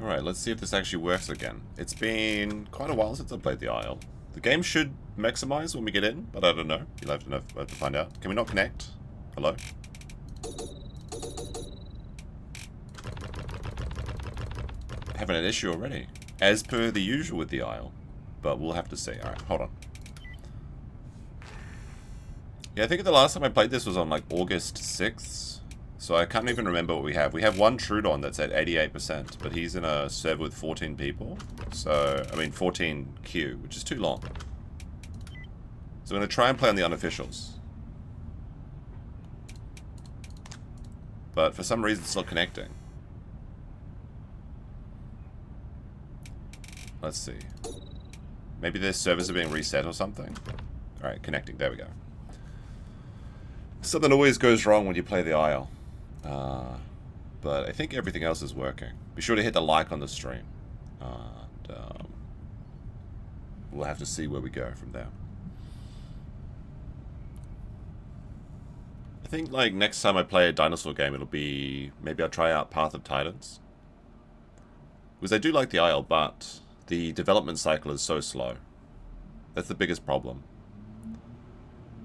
Alright, let's see if this actually works again. It's been quite a while since I played the Isle. The game should maximize when we get in, but I don't know. You'll have to find out. Can we not connect? Hello? Having an issue already. As per the usual with the Isle. But we'll have to see. Alright, hold on. Yeah, I think the last time I played this was on like August 6th. So I can't even remember what we have. We have one Trudeon that's at 88%, but he's in a server with 14 people. So, I mean 14 queue, which is too long. So I'm going to try and play on the unofficials. But for some reason it's not connecting. Let's see. Maybe their servers are being reset or something. Alright, connecting. There we go. Something always goes wrong when you play the Isle. But I think everything else is working. Be sure to hit the like on the stream. And we'll have to see where we go from there. I think like next time I play a dinosaur game, it'll be... Maybe I'll try out Path of Titans. Because I do like the Isle, but the development cycle is so slow. That's the biggest problem.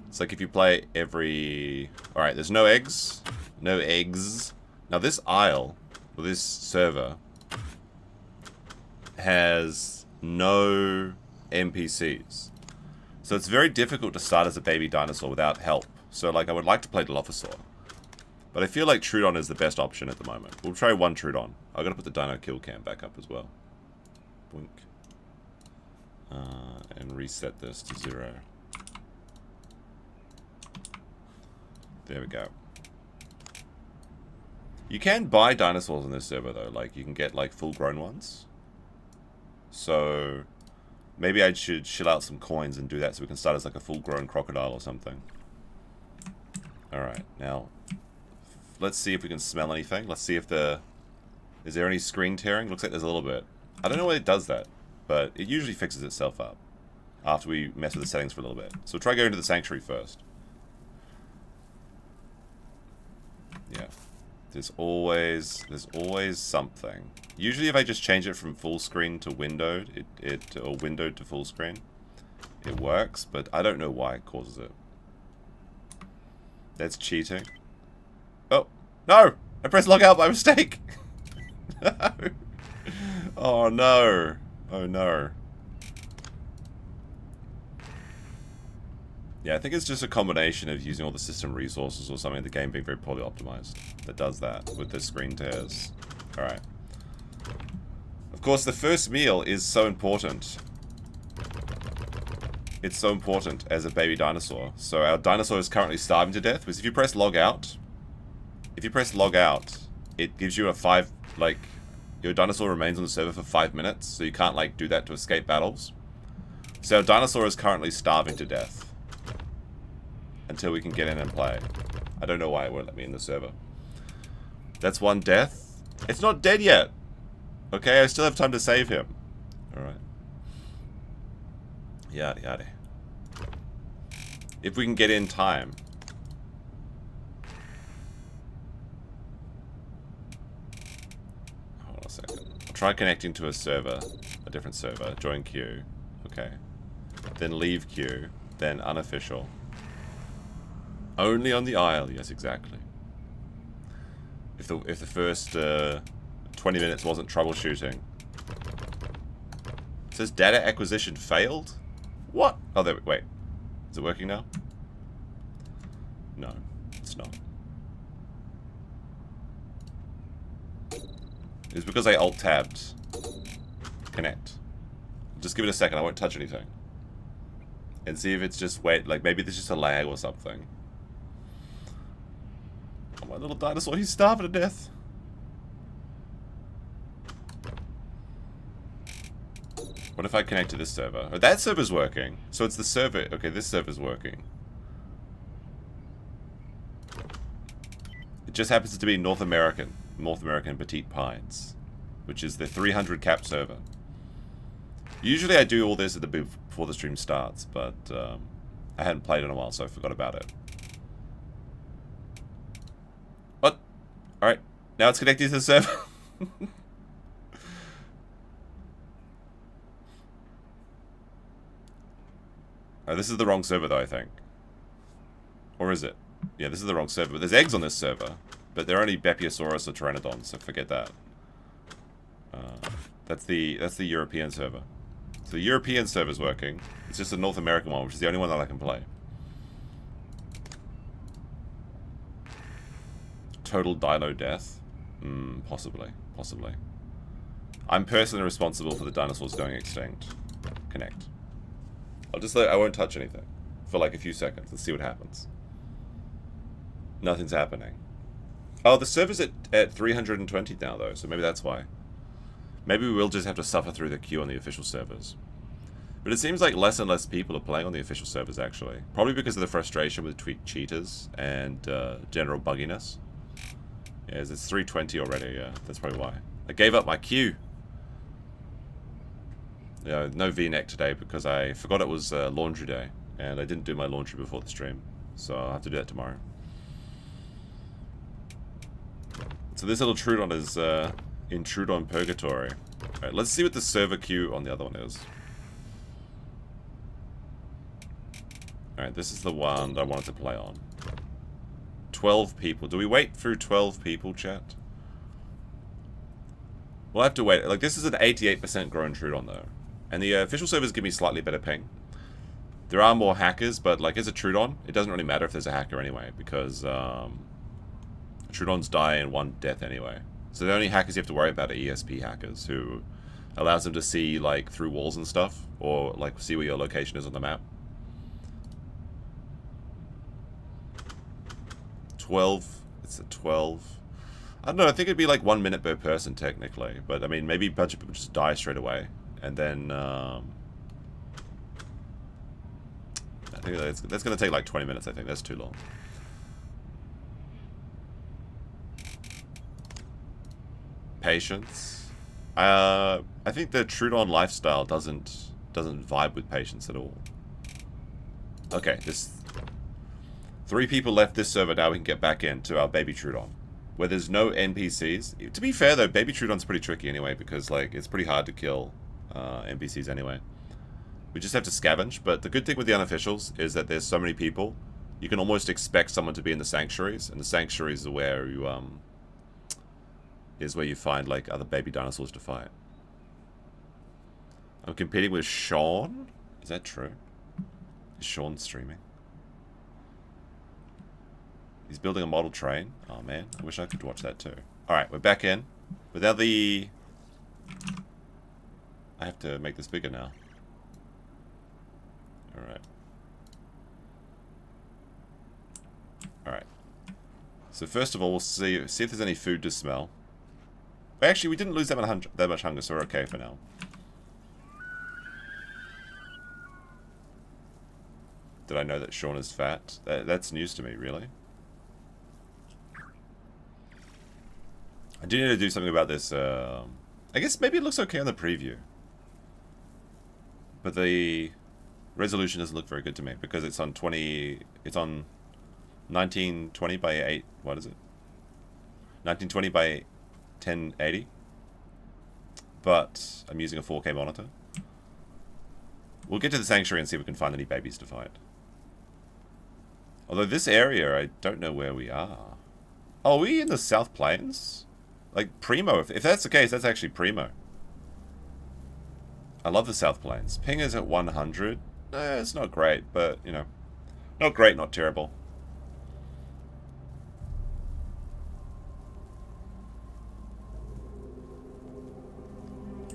It's like if you play every... Alright, there's no eggs. No eggs. Now this Isle, or this server, has no NPCs. So it's very difficult to start as a baby dinosaur without help. So like I would like to play Dilophosaur. But I feel like Trudeon is the best option at the moment. We'll try one Trudeon. I've got to put the dino kill cam back up as well. Boink. And reset this to 0. There we go. You can buy dinosaurs on this server though, like you can get like full grown ones. So maybe I should shill out some coins and do that so we can start as like a full grown crocodile or something. Alright, now let's see if we can smell anything. Let's see if is there any screen tearing? Looks like there's a little bit. I don't know why it does that, but it usually fixes itself up after we mess with the settings for a little bit. So we'll try going to the sanctuary first. Yeah. There's always something. Usually if I just change it from full screen to windowed, or windowed to full screen, it works, but I don't know why it causes it. That's cheating. Oh, no! I pressed log out by mistake! No! Oh no! Oh no. Yeah, I think it's just a combination of using all the system resources or something, the game being very poorly optimized that does that with the screen tears. Alright. Of course, the first meal is so important. It's so important as a baby dinosaur. So our dinosaur is currently starving to death, because if you press log out, it gives you a your dinosaur remains on the server for 5 minutes, so you can't like do that to escape battles. So our dinosaur is currently starving to death. Until we can get in and play. I don't know why it won't let me in the server. That's one death. It's not dead yet. Okay, I still have time to save him. Alright. Yada yada. If we can get in time. Hold on a second. I'll try connecting to a server. A different server. Join queue. Okay. Then leave queue. Then unofficial. Only on the Isle, yes, exactly. If the first 20 minutes wasn't troubleshooting. It says data acquisition failed? What? Oh, there. Wait. Is it working now? No, it's not. It's because I alt-tabbed. Connect. Just give it a second, I won't touch anything. And see if it's just, like maybe there's just a lag or something. Oh, my little dinosaur, he's starving to death. What if I connect to this server? Oh, that server's working. So it's the server. Okay, this server's working. It just happens to be North American Petite Pines, which is the 300 cap server. Usually I do all this before the stream starts, but I hadn't played in a while, so I forgot about it. What? Alright, now it's connected to the server. This is the wrong server, though, I think. Or is it? Yeah, this is the wrong server. But there's eggs on this server. But they're only Bepiosaurus or Pteranodons, so forget that. That's the European server. So the European server's working. It's just the North American one, which is the only one that I can play. Total dino death? Possibly. Possibly. I'm personally responsible for the dinosaurs going extinct. Connect. I won't touch anything for like a few seconds and see what happens. Nothing's happening. Oh, the server's at 320 now though, so maybe that's why. Maybe we will just have to suffer through the queue on the official servers. But it seems like less and less people are playing on the official servers actually. Probably because of the frustration with cheaters and general bugginess. Yeah, it's 320 already, yeah, that's probably why. I gave up my queue. Yeah, no V-neck today because I forgot it was laundry day. And I didn't do my laundry before the stream. So I'll have to do that tomorrow. So this little Trudeon is in Trudeon Purgatory. Alright, let's see what the server queue on the other one is. Alright, this is the one that I wanted to play on. 12 people. Do we wait through 12 people, chat? We'll have to wait. Like, this is an 88% grown Trudeon, though. And the official servers give me slightly better ping. There are more hackers, but, like, as a Trudeon, it doesn't really matter if there's a hacker anyway, because Trudeons die in one death anyway. So the only hackers you have to worry about are ESP hackers, who allows them to see, like, through walls and stuff, or, like, see where your location is on the map. 12. It's a 12. I don't know, I think it'd be like 1 minute per person, technically. But, I mean, maybe a bunch of people just die straight away. And then, I think that's going to take like 20 minutes, I think. That's too long. Patience. I think the Trudeon lifestyle doesn't vibe with patience at all. Okay, this... 3 people left this server, now we can get back into our baby Trudeon. Where there's no NPCs. To be fair though, baby Trudeon's pretty tricky anyway, because like it's pretty hard to kill NPCs anyway. We just have to scavenge, but the good thing with the unofficials is that there's so many people, you can almost expect someone to be in the sanctuaries, and the sanctuaries are where you find like other baby dinosaurs to fight. I'm competing with Sean? Is that true? Is Sean streaming? He's building a model train. Oh man, I wish I could watch that too. Alright, we're back in. Without the... I have to make this bigger now. Alright. Alright. So first of all, we'll see if there's any food to smell. Actually, we didn't lose that much hunger, so we're okay for now. Did I know that Sean is fat? That's news to me, really. I do need to do something about this. I guess maybe it looks okay on the preview. But the resolution doesn't look very good to me because it's on 1920 by 8, what is it? 1920 by 1080. But I'm using a 4K monitor. We'll get to the sanctuary and see if we can find any babies to fight. Although this area, I don't know where we are. Oh, are we in the South Plains? Like, primo. If that's the case, that's actually primo. I love the South Plains. Ping is at 100. It's not great, but, you know. Not great, not terrible.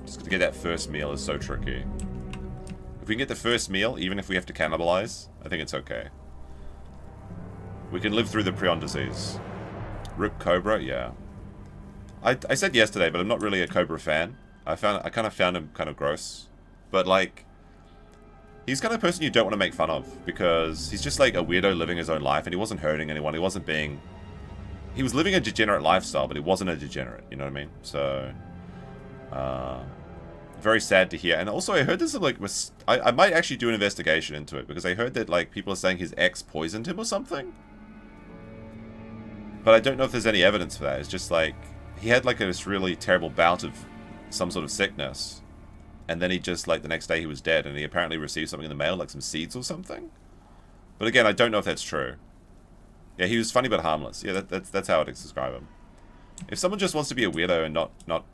Just to get that first meal is so tricky. If we can get the first meal, even if we have to cannibalize, I think it's okay. We can live through the prion disease. Rip Cobra, yeah. I said yesterday, but I'm not really a Cobra fan. I kind of found him kind of gross. But like, he's kind of person you don't want to make fun of because he's just like a weirdo living his own life, and he wasn't hurting anyone. He wasn't being. He was living a degenerate lifestyle, but he wasn't a degenerate. You know what I mean? So, very sad to hear. And also, I heard this like I might actually do an investigation into it because I heard that like people are saying his ex poisoned him or something. But I don't know if there's any evidence for that. It's just like he had like this really terrible bout of some sort of sickness, and then he just, like, the next day he was dead, and he apparently received something in the mail, like some seeds or something. But again, I don't know if that's true. Yeah, he was funny but harmless. Yeah, that's how I'd describe him. If someone just wants to be a weirdo and not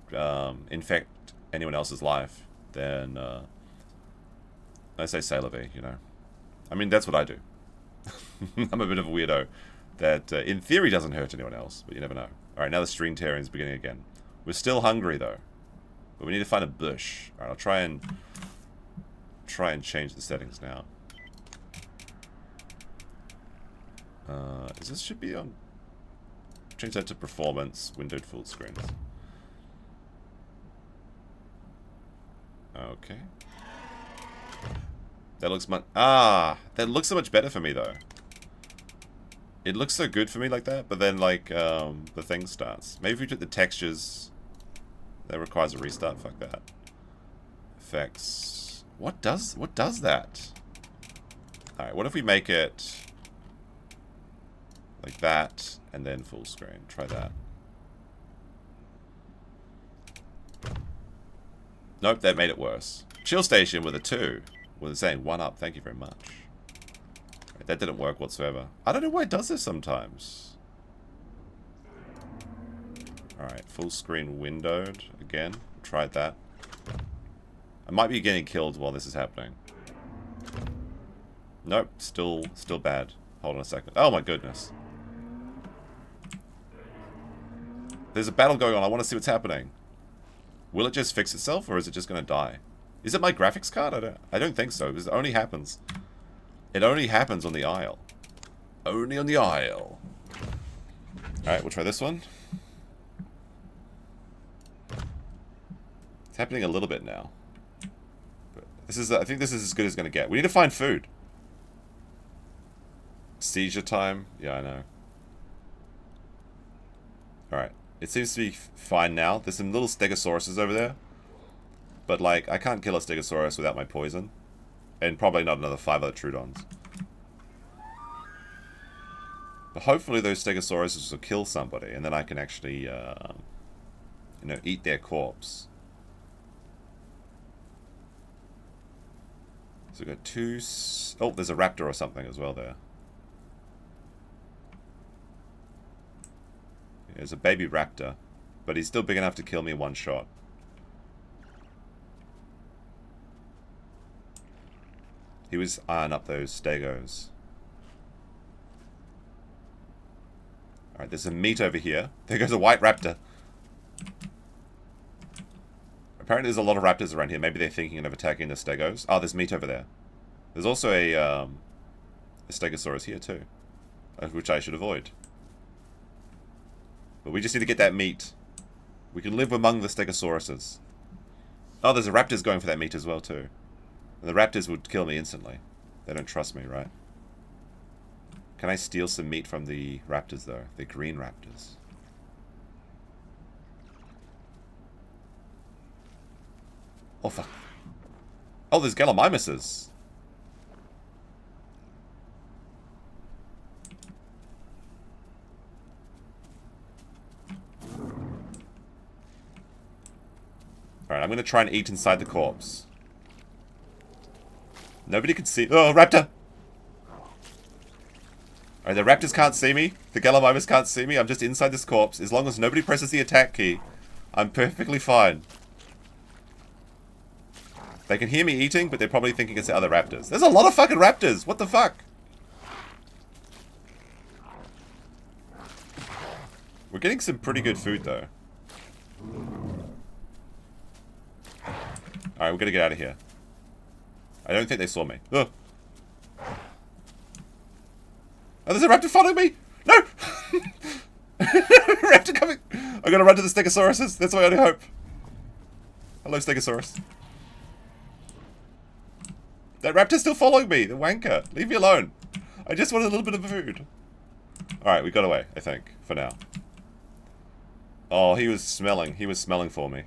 infect anyone else's life, then I say c'est la vie, you know. I mean, that's what I do. I'm a bit of a weirdo that, in theory, doesn't hurt anyone else, but you never know. Alright, now the string tearing is beginning again. We're still hungry, though. But we need to find a bush. Alright, I'll try and change the settings now. This should be on... Change that to performance, windowed full screens. Okay. That looks much... Ah! That looks so much better for me, though. It looks so good for me like that, but then, like, the thing starts. Maybe if we took the textures... That requires a restart, fuck that. Effects... What does that? Alright, what if we make it... Like that, and then full screen. Try that. Nope, that made it worse. Chill station with a 2. Was saying 1 up, thank you very much. Right, that didn't work whatsoever. I don't know why it does this sometimes. Alright, full screen windowed. Again, tried that. I might be getting killed while this is happening. Nope, still bad. Hold on a second. Oh my goodness. There's a battle going on. I want to see what's happening. Will it just fix itself, or is it just going to die? Is it my graphics card? I don't think so, because it only happens. It only happens on the aisle. Only on the aisle. Alright, we'll try this one. It's happening a little bit now. But this is, I think this is as good as it's going to get. We need to find food. Seizure time. Yeah, I know. Alright. It seems to be fine now. There's some little stegosauruses over there. But, like, I can't kill a stegosaurus without my poison. And probably not another 5 other Trudons. But hopefully those stegosauruses will kill somebody. And then I can actually, you know, eat their corpse. So we've got 2... Oh, there's a raptor or something as well there. There's a baby raptor, but he's still big enough to kill me in 1 shot. He was eyeing up those stegos. Alright, there's some meat over here. There goes a white raptor. Apparently there's a lot of raptors around here. Maybe they're thinking of attacking the stegos. Oh, there's meat over there. There's also a stegosaurus here too, which I should avoid. But we just need to get that meat. We can live among the stegosauruses. Oh, there's a raptors going for that meat as well, too. And the raptors would kill me instantly. They don't trust me, right? Can I steal some meat from the raptors, though? The green raptors. Oh, fuck. Oh, there's Gallimimuses. Alright, I'm gonna try and eat inside the corpse. Nobody can see... Oh, raptor! Alright, the raptors can't see me. The Gallimimus can't see me. I'm just inside this corpse. As long as nobody presses the attack key, I'm perfectly fine. They can hear me eating, but they're probably thinking it's the other raptors. There's a lot of fucking raptors! What the fuck? We're getting some pretty good food, though. Alright, we're gonna get out of here. I don't think they saw me. Ugh. Oh, there's a raptor following me! No! Raptor coming! I'm gonna run to the stegosauruses. That's my only hope. Hello, stegosaurus. That raptor's still following me! The wanker! Leave me alone! I just want a little bit of food. Alright, we got away, I think. For now. Oh, he was smelling. He was smelling for me.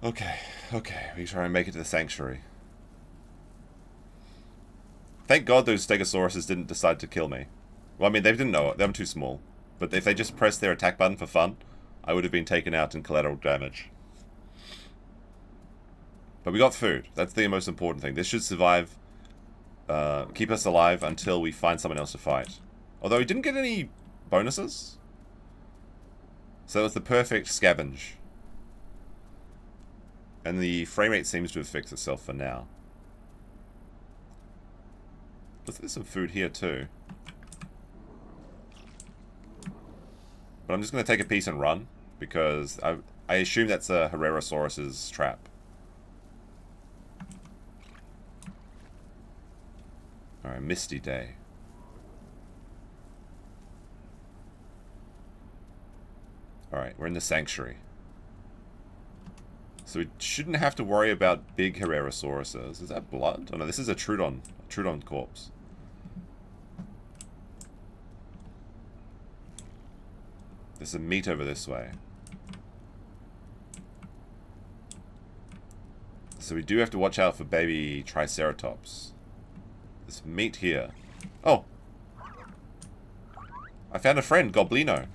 Okay, okay, we try and make it to the sanctuary. Thank God those stegosauruses didn't decide to kill me. Well, I mean, they didn't know it. They were too small. But if they just pressed their attack button for fun, I would have been taken out in collateral damage. But we got food. That's the most important thing. This should survive, keep us alive until we find someone else to fight. Although we didn't get any bonuses. So it was the perfect scavenge. And the frame rate seems to have fixed itself for now. But there's some food here too. But I'm just going to take a piece and run, because I assume that's a Herrerasaurus's trap. Alright, misty day. Alright, we're in the sanctuary. So we shouldn't have to worry about big Herrerasauruses. Is that blood? Oh no, this is a Trudeon corpse. There's some meat over this way. So we do have to watch out for baby Triceratops. There's meat here. Oh! I found a friend, Goblino.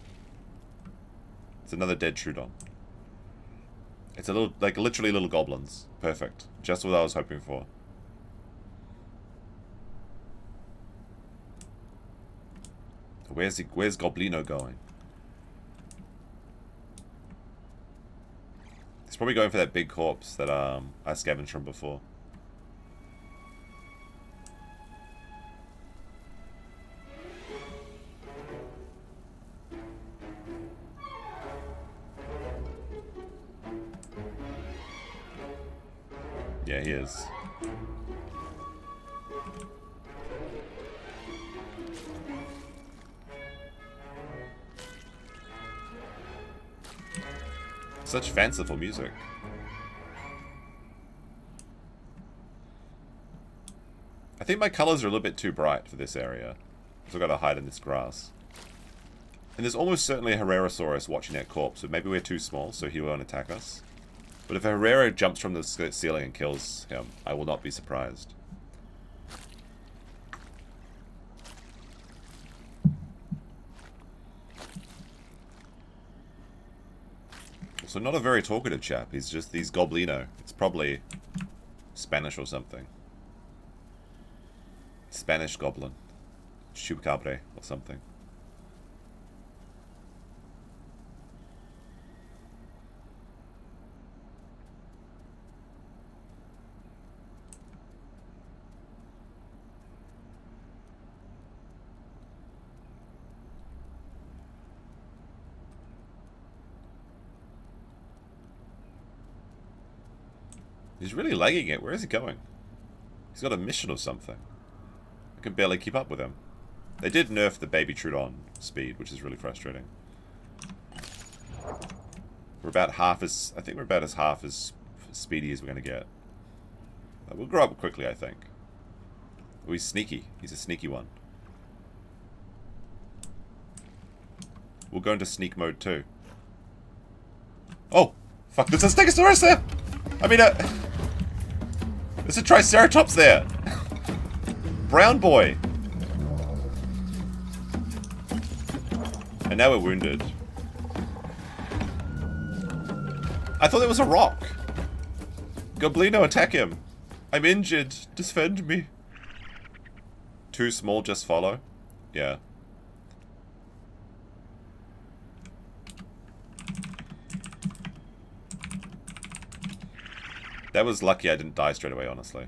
It's another dead Trudeon. It's a little, like literally little goblins. Perfect. Just what I was hoping for. Where's Goblino going? He's probably going for that big corpse that I scavenged from before. Yeah, he is. Such fanciful music. I think my colors are a little bit too bright for this area. So I've got to hide in this grass. And there's almost certainly a Herrerasaurus watching that corpse, but maybe we're too small, so he won't attack us. But if a Herrera jumps from the ceiling and kills him, I will not be surprised. So not a very talkative chap, he's Goblino. It's probably Spanish or something. Spanish goblin. Chupacabra or something. He's really lagging it. Where is he going? He's got a mission or something. I can barely keep up with him. They did nerf the baby Trudeon speed, which is really frustrating. We're about half as... I think we're about as half as speedy as we're going to get. We'll grow up quickly, I think. Oh, he's sneaky. He's a sneaky one. We'll go into sneak mode too. Oh! Fuck, there's a Stegosaurus there! I mean, there's a Triceratops there! Brown boy! And now we're wounded. I thought there was a rock! Goblino, attack him! I'm injured! Defend me! Too small, just follow? Yeah. That was lucky I didn't die straight away, honestly.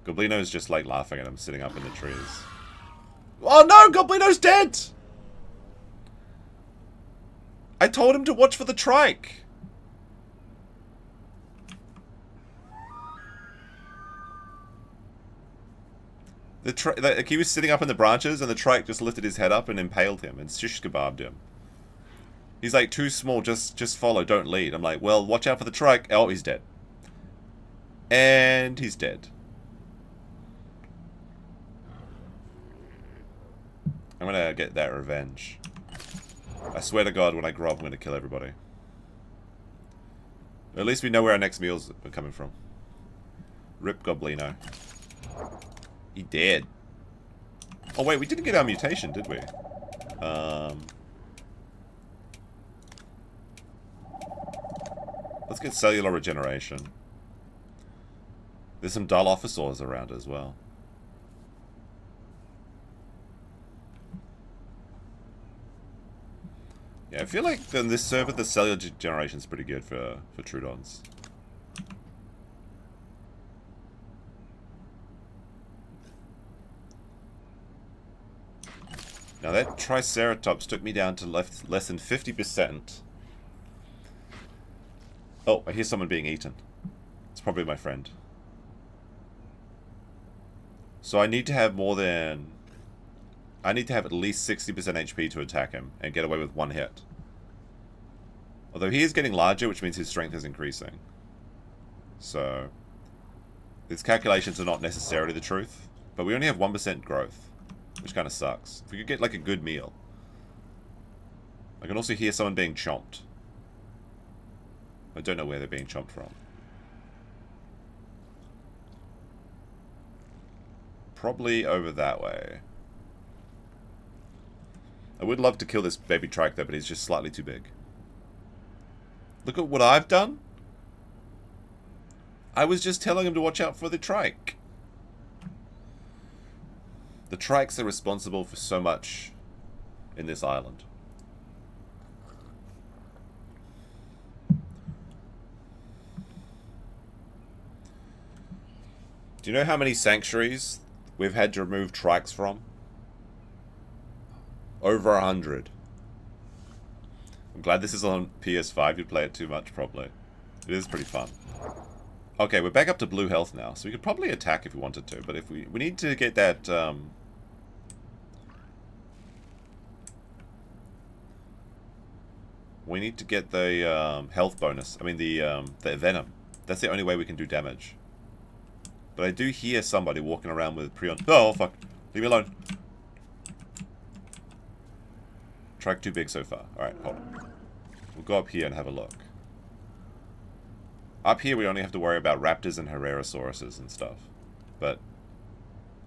Goblino's just like laughing at him, sitting up in the trees. Oh no! Goblino's dead! I told him to watch for the trike! Like, he was sitting up in the branches and the trike just lifted his head up and impaled him and shish kebabbed him. He's like, too small, just follow, don't lead. I'm like, well, watch out for the trike. Oh, he's dead. And he's dead. I'm gonna get that revenge. I swear to God, when I grow up, I'm gonna kill everybody. At least we know where our next meals are coming from. Rip Goblino. He dead. Oh wait, we didn't get our mutation, did we? Let's get cellular regeneration. There's some Dilophosaurs around as well. Yeah, I feel like in this server the cellular generation is pretty good for Trudeons. Now that Triceratops took me down to less than 50%. Oh, I hear someone being eaten. It's probably my friend. So I need to have more than... I need to have at least 60% HP to attack him and get away with one hit. Although he is getting larger, which means his strength is increasing. So... these calculations are not necessarily the truth. But we only have 1% growth. Which kind of sucks. If we could get like a good meal. I can also hear someone being chomped. I don't know where they're being chomped from. Probably over that way. I would love to kill this baby trike though, but he's just slightly too big. Look at what I've done. I was just telling him to watch out for the trike. The trikes are responsible for so much in this island. Do you know how many sanctuaries we've had to remove trikes from? Over 100. I'm glad this is on PS5. You'd play it too much, probably. It is pretty fun. Okay, we're back up to blue health now, so we could probably attack if we wanted to, but if we need to get that, we need to get the health bonus. I mean, the venom. That's the only way we can do damage. But I do hear somebody walking around with Prion. Oh, fuck. Leave me alone. Track too big so far. Alright, hold on. We'll go up here and have a look. Up here we only have to worry about raptors and Herrerasauruses and stuff. But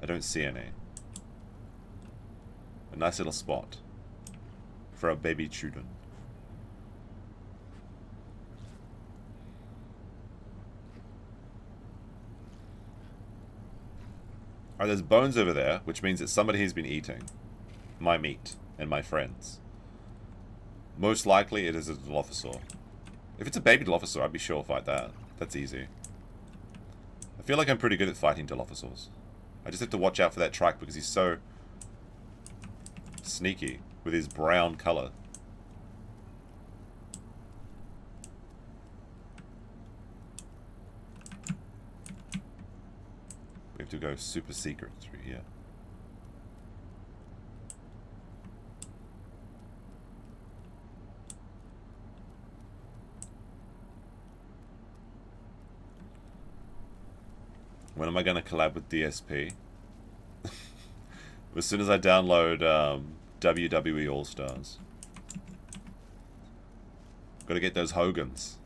I don't see any. A nice little spot for a baby Trudeon. Alright, there's bones over there, which means that somebody has been eating my meat and my friends. Most likely it is a Dilophosaur. If it's a baby Dilophosaur, I'd be sure to fight that. That's easy. I feel like I'm pretty good at fighting Dilophosaurs. I just have to watch out for that trike because he's so sneaky with his brown color. We have to go super secret through here. When am I going to collab with DSP? As soon as I download WWE All-Stars. Gotta get those Hogans.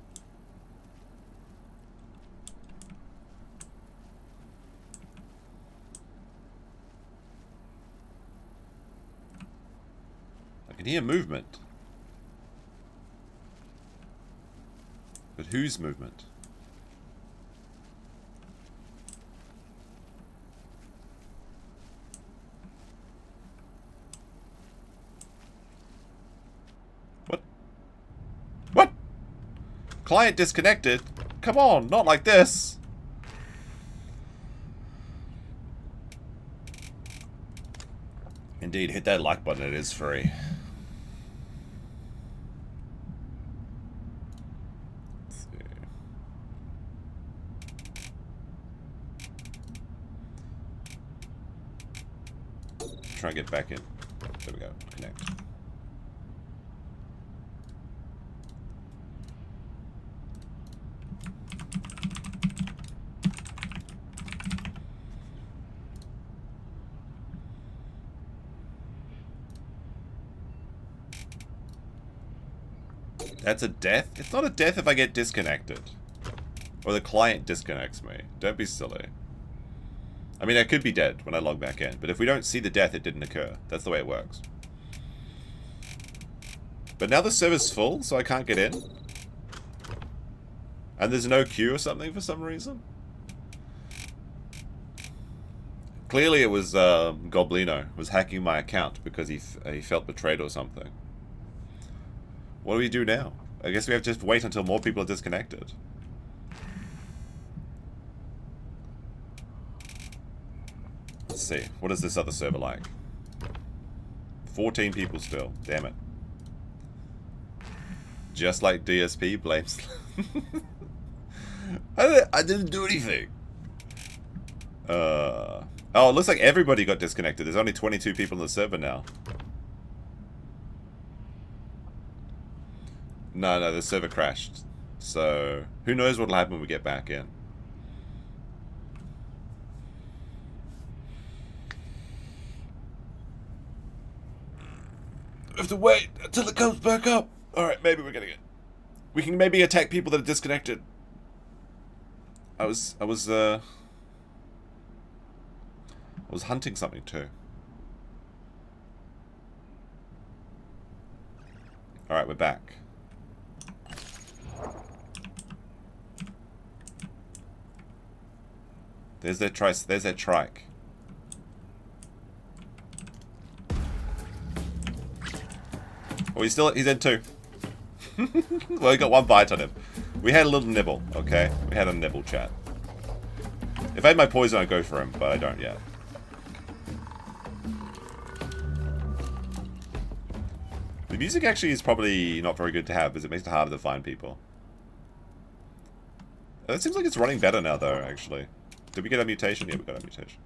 I can hear movement. But whose movement? What? Client disconnected? Come on, not like this. Indeed, hit that like button, it is free. Let's see. Try and get back in. There we go, connect. That's a death? It's not a death if I get disconnected. Or the client disconnects me. Don't be silly. I mean, I could be dead when I log back in, but if we don't see the death, it didn't occur. That's the way it works. But now the server's full, so I can't get in. And there's no queue or something for some reason? Clearly it was Goblino was hacking my account because he felt betrayed or something. What do we do now? I guess we have to just wait until more people are disconnected. Let's see. What is this other server like? 14 people still. Damn it. Just like DSP blames. I didn't do anything. Oh, it looks like everybody got disconnected. There's only 22 people on the server now. No, the server crashed. So, who knows what'll happen when we get back in. We have to wait until it comes back up. Alright, maybe we're getting it. We can maybe attack people that are disconnected. I was hunting something too. Alright, we're back. There's their trike. Oh, he's in two. Well, he got one bite on him. We had a little nibble, okay? We had a nibble chat. If I had my poison, I'd go for him, but I don't yet. The music actually is probably not very good to have, because it makes it harder to find people. It seems like it's running better now, though, actually. Did we get a mutation? Yeah, we got a mutation.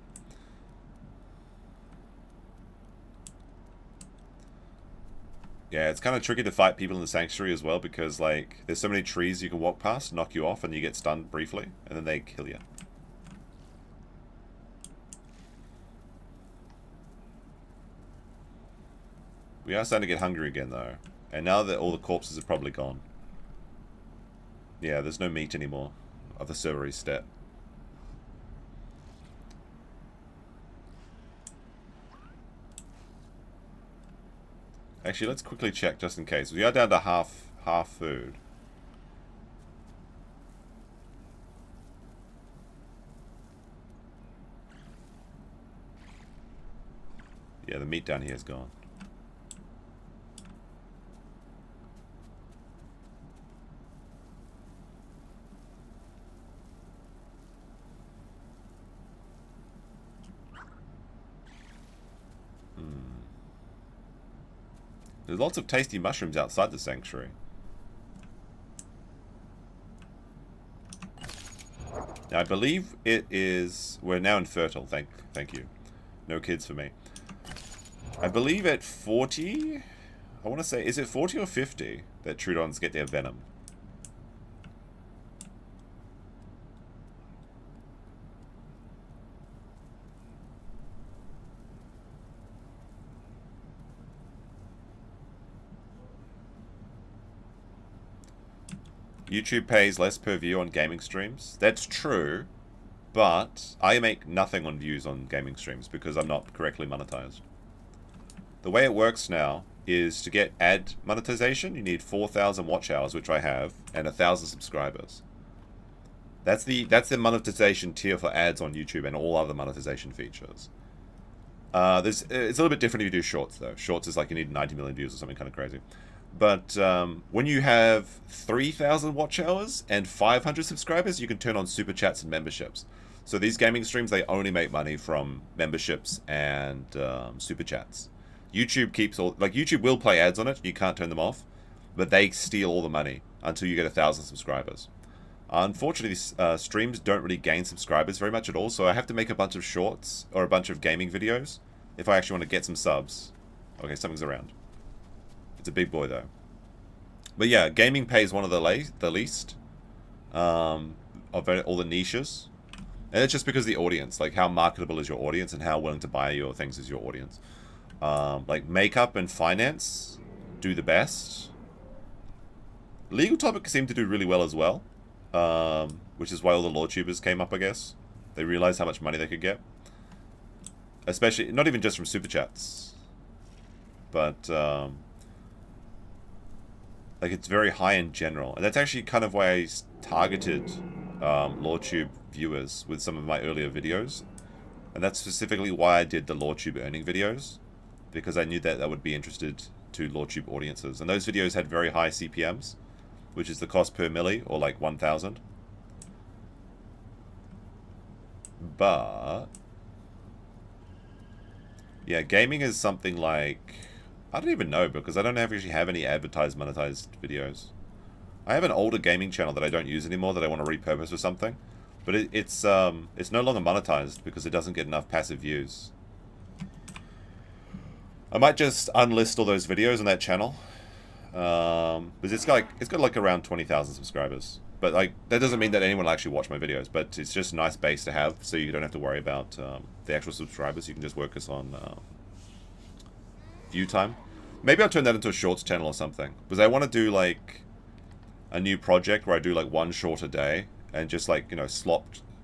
Yeah, it's kind of tricky to fight people in the sanctuary as well, because, like, there's so many trees you can walk past, knock you off, and you get stunned briefly, and then they kill you. We are starting to get hungry again, though. And now that all the corpses are probably gone. Yeah, there's no meat anymore of the server reset. Actually, let's quickly check just in case. We are down to half food. Yeah, the meat down here is gone. There's lots of tasty mushrooms outside the sanctuary. Now, I believe it is... We're now infertile. Thank you. No kids for me. I believe at 40... I want to say... Is it 40 or 50 that Trudeons get their venom? YouTube pays less per view on gaming streams. That's true, but I make nothing on views on gaming streams because I'm not correctly monetized. The way it works now is to get ad monetization, you need 4,000 watch hours, which I have, and 1,000 subscribers. That's the monetization tier for ads on YouTube and all other monetization features. It's a little bit different if you do shorts, though. Shorts is like you need 90 million views or something kind of crazy. But when you have 3,000 watch hours and 500 subscribers, you can turn on super chats and memberships. So these gaming streams, they only make money from memberships and super chats. YouTube keeps all... Like, YouTube will play ads on it. You can't turn them off. But they steal all the money until you get 1,000 subscribers. Unfortunately, streams don't really gain subscribers very much at all. So I have to make a bunch of shorts or a bunch of gaming videos if I actually want to get some subs. Okay, something's around. It's a big boy, though. But yeah, gaming pays one of the least of all the niches. And it's just because of the audience. Like, how marketable is your audience and how willing to buy your things is your audience. Like, makeup and finance do the best. Legal topics seem to do really well as well. Which is why all the law tubers came up, I guess. They realized how much money they could get. Especially, not even just from super chats. But, like, it's very high in general. And that's actually kind of why I targeted LawTube viewers with some of my earlier videos. And that's specifically why I did the LawTube earning videos. Because I knew that that would be interested to LawTube audiences. And those videos had very high CPMs, which is the cost per milli, or like 1,000. But yeah, gaming is something like, I don't even know, because I don't actually have any advertised monetized videos. I have an older gaming channel that I don't use anymore that I want to repurpose for something, but it's no longer monetized because it doesn't get enough passive views. I might just unlist all those videos on that channel, because it's got like around 20,000 subscribers. But like that doesn't mean that anyone will actually watch my videos. But it's just a nice base to have, so you don't have to worry about the actual subscribers. You can just focus on view time. Maybe I'll turn that into a shorts channel or something, because I want to do like a new project where I do like one short a day and just like, you know,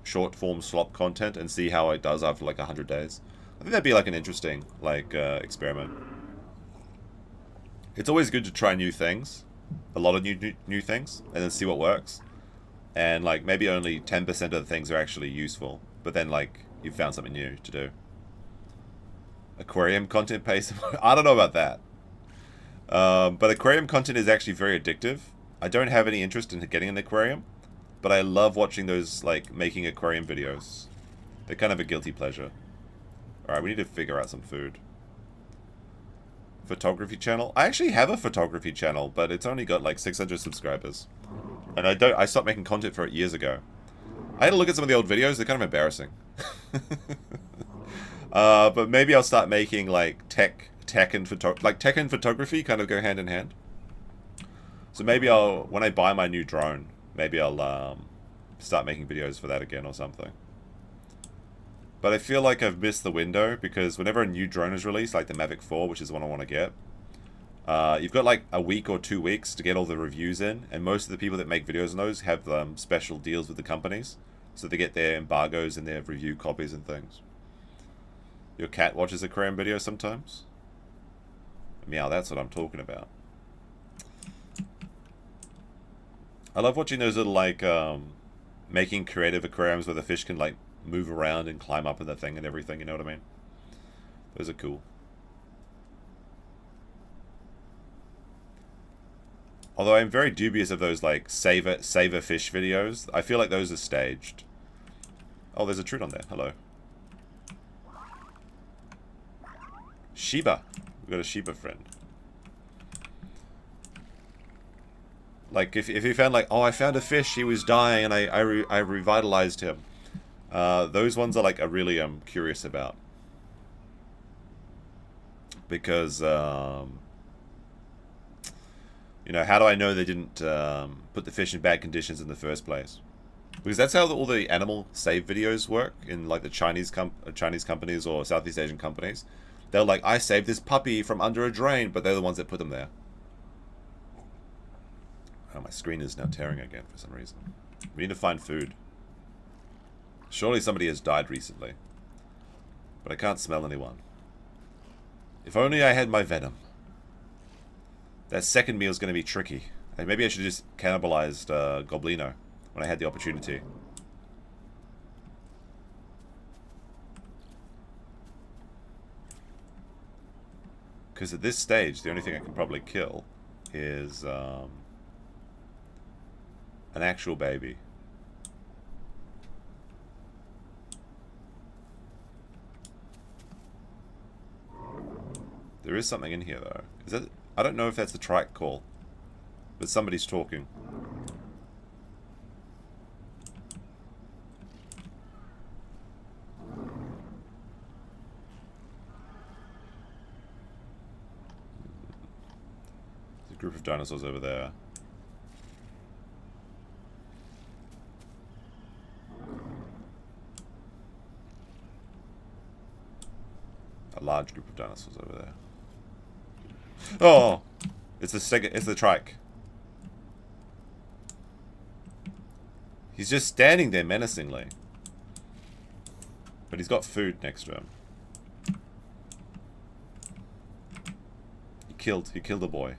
short form slop content and see how it does after like 100 days. I think that'd be like an interesting like experiment. It's always good to try new things, a lot of new things, and then see what works. And like maybe only 10% of the things are actually useful, but then like you've found something new to do. Aquarium content pays. I don't know about that. But aquarium content is actually very addictive. I don't have any interest in getting an aquarium, but I love watching those like making aquarium videos. They're kind of a guilty pleasure. Alright, we need to figure out some food. Photography channel? I actually have a photography channel, but it's only got like 600 subscribers. And I stopped making content for it years ago. I had a look at some of the old videos, they're kind of embarrassing. But maybe I'll start making like tech and photography kind of go hand in hand. So maybe when I buy my new drone, maybe I'll start making videos for that again or something. But I feel like I've missed the window, because whenever a new drone is released, like the Mavic 4, which is the one I want to get, you've got like a week or 2 weeks to get all the reviews in, and most of the people that make videos on those have special deals with the companies, so they get their embargoes and their review copies and things. Your cat watches aquarium videos sometimes? Meow, that's what I'm talking about. I love watching those little like making creative aquariums where the fish can like move around and climb up in the thing and everything, you know what I mean? Those are cool. Although I'm very dubious of those like save a fish videos. I feel like those are staged. Oh, there's a Trudeon there. Hello. Shiba. We've got a Shiba friend. Like if you found like, oh, I found a fish, he was dying and I revitalized him. Those ones are like I really am curious about, because you know, how do I know they didn't put the fish in bad conditions in the first place? Because that's how all the animal save videos work in like the Chinese companies or Southeast Asian companies. They're like, I saved this puppy from under a drain, but they're the ones that put them there. Oh, my screen is now tearing again for some reason. We need to find food. Surely somebody has died recently. But I can't smell anyone. If only I had my venom. That second meal is going to be tricky. And maybe I should have just cannibalized Goblino when I had the opportunity. Because at this stage, the only thing I can probably kill is an actual baby. There is something in here, though. Is that? I don't know if that's the trike call, but somebody's talking. There's a group of dinosaurs over there. A large group of dinosaurs over there. Oh! It's the trike. He's just standing there menacingly. But he's got food next to him. He killed a boy.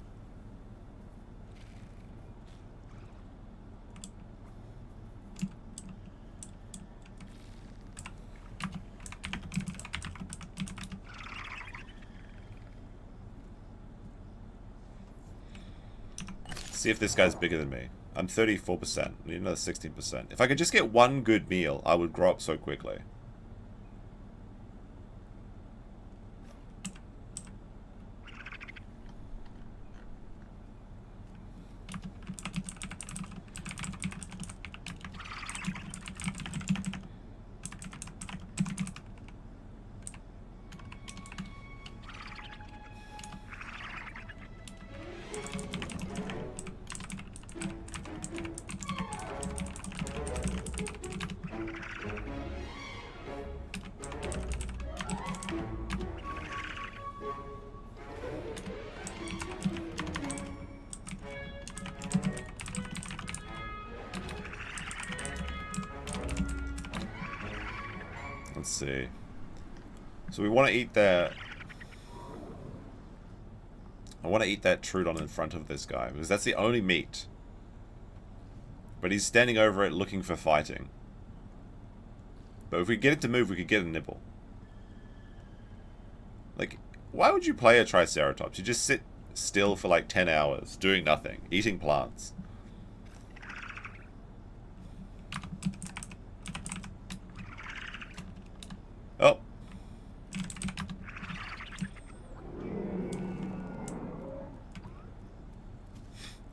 See if this guy's bigger than me. I'm 34%. I need another 16%. If I could just get one good meal, I would grow up so quickly. Let's see. So we want to eat that. I want to eat that Trudeon in front of this guy because that's the only meat. But he's standing over it looking for fighting. But if we get it to move, we could get a nibble. Like, why would you play a Triceratops? You just sit still for like 10 hours, doing nothing, eating plants. Oh.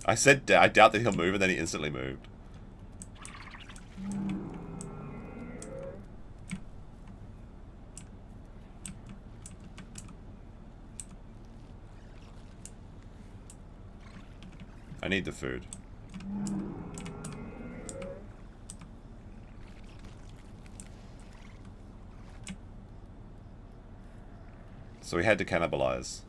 I said I doubt that he'll move, and then he instantly moved. I need the food. So we had to cannibalize.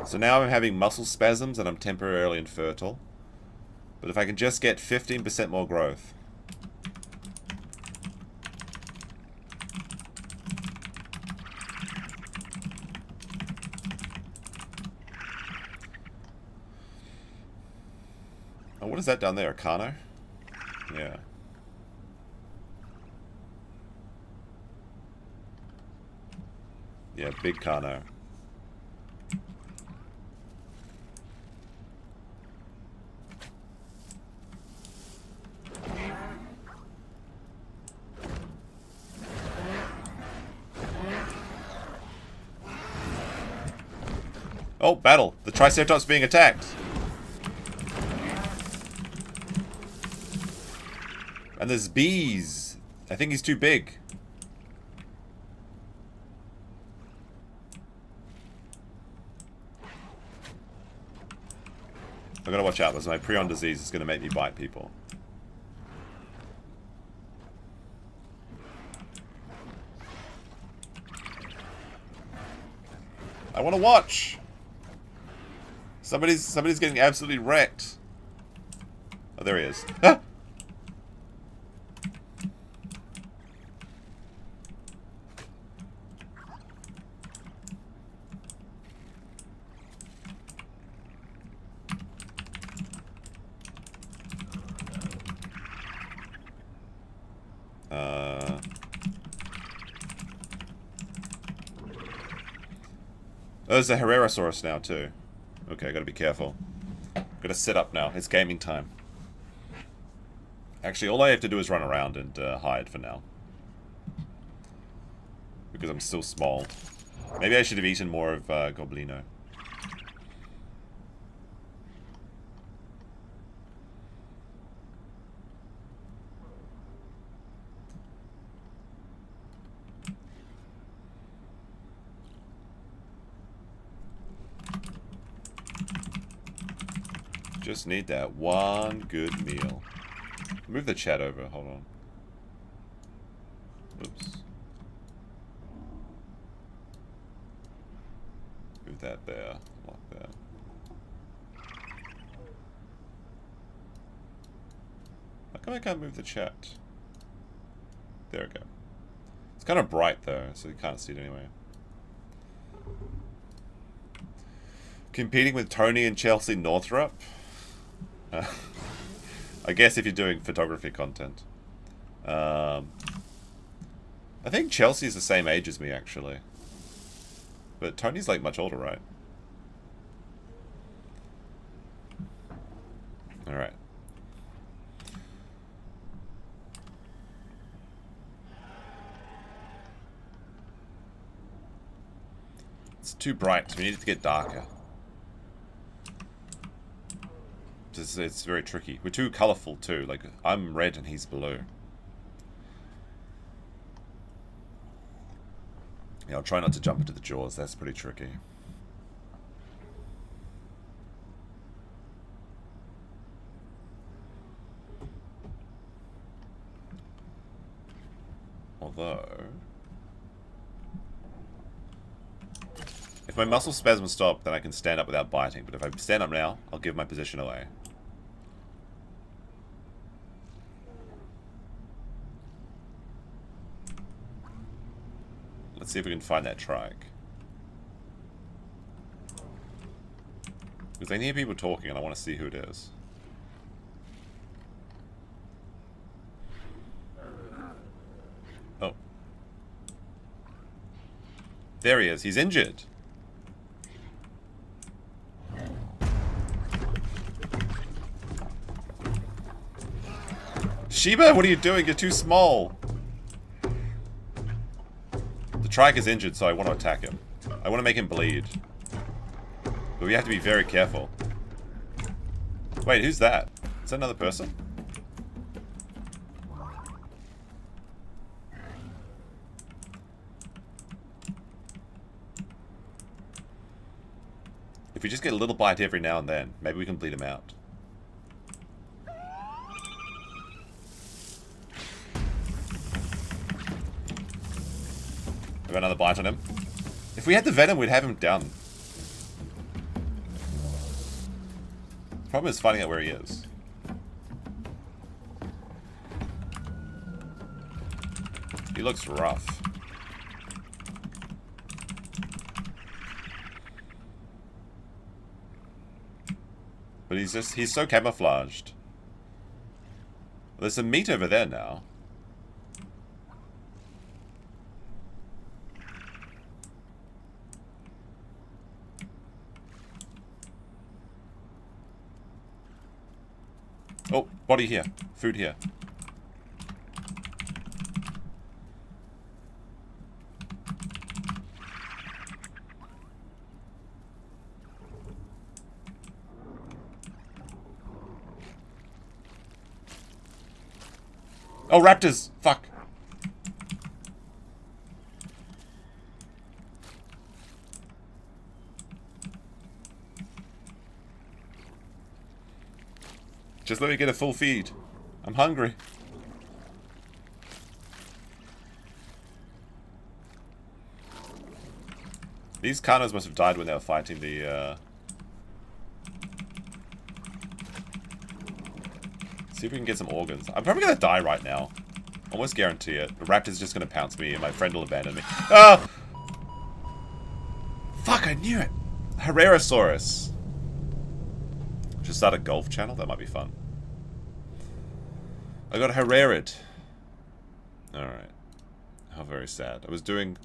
So now I'm having muscle spasms and I'm temporarily infertile. But if I can just get 15% more growth. Oh, what is that down there? A Kano? Yeah. Yeah, big Kano. Oh, battle! The Triceratops being attacked! And there's bees! I think he's too big. I gotta watch out, because my prion disease is gonna make me bite people. I wanna watch! Somebody's getting absolutely wrecked. Oh, there he is. Ah! There's a Herrerasaurus now too. Okay, gotta be careful. Gotta sit up now. It's gaming time. Actually, all I have to do is run around and hide for now. Because I'm still small. Maybe I should have eaten more of Goblino. Just need that one good meal. Move the chat over, hold on. Oops. Move that there, like that. How come I can't move the chat? There we go. It's kind of bright though, so you can't see it anyway. Competing with Tony and Chelsea Northrup? I guess if you're doing photography content. I think Chelsea's the same age as me, actually. But Tony's, like, much older, right? Alright. It's too bright, so we need it to get darker. It's very tricky. We're too colourful, too. Like, I'm red and he's blue. Yeah, I'll try not to jump into the jaws. That's pretty tricky. Although... if my muscle spasms stop, then I can stand up without biting. But if I stand up now, I'll give my position away. Let's see if we can find that trike. Because I hear people talking and I want to see who it is. Oh. There he is. He's injured. Sheba, what are you doing? You're too small. The trike is injured, so I want to attack him. I want to make him bleed. But we have to be very careful. Wait, who's that? Is that another person? If we just get a little bite every now and then, maybe we can bleed him out. We got another bite on him. If we had the venom, we'd have him done. Problem is finding out where he is. He looks rough. But he's so camouflaged. There's some meat over there now. Oh, body here. Food here. Oh, raptors! Fuck. Just let me get a full feed. I'm hungry. These Kanos must have died when they were fighting the, see if we can get some organs. I'm probably gonna die right now. Almost guarantee it. The raptor's just gonna pounce me and my friend will abandon me. Ah! Fuck, I knew it! Herrerasaurus. Should start a golf channel? That might be fun. I got Herrera'd. Alright. How very sad. I was doing...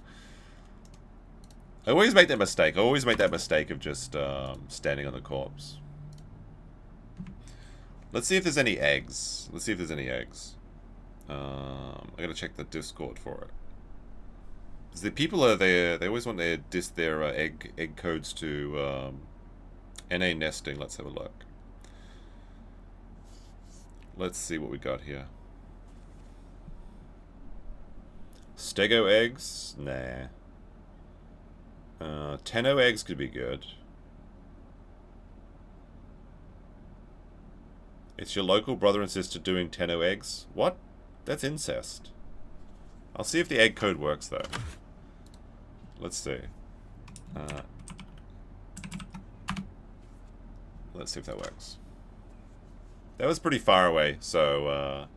I always make that mistake. I always make that mistake of just standing on the corpse. Let's see if there's any eggs. Let's see if there's any eggs. I gotta check the Discord for it. Because the people are there, they always want their egg codes to NA nesting. Let's have a look. Let's see what we got here. Stego eggs? Nah. Tenno eggs could be good. It's your local brother and sister doing Tenno eggs? What? That's incest. I'll see if the egg code works, though. Let's see. Let's see if that works. That was pretty far away, so,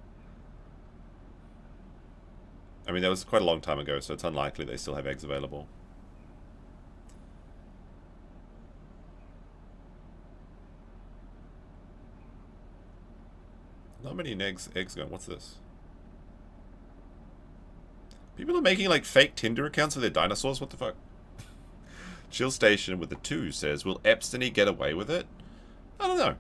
I mean, that was quite a long time ago, so it's unlikely they still have eggs available. many eggs going? What's this? People are making like fake Tinder accounts for their dinosaurs. What the fuck? Chill Station with the 2 says, will Epstein get away with it? I don't know.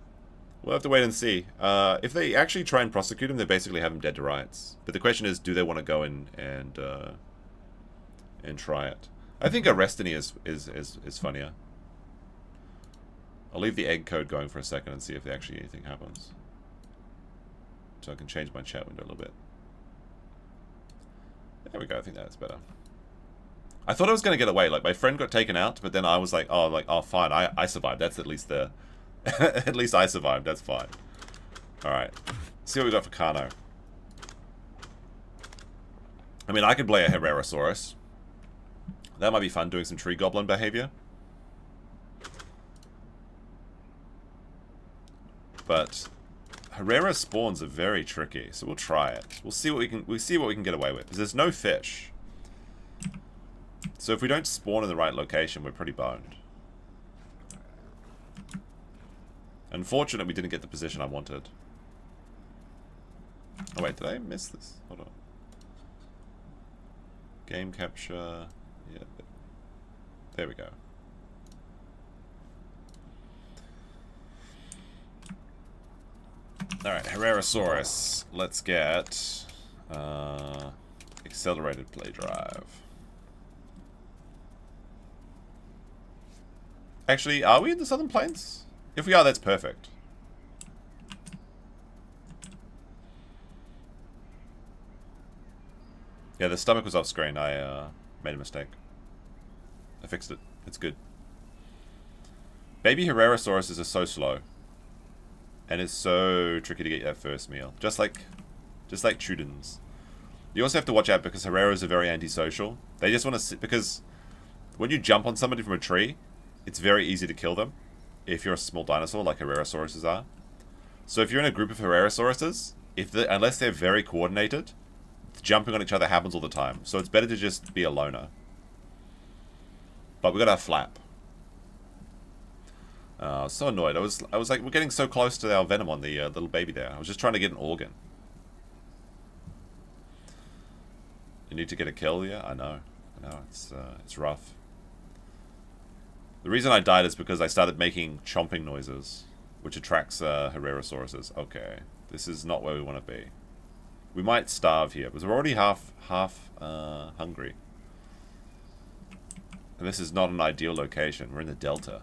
We'll have to wait and see. If they actually try and prosecute him, they basically have him dead to rights. But the question is, do they want to go in and try it? I think arresting is funnier. I'll leave the egg code going for a second and see if actually anything happens. So I can change my chat window a little bit. There we go. I think that's better. I thought I was going to get away. Like, my friend got taken out, but then I was like, oh, fine. I survived. That's at least the... at least I survived. That's fine. Alright. See what we got for Kano. I mean, I could play a Herrerasaurus. That might be fun, doing some tree goblin behavior. But Herrera spawns are very tricky, so we'll try it. We'll see what we can get away with. Because there's no fish. So if we don't spawn in the right location, we're pretty boned. Unfortunately, we didn't get the position I wanted. Oh wait, did I miss this? Hold on. Game capture. Yeah. There we go. Alright, Herrerasaurus. Let's get accelerated play drive. Actually, are we in the Southern Plains? If we are, that's perfect. Yeah, the stomach was off screen. I made a mistake. I fixed it. It's good. Baby Herrerasaurus are so slow. And it's so tricky to get that first meal. Just like Trudeons. You also have to watch out because Herreras are very antisocial. They just want to sit, because when you jump on somebody from a tree, it's very easy to kill them if you're a small dinosaur like Herrerasauruses are. So if you're in a group of Herrerasauruses, unless they're very coordinated, jumping on each other happens all the time. So it's better to just be a loner. But we got our flap. I was so annoyed. I was like, we're getting so close to our venom on the little baby there. I was just trying to get an organ. You need to get a kill, yeah? I know. It's rough. The reason I died is because I started making chomping noises, which attracts Herrerasauruses. Okay, this is not where we want to be. We might starve here, because we're already half hungry. And this is not an ideal location. We're in the Delta.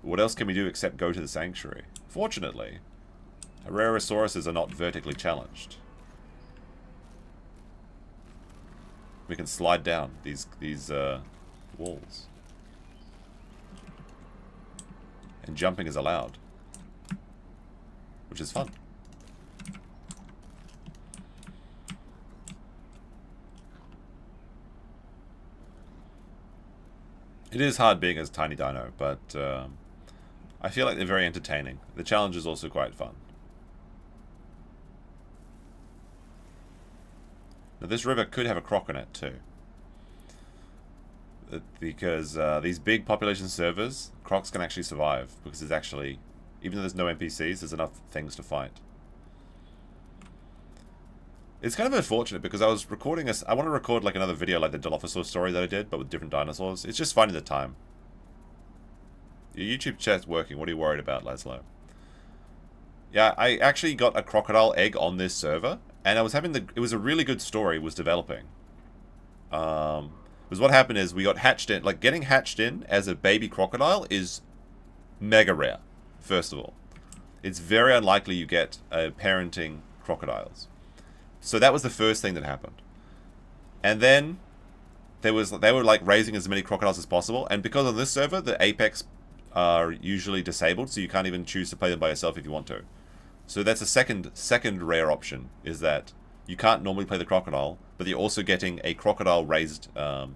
What else can we do except go to the sanctuary? Fortunately, Herrerasauruses are not vertically challenged. We can slide down these walls. And jumping is allowed. Which is fun. It is hard being a tiny dino, but I feel like they're very entertaining. The challenge is also quite fun. Now this river could have a croc in it too. Because these big population servers, crocs can actually survive. Because there's actually, even though there's no NPCs, there's enough things to fight. It's kind of unfortunate because I was recording I want to record like another video like the Dilophosaur story that I did, but with different dinosaurs. It's just finding the time. Your YouTube chat's working. What are you worried about, Laszlo? Yeah, I actually got a crocodile egg on this server, and I was having it was a really good story. It was developing. Because what happened is we got hatched in. Like getting hatched in as a baby crocodile is mega rare. First of all, it's very unlikely you get parenting crocodiles. So that was the first thing that happened. And then they were like raising as many crocodiles as possible. And because on this server, the apex are usually disabled, so you can't even choose to play them by yourself if you want to. So that's a second rare option, is that you can't normally play the crocodile, but you're also getting a crocodile raised. So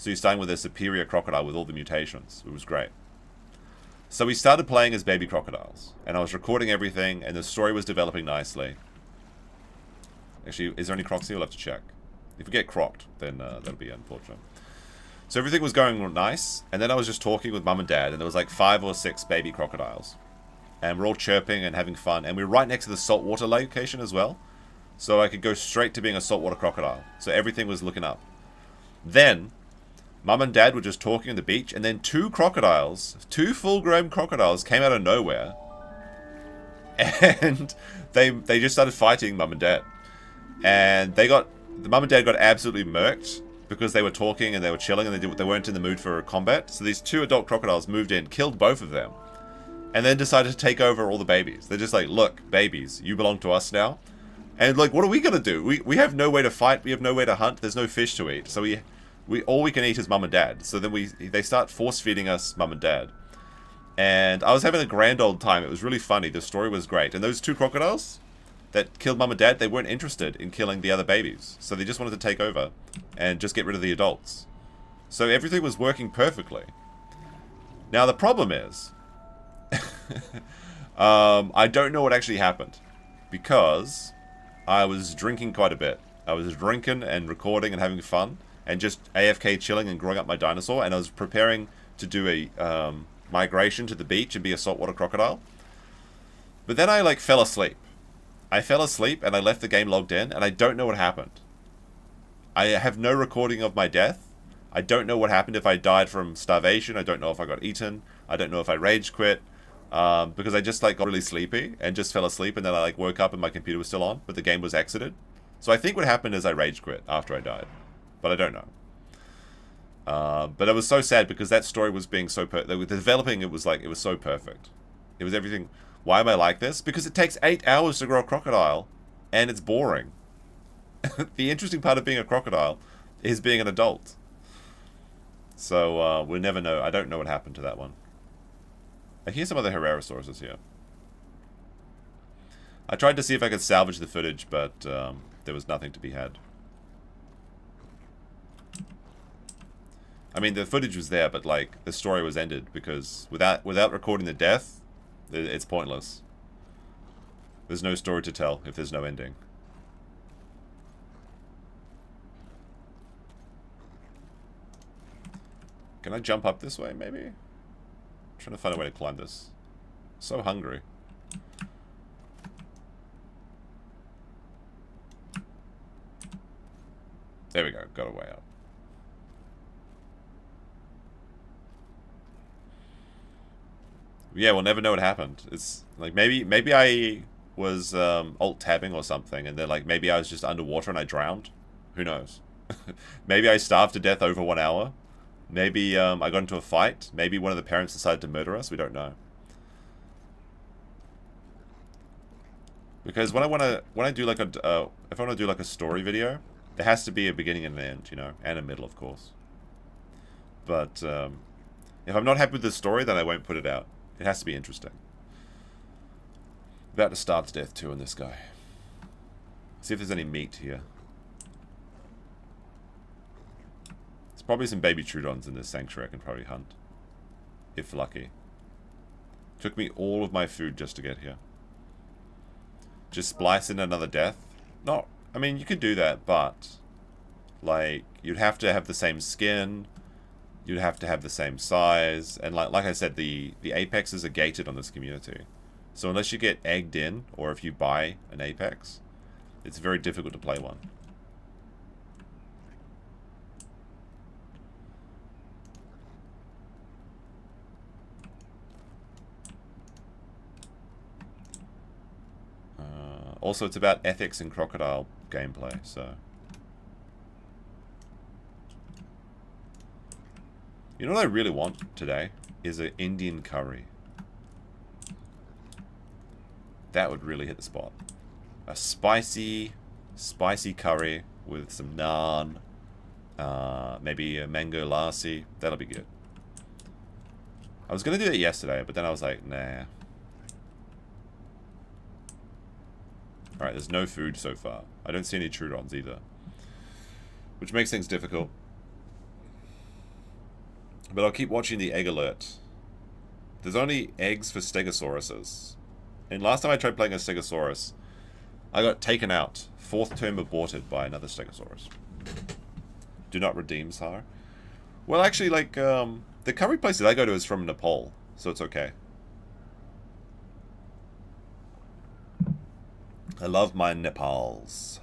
you're starting with a superior crocodile with all the mutations. It was great. So we started playing as baby crocodiles, and I was recording everything, and the story was developing nicely. Actually, is there any crocs here? We'll have to check. If we get crocked, then that'll be unfortunate. So everything was going nice, and then I was just talking with mum and dad, and there was like 5 or 6 baby crocodiles. and we're all chirping and having fun. And we're right next to the saltwater location as well. So I could go straight to being a saltwater crocodile. So everything was looking up. Then, Mum and Dad were just talking on the beach, and then two full-grown crocodiles came out of nowhere. And they just started fighting Mum and Dad. And the Mum and Dad got absolutely murked because they were talking and they were chilling and they weren't in the mood for combat. So these two adult crocodiles moved in, killed both of them, and then decided to take over all the babies. They're just like, look, babies, you belong to us now. And like, what are we gonna do? We have no way to fight. We have no way to hunt. There's no fish to eat. So we all we can eat is Mum and Dad. So then they start force feeding us Mum and Dad. And I was having a grand old time. It was really funny. The story was great. And those two crocodiles that killed Mum and Dad, they weren't interested in killing the other babies. So they just wanted to take over and just get rid of the adults. So everything was working perfectly. Now the problem is, I don't know what actually happened, because I was drinking quite a bit. I was drinking and recording and having fun and just AFK chilling and growing up my dinosaur, and I was preparing to do a migration to the beach and be a saltwater crocodile. But then I like fell asleep. I fell asleep and I left the game logged in, and I don't know what happened. I have no recording of my death. I don't know what happened, if I died from starvation. I don't know if I got eaten. I don't know if I rage quit. Because I just like got really sleepy and just fell asleep, and then I like woke up and my computer was still on, but the game was exited. So I think what happened is I rage quit after I died, but I don't know. But it was so sad because that story was being so the developing, it was so perfect. It was everything. Why am I like this? Because it takes 8 hours to grow a crocodile, and it's boring. The interesting part of being a crocodile is being an adult. So we'll never know. I don't know what happened to that one. I hear some other Herrerasaurus here. I tried to see if I could salvage the footage, but there was nothing to be had. I mean, the footage was there, but like the story was ended because without recording the death, it's pointless. There's no story to tell if there's no ending. Can I jump up this way, maybe? I'm trying to find a way to climb this. So hungry. There we go. Got a way up. Yeah, we'll never know what happened. It's like maybe I was alt-tabbing or something, and then like maybe I was just underwater and I drowned. Who knows? Maybe I starved to death over 1 hour. Maybe I got into a fight. Maybe one of the parents decided to murder us. We don't know. Because when I do like a if I want to do like a story video, there has to be a beginning and an end, you know, and a middle, of course. But if I'm not happy with the story, then I won't put it out. It has to be interesting. About to starve to death too on this guy. See if there's any meat here. There's probably some baby Trudeons in this sanctuary I can probably hunt. If lucky. Took me all of my food just to get here. Just splice in another death? No, I mean, you could do that, but like, you'd have to have the same skin. You'd have to have the same size, and like I said, the apexes are gated on this community. So unless you get egged in, or if you buy an apex, it's very difficult to play one. Also, it's about ethics in crocodile gameplay, so... You know what I really want today? Is an Indian curry. That would really hit the spot. A spicy curry with some naan. Maybe a mango lassi. That'll be good. I was going to do it yesterday, but then I was like, nah. Alright, there's no food so far. I don't see any Trudeons either. Which makes things difficult. But I'll keep watching the egg alert. There's only eggs for Stegosauruses. And last time I tried playing a Stegosaurus, I got taken out. 4th term aborted by another Stegosaurus. Do not redeem, Sar. Well, actually, like, the curry place that I go to is from Nepal, so it's okay. I love my Nepals.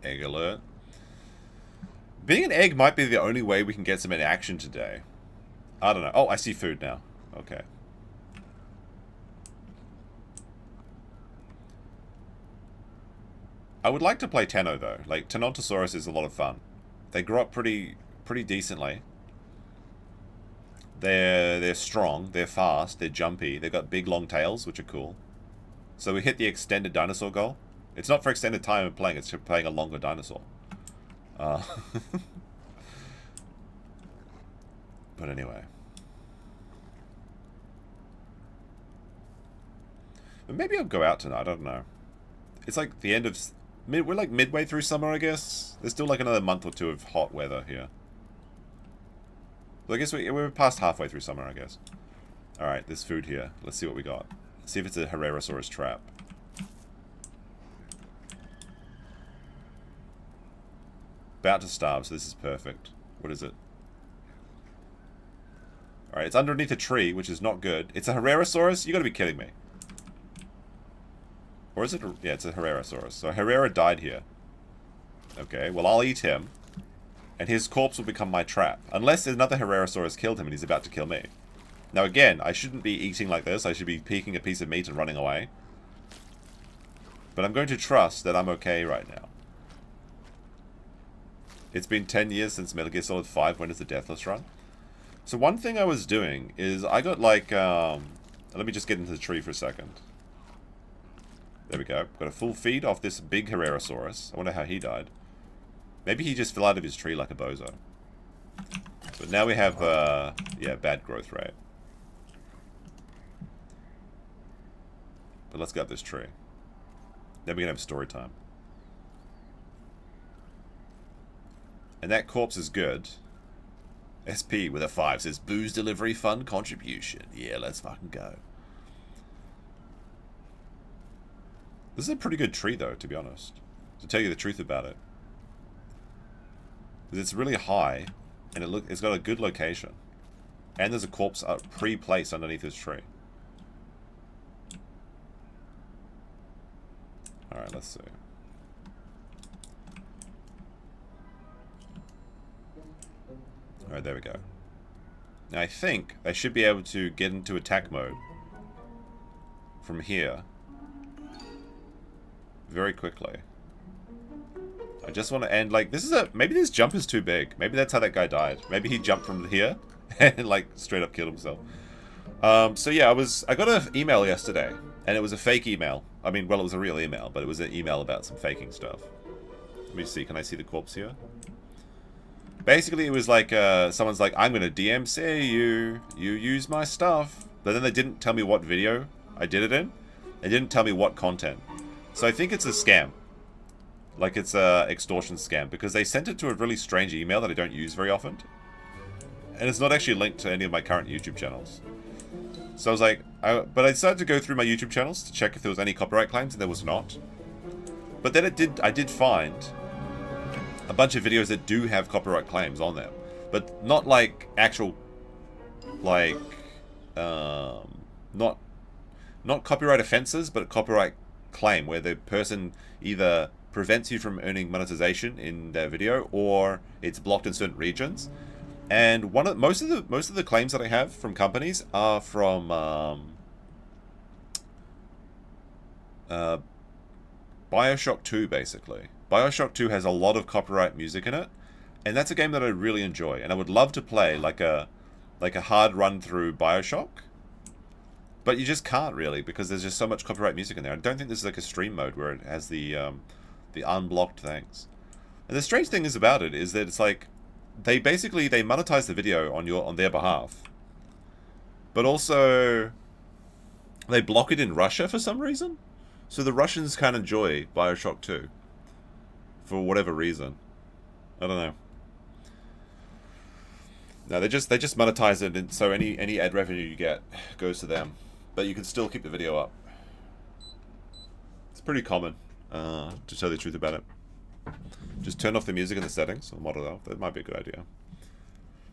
Egg alert. Being an egg might be the only way we can get some action today. I don't know. Oh, I see food now. Okay. I would like to play Tenno though. Like Tenontosaurus is a lot of fun. They grow up pretty decently. They're strong, they're fast, they're jumpy, they've got big long tails, which are cool. So we hit the extended dinosaur goal. It's not for extended time of playing, it's for playing a longer dinosaur. But anyway. But maybe I'll go out tonight, I don't know. It's like the end of... we're like midway through summer, I guess. There's still like another month or two of hot weather here. So I guess we're past halfway through summer, I guess. Alright, there's food here. Let's see what we got. Let's see if it's a Herrerasaurus trap. About to starve, so this is perfect. What is it? Alright, it's underneath a tree, which is not good. It's a Herrerasaurus? You gotta be kidding me. Or is it a... yeah, it's a Herrerasaurus. So Herrera died here. Okay, well I'll eat him. And his corpse will become my trap. Unless another Herrerasaurus killed him and he's about to kill me. Now again, I shouldn't be eating like this. I should be peeking a piece of meat and running away. But I'm going to trust that I'm okay right now. It's been 10 years since Metal Gear Solid 5. When is the Deathless run? So one thing I was doing is I got like... let me just get into the tree for a second. There we go. Got a full feed off this big Herrerasaurus. I wonder how he died. Maybe he just fell out of his tree like a bozo. But now we have, yeah, bad growth rate. But let's go up this tree. Then we can have story time. And that corpse is good. SP with a 5 says, booze delivery fund contribution. Yeah, let's fucking go. This is a pretty good tree, though, to be honest. To tell you the truth about it. Because it's really high, and it's got a good location. And there's a corpse pre-placed underneath this tree. Alright, let's see. Alright, there we go. Now I think I should be able to get into attack mode from here very quickly. I just want to end, like, this is a... maybe this jump is too big. Maybe that's how that guy died. Maybe he jumped from here and, like, straight up killed himself. So yeah, I got an email yesterday, and it was a fake email. I mean, well, it was a real email, but it was an email about some faking stuff. Let me see, can I see the corpse here? Basically, it was like, someone's like, I'm gonna DMC you, you use my stuff. But then they didn't tell me what video I did it in. They didn't tell me what content. So I think it's a scam. Like it's a extortion scam, because they sent it to a really strange email that I don't use very often. And it's not actually linked to any of my current YouTube channels. So I was like, but I decided to go through my YouTube channels to check if there was any copyright claims, and there was not. But then I did find a bunch of videos that do have copyright claims on them. But not like actual, like, not copyright offenses, but a copyright claim where the person either prevents you from earning monetization in their video, or it's blocked in certain regions. And most of the claims that I have from companies are from BioShock 2, basically. BioShock 2 has a lot of copyright music in it, and that's a game that I really enjoy, and I would love to play like a hard run through BioShock. But you just can't really, because there's just so much copyright music in there. I don't think this is like a stream mode where it has the unblocked things. And the strange thing is about it is that it's like they monetize the video on their behalf, but also they block it in Russia for some reason. So the Russians can't enjoy BioShock 2 for whatever reason. I don't know. No, they just monetize it, and so any ad revenue you get goes to them, but you can still keep the video up. It's pretty common, to tell the truth about it. Just turn off the music in the settings or mod it off. That might be a good idea.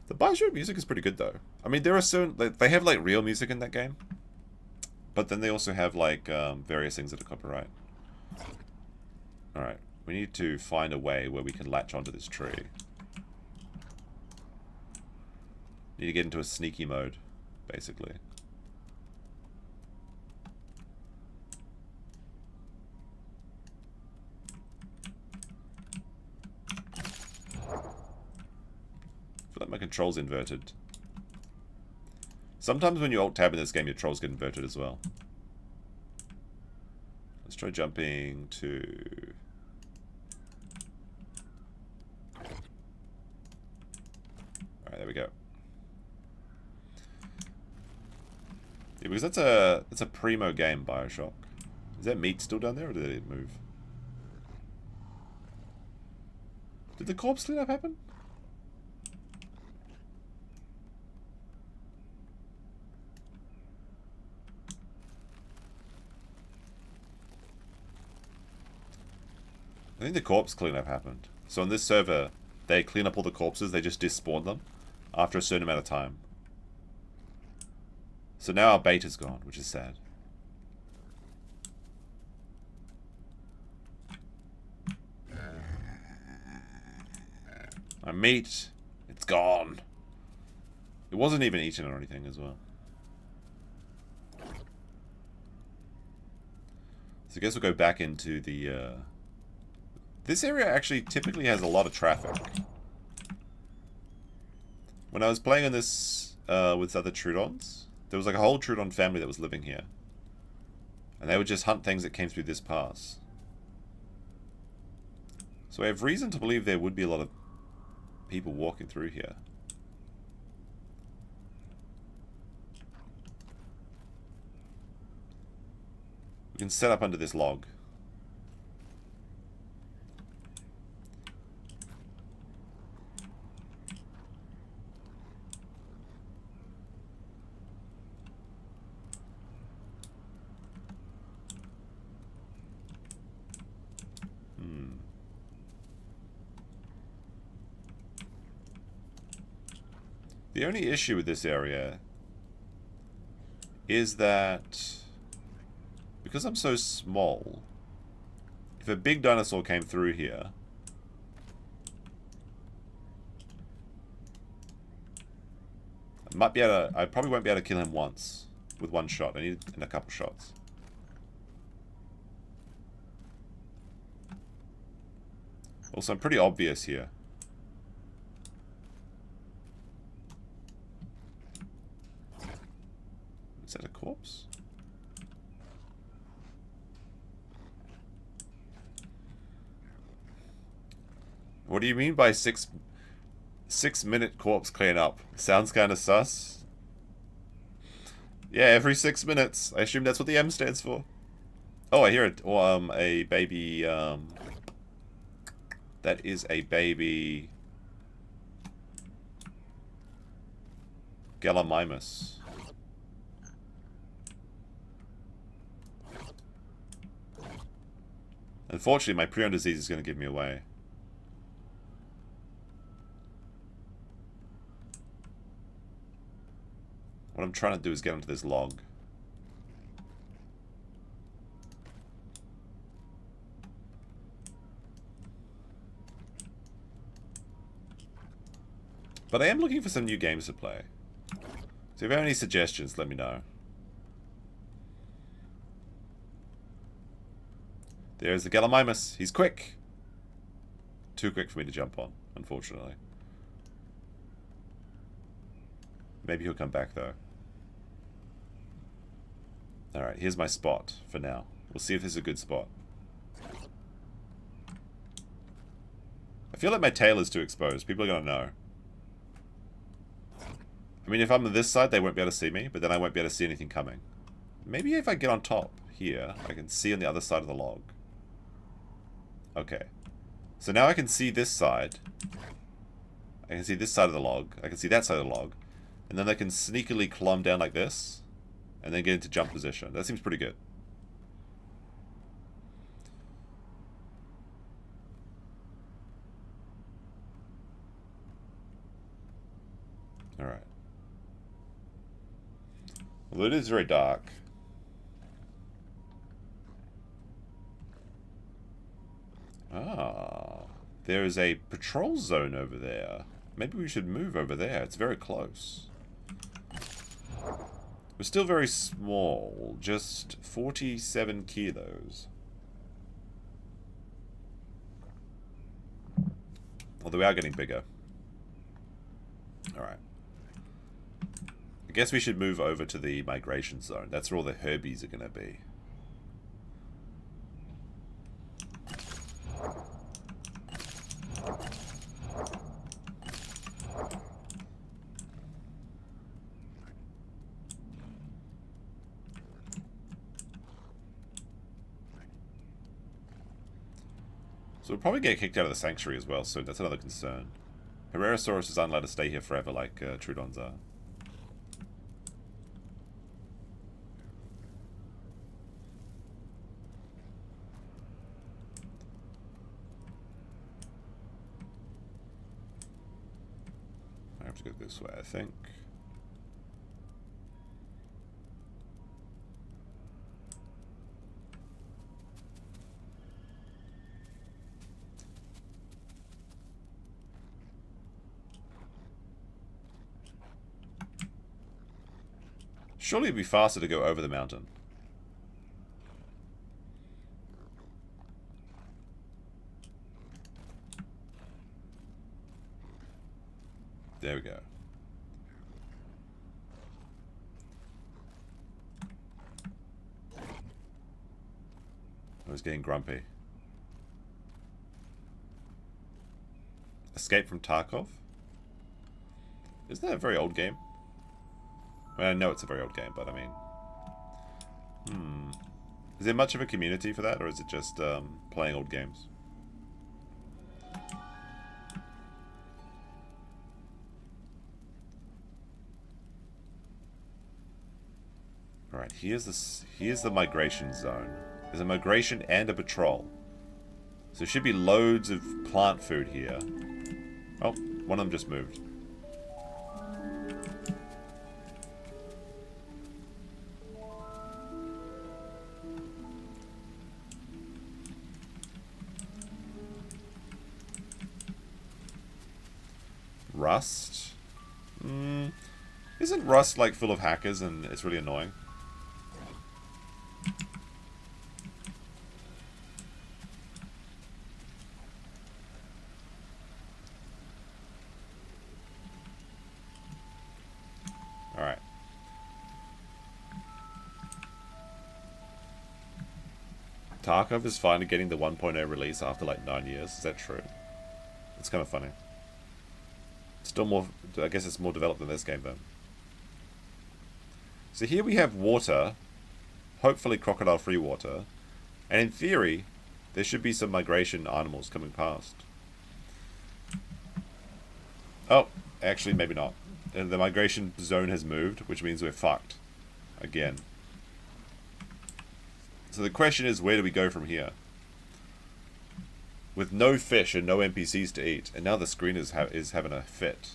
The Bioshock music is pretty good though. I mean, there are certain they have like real music in that game, but then they also have like various things that are copyright. All right, we need to find a way where we can latch onto this tree. Need to get into a sneaky mode, basically. I feel like my control's inverted. Sometimes when you alt-tab in this game, your controls get inverted as well. Let's try jumping to... Alright, there we go. Yeah, because that's a primo game, Bioshock. Is that meat still down there, or did it move? Did the corpse cleanup happen? I think the corpse cleanup happened. So on this server, they clean up all the corpses, they just despawn them after a certain amount of time. So now our bait is gone, which is sad. Our meat, it's gone. It wasn't even eaten or anything as well. So I guess we'll go back into the... This area actually typically has a lot of traffic. When I was playing on this with other Trudeons, there was like a whole Trudeon family that was living here. And they would just hunt things that came through this pass. So I have reason to believe there would be a lot of people walking through here. We can set up under this log. The only issue with this area is that because I'm so small, if a big dinosaur came through here, I probably won't be able to kill him once with one shot. I need it in a couple shots. Also, I'm pretty obvious here. Is that a corpse? What do you mean by 6-minute corpse cleanup? Sounds kind of sus. Yeah, every 6 minutes. I assume that's what the M stands for. Oh, I hear it. Or a baby. That is a baby Gallimimus. Unfortunately, my prion disease is going to give me away. What I'm trying to do is get onto this log. But I am looking for some new games to play. So if you have any suggestions, let me know. There's the Gallimimus. He's quick. Too quick for me to jump on, unfortunately. Maybe he'll come back, though. Alright, here's my spot for now. We'll see if this is a good spot. I feel like my tail is too exposed. People are going to know. I mean, if I'm on this side, they won't be able to see me, but then I won't be able to see anything coming. Maybe if I get on top here, I can see on the other side of the log. Okay. So now I can see this side. I can see this side of the log. I can see that side of the log. And then I can sneakily climb down like this. And then get into jump position. That seems pretty good. Alright. Although it is very dark. Ah. There is a patrol zone over there. Maybe we should move over there. It's very close. We're still very small. Just 47 kilos. Although we are getting bigger. Alright. I guess we should move over to the migration zone. That's where all the herbies are going to be. So we'll probably get kicked out of the sanctuary as well, so that's another concern. Herrerasaurus is unallowed to stay here forever like Trudeons are. I have to go this way, I think. Surely it'd be faster to go over the mountain. There we go. I was getting grumpy. Escape from Tarkov? Isn't that a very old game? I know it's a very old game, but I mean... Is there much of a community for that, or is it just playing old games? Alright, here's the migration zone. There's a migration and a patrol. So there should be loads of plant food here. Oh, one of them just moved. Rust? Isn't Rust like full of hackers and it's really annoying? Alright. Tarkov is finally getting the 1.0 release after like 9 years. Is that true? It's kind of funny. Still more, I guess it's more developed than this game then. So here we have water, hopefully crocodile-free water, and in theory, there should be some migration animals coming past. Oh, actually maybe not. The migration zone has moved, which means we're fucked. Again. So the question is, where do we go from here? With no fish and no NPCs to eat, and now the screen is having a fit.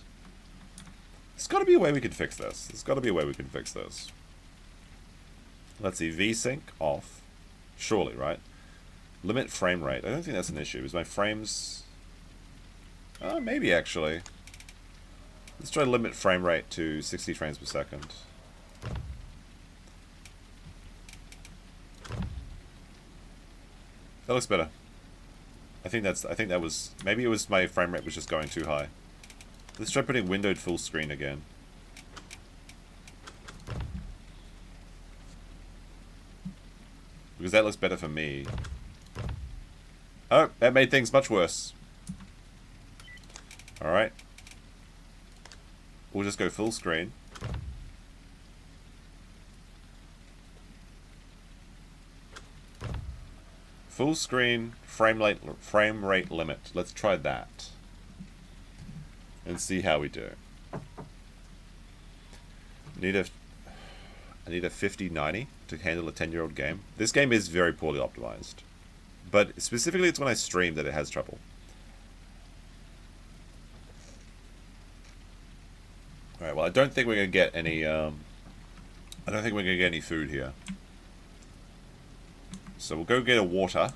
There's got to be a way we can fix this. There's got to be a way we can fix this. Let's see, VSync off. Surely, right? Limit frame rate. I don't think that's an issue. Is my frames... Oh, maybe actually. Let's try to limit frame rate to 60 frames per second. That looks better. I think that was, maybe it was my frame rate was just going too high. Let's try putting windowed full screen again. Because that looks better for me. Oh, that made things much worse. Alright. We'll just go full screen. Full screen, frame rate limit. Let's try that. And see how we do. I need a 5090 to handle a 10-year-old game. This game is very poorly optimized. But specifically it's when I stream that it has trouble. Alright, well I don't think we're gonna get any I don't think we're gonna get any food here. So we'll go get a water.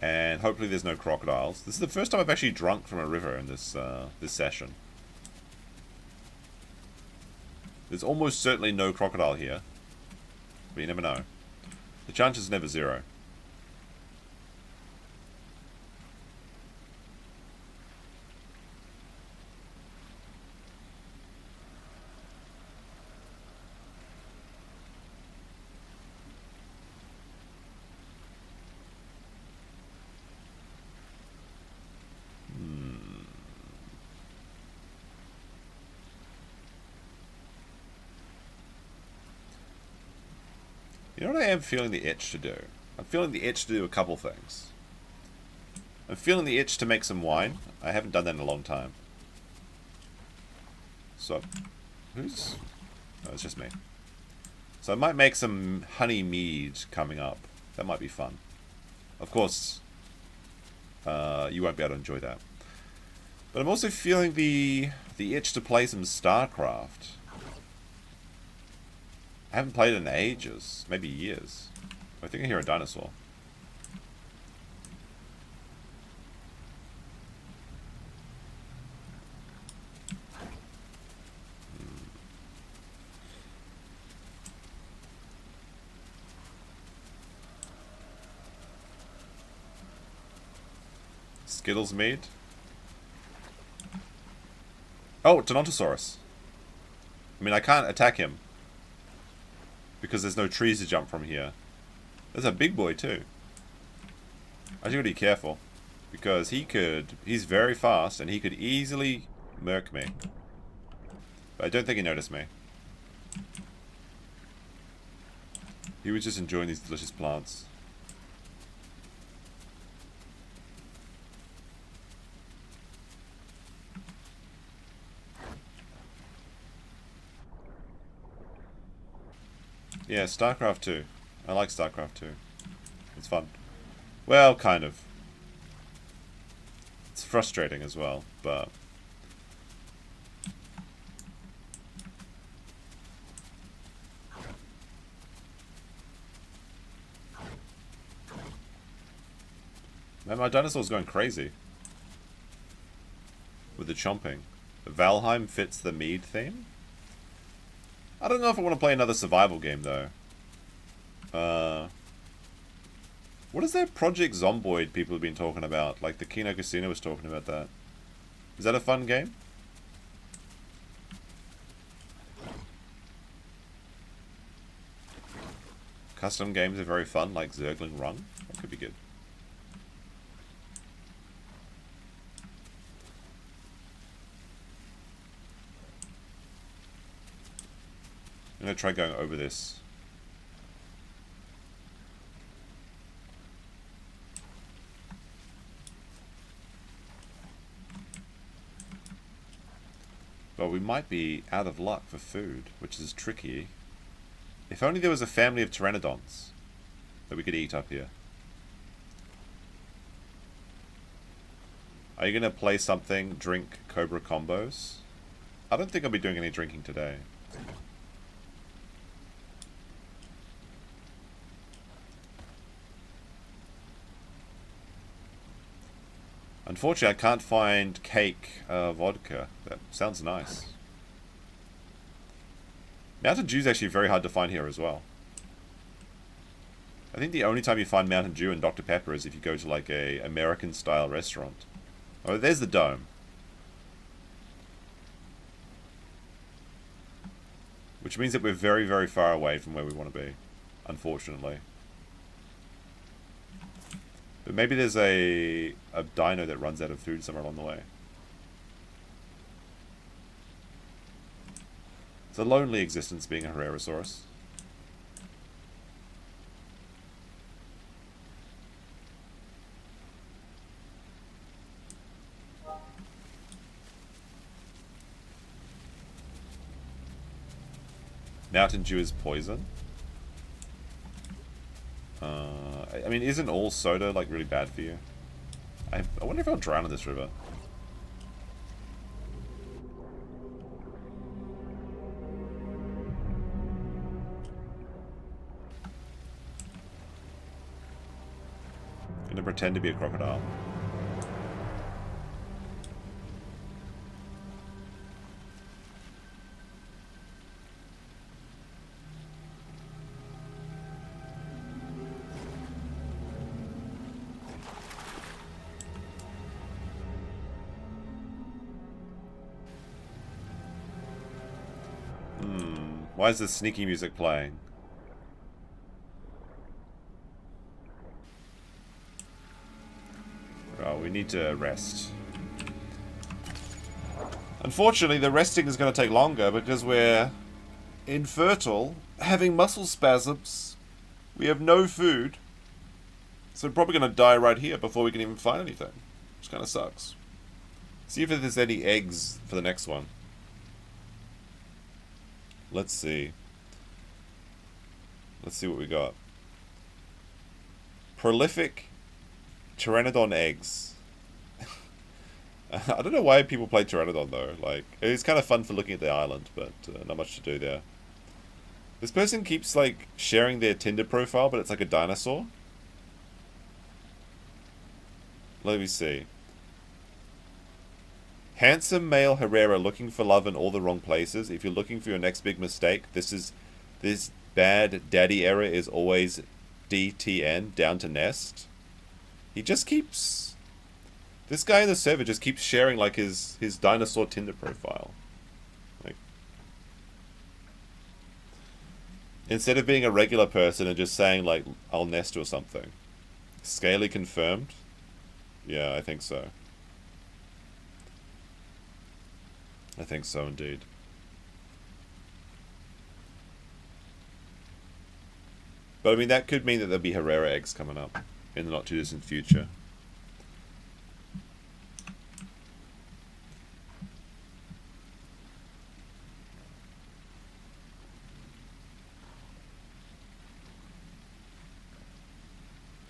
And hopefully there's no crocodiles. This is the first time I've actually drunk from a river in this this session. There's almost certainly no crocodile here. But you never know. The chance is never zero. You know what I am feeling the itch to do? I'm feeling the itch to do a couple things. I'm feeling the itch to make some wine. I haven't done that in a long time. So, who's... Oh, it's just me. So I might make some honey mead coming up. That might be fun. Of course, you won't be able to enjoy that. But I'm also feeling the itch to play some StarCraft. I haven't played it in ages, maybe years. I think I hear a dinosaur. Skittles mead. Oh, Tenontosaurus. I mean, I can't attack him because there's no trees to jump from here. There's a big boy too. I just gotta be careful because he's very fast and he could easily murk me. But I don't think he noticed me. He was just enjoying these delicious plants. Yeah, StarCraft 2. I like StarCraft 2. It's fun. Well, kind of. It's frustrating as well, but... Man, my dinosaur's going crazy. With the chomping. Valheim fits the mead theme? I don't know if I want to play another survival game, though. What is that Project Zomboid people have been talking about? Like, the Kino Casino was talking about that. Is that a fun game? Custom games are very fun, like Zergling Run. That could be good. I'm going to try going over this. But we might be out of luck for food, which is tricky. If only there was a family of pteranodons that we could eat up here. Are you going to play something, drink Cobra combos? I don't think I'll be doing any drinking today. Unfortunately, I can't find cake vodka. That sounds nice. Mountain Dew is actually very hard to find here as well. I think the only time you find Mountain Dew and Dr. Pepper is if you go to like a American-style restaurant. Oh, there's the dome. Which means that we're very, very far away from where we want to be. Unfortunately. But maybe there's a dino that runs out of food somewhere along the way. It's a lonely existence being a Herrerasaurus. Mountain Dew is poison. I mean, isn't all soda like really bad for you? I wonder if I'll drown in this river. I'm gonna pretend to be a crocodile. Why is this sneaky music playing? Oh, we need to rest. Unfortunately, the resting is going to take longer because we're infertile, having muscle spasms. We have no food. So we're probably going to die right here before we can even find anything. Which kind of sucks. See if there's any eggs for the next one. Let's see. Let's see what we got. Prolific Pteranodon eggs. I don't know why people play Pteranodon though. Like, it's kind of fun for looking at the island, but not much to do there. This person keeps like sharing their Tinder profile, but it's like a dinosaur. Let me see. Handsome male Herrera looking for love in all the wrong places. If you're looking for your next big mistake, this bad daddy error is always DTN, down to nest. He just keeps... This guy in the server just keeps sharing like his dinosaur Tinder profile. Like, instead of being a regular person and just saying like, I'll nest or something. Scaly confirmed? Yeah, I think so. I think so, indeed. But I mean, that could mean that there'll be Herrera eggs coming up in the not too distant future.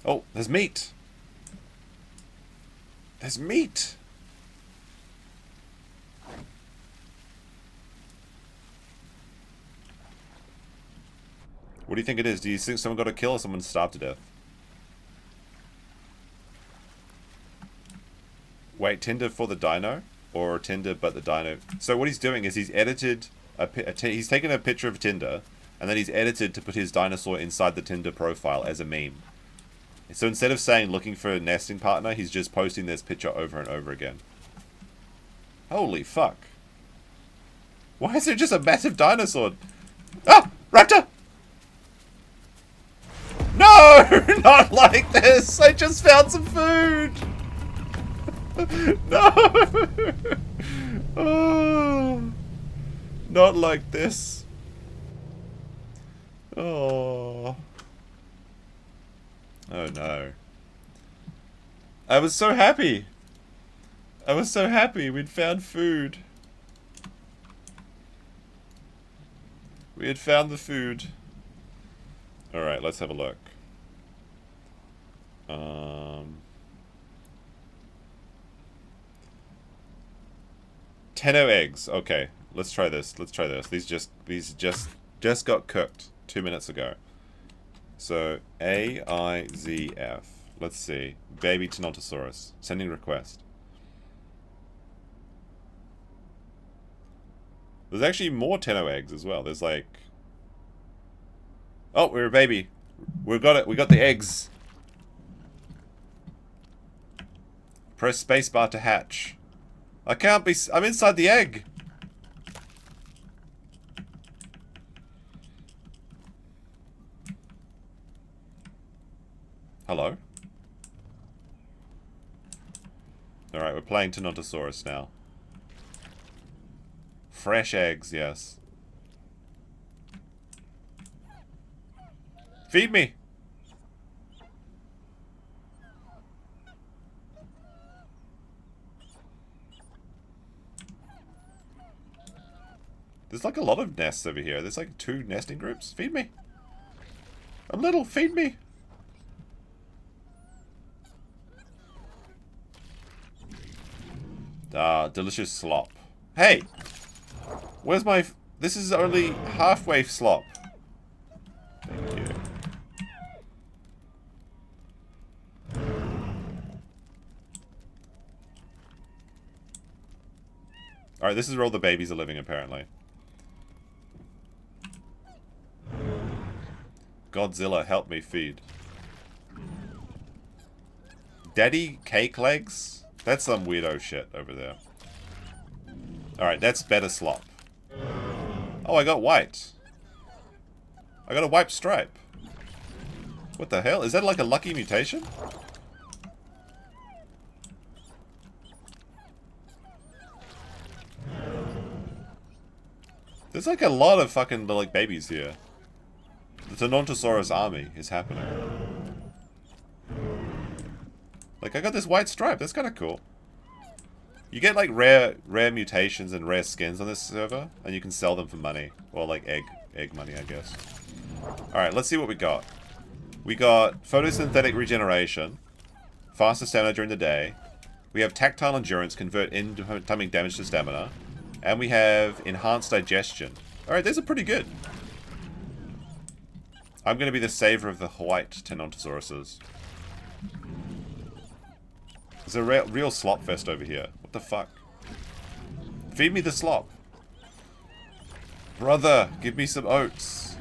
Oh, there's meat! There's meat! What do you think it is? Do you think someone got a kill or someone starved to death? Wait, Tinder for the dino? Or Tinder but the dino? So what he's doing is he's edited... he's taken a picture of Tinder, and then he's edited to put his dinosaur inside the Tinder profile as a meme. So instead of saying looking for a nesting partner, he's just posting this picture over and over again. Holy fuck. Why is there just a massive dinosaur? Ah! Raptor! No! Not like this! I just found some food! No! Oh, not like this. Oh. Oh no. I was so happy! I was so happy we'd found food. We had found the food. Alright, let's have a look. Tenno eggs. Okay, let's try this. Let's try this. These just got cooked 2 minutes ago. So AIZF. Let's see. Baby Tenontosaurus. Sending request. There's actually more Tenno eggs as well. There's like... Oh, we're a baby. We got it. We got the eggs. Press spacebar to hatch. I can't be... I'm inside the egg. Hello? Alright, we're playing Tenontosaurus now. Fresh eggs, yes. Feed me! There's like a lot of nests over here. There's like 2 nesting groups. Feed me! A little, feed me! Delicious slop. Hey! Where's my... This is only halfway slop. Thank you. Alright, this is where all the babies are living, apparently. Godzilla, help me feed. Daddy cake legs? That's some weirdo shit over there. Alright, that's better slop. Oh, I got white. I got a white stripe. What the hell? Is that like a lucky mutation? There's like a lot of fucking like babies here. The Tenontosaurus army is happening. Like, I got this white stripe. That's kind of cool. You get like rare mutations and rare skins on this server, and you can sell them for money, or like egg money, I guess. All right, let's see what we got. We got photosynthetic regeneration, faster stamina during the day. We have tactile endurance, convert incoming damage to stamina, and we have enhanced digestion. All right, these are pretty good. I'm going to be the saver of the white Tenontosaurus. There's a real slop fest over here. What the fuck? Feed me the slop. Brother, give me some oats.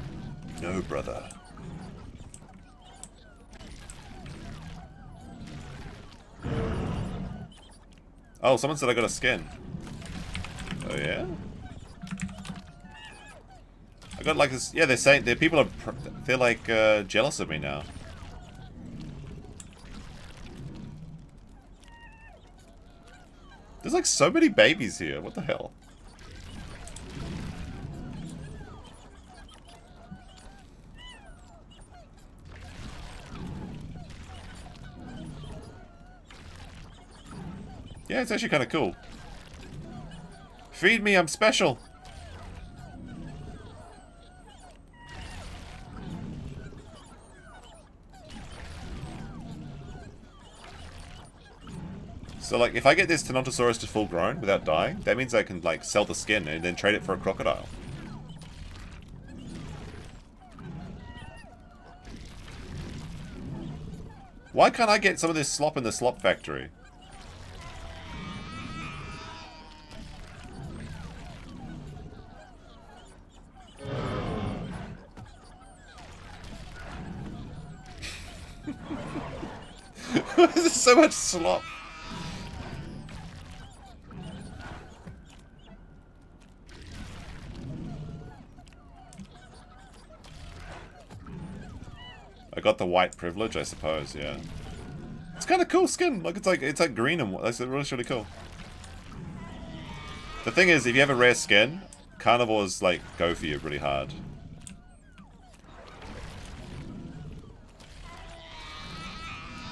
No, brother. Oh, someone said I got a skin. Oh, yeah? I got like this... Yeah, they're saying... They're like jealous of me now. There's like so many babies here. What the hell? Yeah, it's actually kind of cool. Feed me, I'm special. So, like, if I get this Tenontosaurus to full grown without dying, that means I can, like, sell the skin and then trade it for a crocodile. Why can't I get some of this slop in the slop factory? There's so much slop. I got the white privilege, I suppose, yeah. It's kind of cool skin. Like it's like green and that's really cool. The thing is, if you have a rare skin, carnivores like go for you really hard.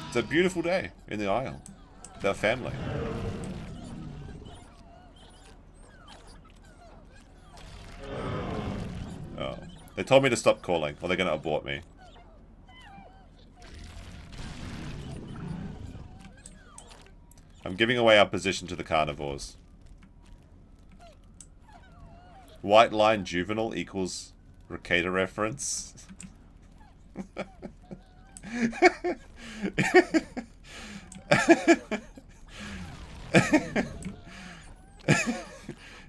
It's a beautiful day in the Isle with our family. Oh, they told me to stop calling, or they're gonna abort me. I'm giving away our position to the carnivores. White line juvenile equals Ricada reference.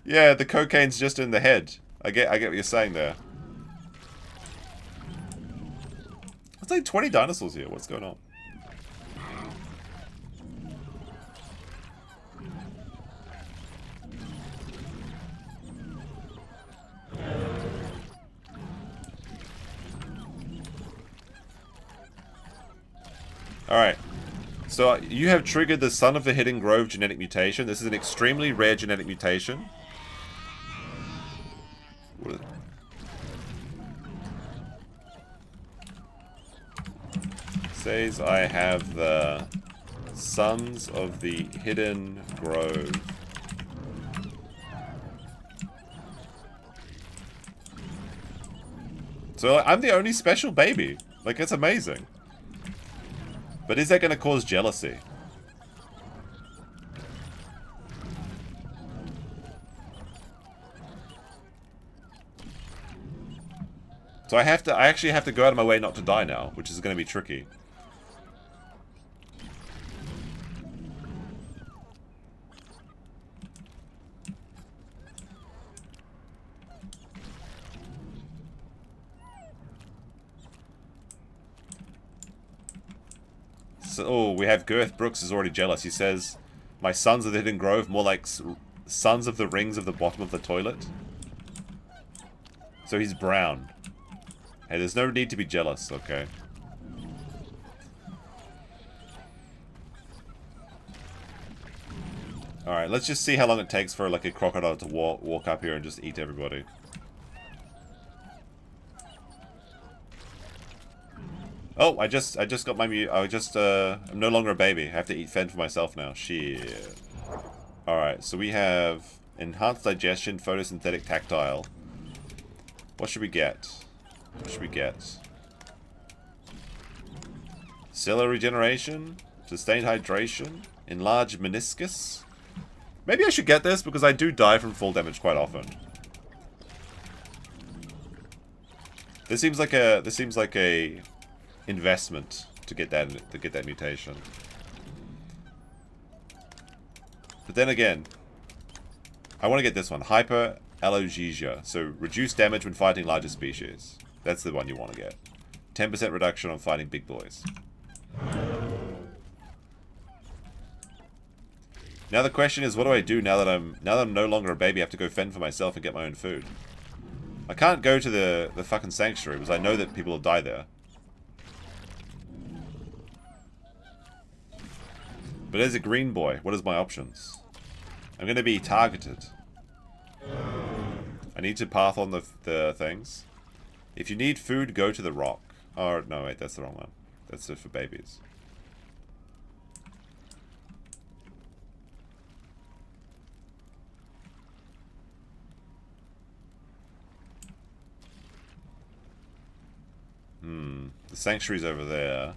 Yeah, the cocaine's just in the head. I get what you're saying there. It's like 20 dinosaurs here. What's going on? Alright, so you have triggered the Son of the Hidden Grove genetic mutation. This is an extremely rare genetic mutation. It says I have the Sons of the Hidden Grove. So I'm the only special baby. Like, it's amazing. But is that going to cause jealousy? So I actually have to go out of my way not to die now, which is going to be tricky. So, oh, we have Girth Brooks is already jealous. He says, my sons of the Hidden Grove, more like sons of the rings of the bottom of the toilet. So he's brown. Hey, there's no need to be jealous, okay? Alright, let's just see how long it takes for like a crocodile to walk up here and just eat everybody. Oh, I just got my I'm no longer a baby. I have to eat fed for myself now. Shit. Alright, so we have enhanced digestion, photosynthetic tactile. What should we get? What should we get? Cellular regeneration, sustained hydration, enlarged meniscus. Maybe I should get this because I do die from fall damage quite often. This seems like a investment to get that mutation. But then again, I want to get this one, hyperallergesia. So reduce damage when fighting larger species. That's the one you want to get. 10% reduction on fighting big boys. Now the question is, what do I do now that I'm no longer a baby? I have to go fend for myself and get my own food. I can't go to the fucking sanctuary because I know that people will die there. But as a green boy, what is my options? I'm going to be targeted. I need to path on the things. If you need food, go to the rock. Oh, no, wait, that's the wrong one. That's for babies. The sanctuary's over there.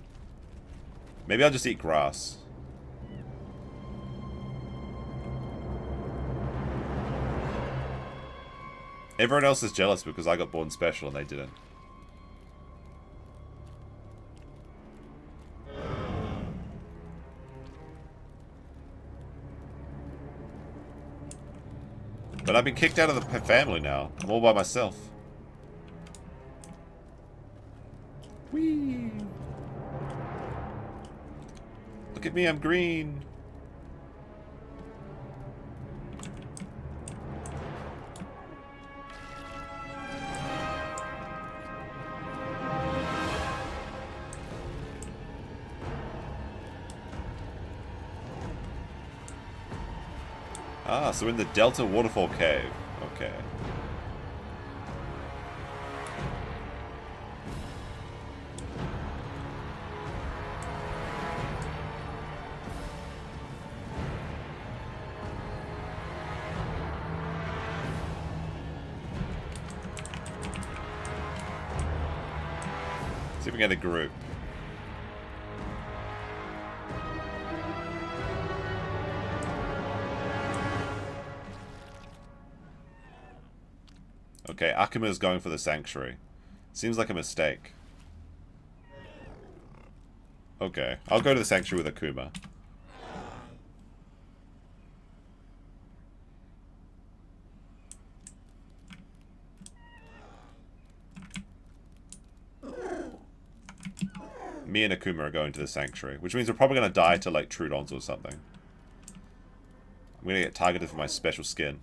Maybe I'll just eat grass. Everyone else is jealous because I got born special and they didn't. But I've been kicked out of the family now. I'm all by myself. Whee! Look at me, I'm green. Ah, so in the Delta Waterfall Cave. Okay. See if we can get a group. Okay, Akuma's going for the sanctuary. Seems like a mistake. Okay, I'll go to the sanctuary with Akuma. Me and Akuma are going to the sanctuary, which means we're probably going to die to, like, Trudons or something. I'm going to get targeted for my special skin.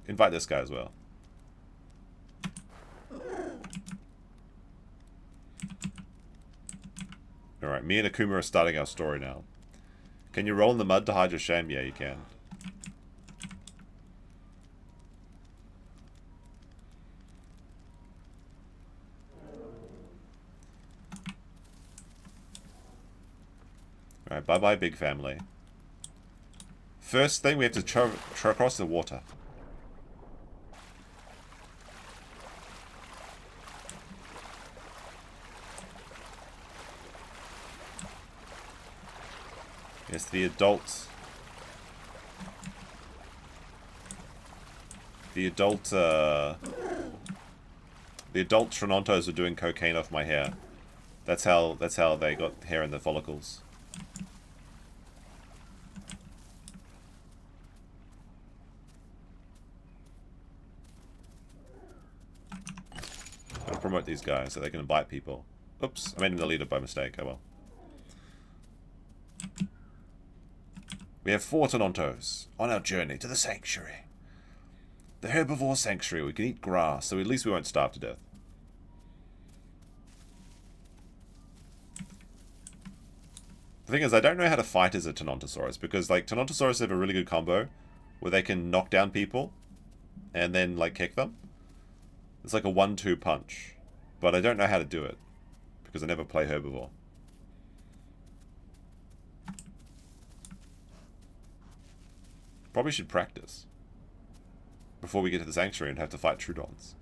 Invite this guy as well. Alright, me and Akuma are starting our story now. Can you roll in the mud to hide your shame? Yeah, you can. Alright, bye-bye, big family. First thing, we have to travel across the water. Yes, the adults. The adult Tenontos were doing cocaine off my hair. That's how they got hair in the follicles. Gotta promote these guys so they can invite people. Oops, I made him the leader by mistake. Oh well. We have 4 Tenontos on our journey to the sanctuary. The herbivore sanctuary. We can eat grass, so at least we won't starve to death. The thing is, I don't know how to fight as a Tenontosaurus, because, like, Tenontosaurus have a really good combo where they can knock down people and then, like, kick them. It's like a 1-2 punch. But I don't know how to do it, because I never play herbivore. Probably should practice before we get to the sanctuary and have to fight Trudeons.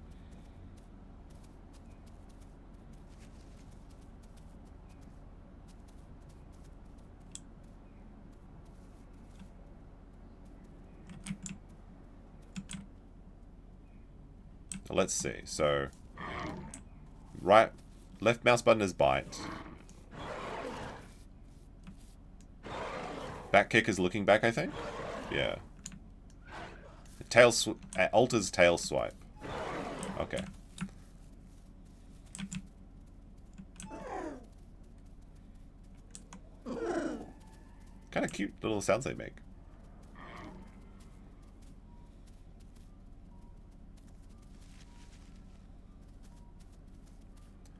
Let's see. So, left mouse button is bite. Back kick is looking back, I think. Yeah. Alters tail swipe. Okay. Kind of cute little sounds they make.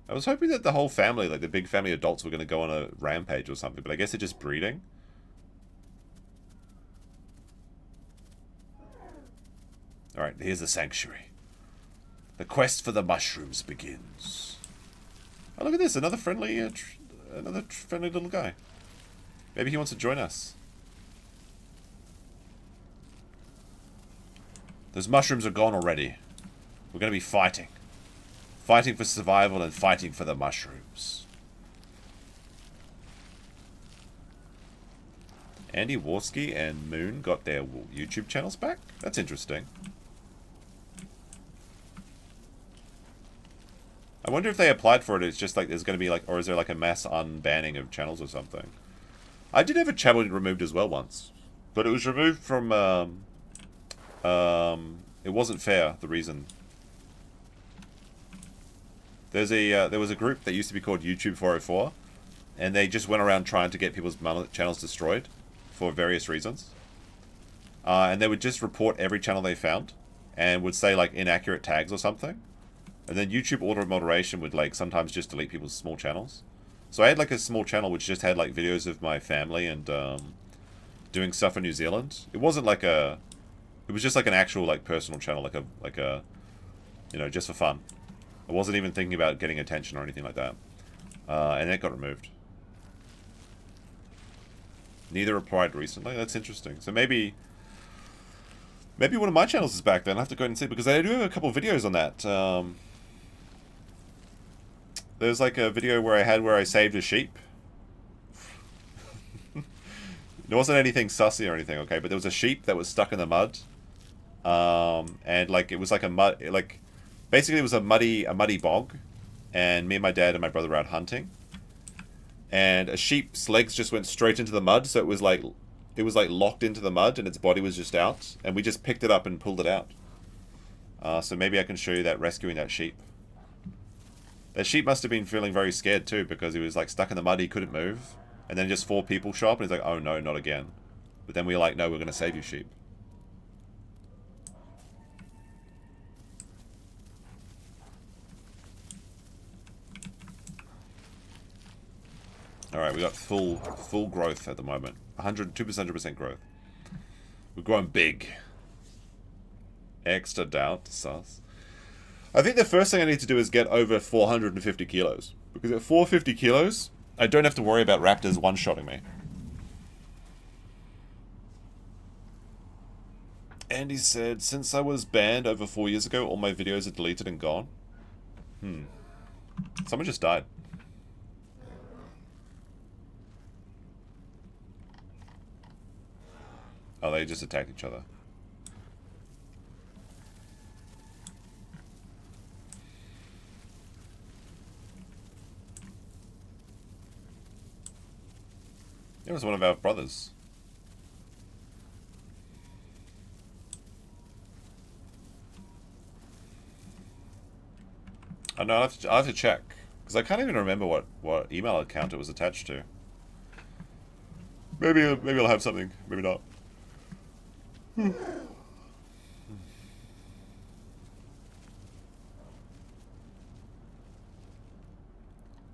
I was hoping that the whole family, like the big family adults, were going to go on a rampage or something, but I guess they're just breeding. Alright, here's the sanctuary. The quest for the mushrooms begins. Oh, look at this, another friendly little guy. Maybe he wants to join us. Those mushrooms are gone already. We're going to be fighting. Fighting for survival and fighting for the mushrooms. Andy Warski and Moon got their YouTube channels back? That's interesting. I wonder if they applied for it, it's just like there's going to be like, or is there like a mass unbanning of channels or something? I did have a channel removed as well once. But it was removed from, it wasn't fair, the reason. There was a group that used to be called YouTube 404, and they just went around trying to get people's channels destroyed for various reasons. And they would just report every channel they found, and would say like inaccurate tags or something. And then YouTube auto moderation would like sometimes just delete people's small channels. So I had like a small channel which just had like videos of my family and doing stuff in New Zealand. It wasn't like it was just like an actual like personal channel, like a you know, just for fun. I wasn't even thinking about getting attention or anything like that. And it got removed. Neither replied recently. That's interesting. So maybe one of my channels is back then. I'll have to go and see, because I do have a couple of videos on that. There's like a video where I saved a sheep. There wasn't anything sussy or anything, okay? But there was a sheep that was stuck in the mud. And like it was like a mud, like basically it was a muddy bog, and me and my dad and my brother were out hunting, and a sheep's legs just went straight into the mud, so it was like locked into the mud and its body was just out, and we just picked it up and pulled it out. So maybe I can show you that rescuing that sheep. That sheep must have been feeling very scared too, because he was like stuck in the mud, he couldn't move, and then just 4 people show up and he's like, oh no, not again. But then we were like, no, we're going to save you, sheep. Alright, we got full growth at the moment. 100% growth. We're growing big. Extra doubt, sus. I think the first thing I need to do is get over 450 kilos. Because at 450 kilos, I don't have to worry about raptors one-shotting me. Andy said, since I was banned over 4 years ago, all my videos are deleted and gone. Someone just died. Oh, they just attacked each other. It was one of our brothers. I know, I'll have to check. Because I can't even remember what email account it was attached to. Maybe I'll have something. Maybe not.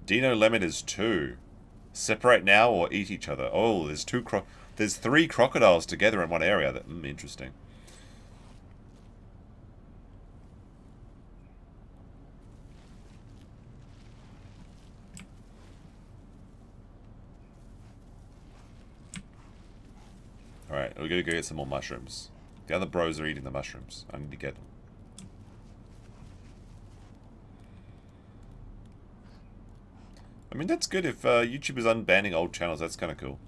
Dino limit is 2. Separate now or eat each other. Oh, there's 3 crocodiles together in one area. That interesting. Alright, we're gonna go get some more mushrooms. The other bros are eating the mushrooms. I need to get them. I mean, that's good if YouTube is unbanning old channels. That's kind of cool.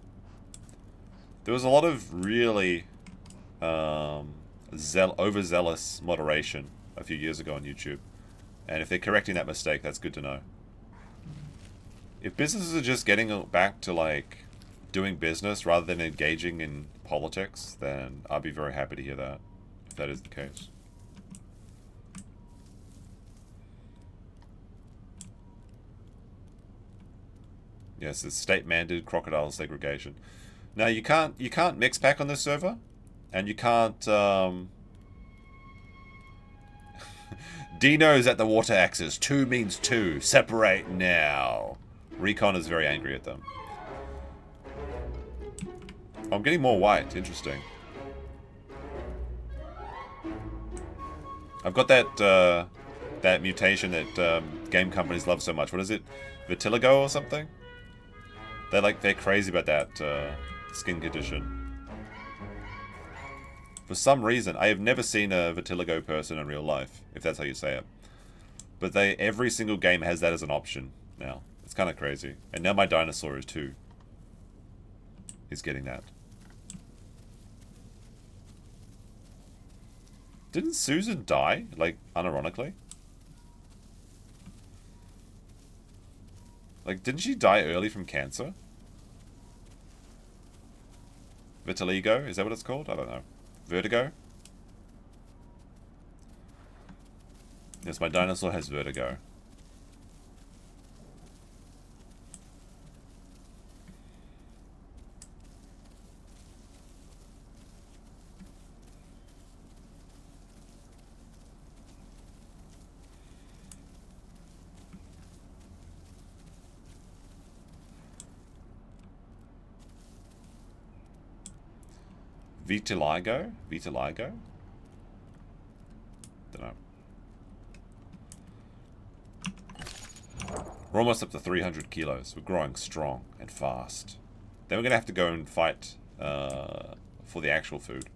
There was a lot of really overzealous moderation a few years ago on YouTube. And if they're correcting that mistake, that's good to know. If businesses are just getting back to, like, doing business rather than engaging in politics, then I'd be very happy to hear that, if that is the case. Yes, it's state-mandated crocodile segregation. Now you can't mix pack on this server, and you can't Dino's at the water axis. 2 means 2. Separate now. Recon is very angry at them. I'm getting more white. Interesting. I've got that mutation that game companies love so much. What is it? Vitiligo or something? They're crazy about that skin condition. For some reason, I have never seen a vitiligo person in real life, if that's how you say it. But every single game has that as an option now. It's kind of crazy. And now my dinosaur is too. He's getting that. Didn't Susan die, like, unironically? Like, didn't she die early from cancer? Vitiligo? Is that what it's called? I don't know. Vertigo? Yes, my dinosaur has vertigo. Vitiligo? Vitiligo? Dunno. We're almost up to 300 kilos. We're growing strong and fast. Then we're going to have to go and fight for the actual food.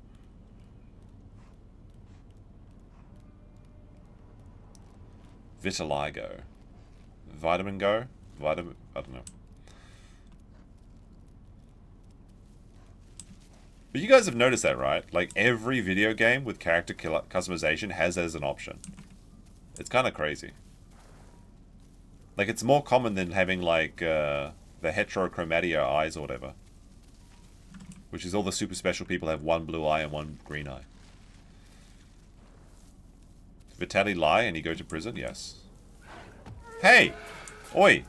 Vitiligo. Vitamin Go? Vitamin... I don't know. But you guys have noticed that, right? Like, every video game with character customization has that as an option. It's kind of crazy. Like, it's more common than having, like, the heterochromatia eyes or whatever. Which is all the super special people have one blue eye and one green eye. Vitaly lie and you go to prison? Yes. Hey! Oi!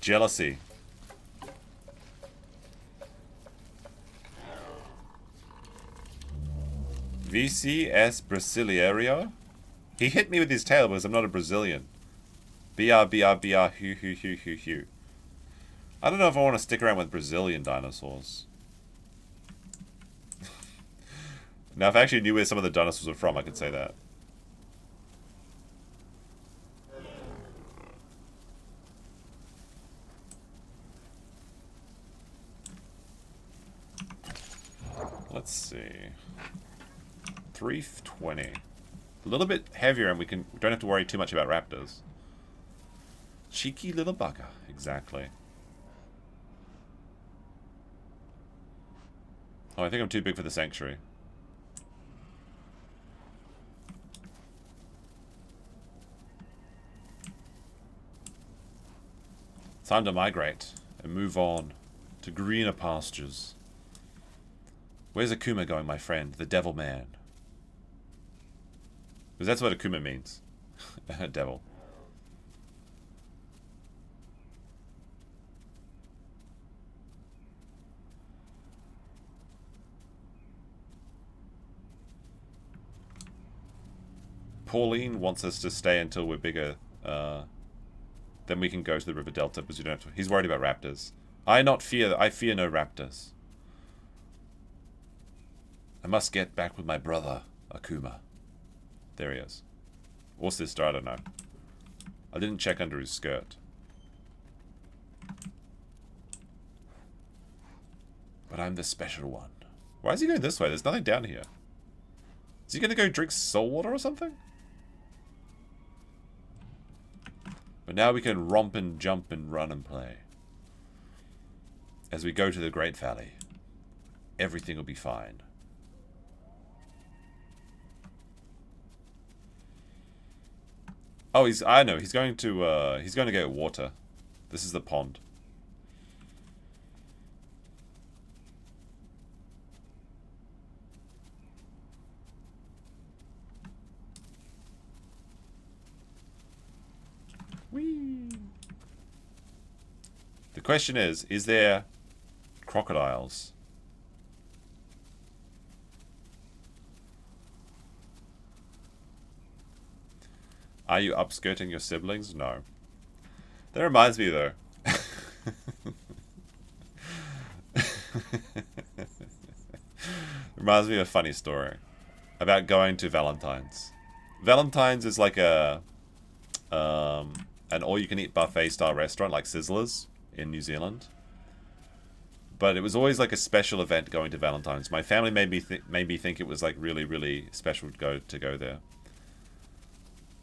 Jealousy. VCS Brasileiro? He hit me with his tail because I'm not a Brazilian. BR, hoo. I don't know if I want to stick around with Brazilian dinosaurs. Now, if I actually knew where some of the dinosaurs were from, I could say that. Let's see. 320. A little bit heavier, and we don't have to worry too much about raptors. Cheeky little bugger, exactly. Oh, I think I'm too big for the sanctuary. Time to migrate and move on to greener pastures. Where's Akuma going, my friend? The devil man. Because that's what Akuma means. Devil. Pauline wants us to stay until we're bigger. Then we can go to the river delta because you don't have to. He's worried about raptors. I fear no raptors. I must get back with my brother, Akuma. There he is. Or sister, I don't know. I didn't check under his skirt. But I'm the special one. Why is he going this way? There's nothing down here. Is he going to go drink salt water or something? But now we can romp and jump and run and play. As we go to the Great Valley. Everything will be fine. Oh, I know, he's going to get water. This is the pond. Whee! The question is there crocodiles? Are you upskirting your siblings? No. That reminds me, though. Reminds me of a funny story about going to Valentine's. Valentine's is like an all-you-can-eat buffet-style restaurant, like Sizzlers in New Zealand. But it was always like a special event going to Valentine's. My family made me think it was like really, really special to go there.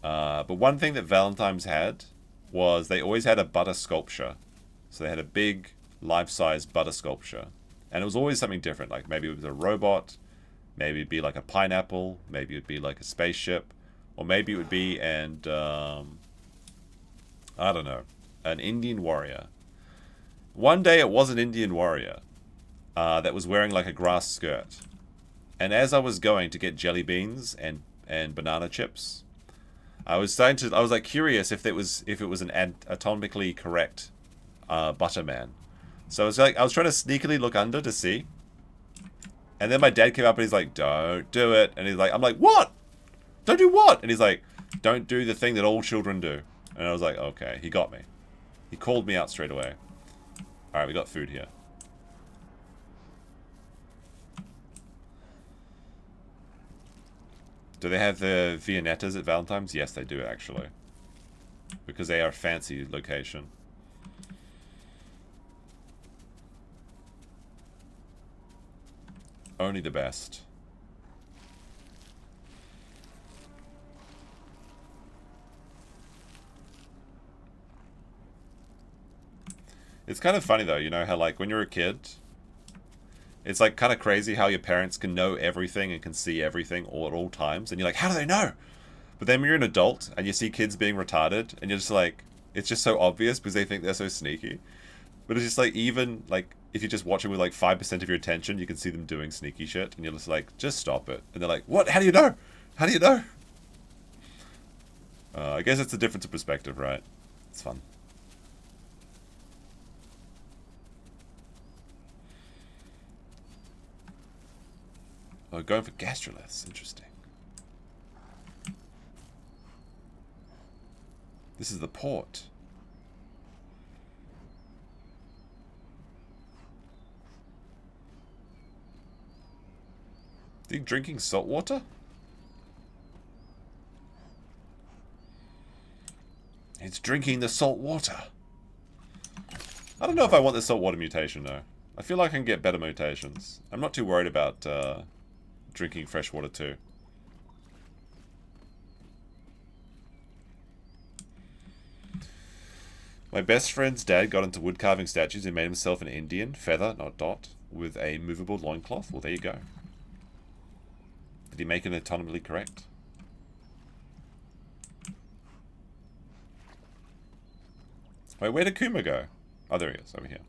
But one thing that Valentine's had was they always had a butter sculpture. So they had a big life-size butter sculpture. And it was always something different. Like maybe it was a robot, maybe it'd be like a pineapple, maybe it'd be like a spaceship, or maybe it would be I don't know, an Indian warrior. One day it was an Indian warrior that was wearing like a grass skirt. And as I was going to get jelly beans and banana chips, I was like curious if it was an anatomically correct Butterman. So I was trying to sneakily look under to see. And then my dad came up and he's like, "Don't do it." And he's like, I'm like, "What? Don't do what?" And he's like, "Don't do the thing that all children do." And I was like, okay, he got me. He called me out straight away. Alright, we got food here. Do they have the Viennettas at Valentine's? Yes, they do, actually. Because they are a fancy location. Only the best. It's kind of funny, though, you know, how, like, when you're a kid, it's, like, kind of crazy how your parents can know everything and can see everything all at all times. And you're like, how do they know? But then when you're an adult and you see kids being retarded, and you're just like, it's just so obvious because they think they're so sneaky. But it's just, like, even, like, if you're just watching with, like, 5% of your attention, you can see them doing sneaky shit. And you're just like, just stop it. And they're like, what? How do you know? How do you know? I guess it's a difference of perspective, right? It's fun. Oh, going for gastroliths. Interesting. This is the port. Are you drinking salt water? It's drinking the salt water. I don't know if I want the salt water mutation, though. I feel like I can get better mutations. I'm not too worried about drinking fresh water, too. My best friend's dad got into wood carving statues and made himself an Indian, feather, not dot, with a movable loincloth. Well, there you go. Did he make it anatomically correct? Wait, where did Kuma go? Oh, there he is, over here.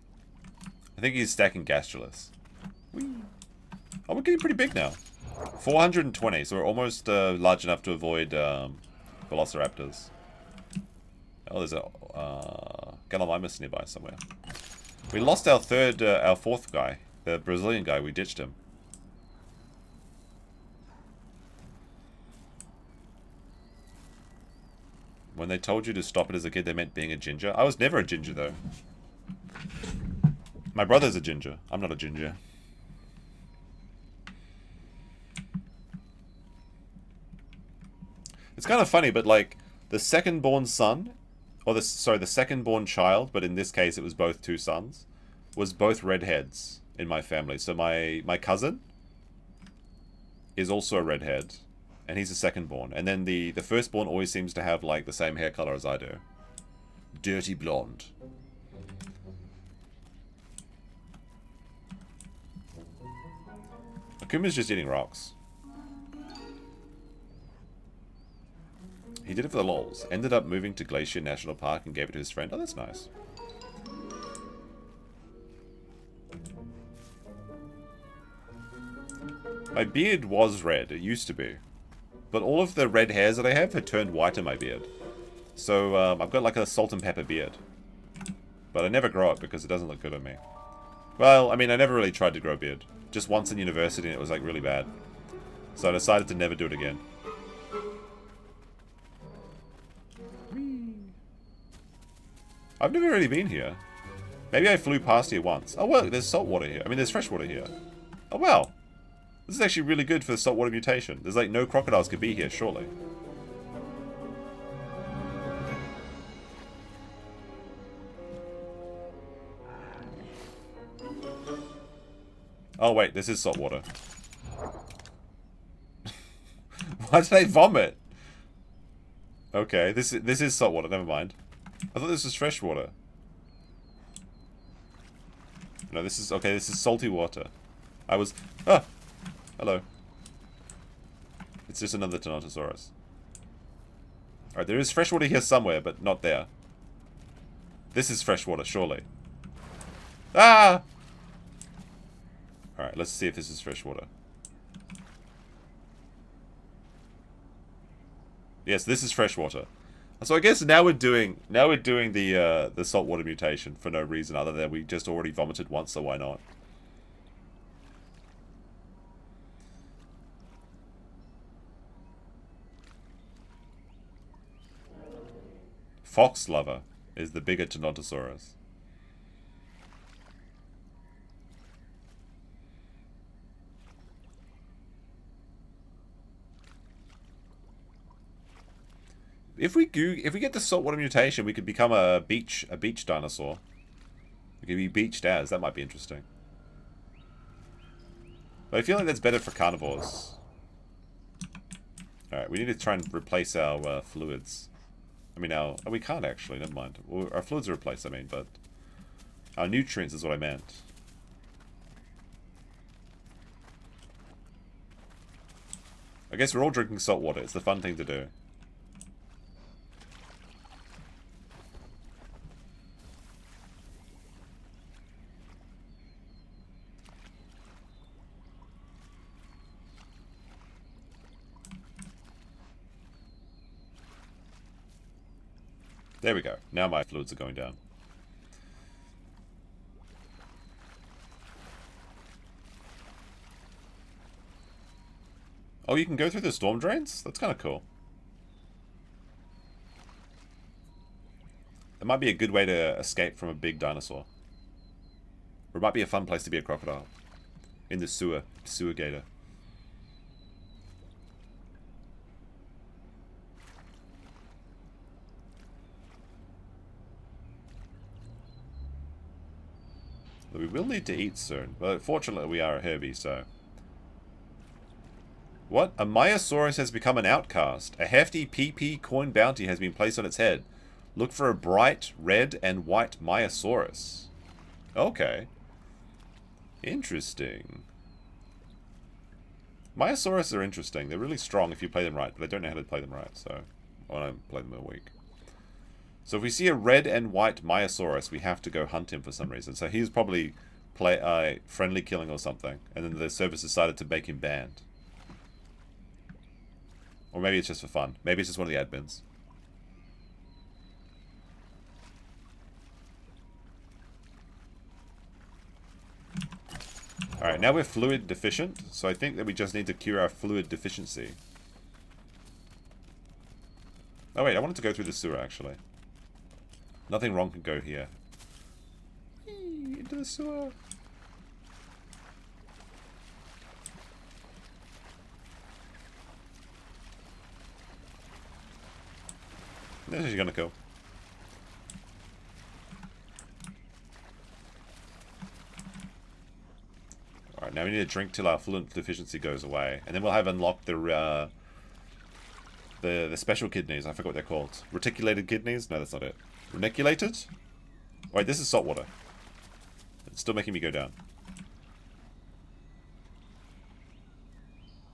I think he's stacking Gastrolus. Whee. Oh, we're getting pretty big now. 420, so we're almost large enough to avoid Velociraptors. Oh, there's a Gallimimus nearby somewhere. We lost our fourth guy, the Brazilian guy. We ditched him. When they told you to stop it as a kid, they meant being a ginger. I was never a ginger, though. My brother's a ginger. I'm not a ginger. It's kind of funny, but like the second-born son, or the second-born child, but in this case it was both two sons, was both redheads in my family. So my cousin is also a redhead, and he's a second-born. And then the firstborn always seems to have like the same hair color as I do, dirty blonde. Akuma's just eating rocks. He did it for the lols. Ended up moving to Glacier National Park and gave it to his friend. Oh, that's nice. My beard was red. It used to be. But all of the red hairs that I have turned white in my beard. So I've got like a salt and pepper beard. But I never grow it because it doesn't look good on me. Well, I mean, I never really tried to grow a beard. Just once in university and it was like really bad. So I decided to never do it again. I've never really been here. Maybe I flew past here once. Oh, well, there's salt water here. I mean, there's fresh water here. Oh, wow. This is actually really good for the saltwater mutation. There's like no crocodiles could be here, surely. Oh, wait, this is salt water. Why did I vomit? Okay, this is salt water, never mind. I thought this was fresh water. No, this is... Okay, this is salty water. I was... Ah! Hello. It's just another Tenontosaurus. Alright, there is fresh water here somewhere, but not there. This is fresh water, surely. Ah! Alright, let's see if this is fresh water. Yes, this is fresh water. So I guess now we're doing the saltwater mutation for no reason other than we just already vomited once, so why not? Fox lover is the bigger Tenontosaurus. If we get the saltwater mutation, we could become a beach dinosaur. We could be beached as. That might be interesting. But I feel like that's better for carnivores. Alright, we need to try and replace our fluids. I mean, oh, we can't actually, never mind. Well, our fluids are replaced, I mean, but our nutrients is what I meant. I guess we're all drinking salt water. It's the fun thing to do. There we go. Now my fluids are going down. Oh, you can go through the storm drains? That's kind of cool. It might be a good way to escape from a big dinosaur. Or it might be a fun place to be a crocodile. In the sewer gator. We will need to eat soon. But fortunately we are a Herbie, so... What? A Myosaurus has become an outcast. A hefty PP coin bounty has been placed on its head. Look for a bright red and white Myosaurus. Okay. Interesting. Myosaurus are interesting. They're really strong if you play them right, but I don't know how to play them right, so... I don't play them all week. So if we see a red and white Myosaurus, we have to go hunt him for some reason. So he's probably friendly killing or something, and then the service decided to make him banned. Or maybe it's just for fun. Maybe it's just one of the admins. Alright, now we're fluid deficient, so I think that we just need to cure our fluid deficiency. Oh wait, I wanted to go through the sewer actually. Nothing wrong can go here. Whee, into the sewer. This is gonna kill. Alright, now we need to drink till our fluid deficiency goes away. And then we'll have unlocked the special kidneys. I forgot what they're called. Reticulated kidneys? No, that's not it. Reniculated? Wait, this is salt water. It's still making me go down.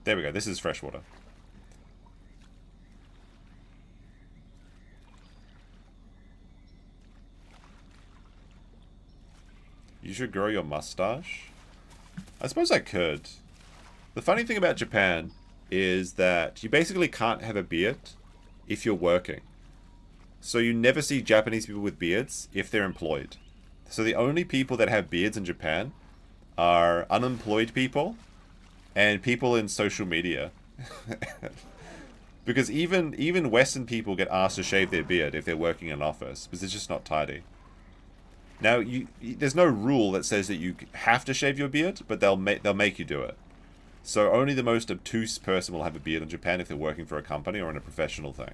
There we go. This is fresh water. You should grow your mustache. I suppose I could. The funny thing about Japan is that you basically can't have a beard if you're working. So you never see Japanese people with beards if they're employed. So the only people that have beards in Japan are unemployed people and people in social media. Because even Western people get asked to shave their beard if they're working in an office, because it's just not tidy. Now, there's no rule that says that you have to shave your beard, but they'll make you do it. So only the most obtuse person will have a beard in Japan if they're working for a company or in a professional thing.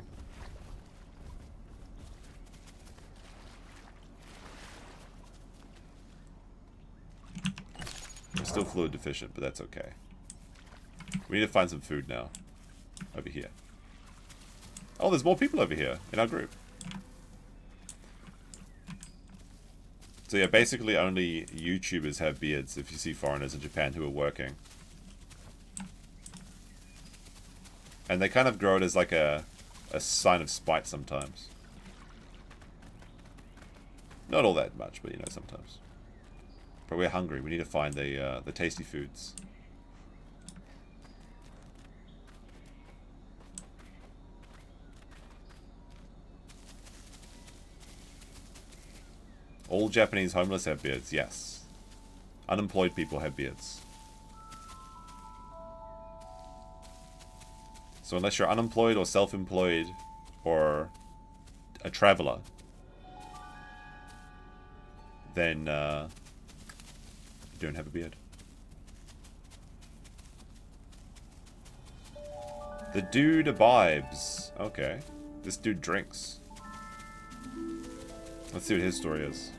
I'm still fluid deficient, but that's okay. We need to find some food now. Over here. Oh, there's more people over here in our group. So yeah, basically only YouTubers have beards if you see foreigners in Japan who are working. And they kind of grow it as like a sign of spite sometimes. Not all that much, but you know, sometimes. But we're hungry. We need to find the tasty foods. All Japanese homeless have beards, yes. Unemployed people have beards. So unless you're unemployed or self-employed or a traveler, then you don't have a beard. The dude imbibes. Okay. This dude drinks. Let's see what his story is.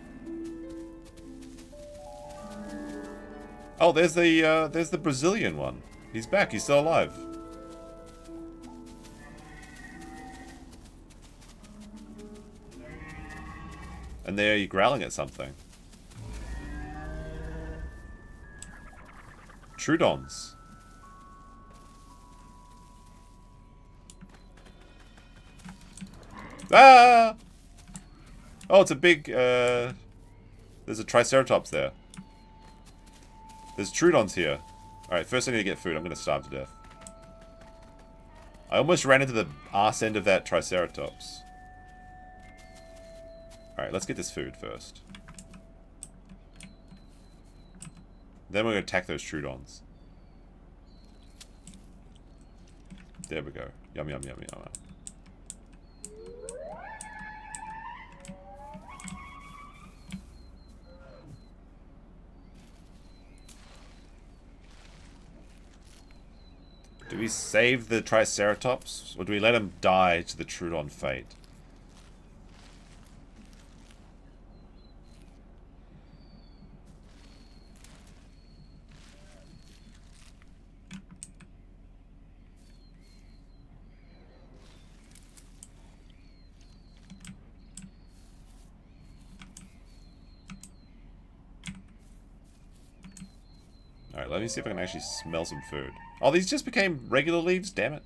Oh, there's the Brazilian one. He's back. He's still alive. And there you're growling at something. Trudeons. Ah! Oh, it's a big, there's a Triceratops there. There's Trudeons here. Alright, first I need to get food. I'm going to starve to death. I almost ran into the arse end of that Triceratops. Alright, let's get this food first. Then we're going to attack those Trudeons. There we go. Yum, yum, yum, yum. Do we save the Triceratops? Or do we let him die to the Trudeon fate? Alright, let me see if I can actually smell some food. Oh, these just became regular leaves? Damn it.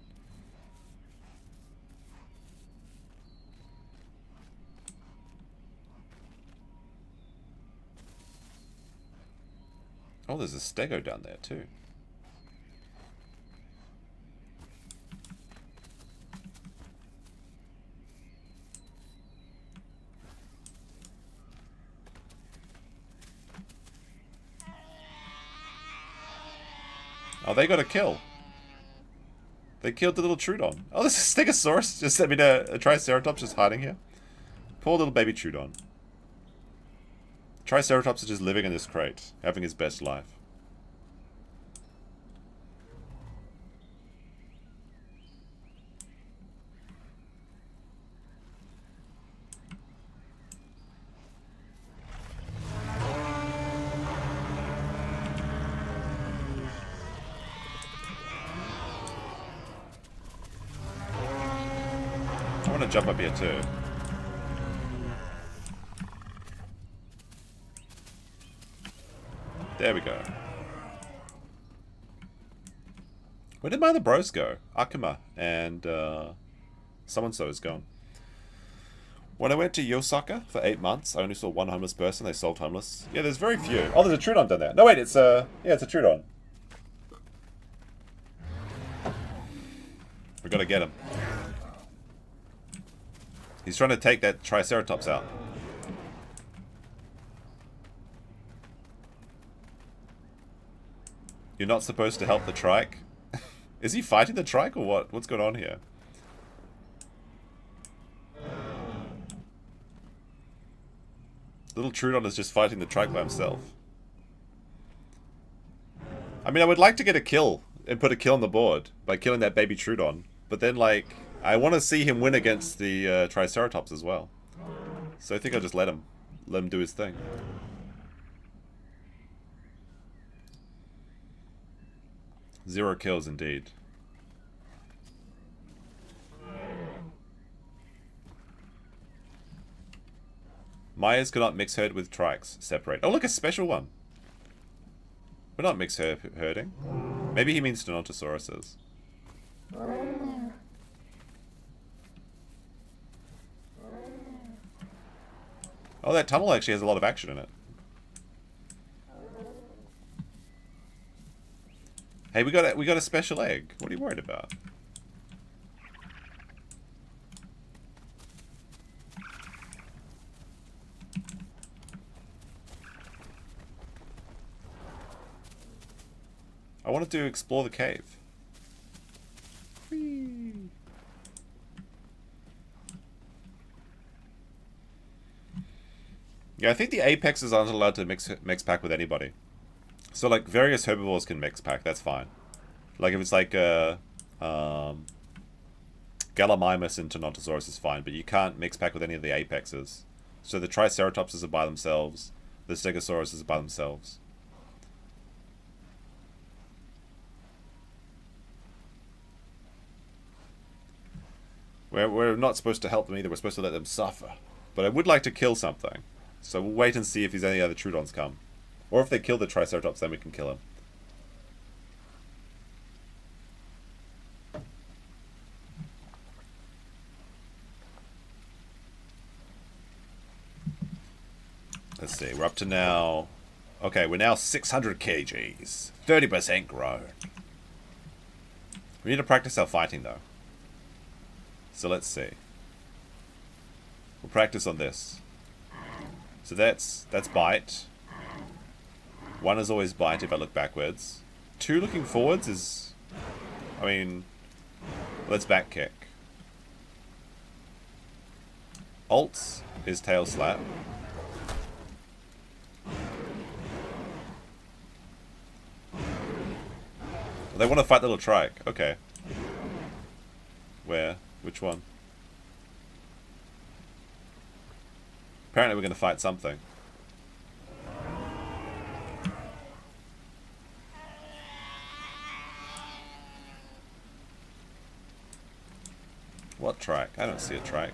Oh, there's a stego down there too. Oh, they got a kill. They killed the little Trudeon. Oh, this is a Stegosaurus. Just, I mean, a Triceratops just hiding here. Poor little baby Trudeon. Triceratops is just living in this crate, having his best life. I want to jump up here too. There we go. Where did my other bros go? Akuma and so-and-so is gone. When I went to Yosaka for 8 months, I only saw one homeless person. They solved homeless. Yeah, there's very few. Oh, there's a Trudeon down there. No, wait, it's a... Yeah, it's a Trudeon. We've got to get him. He's trying to take that Triceratops out. You're not supposed to help the trike? Is he fighting the trike or what? What's going on here? Little Trudeon is just fighting the trike by himself. I mean, I would like to get a kill and put a kill on the board by killing that baby Trudeon. But then, like, I want to see him win against the Triceratops as well. So I think I'll just let him do his thing. Zero kills indeed. Myers cannot mix herd with trikes. Separate. Oh, look, a special one. We're not mix herding. Maybe he means Tenontosaurus. Oh, that tunnel actually has a lot of action in it. Hey, we got a special egg. What are you worried about? I wanted to explore the cave. Whee! Yeah, I think the apexes aren't allowed to mix pack with anybody. So, like, various herbivores can mix pack, that's fine. Like, if it's like, Gallimimus and Tenontosaurus is fine, but you can't mix pack with any of the apexes. So the Triceratopses are by themselves, the Stegosaurus are by themselves. We're not supposed to help them either, we're supposed to let them suffer. But I would like to kill something. So we'll wait and see if there's any other Trudons come. Or if they kill the Triceratops, then we can kill him. Let's see, we're up to now... Okay, we're now 600 kgs. 30% grown. We need to practice our fighting, though. So let's see. We'll practice on this. So that's bite. 1 is always bite if I look backwards. 2 looking forwards is... I mean... Let's back kick. Alt is tail slap. They want to fight the little trike. Okay. Where? Which one? Apparently we're going to fight something. What trike? I don't see a trike.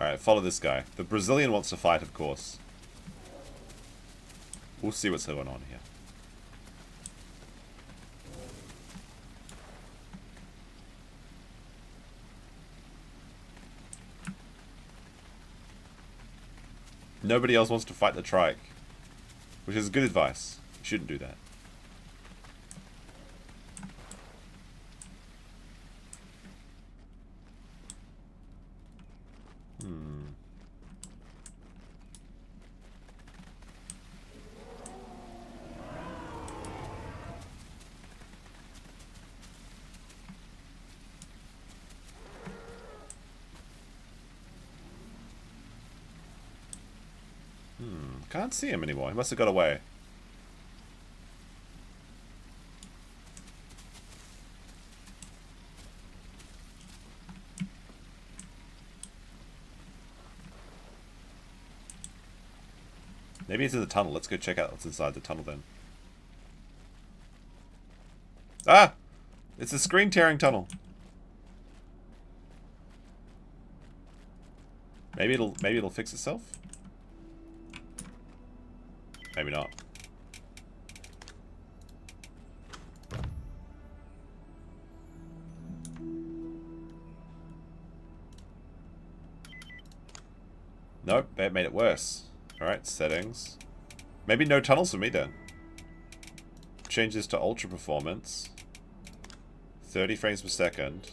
Alright, follow this guy. The Brazilian wants to fight, of course. We'll see what's going on here. Nobody else wants to fight the trike. Which is good advice. You shouldn't do that. Can't see him anymore. He must have got away. Maybe it's in the tunnel. Let's go check out what's inside the tunnel then. Ah! It's a screen tearing tunnel. Maybe it'll fix itself? Maybe not. Nope, that made it worse. Alright, settings. Maybe no tunnels for me then. Change this to ultra performance. 30 frames per second.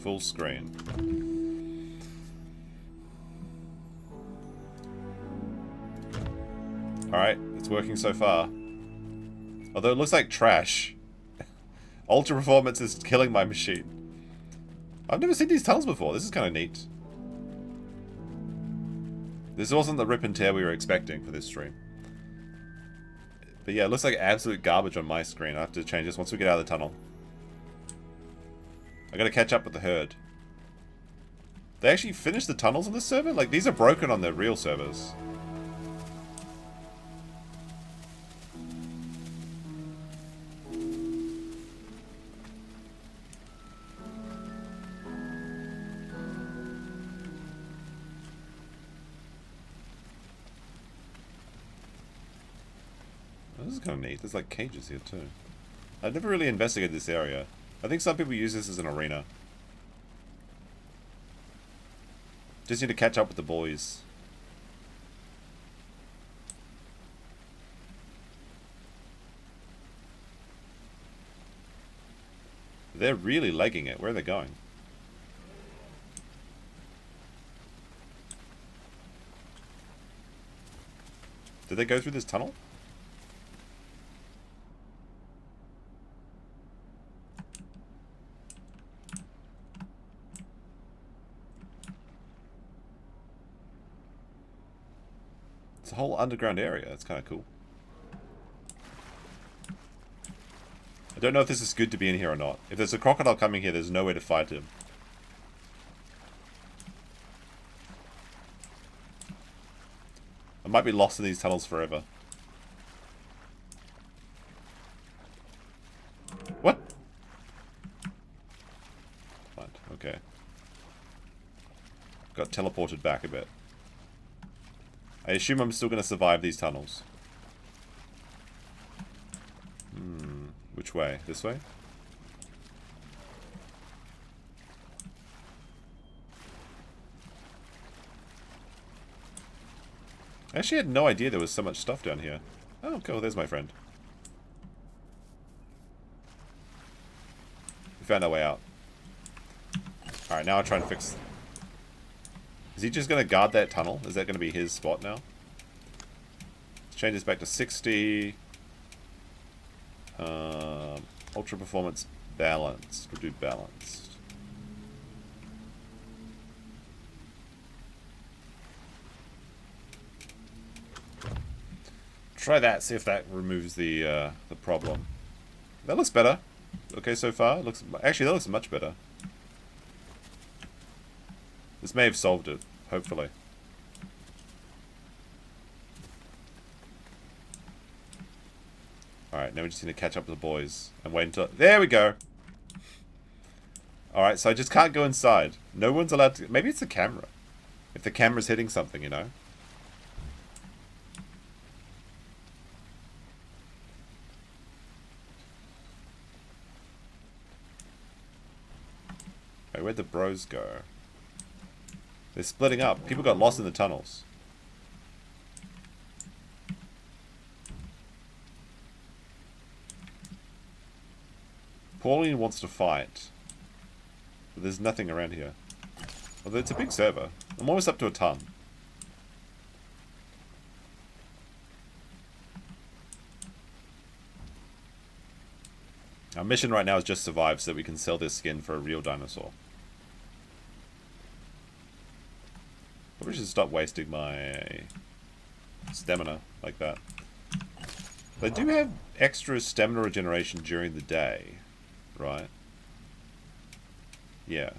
Full screen. Alright, it's working so far. Although it looks like trash. Ultra performance is killing my machine. I've never seen these tunnels before. This is kind of neat. This wasn't the rip and tear we were expecting for this stream. But yeah, it looks like absolute garbage on my screen. I have to change this once we get out of the tunnel. I gotta catch up with the herd. They actually finished the tunnels on this server? Like, these are broken on the real servers. This is kind of neat. There's like cages here too. I've never really investigated this area. I think some people use this as an arena. Just need to catch up with the boys. They're really legging it. Where are they going? Did they go through this tunnel? It's a whole underground area. That's kind of cool. I don't know if this is good to be in here or not. If there's a crocodile coming here, there's no way to fight him. I might be lost in these tunnels forever. What? Right, okay. Got teleported back a bit. I assume I'm still going to survive these tunnels. Which way? This way? I actually had no idea there was so much stuff down here. Oh, cool. There's my friend. We found our way out. Alright, now I'll try and fix... Is he just going to guard that tunnel? Is that going to be his spot now? Let's change this back to 60. Ultra performance balanced. We'll do balanced. Try that, see if that removes the problem. That looks better. Okay, so far. Actually, that looks much better. This may have solved it, hopefully. Alright, now we just need to catch up with the boys and wait until... There we go! Alright, so I just can't go inside. No one's allowed to... Maybe it's the camera. If the camera's hitting something, you know? Wait, where'd the bros go? They're splitting up. People got lost in the tunnels. Pauline wants to fight. But there's nothing around here. Although it's a big server. I'm almost up to a ton. Our mission right now is just survive so that we can sell this skin for a real dinosaur. Probably should stop wasting my stamina like that. They do have extra stamina regeneration during the day, right? Yeah.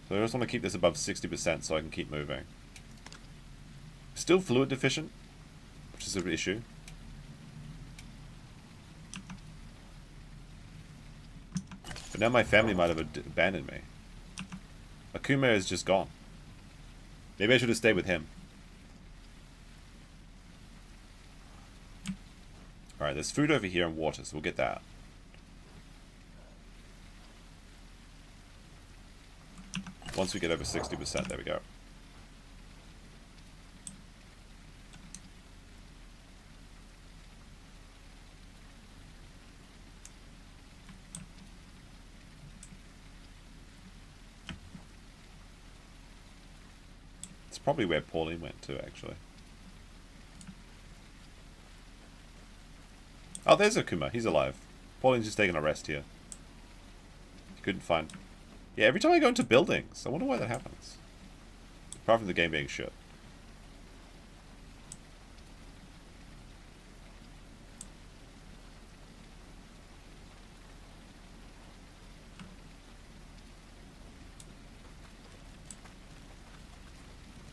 So I just want to keep this above 60% so I can keep moving. Still fluid deficient, which is an issue. But now my family might have abandoned me. Akuma is just gone. Maybe I should have stayed with him. Alright, there's food over here and water, so we'll get that. Once we get over 60%, there we go. It's probably where Pauline went to, actually. Oh, there's Akuma. He's alive. Pauline's just taking a rest here. He couldn't find... Yeah, every time I go into buildings, I wonder why that happens. Apart from the game being shit.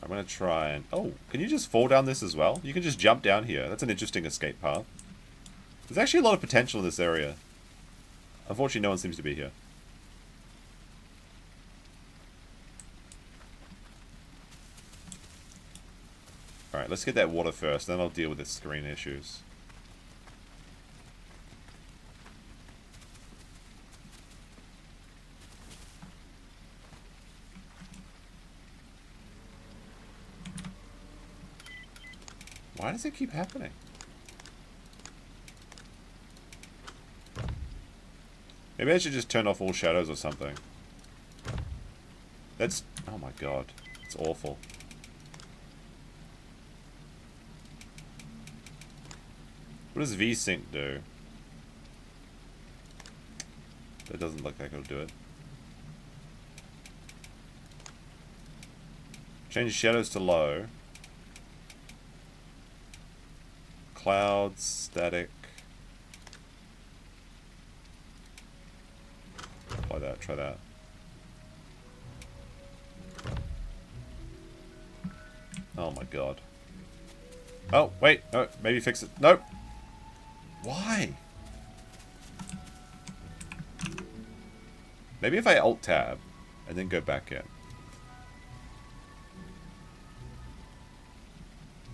I'm gonna try and... Oh, can you just fall down this as well? You can just jump down here. That's an interesting escape path. There's actually a lot of potential in this area. Unfortunately, no one seems to be here. Alright, let's get that water first, then I'll deal with the screen issues. Why does it keep happening? Maybe I should just turn off all shadows or something. That's... Oh my god. It's awful. What does VSync do? That doesn't look like it'll do it. Change shadows to low. Clouds, static. Apply that, try that. Oh my god. Oh, wait, no, maybe fix it. Nope. Why? Maybe if I Alt-Tab and then go back in.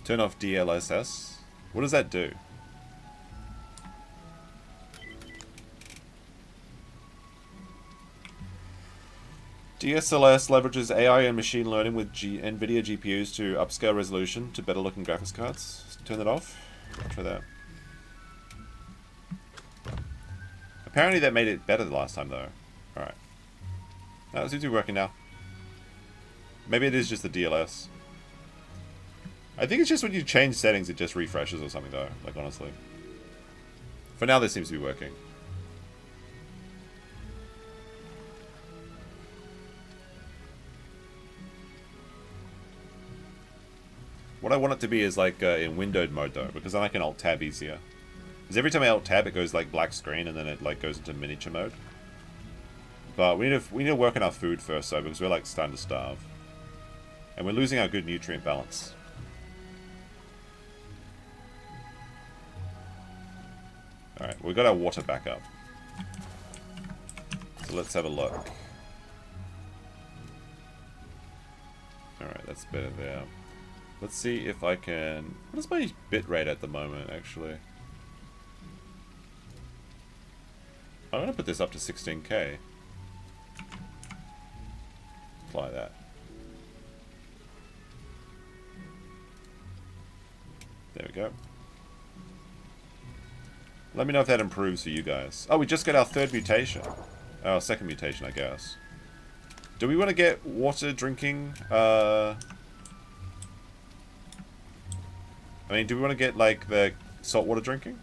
Turn off DLSS. What does that do? DSLS leverages AI and machine learning with NVIDIA GPUs to upscale resolution to better looking graphics cards. Turn that off. Try that. Apparently that made it better the last time though. Alright. That seems to be working now. Maybe it is just the DLS. I think it's just when you change settings it just refreshes or something though, like honestly. For now this seems to be working. What I want it to be is like in windowed mode though, because then I can Alt-Tab easier. Because every time I Alt-Tab it goes like black screen and then it like goes into miniature mode. But we need to work on our food first though, because we're like starting to starve. And we're losing our good nutrient balance. Alright, we've got our water back up. So let's have a look. Alright, that's better there. Let's see if I can... What is my bitrate at the moment, actually? I'm going to put this up to 16K. Apply that. There we go. Let me know if that improves for you guys. Oh, we just got our third mutation. Oh, second mutation, I guess. Do we want to get water drinking? I mean, do we want to get, like, the saltwater drinking?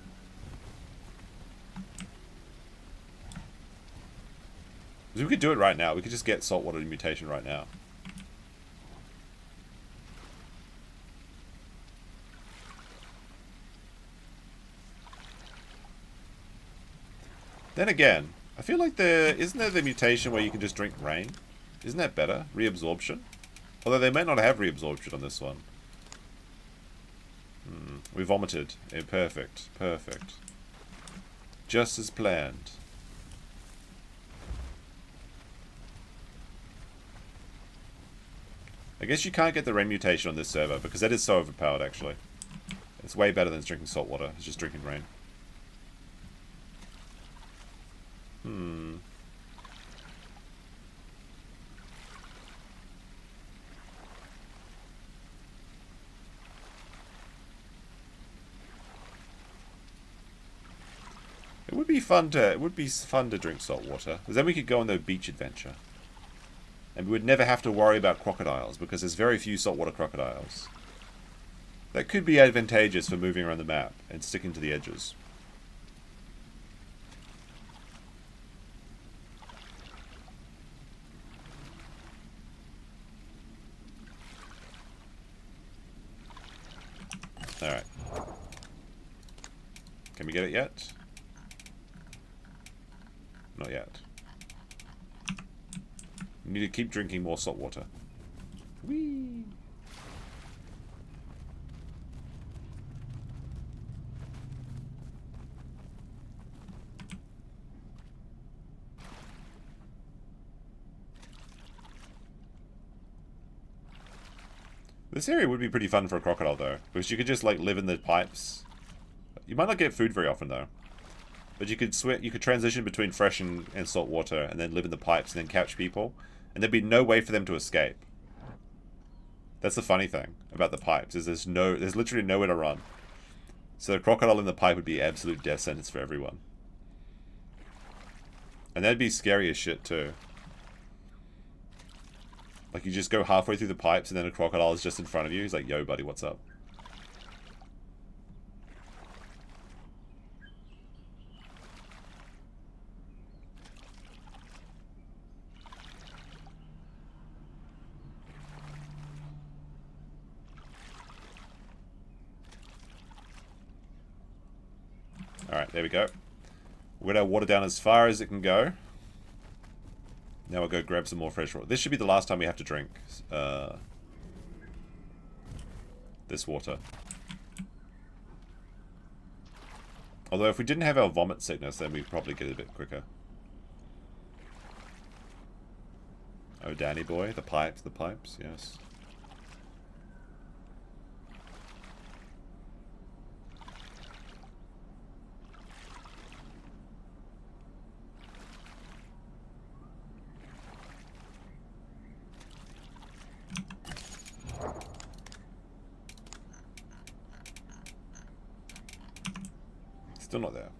Because we could do it right now. We could just get saltwater mutation right now. Then again, I feel like isn't there the mutation where you can just drink rain? Isn't that better? Reabsorption? Although they may not have reabsorption on this one. We vomited. Yeah, perfect. Perfect. Just as planned. I guess you can't get the rain mutation on this server because that is so overpowered actually. It's way better than drinking salt water. It's just drinking rain. It would be fun to drink salt water, because then we could go on the beach adventure. And we would never have to worry about crocodiles, because there's very few saltwater crocodiles. That could be advantageous for moving around the map and sticking to the edges. Alright. Can we get it yet? Not yet. We need to keep drinking more salt water. Whee! This area would be pretty fun for a crocodile though, because you could just like live in the pipes. You might not get food very often though. But you could transition between fresh and salt water and then live in the pipes and then catch people. And there'd be no way for them to escape. That's the funny thing about the pipes, is there's literally nowhere to run. So the crocodile in the pipe would be absolute death sentence for everyone. And that'd be scary as shit too. Like you just go halfway through the pipes and then a crocodile is just in front of you. He's like, yo buddy, what's up? Alright, there we go. We'll get our water down as far as it can go. Now we'll go grab some more fresh water. This should be the last time we have to drink this water. Although if we didn't have our vomit sickness, then we'd probably get it a bit quicker. Oh, Danny boy, the pipes, yes. Still not there.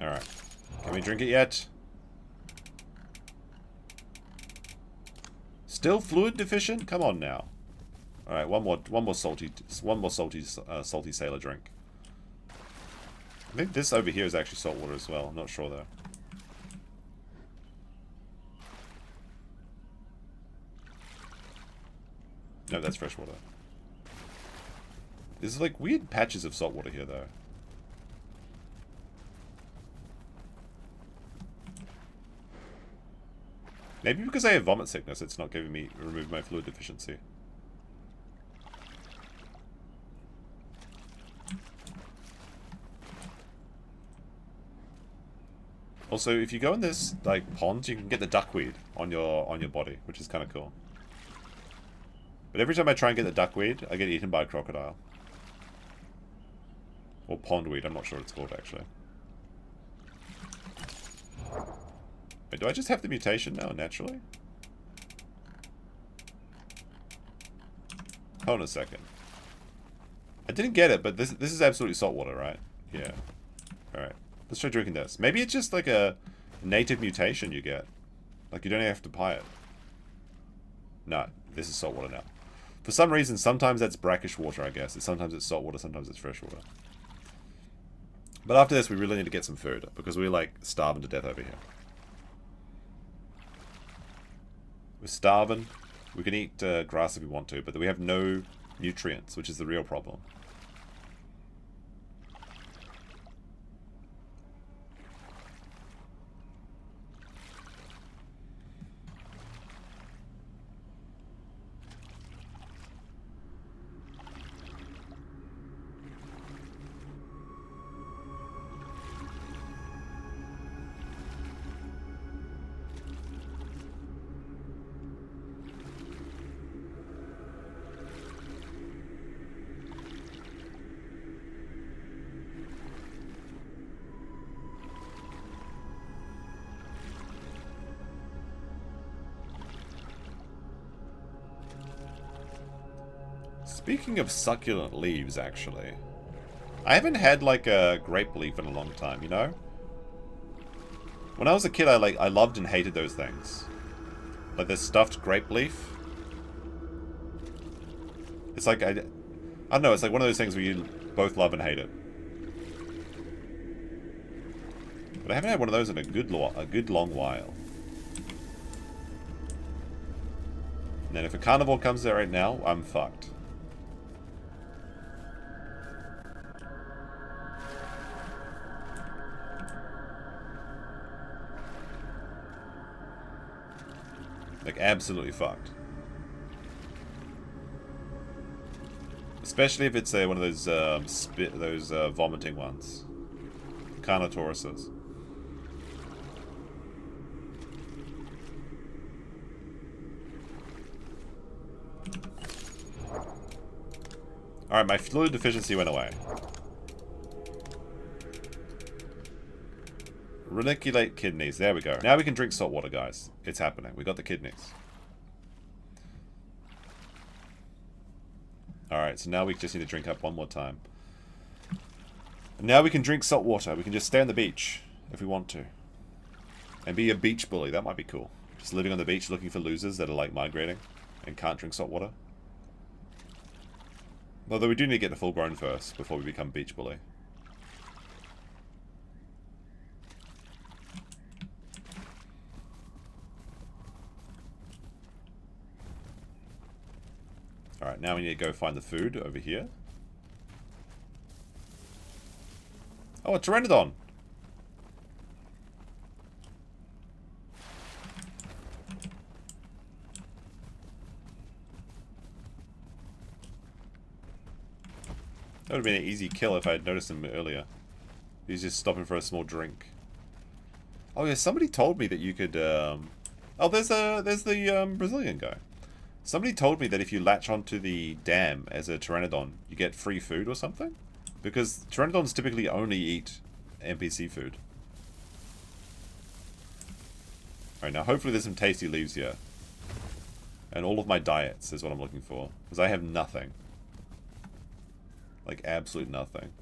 Alright. Can we drink it yet? Still fluid deficient? Come on now. Alright, one more salty sailor drink. I think this over here is actually salt water as well. I'm not sure though. No, that's fresh water. There's like weird patches of salt water here though. Maybe because I have vomit sickness, it's not giving me remove my fluid deficiency. Also, if you go in this like pond, you can get the duckweed on your body, which is kind of cool. But every time I try and get the duckweed, I get eaten by a crocodile. Or pondweed, I'm not sure what it's called actually. Wait, do I just have the mutation now, naturally? Hold on a second. I didn't get it, but this is absolutely salt water, right? Yeah. Alright. Let's try drinking this. Maybe it's just like a native mutation you get. Like you don't have to buy it. No, this is salt water now. For some reason, sometimes that's brackish water, I guess. Sometimes it's salt water, sometimes it's fresh water. But after this, we really need to get some food, because we're like starving to death over here. We're starving. We can eat grass if we want to, but we have no nutrients, which is the real problem. Speaking of succulent leaves, actually, I haven't had like a grape leaf in a long time, you know? When I was a kid, I loved and hated those things. Like the stuffed grape leaf. It's like, I don't know, it's like one of those things where you both love and hate it. But I haven't had one of those in a good long while. And then if a carnivore comes there right now, I'm fucked. Like, absolutely fucked. Especially if it's one of those vomiting ones. Carnotauruses. Alright, my fluid deficiency went away. Reniculate kidneys. There we go. Now we can drink salt water, guys. It's happening. We got the kidneys. Alright, so now we just need to drink up one more time. And now we can drink salt water. We can just stay on the beach if we want to. And be a beach bully. That might be cool. Just living on the beach looking for losers that are like migrating and can't drink salt water. Although we do need to get to full grown first before we become beach bully. Alright, now we need to go find the food over here. Oh, a Pteranodon! That would have been an easy kill if I had noticed him earlier. He's just stopping for a small drink. Oh yeah, somebody told me that you could, Oh, there's the Brazilian guy. Somebody told me that if you latch onto the dam as a Pteranodon, you get free food or something? Because Pteranodons typically only eat NPC food. Alright, now hopefully there's some tasty leaves here. And all of my diets is what I'm looking for. Because I have nothing. Like, absolute nothing.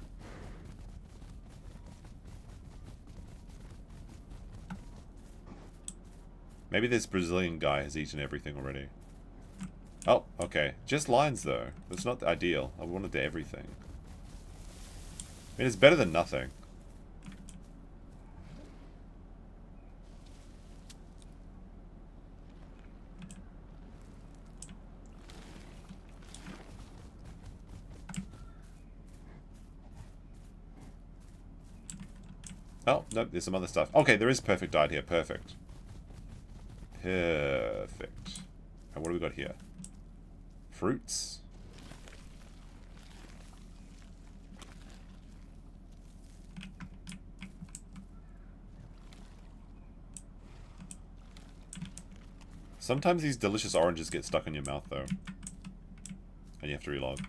Maybe this Brazilian guy has eaten everything already. Oh, okay. Just lines, though. That's not ideal. I wanted everything. I mean, it's better than nothing. Oh, nope, there's some other stuff. Okay, there is perfect diet here. Perfect. Perfect. And what do we got here? Fruits. Sometimes these delicious oranges get stuck in your mouth, though. And you have to relog.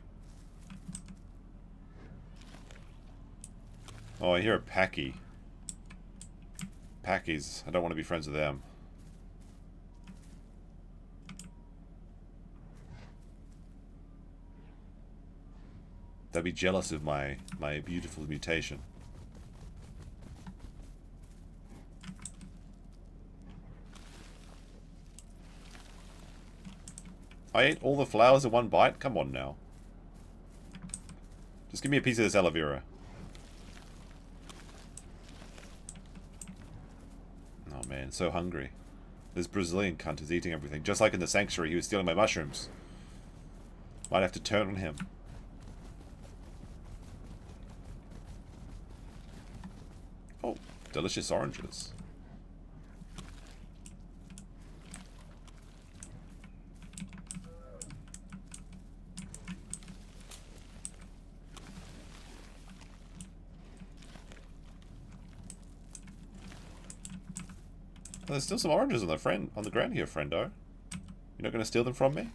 Oh, I hear a Packy. Packies. I don't want to be friends with them. They'd be jealous of my beautiful mutation. I ate all the flowers in one bite? Come on now. Just give me a piece of this aloe vera. Oh man, so hungry. This Brazilian cunt is eating everything. Just like in the sanctuary, he was stealing my mushrooms. Might have to turn on him. Oh, delicious oranges. Oh, there's still some oranges on the ground here, friendo. You're not going to steal them from me?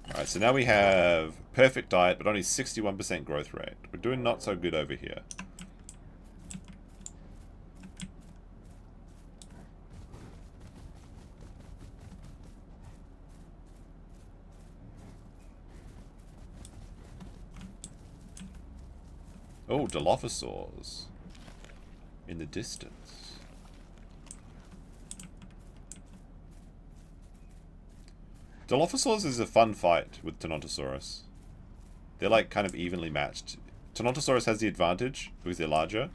Alright, so now we have perfect diet, but only 61% growth rate. We're doing not so good over here. Oh, Dilophosaurs. In the distance. Dilophosaurs is a fun fight with Tenontosaurus. They're like kind of evenly matched. Tenontosaurus has the advantage because they're larger.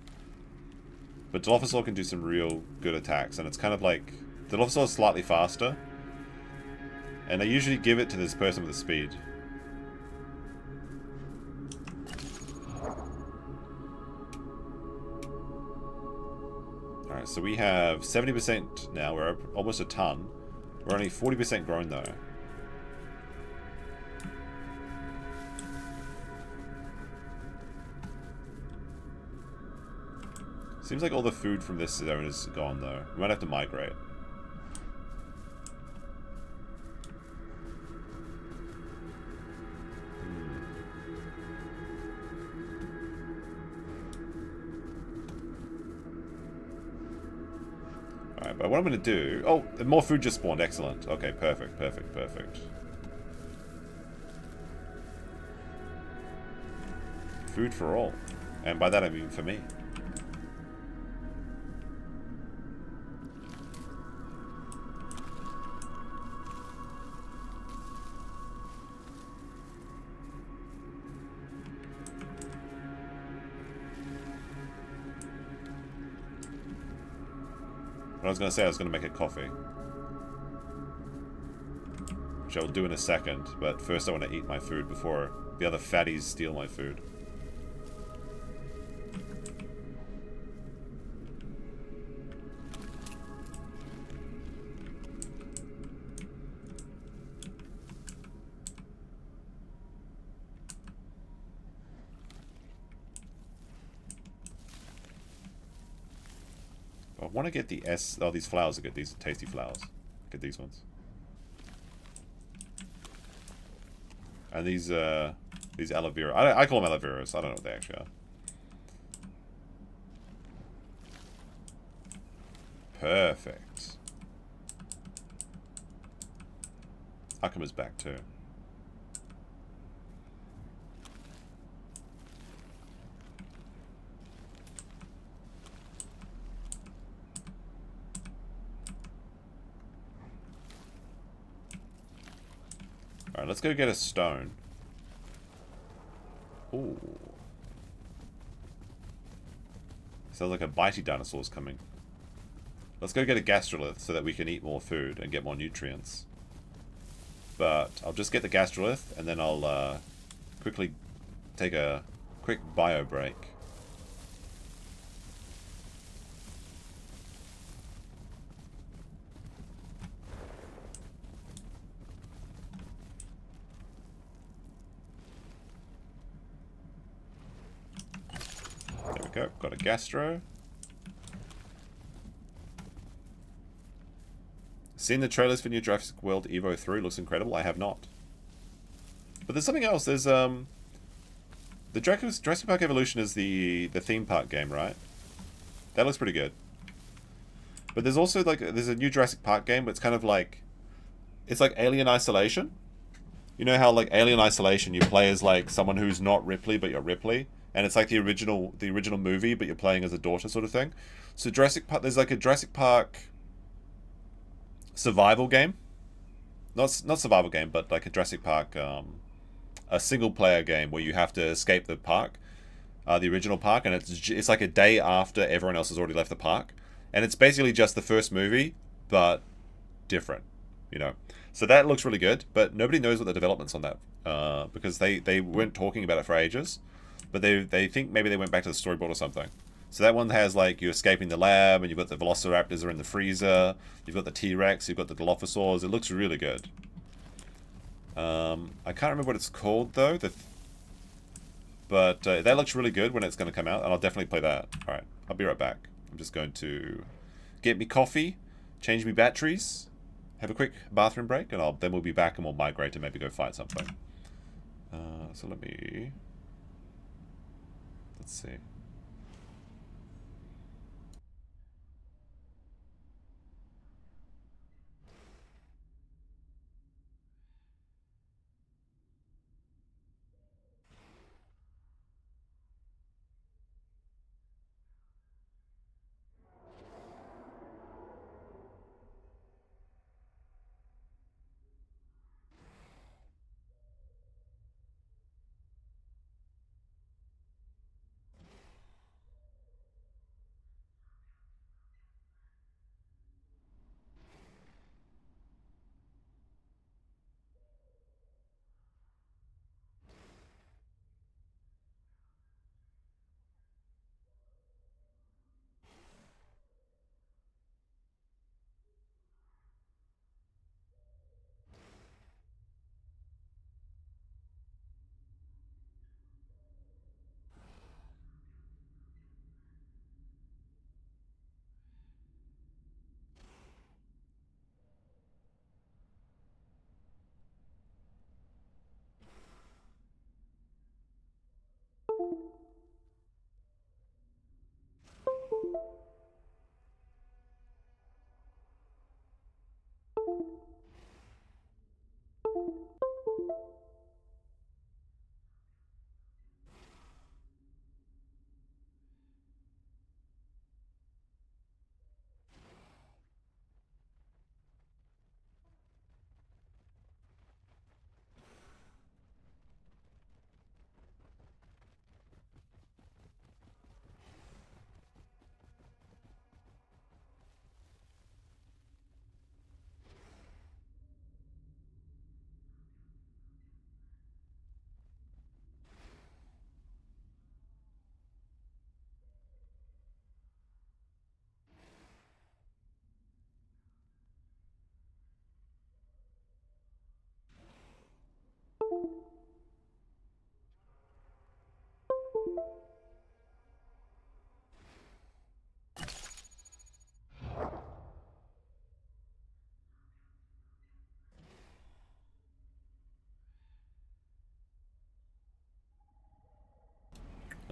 But Dilophosaur can do some real good attacks, and it's kind of like Dilophosaur is slightly faster. And I usually give it to this person with the speed. Alright, so we have 70% now. We're almost a ton. We're only 40% grown though. Seems like all the food from this zone is gone though. We might have to migrate. Alright, but what I'm going to do... Oh, more food just spawned. Excellent. Okay, perfect, perfect, perfect. Food for all. And by that I mean for me. I was going to say I was going to make a coffee. Which I'll do in a second, but first I want to eat my food before the other fatties steal my food. I want to get the Oh, these flowers are good. These are tasty flowers. Get these ones. And these aloe vera. I call them aloe veras. I don't know what they actually are. Perfect. Akuma's back too. Alright, let's go get a stone. Ooh. Sounds like a bitey dinosaur's coming. Let's go get a gastrolith so that we can eat more food and get more nutrients. But I'll just get the gastrolith and then I'll quickly take a quick bio break. go. Got a gastro. Seen the trailers for new Jurassic World Evo 3? Looks incredible. I have not. But there's something else. There's the Jurassic Park Evolution is the theme park game, right? That looks pretty good. But there's also like there's a new Jurassic Park game, but it's kind of like it's like Alien Isolation. You know how like Alien Isolation, you play as like someone who's not Ripley, but you're Ripley, and it's like the original movie, but you're playing as a daughter sort of thing. So Jurassic Park, there's like a Jurassic Park survival game, not survival game, but like a Jurassic Park, a single player game where you have to escape the park, the original park, and it's like a day after everyone else has already left the park, and it's basically just the first movie, but different, you know. So that looks really good, but nobody knows what the development's on that, because they weren't talking about it for ages, but they think maybe they went back to the storyboard or something. So that one has like you escaping the lab, and you've got the Velociraptors are in the freezer, you've got the T-Rex, you've got the Dilophosaurs. It looks really good. I can't remember what it's called though, but that looks really good when it's going to come out, and I'll definitely play that. Alright, I'll be right back. I'm just going to get me coffee, change me batteries, have a quick bathroom break, and then we'll be back and we'll migrate to maybe go fight something. So let's see.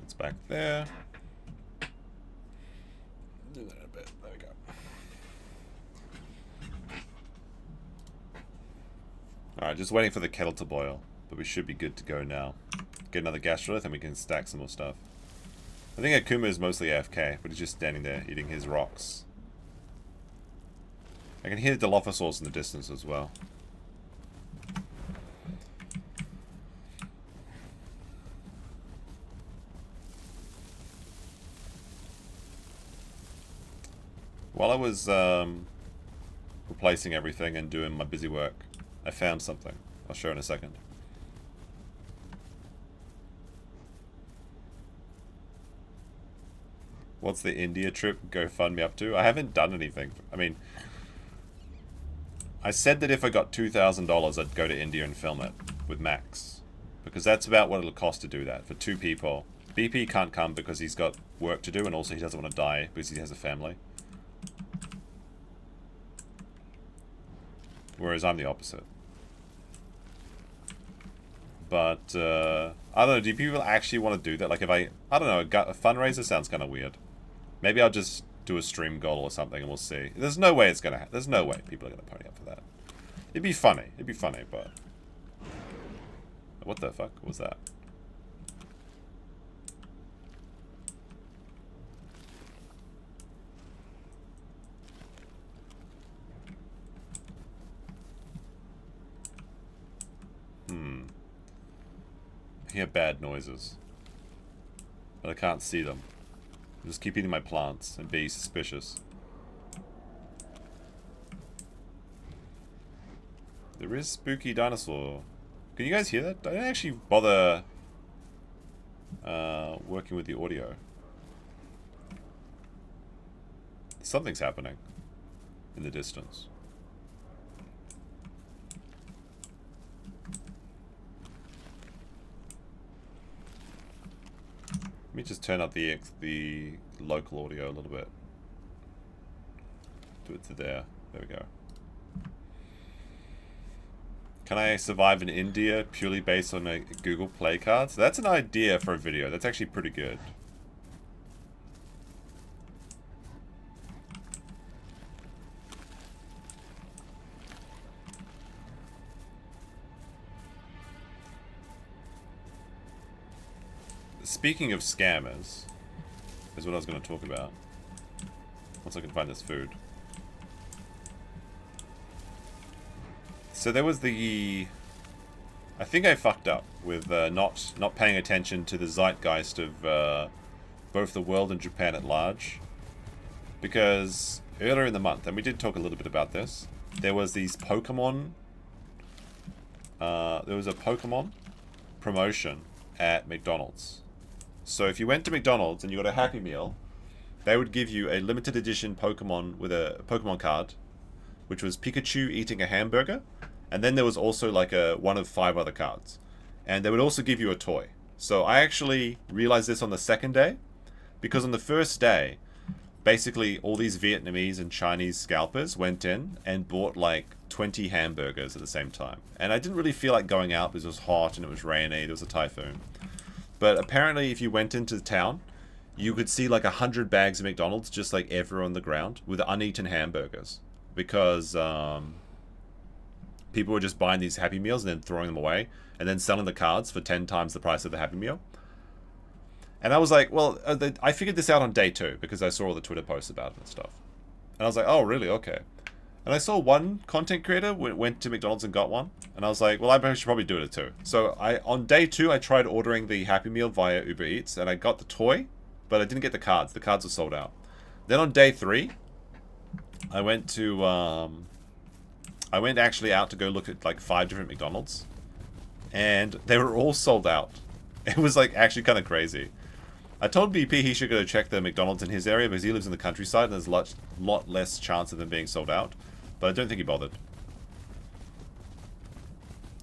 It's back there. Do that a bit. There we go. Alright, just waiting for the kettle to boil. But we should be good to go now. Get another gastrolith and we can stack some more stuff. I think Akuma is mostly AFK, but he's just standing there eating his rocks. I can hear the Dilophosaurs in the distance as well. While I was replacing everything and doing my busy work, I found something. I'll show in a second. What's the India trip GoFundMe up to? I haven't done anything. I mean, I said that if I got $2,000, I'd go to India and film it with Max. Because that's about what it'll cost to do that for 2 people. BP can't come because he's got work to do, and also he doesn't want to die because he has a family. Whereas I'm the opposite. But, I don't know, do people actually want to do that? Like, if I don't know, a fundraiser sounds kind of weird. Maybe I'll just do a stream goal or something and we'll see. There's no way it's going to happen. There's no way people are going to pony up for that. It'd be funny, but... What the fuck was that? I hear bad noises. But I can't see them. I'll just keep eating my plants and be suspicious. There is spooky dinosaur. Can you guys hear that? I didn't actually bother working with the audio. Something's happening in the distance. Let me just turn up the local audio a little bit. Do it to there. There we go. Can I survive in India purely based on a Google Play card? So that's an idea for a video. That's actually pretty good. Speaking of scammers, is what I was going to talk about. Once I can find this food. So there was the... I think I fucked up with not paying attention to the zeitgeist of both the world and Japan at large. Because earlier in the month, and we did talk a little bit about this, there was these Pokemon... there was a Pokemon promotion at McDonald's. So if you went to McDonald's and you got a Happy Meal, they would give you a limited edition Pokemon with a Pokemon card, which was Pikachu eating a hamburger, and then there was also like one of 5 other cards. And they would also give you a toy. So I actually realized this on the second day, because on the first day, basically all these Vietnamese and Chinese scalpers went in and bought like 20 hamburgers at the same time. And I didn't really feel like going out because it was hot and it was rainy, there was a typhoon. But apparently if you went into the town, you could see like 100 bags of McDonald's just like everywhere on the ground with uneaten hamburgers. Because people were just buying these Happy Meals and then throwing them away. And then selling the cards for 10 times the price of the Happy Meal. And I was like, well, I figured this out on day 2 because I saw all the Twitter posts about it and stuff. And I was like, oh, really? Okay. And I saw one content creator went to McDonald's and got one. And I was like, well, I should probably do it too. So on day 2, I tried ordering the Happy Meal via Uber Eats. And I got the toy, but I didn't get the cards. The cards were sold out. Then on day 3, I went to... I went actually out to go look at like 5 different McDonald's. And they were all sold out. It was like actually kind of crazy. I told BP he should go check the McDonald's in his area because he lives in the countryside and there's a lot less chance of them being sold out. But I don't think he bothered.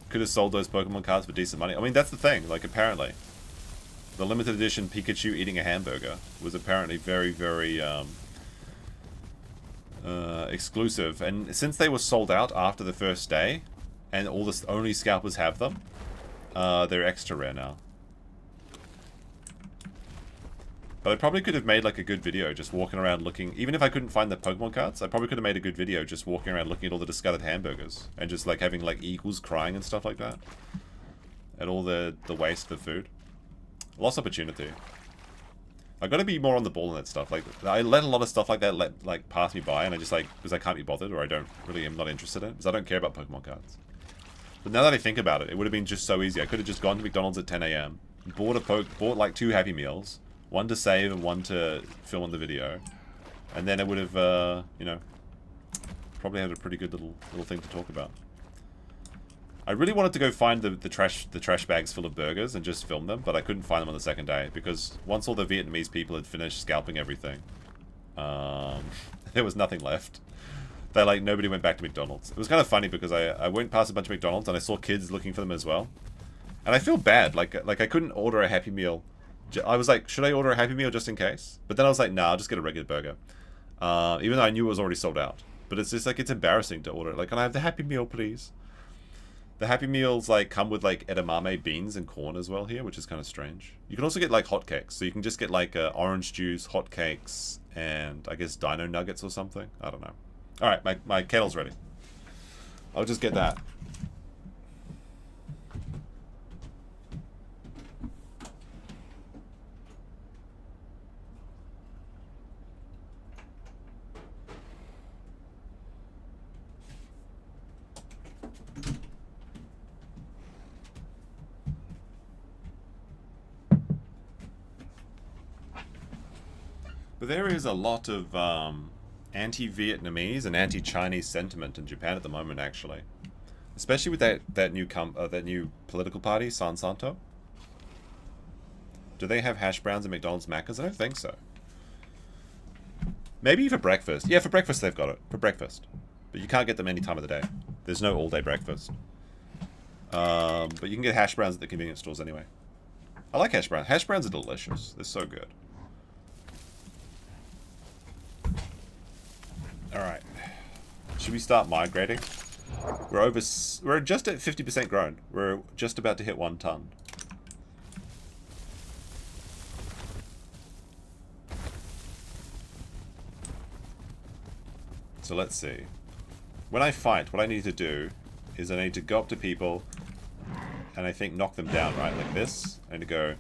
Could have sold those Pokemon cards for decent money. I mean, that's the thing. Like, apparently, the limited edition Pikachu eating a hamburger was apparently very, very exclusive. And since they were sold out after the first day, and all the only scalpers have them, they're extra rare now. But I probably could have made like a good video just walking around looking, even if I couldn't find the Pokemon cards, I probably could have made a good video just walking around looking at all the discarded hamburgers. And just like having like eagles crying and stuff like that. At all the waste of food. Lost opportunity. I gotta be more on the ball on that stuff. Like, I let a lot of stuff like that like pass me by, and I just like, because I can't be bothered, or I don't really am not interested in it, because I don't care about Pokemon cards. But now that I think about it, it would have been just so easy. I could have just gone to McDonald's at 10 AM, bought like 2 Happy Meals, one to save and one to film on the video, and then it would have, you know, probably had a pretty good little thing to talk about. I really wanted to go find the trash bags full of burgers and just film them, but I couldn't find them on the second day because once all the Vietnamese people had finished scalping everything, there was nothing left. Nobody went back to McDonald's. It was kind of funny because I went past a bunch of McDonald's and I saw kids looking for them as well. And I feel bad, like I couldn't order a Happy Meal I was like, should I order a Happy Meal just in case? But then I was like, nah, I'll just get a regular burger. Even though I knew it was already sold out. But it's just like, it's embarrassing to order. Like, can I have the Happy Meal, please? The Happy Meals like come with like edamame beans and corn as well here, which is kind of strange. You can also get like hotcakes. So you can just get like orange juice, hotcakes, and I guess dino nuggets or something. I don't know. Alright, my kettle's ready. I'll just get that. But there is a lot of anti-Vietnamese and anti-Chinese sentiment in Japan at the moment, actually, especially with that new political party, San Santo. Do they have hash browns and McDonald's Maccas? I don't think so. Maybe for breakfast. Yeah, for breakfast they've got it. For breakfast, but you can't get them any time of the day. There's no all-day breakfast. But you can get hash browns at the convenience stores anyway. I like hash browns. Hash browns are delicious. They're so good. Alright. Should we start migrating? We're just at 50% grown. We're just about to hit 1 ton. So let's see. When I fight, what I need to do is I need to go up to people and I think knock them down, right? Like this. I need to go...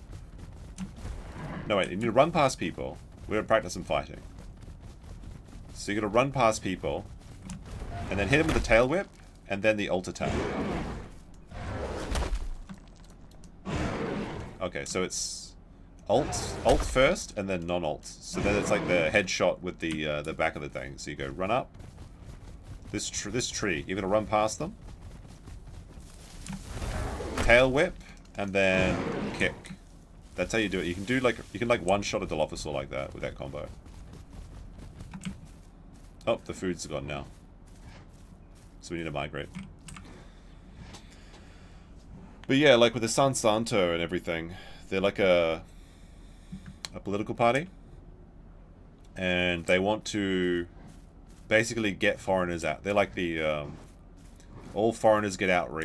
No, wait. You need to run past people. We're going to practice some fighting. So you're going to run past people, and then hit them with the tail whip, and then the ult attack. Okay, so it's ult first, and then non-ult. So then it's like the headshot with the back of the thing. So you go run up. This tree, you're going to run past them. Tail whip, and then kick. That's how you do it. You can one-shot a Dilophosaur like that with that combo. Oh, the food's gone now. So we need to migrate. But yeah, like with the San Santo and everything, they're like a political party. And they want to basically get foreigners out. They're like the all foreigners get out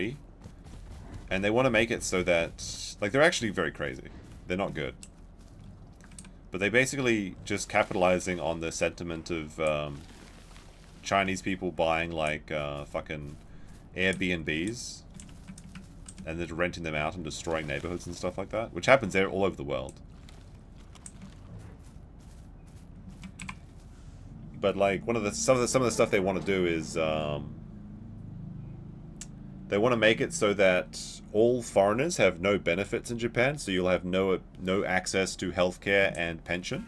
and they want to make it so that, like, they're actually very crazy. They're not good. But they basically just capitalizing on the sentiment of Chinese people buying like fucking Airbnbs and then renting them out and destroying neighborhoods and stuff like that, which happens there all over the world. But like some of the stuff they want to do is they want to make it so that all foreigners have no benefits in Japan, so you'll have no access to healthcare and pension.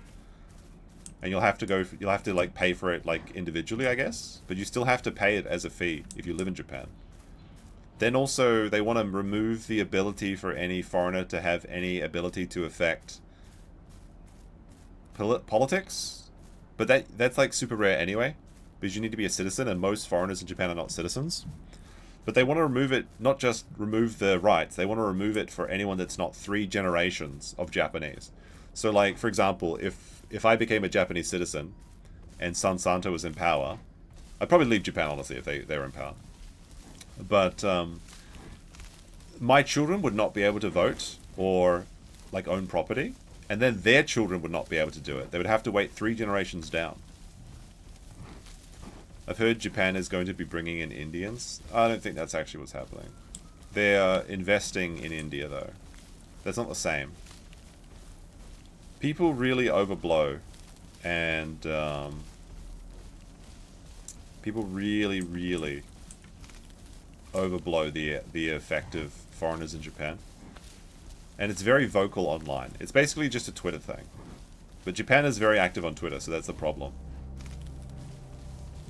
And you'll have to like pay for it like individually, I guess, but you still have to pay it as a fee if you live in Japan. Then also they want to remove the ability for any foreigner to have any ability to affect politics, but that's like super rare anyway, because you need to be a citizen, and most foreigners in Japan are not citizens. But they want to remove it, not just remove the rights, they want to remove it for anyone that's not 3 generations of Japanese. So like, for example, if I became a Japanese citizen and San Santo was in power, I'd probably leave Japan, honestly, if they were in power. But my children would not be able to vote or like own property, and then their children would not be able to do it. They would have to wait 3 generations down. I've heard Japan is going to be bringing in Indians. I don't think that's actually what's happening. They're investing in India, though. That's not the same. People really overblow, and people really, really overblow the effect of foreigners in Japan. And it's very vocal online. It's basically just a Twitter thing. But Japan is very active on Twitter, so that's the problem.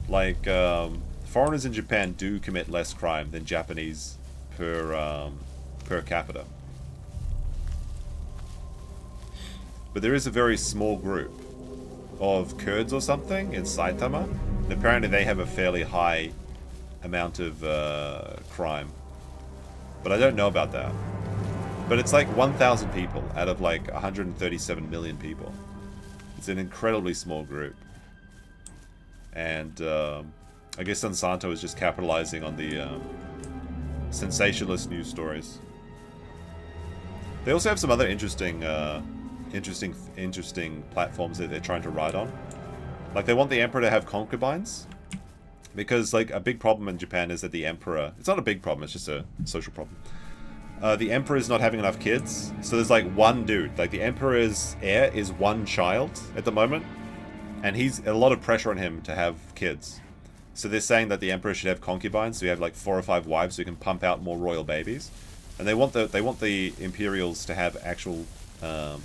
Like, foreigners in Japan do commit less crime than Japanese per capita. But there is a very small group of Kurds or something in Saitama, and apparently they have a fairly high amount of crime. But I don't know about that. But it's like 1,000 people out of like 137 million people. It's an incredibly small group. And I guess Sansanto is just capitalizing on the sensationalist news stories. They also have some other interesting platforms that they're trying to ride on. Like, they want the emperor to have concubines. Because, like, a big problem in Japan is that the emperor... It's not a big problem, it's just a social problem. The emperor is not having enough kids. So there's, like, one dude. Like, the emperor's heir is one child at the moment. And he's a lot of pressure on him to have kids. So they're saying that the emperor should have concubines. So you have, like, 4 or 5 wives so you can pump out more royal babies. And they want the Imperials to have actual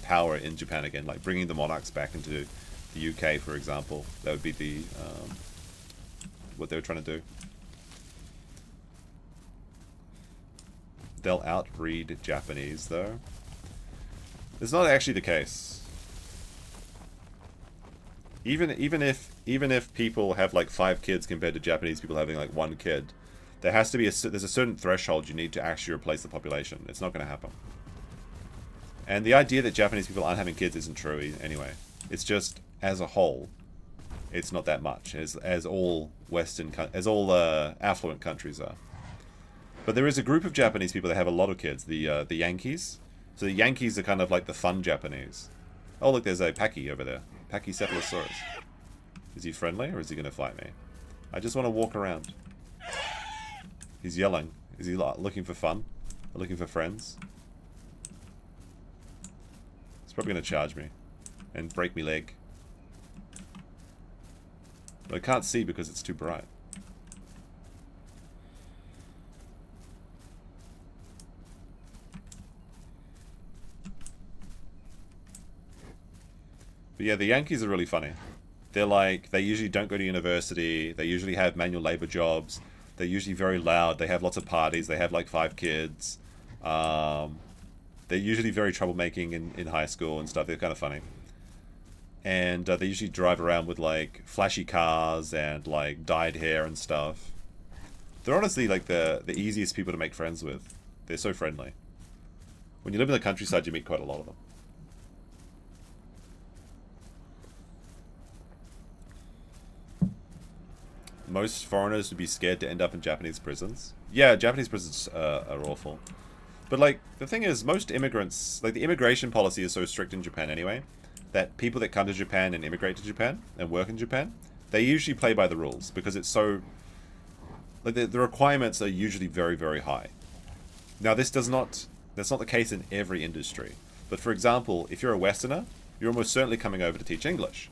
power in Japan again. Like, bringing the monarchs back into the UK, for example. That would be the... what they were trying to do. They'll outbreed Japanese, though. It's not actually the case. Even if people have like 5 kids compared to Japanese people having like 1 kid, there has to be there's a certain threshold you need to actually replace the population. It's not going to happen. And the idea that Japanese people aren't having kids isn't true anyway. It's just as a whole, it's not that much as all affluent countries are. But there is a group of Japanese people that have a lot of kids, the Yankees. So the Yankees are kind of like the fun Japanese. Oh look, there's a Pachy over there. Pachycephalosaurus. Is he friendly or is he going to fight me? I just want to walk around. He's yelling. Is he looking for fun? Or looking for friends? He's probably going to charge me and break me leg. But I can't see because it's too bright. But yeah, the Yankees are really funny. They're like, they usually don't go to university. They usually have manual labor jobs. They're usually very loud. They have lots of parties. They have like 5 kids. They're usually very troublemaking in high school and stuff. They're kind of funny. And they usually drive around with like flashy cars and like dyed hair and stuff. They're honestly like the easiest people to make friends with. They're so friendly. When you live in the countryside, you meet quite a lot of them. Most foreigners would be scared to end up in Japanese prisons. Yeah, Japanese prisons are awful. But like, the thing is, most immigrants, like the immigration policy is so strict in Japan anyway, that people that come to Japan and immigrate to Japan and work in Japan, they usually play by the rules because it's so... Like, the requirements are usually very, very high. Now, that's not the case in every industry. But for example, if you're a Westerner, you're almost certainly coming over to teach English.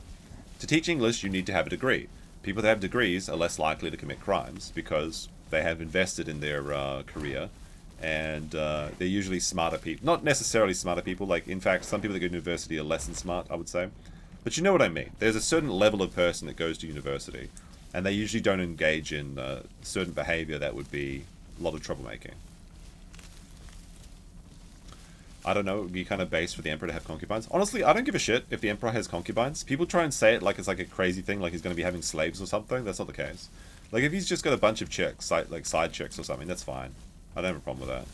To teach English, you need to have a degree. People that have degrees are less likely to commit crimes because they have invested in their career. And they're usually smarter people. Not necessarily smarter people. Like, in fact, some people that go to university are less than smart, I would say. But you know what I mean. There's a certain level of person that goes to university. And they usually don't engage in certain behavior that would be a lot of troublemaking. I don't know, it would be kind of base for the emperor to have concubines. Honestly, I don't give a shit if the emperor has concubines. People try and say it like it's like a crazy thing, like he's going to be having slaves or something. That's not the case. Like, if he's just got a bunch of chicks, like side chicks or something, that's fine. I don't have a problem with that.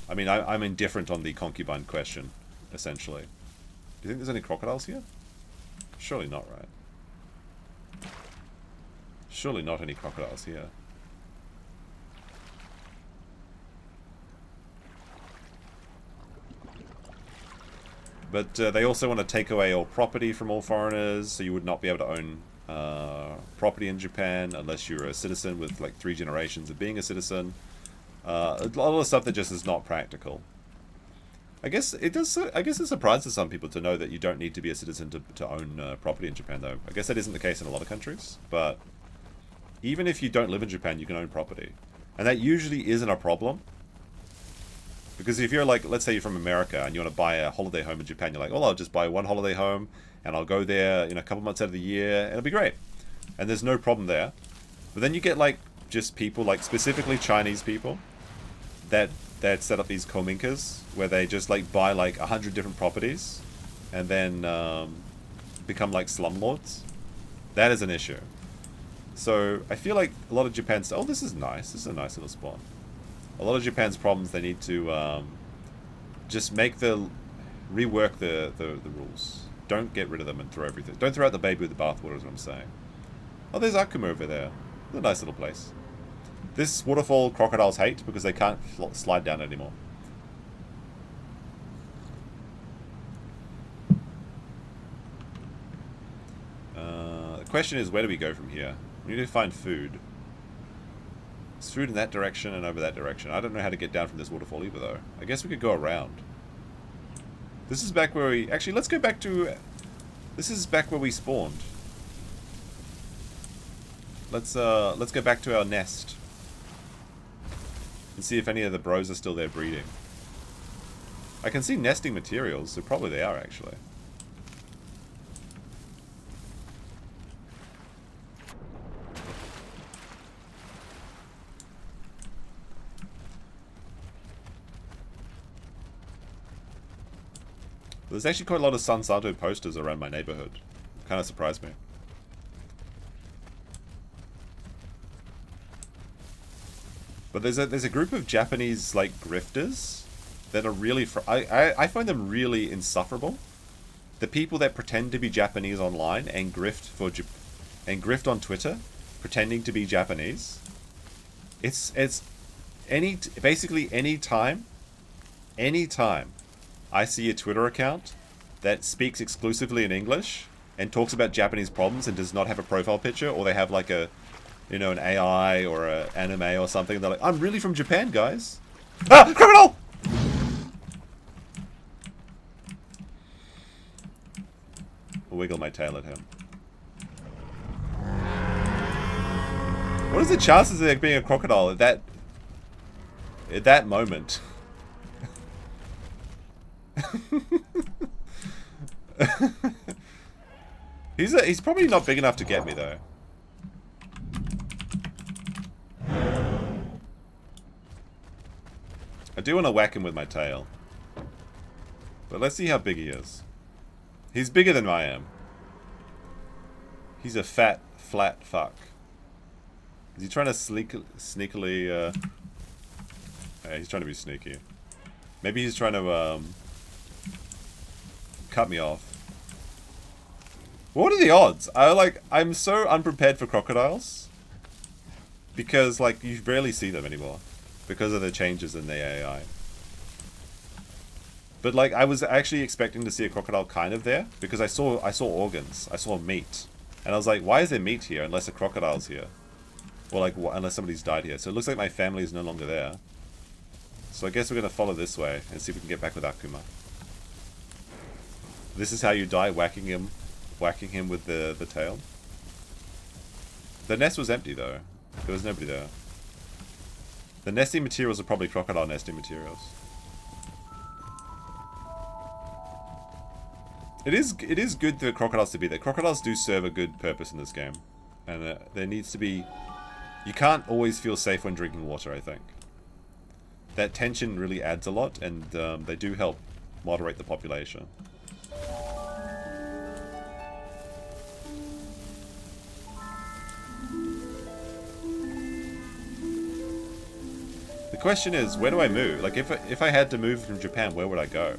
I mean, I'm indifferent on the concubine question, essentially. Do you think there's any crocodiles here? Surely not, right? Surely not any crocodiles here. But they also want to take away all property from all foreigners, so you would not be able to own property in Japan unless you're a citizen with like 3 generations of being a citizen. A lot of stuff that just is not practical. I guess it does. I guess it surprises some people to know that you don't need to be a citizen to own property in Japan, though. I guess that isn't the case in a lot of countries. But even if you don't live in Japan, you can own property, and that usually isn't a problem. Because if you're like, let's say you're from America and you want to buy a holiday home in Japan, you're like, well, I'll just buy one holiday home and I'll go there, a couple months out of the year and it'll be great. And there's no problem there. But then you get like just people, like specifically Chinese people that set up these kominkas where they just like buy like 100 different properties and then become like slumlords. That is an issue. So I feel like a lot of Japan's, oh, this is nice. This is a nice little spot. A lot of Japan's problems, they need to Just rework the rules. Don't get rid of them and throw everything. Don't throw out the baby with the bathwater is what I'm saying. Oh, there's Akuma over there. It's a nice little place. This waterfall crocodiles hate because they can't slide down anymore. The question is, where do we go from here? We need to find food. There's food in that direction and over that direction. I don't know how to get down from this waterfall either, though. I guess we could go around. This is back where we... Actually, let's go back to... This is back where we spawned. Let's go back to our nest. And see if any of the bros are still there breeding. I can see nesting materials, so probably they are, actually. There's actually quite a lot of San Santo posters around my neighborhood. Kind of surprised me. But there's a group of Japanese like grifters that are really I find them really insufferable. The people that pretend to be Japanese online and grift on Twitter, pretending to be Japanese. It's basically any time I see a Twitter account that speaks exclusively in English and talks about Japanese problems and does not have a profile picture, or they have like a, you know, an AI or an anime or something. They're like, I'm really from Japan, guys. Ah! Criminal! I'll wiggle my tail at him. What is the chances of there being a crocodile at that moment? He's probably not big enough to get me, though. I do want to whack him with my tail. But let's see how big he is. He's bigger than I am. He's a fat, flat fuck. Is he trying to sneakily, yeah, he's trying to be sneaky. Maybe he's trying to, cut me off. What are the odds? I'm so unprepared for crocodiles. Because, like, you rarely see them anymore. Because of the changes in the AI. But, like, I was actually expecting to see a crocodile kind of there. Because I saw organs. I saw meat. And I was like, why is there meat here unless a crocodile's here? Or, like, unless somebody's died here. So it looks like my family is no longer there. So I guess we're going to follow this way and see if we can get back with Akuma. This is how you die, whacking him with the tail. The nest was empty, though. There was nobody there. The nesting materials are probably crocodile nesting materials. It is good for crocodiles to be there. Crocodiles do serve a good purpose in this game. And there needs to be... You can't always feel safe when drinking water, I think. That tension really adds a lot, and they do help moderate the population. The question is, where do I move? Like, if I had to move from Japan, where would I go?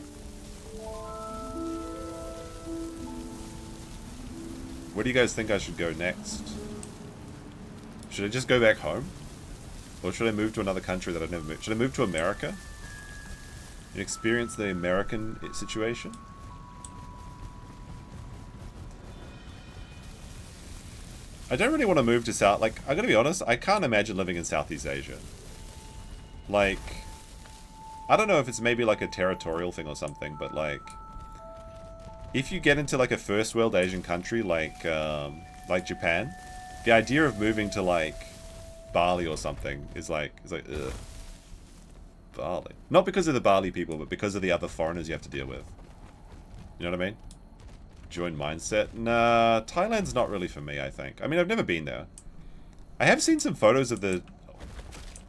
Where do you guys think I should go next? Should I just go back home? Or should I move to another country that I've never moved? Should I move to America? And experience the American situation? I don't really want to move to South... Like, I gotta be honest, I can't imagine living in Southeast Asia. Like... I don't know if it's maybe like a territorial thing or something, but like... If you get into like a first world Asian country like Japan, the idea of moving to like Bali or something is like ugh. Bali. Not because of the Bali people, but because of the other foreigners you have to deal with. You know what I mean? Join mindset? Nah, Thailand's not really for me, I think. I mean, I've never been there. I have seen some photos of the...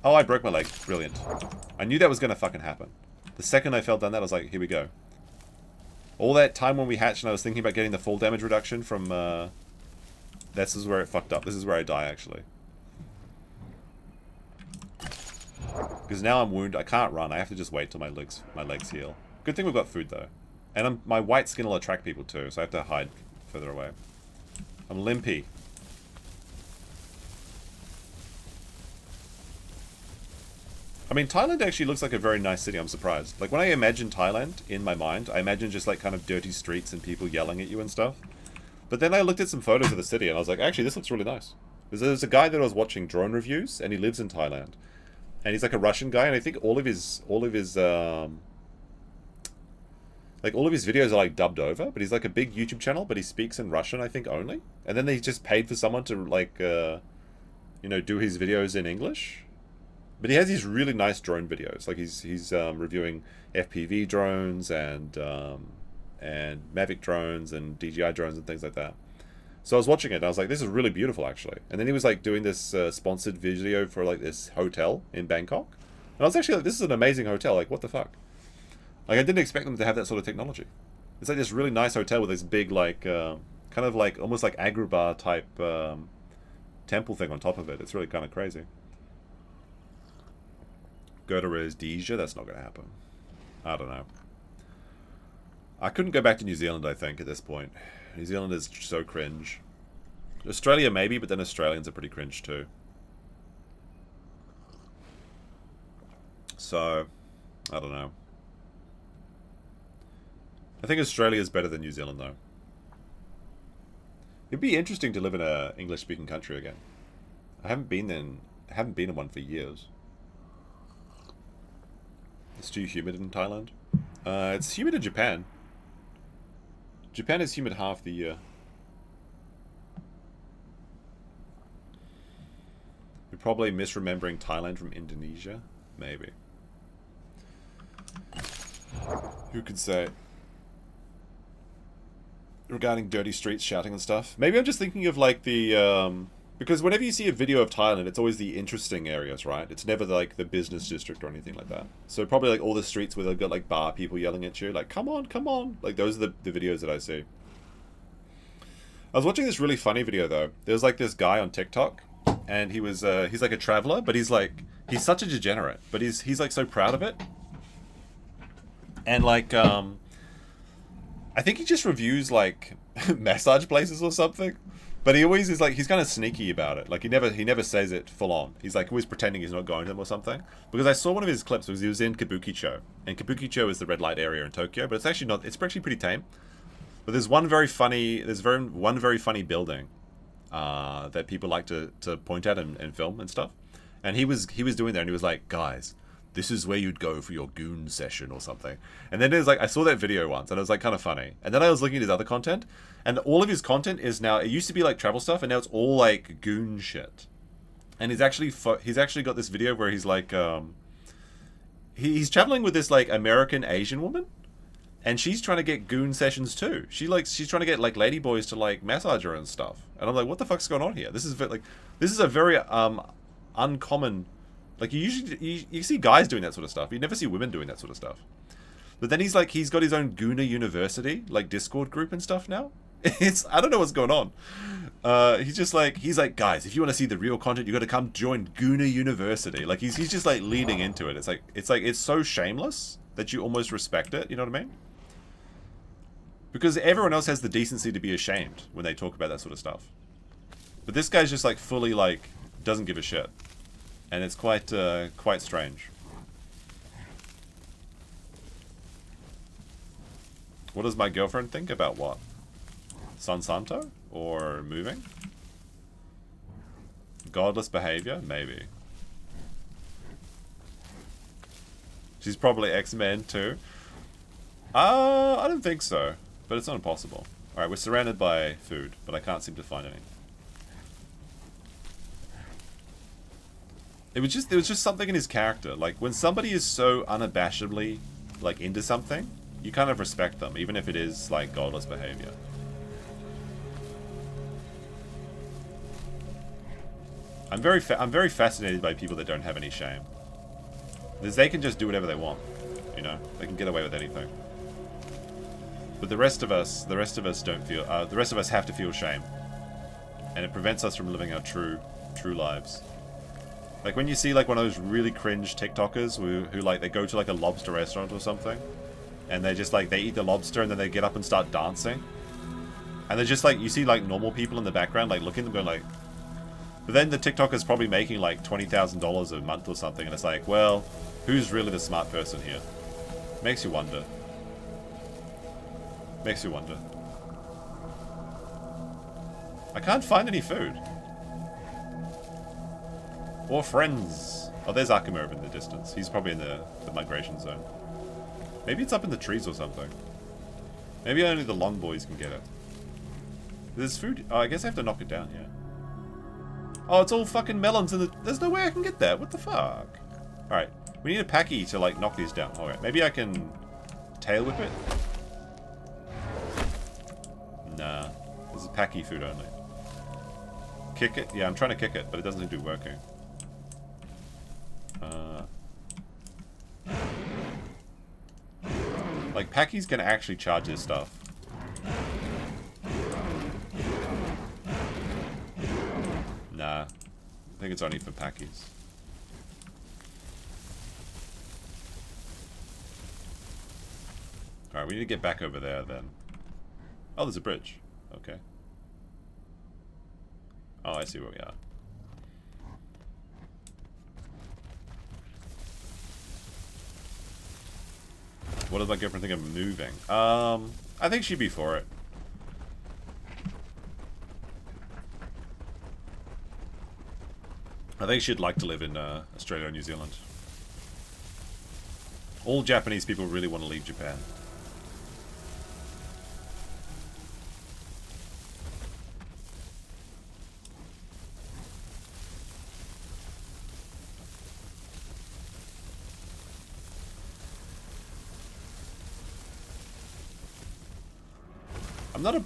Oh, I broke my leg. Brilliant. I knew that was going to fucking happen. The second I fell down that, I was like, here we go. All that time when we hatched and I was thinking about getting the fall damage reduction from... This is where it fucked up. This is where I die, actually. Because now I'm wounded. I can't run. I have to just wait till my legs heal. Good thing we've got food, though. And my white skin will attract people, too, so I have to hide further away. I'm limpy. I mean, Thailand actually looks like a very nice city, I'm surprised. Like, when I imagine Thailand in my mind, I imagine just, like, kind of dirty streets and people yelling at you and stuff. But then I looked at some photos of the city, and I was like, actually, this looks really nice. There's a guy that I was watching drone reviews, and he lives in Thailand. And he's, like, a Russian guy, and I think all of his videos are, like, dubbed over. But he's, like, a big YouTube channel, but he speaks in Russian, I think, only. And then he just paid for someone to, like, you know, do his videos in English. But he has these really nice drone videos. Like he's reviewing FPV drones and Mavic drones and DJI drones and things like that. So I was watching it and I was like, this is really beautiful actually. And then he was like doing this sponsored video for like this hotel in Bangkok. And I was actually like, this is an amazing hotel. Like what the fuck? Like I didn't expect them to have that sort of technology. It's like this really nice hotel with this big like kind of like almost like Agrabah type temple thing on top of it. It's really kind of crazy. Go to Rhodesia? That's not going to happen. I don't know. I couldn't go back to New Zealand, I think, at this point. New Zealand is so cringe. Australia maybe, but then Australians are pretty cringe too. So, I don't know. I think Australia is better than New Zealand, though. It'd be interesting to live in a English-speaking country again. I haven't been in one for years. It's too humid in Thailand. It's humid in Japan. Japan is humid half the year. You're probably misremembering Thailand from Indonesia? Maybe. Who could say? Regarding dirty streets, shouting and stuff. Maybe I'm just thinking of like the... Because whenever you see a video of Thailand, it's always the interesting areas, right? It's never like the business district or anything like that. So probably like all the streets where they've got like bar people yelling at you, like, come on, come on. Like those are the videos that I see. I was watching this really funny video though. There's like this guy on TikTok and he's like a traveler, but he's such a degenerate, but he's like so proud of it. And like, I think he just reviews like massage places or something. But he always is like, he's kind of sneaky about it. Like he never says it full on. He's like always pretending he's not going to them or something. Because I saw one of his clips because he was in Kabukicho. And Kabukicho is the red light area in Tokyo, but it's actually not, it's actually pretty tame. But there's one very funny building that people like to point at and film and stuff. And he was doing that and he was like, guys, this is where you'd go for your goon session or something. And then there's like, I saw that video once and it was like kind of funny. And then I was looking at his other content and all of his content is now, it used to be like travel stuff and now it's all like goon shit. And he's actually got this video where he's like, he's traveling with this like American Asian woman and she's trying to get goon sessions too. She's trying to get like ladyboys to like massage her and stuff. And I'm like, what the fuck's going on here? This is a very uncommon. Like you see guys doing that sort of stuff. You never see women doing that sort of stuff. But then he's got his own Gooner University, like Discord group and stuff now. I don't know what's going on. He's like, guys, if you want to see the real content, you got to come join Gooner University. Like he's just like leading into it. It's so shameless that you almost respect it. You know what I mean? Because everyone else has the decency to be ashamed when they talk about that sort of stuff. But this guy's just like fully like doesn't give a shit. And it's quite strange. What does my girlfriend think about what? San Santo? Or moving? Godless behavior? Maybe. She's probably X-Men too. I don't think so. But it's not impossible. Alright, we're surrounded by food, but I can't seem to find any. It was just something in his character. Like, when somebody is so unabashedly, like, into something, you kind of respect them, even if it is, like, godless behavior. I'm very fascinated by people that don't have any shame. Because they can just do whatever they want, you know? They can get away with anything. But the rest of us don't feel, the rest of us have to feel shame. And it prevents us from living our true lives. Like when you see like one of those really cringe TikTokers who like they go to like a lobster restaurant or something, and they just like, they eat the lobster and then they get up and start dancing. And they're just like, you see like normal people in the background like looking at them going like... But then the TikToker's probably making like $20,000 a month or something, and it's like, well, who's really the smart person here? Makes you wonder. Makes you wonder. I can't find any food. Or friends. Oh, there's Akuma over in the distance. He's probably in the migration zone. Maybe it's up in the trees or something. Maybe only the long boys can get it. There's food. Oh, I guess I have to knock it down, yeah. Oh, it's all fucking melons and there's no way I can get that. What the fuck? Alright. We need a packy to, like, knock these down. Alright, maybe I can tail whip it? Nah. This is packy food only. Kick it? Yeah, I'm trying to kick it, but it doesn't seem to be working. Like, packy's gonna actually charge this stuff. Nah. I think it's only for packies. Alright, we need to get back over there then. Oh, there's a bridge. Okay. Oh, I see where we are. What does my girlfriend think of moving? I think she'd be for it. I think she'd like to live in Australia or New Zealand. All Japanese people really want to leave Japan.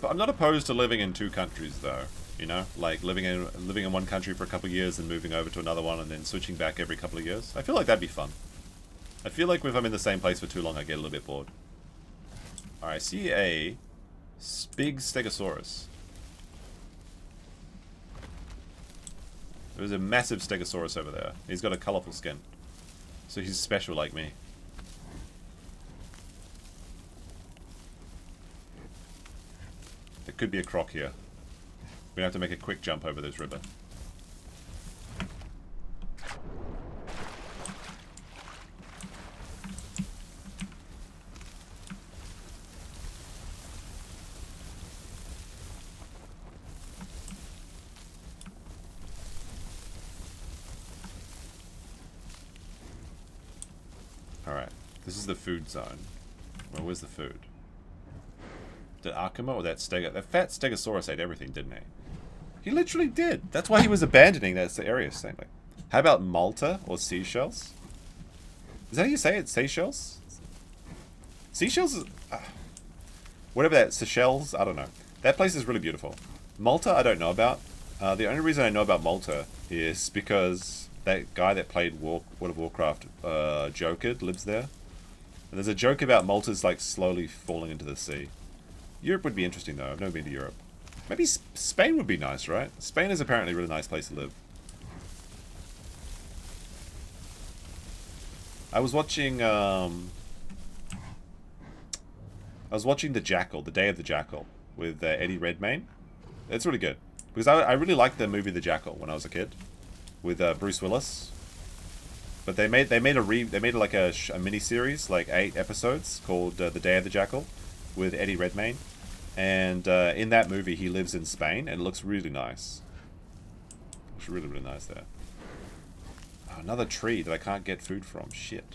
I'm not opposed to living in two countries though. You know, like living in one country for a couple of years and moving over to another one and then switching back every couple of years. I feel like that'd be fun. I feel like if I'm in the same place for too long, I get a little bit bored. Alright, I see a big Stegosaurus. There's a massive Stegosaurus over there. He's got a colourful skin. So he's special like me. There could be a croc here. We have to make a quick jump over this river. Alright, this is the food zone. Well, where's the food? Did Akuma or that fat Stegosaurus ate everything, didn't he? He literally did. That's why he was abandoning that area, saying. How about Malta or Seychelles? Is that how you say it? Seychelles? Seychelles is... whatever that... Seychelles? I don't know. That place is really beautiful. Malta, I don't know about. The only reason I know about Malta is because that guy that played World of Warcraft, Joker, lives there. And there's a joke about Malta's like slowly falling into the sea. Europe would be interesting though. I've never been to Europe. Maybe Spain would be nice, right? Spain is apparently a really nice place to live. I was watching The Jackal, The Day of the Jackal, with Eddie Redmayne. It's really good because I really liked the movie The Jackal when I was a kid, with Bruce Willis. But they made like a mini series, like 8 episodes, called The Day of the Jackal, with Eddie Redmayne. And in that movie, he lives in Spain, and it looks really nice. Looks really, really nice there. Oh, another tree that I can't get food from. Shit.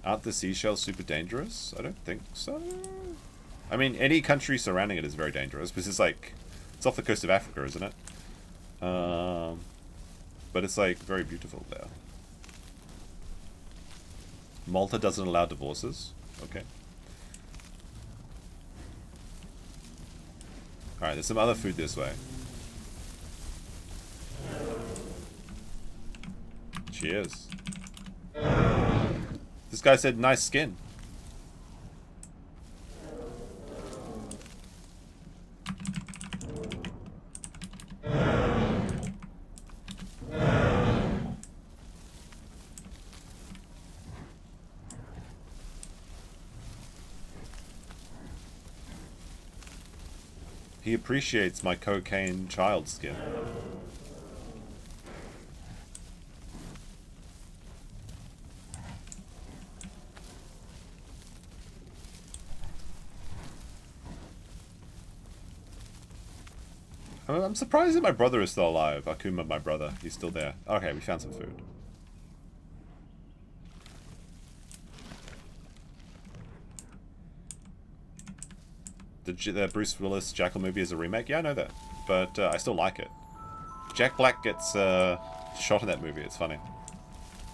Aren't the seashells super dangerous? I don't think so. I mean, any country surrounding it is very dangerous, because it's like... It's off the coast of Africa, isn't it? But it's like very beautiful there. Malta doesn't allow divorces. Okay. Alright, there's some other food this way. Cheers. This guy said nice skin. He appreciates my cocaine child skin. I'm surprised that my brother is still alive. Akuma, my brother. He's still there. Okay, we found some food. The Bruce Willis Jackal movie is a remake? Yeah, I know that. But I still like it. Jack Black gets shot in that movie. It's funny.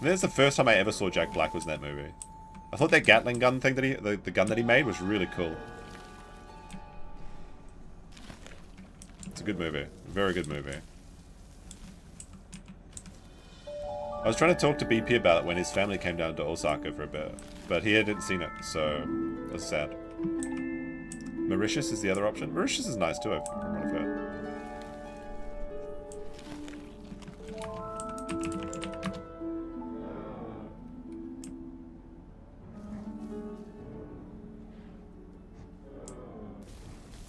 And that's the first time I ever saw Jack Black was in that movie. I thought that Gatling gun thing that the gun that he made was really cool. It's a good movie. Very good movie. I was trying to talk to BP about it when his family came down to Osaka for a bit. But he hadn't seen it, so it was sad. Mauritius is the other option. Mauritius is nice too, from what I've heard.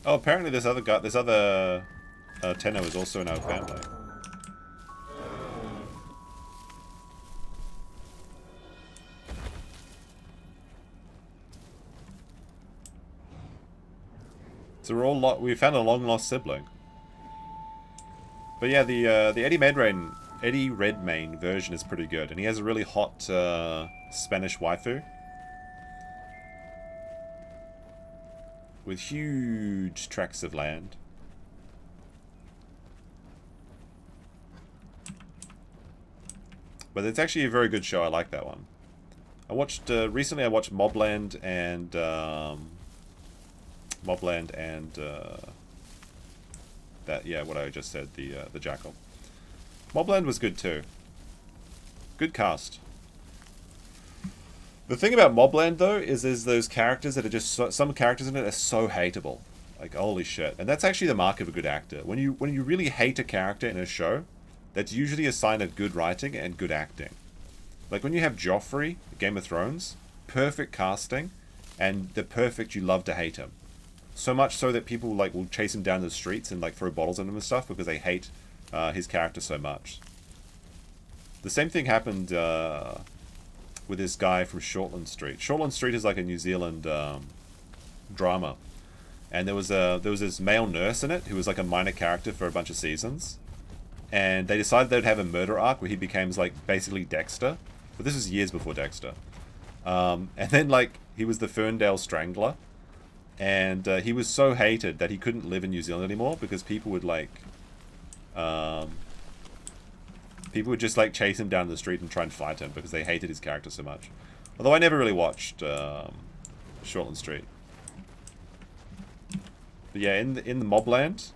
Oh, apparently this other guy, Tenno is also in our family. So we found a long lost sibling. But yeah, the Eddie Redmayne version is pretty good, and he has a really hot Spanish waifu with huge tracts of land. But it's actually a very good show. I like that one. I watched recently. I watched Mobland and that, yeah, what I just said, the Jackal. Mobland was good too. Good cast. The thing about Mobland though is there's those characters that are just some characters in it are so hateable, like holy shit. And that's actually the mark of a good actor. When you really hate a character in a show, that's usually a sign of good writing and good acting. Like when you have Joffrey, Game of Thrones, perfect casting, and the perfect, you love to hate him. So much so that people like will chase him down the streets and like throw bottles at him and stuff because they hate his character so much. The same thing happened with this guy from Shortland Street. Shortland Street is like a New Zealand drama, and there was this male nurse in it who was like a minor character for a bunch of seasons, and they decided they'd have a murder arc where he becomes like basically Dexter, but this was years before Dexter. And then like he was the Ferndale Strangler. And he was so hated that he couldn't live in New Zealand anymore because people would like, just like chase him down the street and try and fight him because they hated his character so much. Although I never really watched Shortland Street. But yeah, in the Mobland,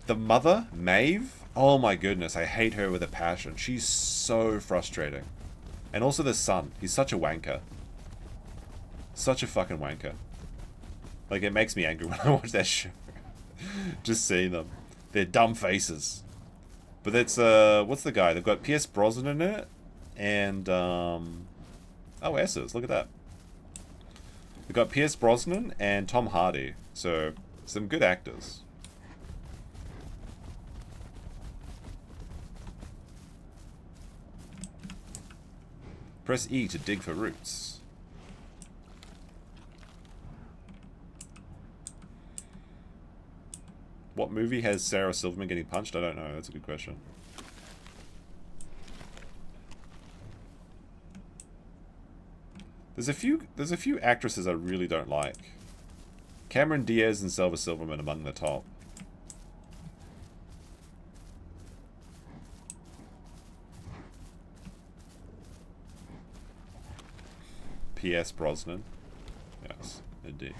the mother, Maeve, oh my goodness, I hate her with a passion. She's so frustrating. And also the son, he's such a wanker. Such a fucking wanker. Like, it makes me angry when I watch that show. Just seeing them. Their dumb faces. But that's, what's the guy? They've got Pierce Brosnan in it. And, oh, S's. Look at that. They've got Pierce Brosnan and Tom Hardy. So, some good actors. Press E to dig for roots. What movie has Sarah Silverman getting punched? I don't know. That's a good question. There's a few actresses I really don't like. Cameron Diaz and Selva Silverman among the top. P.S. Brosnan. Yes, indeed.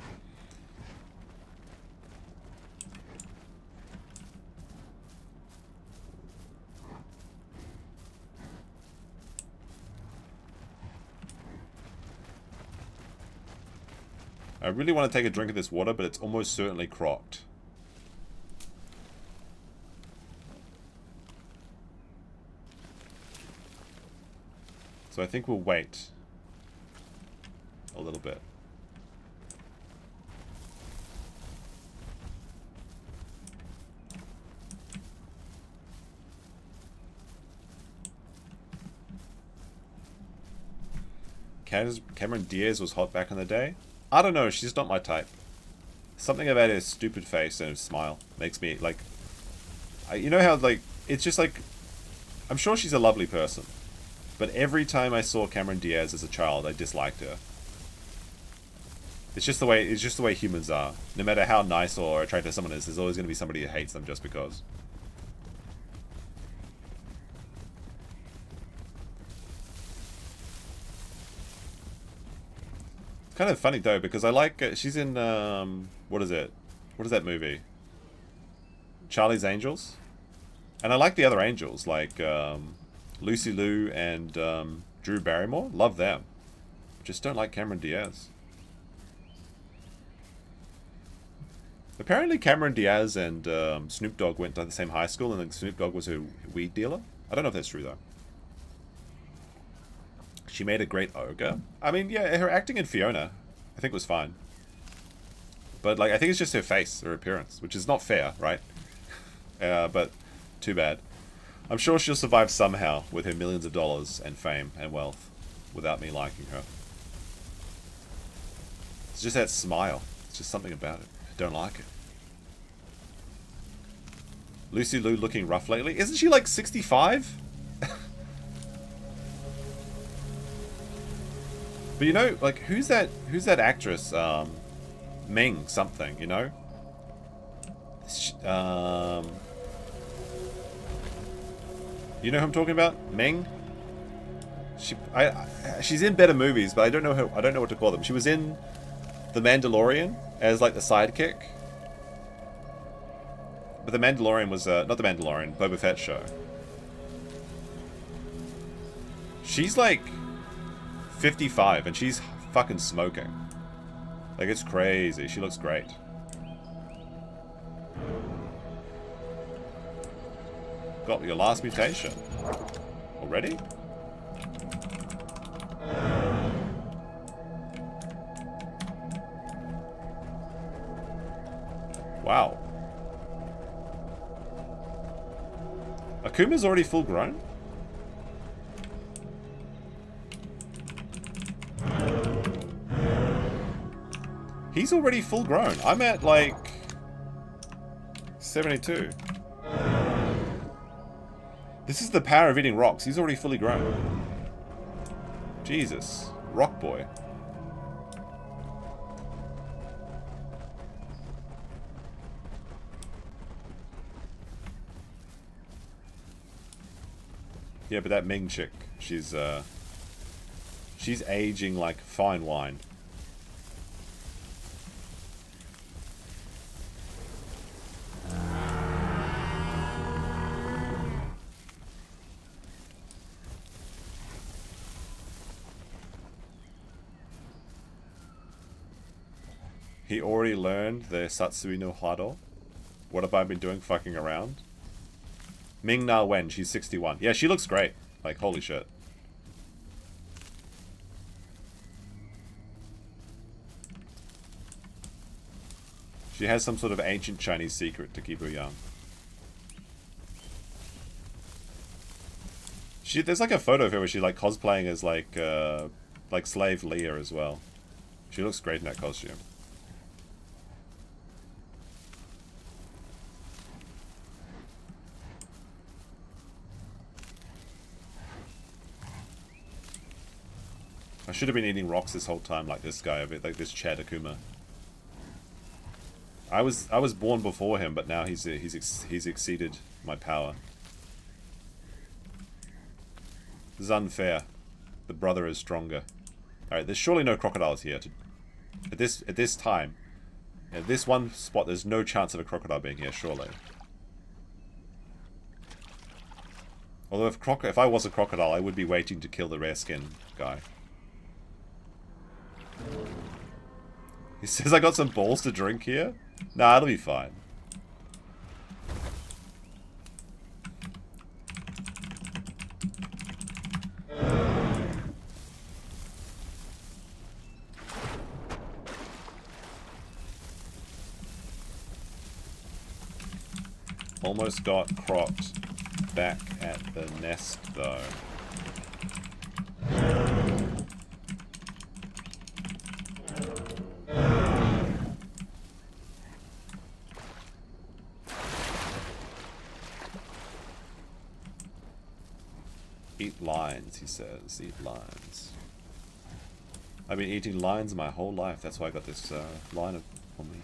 I really want to take a drink of this water, but it's almost certainly crocked. So I think we'll wait a little bit. Cameron Diaz was hot back in the day. I don't know, she's not my type. Something about her stupid face and her smile makes me, like... you know how, like, it's just like... I'm sure she's a lovely person. But every time I saw Cameron Diaz as a child, I disliked her. It's just the way humans are. No matter how nice or attractive someone is, there's always going to be somebody who hates them just because. It's kind of funny though, because I like she's in what is it? What is that movie? Charlie's Angels, and I like the other angels like Lucy Liu and Drew Barrymore. Love them. Just don't like Cameron Diaz. Apparently Cameron Diaz and Snoop Dogg went to the same high school, and then Snoop Dogg was her weed dealer. I don't know if that's true though. She made a great ogre. I mean, yeah, her acting in Fiona, I think was fine. But, like, I think it's just her face, her appearance, which is not fair, right? But too bad. I'm sure she'll survive somehow with her millions of dollars and fame and wealth without me liking her. It's just that smile. It's just something about it. I don't like it. Lucy Liu looking rough lately. Isn't she, like, 65? But you know, like, who's that actress, Ming something, you know? You know who I'm talking about? Ming? She's in better movies, but I don't know what to call them. She was in The Mandalorian as, like, the sidekick. But The Mandalorian was, not The Mandalorian, Boba Fett show. She's, like... 55 and she's fucking smoking. Like, it's crazy. She looks great. Got your last mutation. Already? Wow. Akuma's already full grown? He's already full grown. I'm at, like, 72. This is the power of eating rocks. He's already fully grown. Jesus. Rock boy. Yeah, but that Ming chick, she's aging like fine wine. He already learned the Satsui no Hado. What have I been doing fucking around? Ming Na Wen, she's 61. Yeah, she looks great. Like, holy shit. She has some sort of ancient Chinese secret to keep her young. There's like a photo of her where she's like cosplaying as like slave Leia as well. She looks great in that costume. I should have been eating rocks this whole time, like this guy, a bit like this Chad Akuma. I was born before him, but now he's exceeded my power. This is unfair. The brother is stronger. All right, there's surely no crocodiles here. At this time, at this one spot, there's no chance of a crocodile being here. Surely. Although if I was a crocodile, I would be waiting to kill the rare skin guy. He says I got some balls to drink here? Nah, it'll be fine. Almost got Crocs back at the nest though. Eat lines, he says. Eat lines. I've been eating lines my whole life. That's why I got this line on me.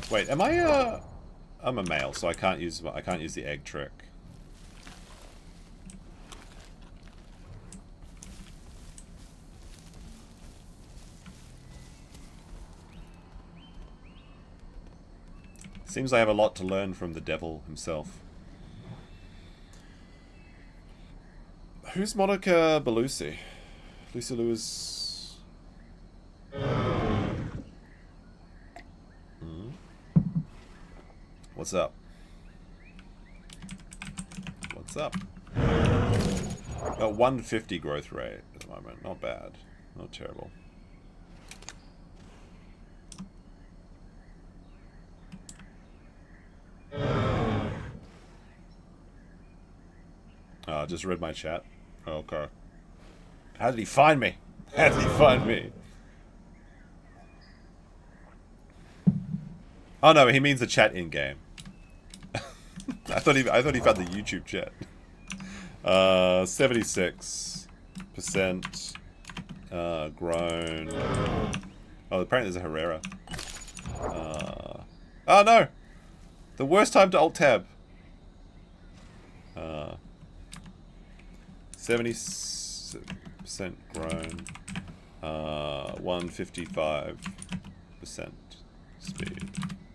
Wait, am I I'm a male, so I can't use the egg trick. Seems I have a lot to learn from the devil himself. Who's Monica Bellucci? Lucy Lewis. What's up? What's up? 150 growth rate at the moment. Not bad. Not terrible. Just read my chat. Okay. How did he find me? How did he find me? Oh no, he means the chat in game. I thought he found the YouTube chat. 76% grown. Oh, apparently there's a Herrera. Oh no! The worst time to alt tab. 70% grown. 155% speed.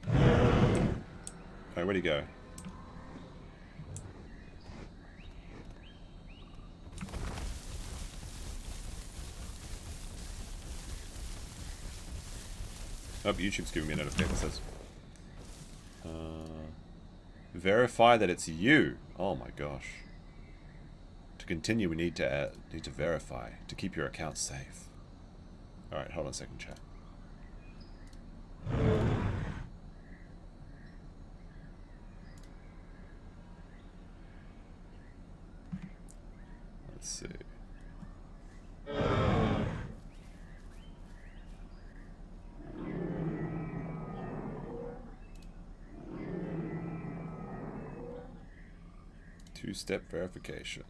Alright, where'd he go? Oh, YouTube's giving me a notification that says verify that it's you. Oh my gosh. To continue, we need to verify to keep your account safe. All right, hold on a second, chat. Let's see. Two-step verification.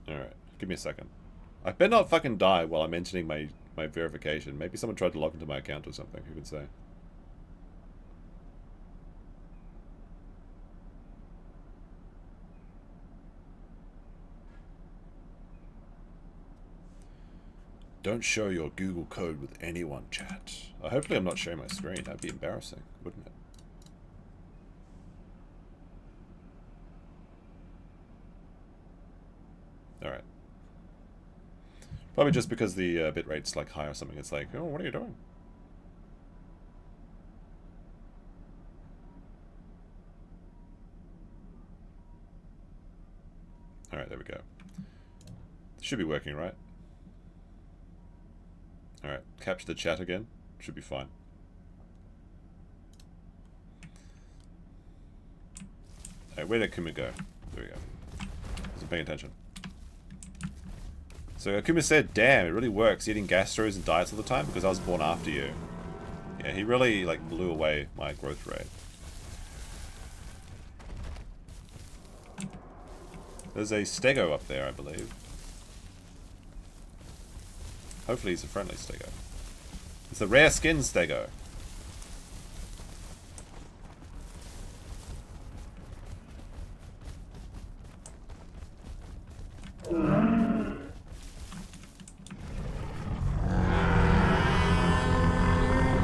Alright, give me a second. I better not fucking die while I'm entering my verification. Maybe someone tried to log into my account or something, who could say? Don't share your Google code with anyone, chat. Hopefully I'm not sharing my screen. That'd be embarrassing, wouldn't it? Alright. Probably just because the bitrate's like high or something. It's like, oh, what are you doing? Alright, there we go. Should be working, right? Alright, capture the chat again. Should be fine. Alright, where did Akuma go? There we go. Wasn't paying attention. So Akuma said, damn, it really works eating gastros and diets all the time because I was born after you. Yeah, he really like blew away my growth rate. There's a stego up there, I believe. Hopefully he's a friendly stego. It's a rare skin stego.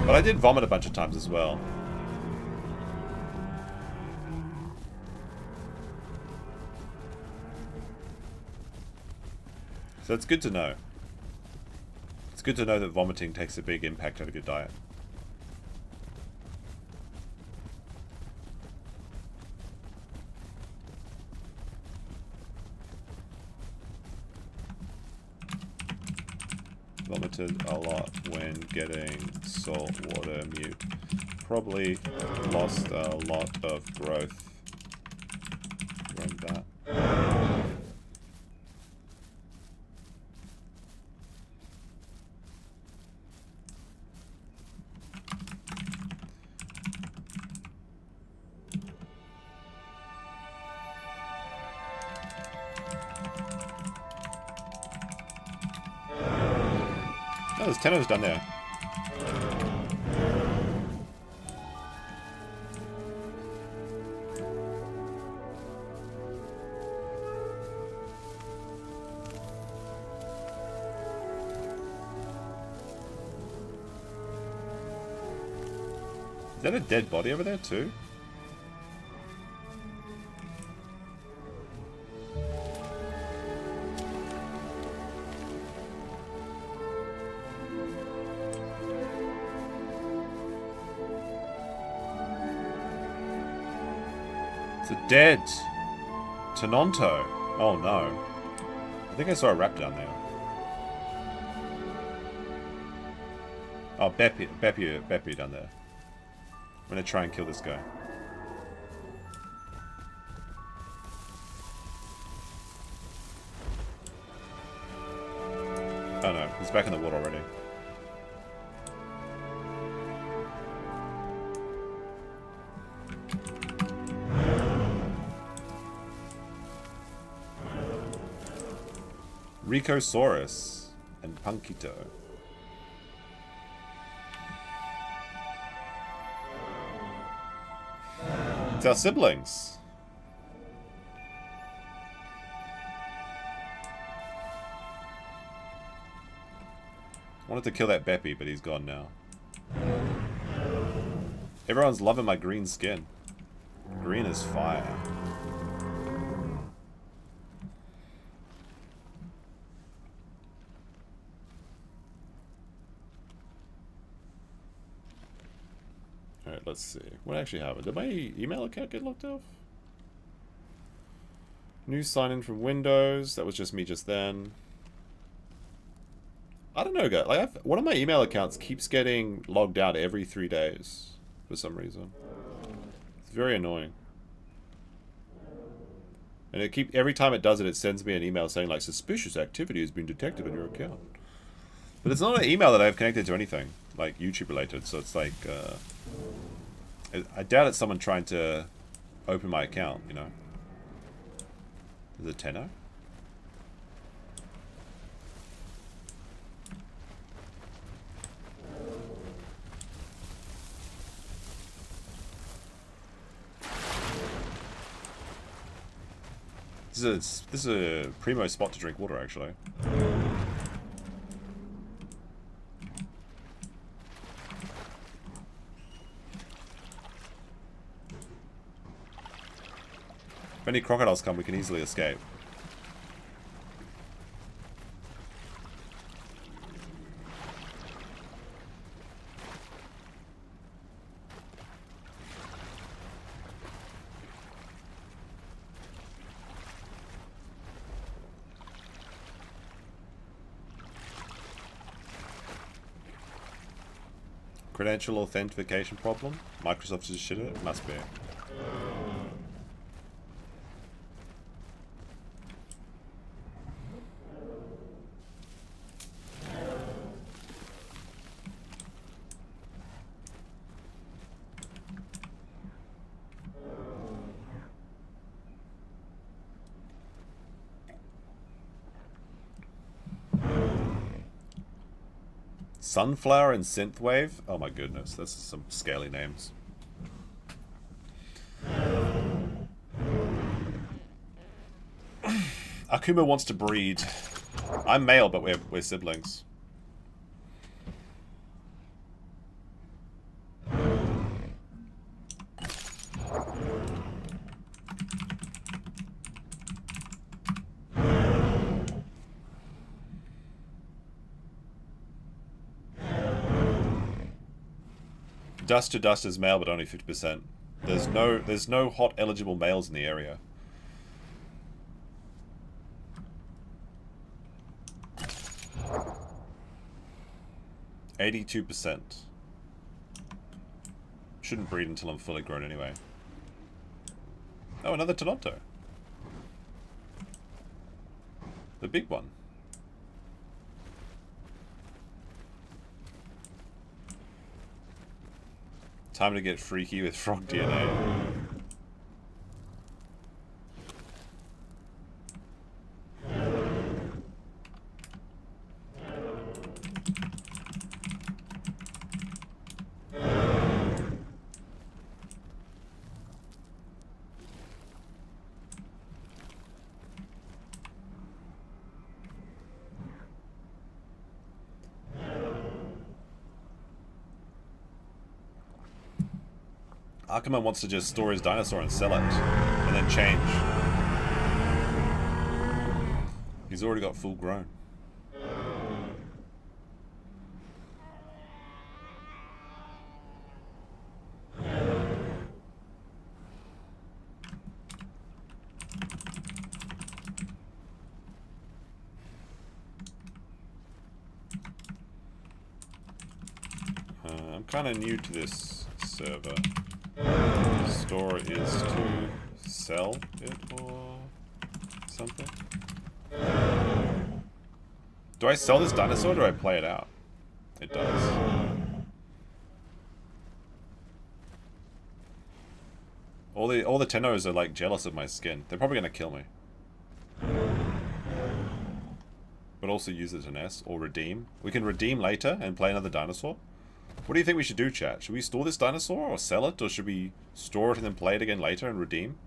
But I did vomit a bunch of times as well. So it's good to know. It's good to know that vomiting takes a big impact on your diet. Vomited a lot when getting saltwater mute. Probably lost a lot of growth from that. Tenno's done there. Is that a dead body over there too? It's a dead Tenonto. Oh no. I think I saw a rat down there. Oh, Beppy down there. I'm gonna try and kill this guy. Oh no, he's back in the water already. Herrerasaurus and Punkito. It's our siblings. Wanted to kill that Beppy, but he's gone now. Everyone's loving my green skin. Green is fire. Alright, let's see. What actually happened? Did my email account get locked off? New sign-in from Windows. That was just me just then. I don't know, guys. Like, one of my email accounts keeps getting logged out every 3 days for some reason. It's very annoying. And every time it does it, it sends me an email saying like suspicious activity has been detected on your account. But it's not an email that I've connected to anything like YouTube related, so it's like I doubt it's someone trying to open my account, you know. Is it Tenno? This is a primo spot to drink water, actually. If any crocodiles come, we can easily escape. Credential authentication problem? Microsoft just shit it? Must be. Sunflower and Synthwave? Oh my goodness, that's some scaly names. Akuma wants to breed. I'm male, but we're siblings. Dust to Dust is male, but only 50%. There's no hot eligible males in the area. %. Shouldn't breed until I'm fully grown anyway. Oh, another Tenonto. The big one. Time to get freaky with frog DNA. Akuma wants to just store his dinosaur and sell it, and then change. He's already got full grown. I'm kind of new to this server. Store is to sell it or something. Do I sell this dinosaur or do I play it out? It does. All the Tenos are like jealous of my skin. They're probably gonna kill me. But also use it as an S or redeem. We can redeem later and play another dinosaur. What do you think we should do, chat? Should we store this dinosaur or sell it, or should we store it and then play it again later and redeem?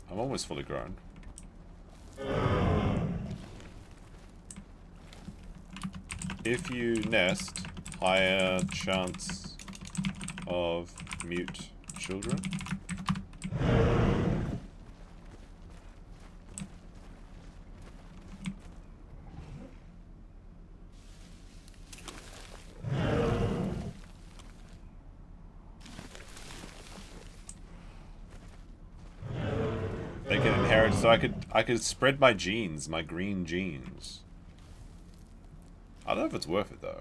I'm almost fully grown. If you nest, higher chance of mute children. They can inherit, so I could spread my genes, my green genes. I don't know if it's worth it though.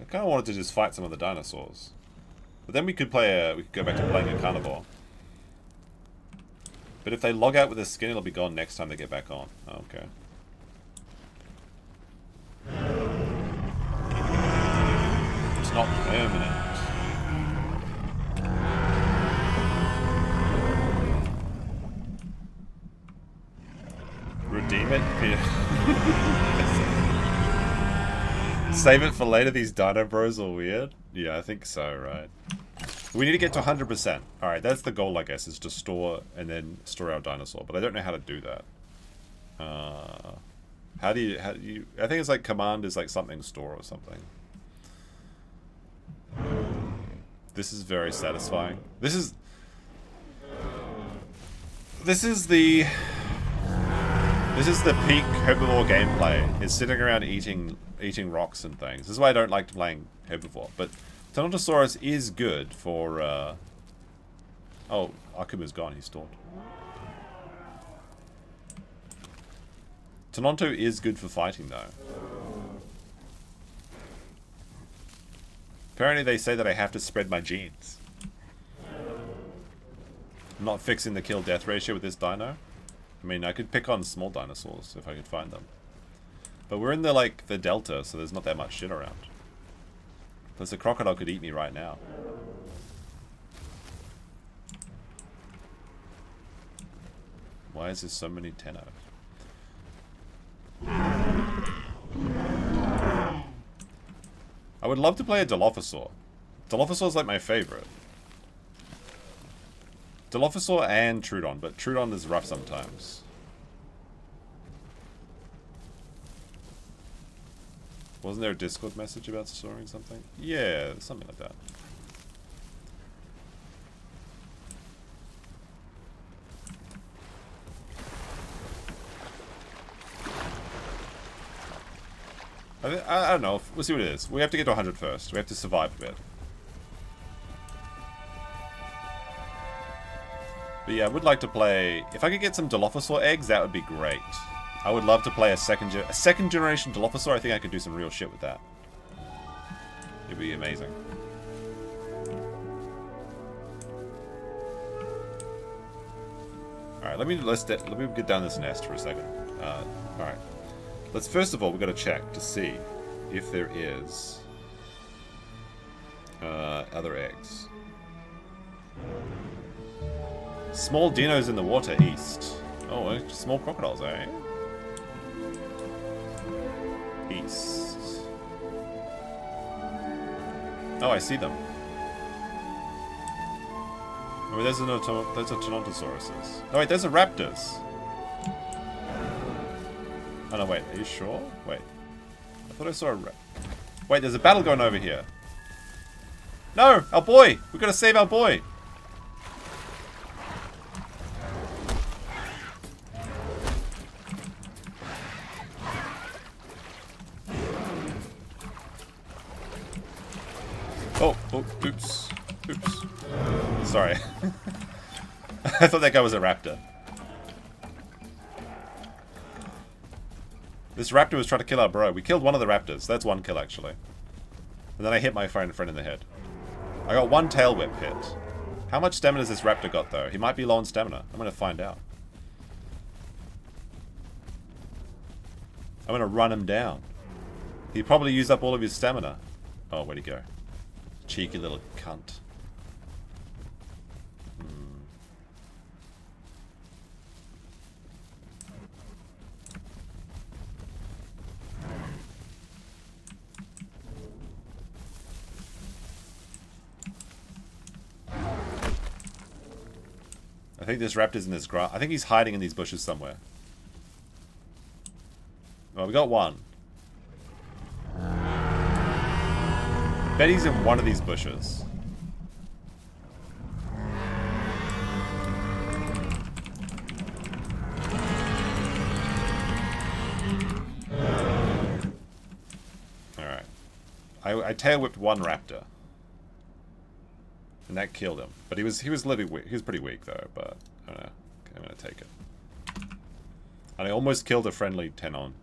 I kind of wanted to just fight some of the dinosaurs, but then we could play we could go back to playing a carnivore. But if they log out with their skin, it'll be gone next time they get back on. Okay. It's not permanent. Redeem it? Save it for later, these dino bros are weird? Yeah, I think so, right? We need to get to 100%. Alright, that's the goal, I guess, is to store and then store our dinosaur. But I don't know how to do that. How do you... I think it's like command is like something store or something. This is very satisfying. This is the peak herbivore gameplay, is sitting around eating rocks and things. This is why I don't like playing herbivore. But Tenontosaurus is good for... Oh, Akuma's gone, he's stalled. Tenonto is good for fighting, though. Apparently they say that I have to spread my genes. I'm not fixing the kill-death ratio with this dino. I mean, I could pick on small dinosaurs if I could find them. But we're in the delta, so there's not that much shit around. Plus a crocodile could eat me right now. Why is there so many Tenos? I would love to play a Dilophosaur. Dilophosaur's like my favorite. Dilophosaur and Trudeon, but Trudeon is rough sometimes. Wasn't there a Discord message about storing something? Yeah, something like that. I don't know. We'll see what it is. We have to get to 100 first. We have to survive a bit. But yeah, I would like to play... If I could get some Dilophosaur eggs, that would be great. I would love to play a second generation Dilophosaur. I think I could do some real shit with that. It'd be amazing. Alright, let me get down this nest for a second. Alright. Let's first of all, we've got to check to see if there is other eggs. Small dinos in the water east. Oh, small crocodiles, eh? East. Oh, I see them. Oh, those are Tenontosaurus. Oh wait, those are raptors. Oh no, wait, are you sure? Wait. I thought I saw a wait, there's a battle going over here. No! Our boy! We've got to save our boy! Oh, oops. Oops. Sorry. I thought that guy was a raptor. This raptor was trying to kill our bro. We killed one of the raptors. That's one kill, actually. And then I hit my friend in the head. I got one tail whip hit. How much stamina has this raptor got, though? He might be low on stamina. I'm going to find out. I'm going to run him down. He probably used up all of his stamina. Oh, where'd he go? Cheeky little cunt. I think this raptor's in this grass. I think he's hiding in these bushes somewhere. Well, we got one. Bet he's in one of these bushes. Alright. I tail whipped one raptor. And that killed him. But he was literally weak. He was pretty weak though, but I don't know. Okay, I'm gonna take it. And I almost killed a friendly Tenon.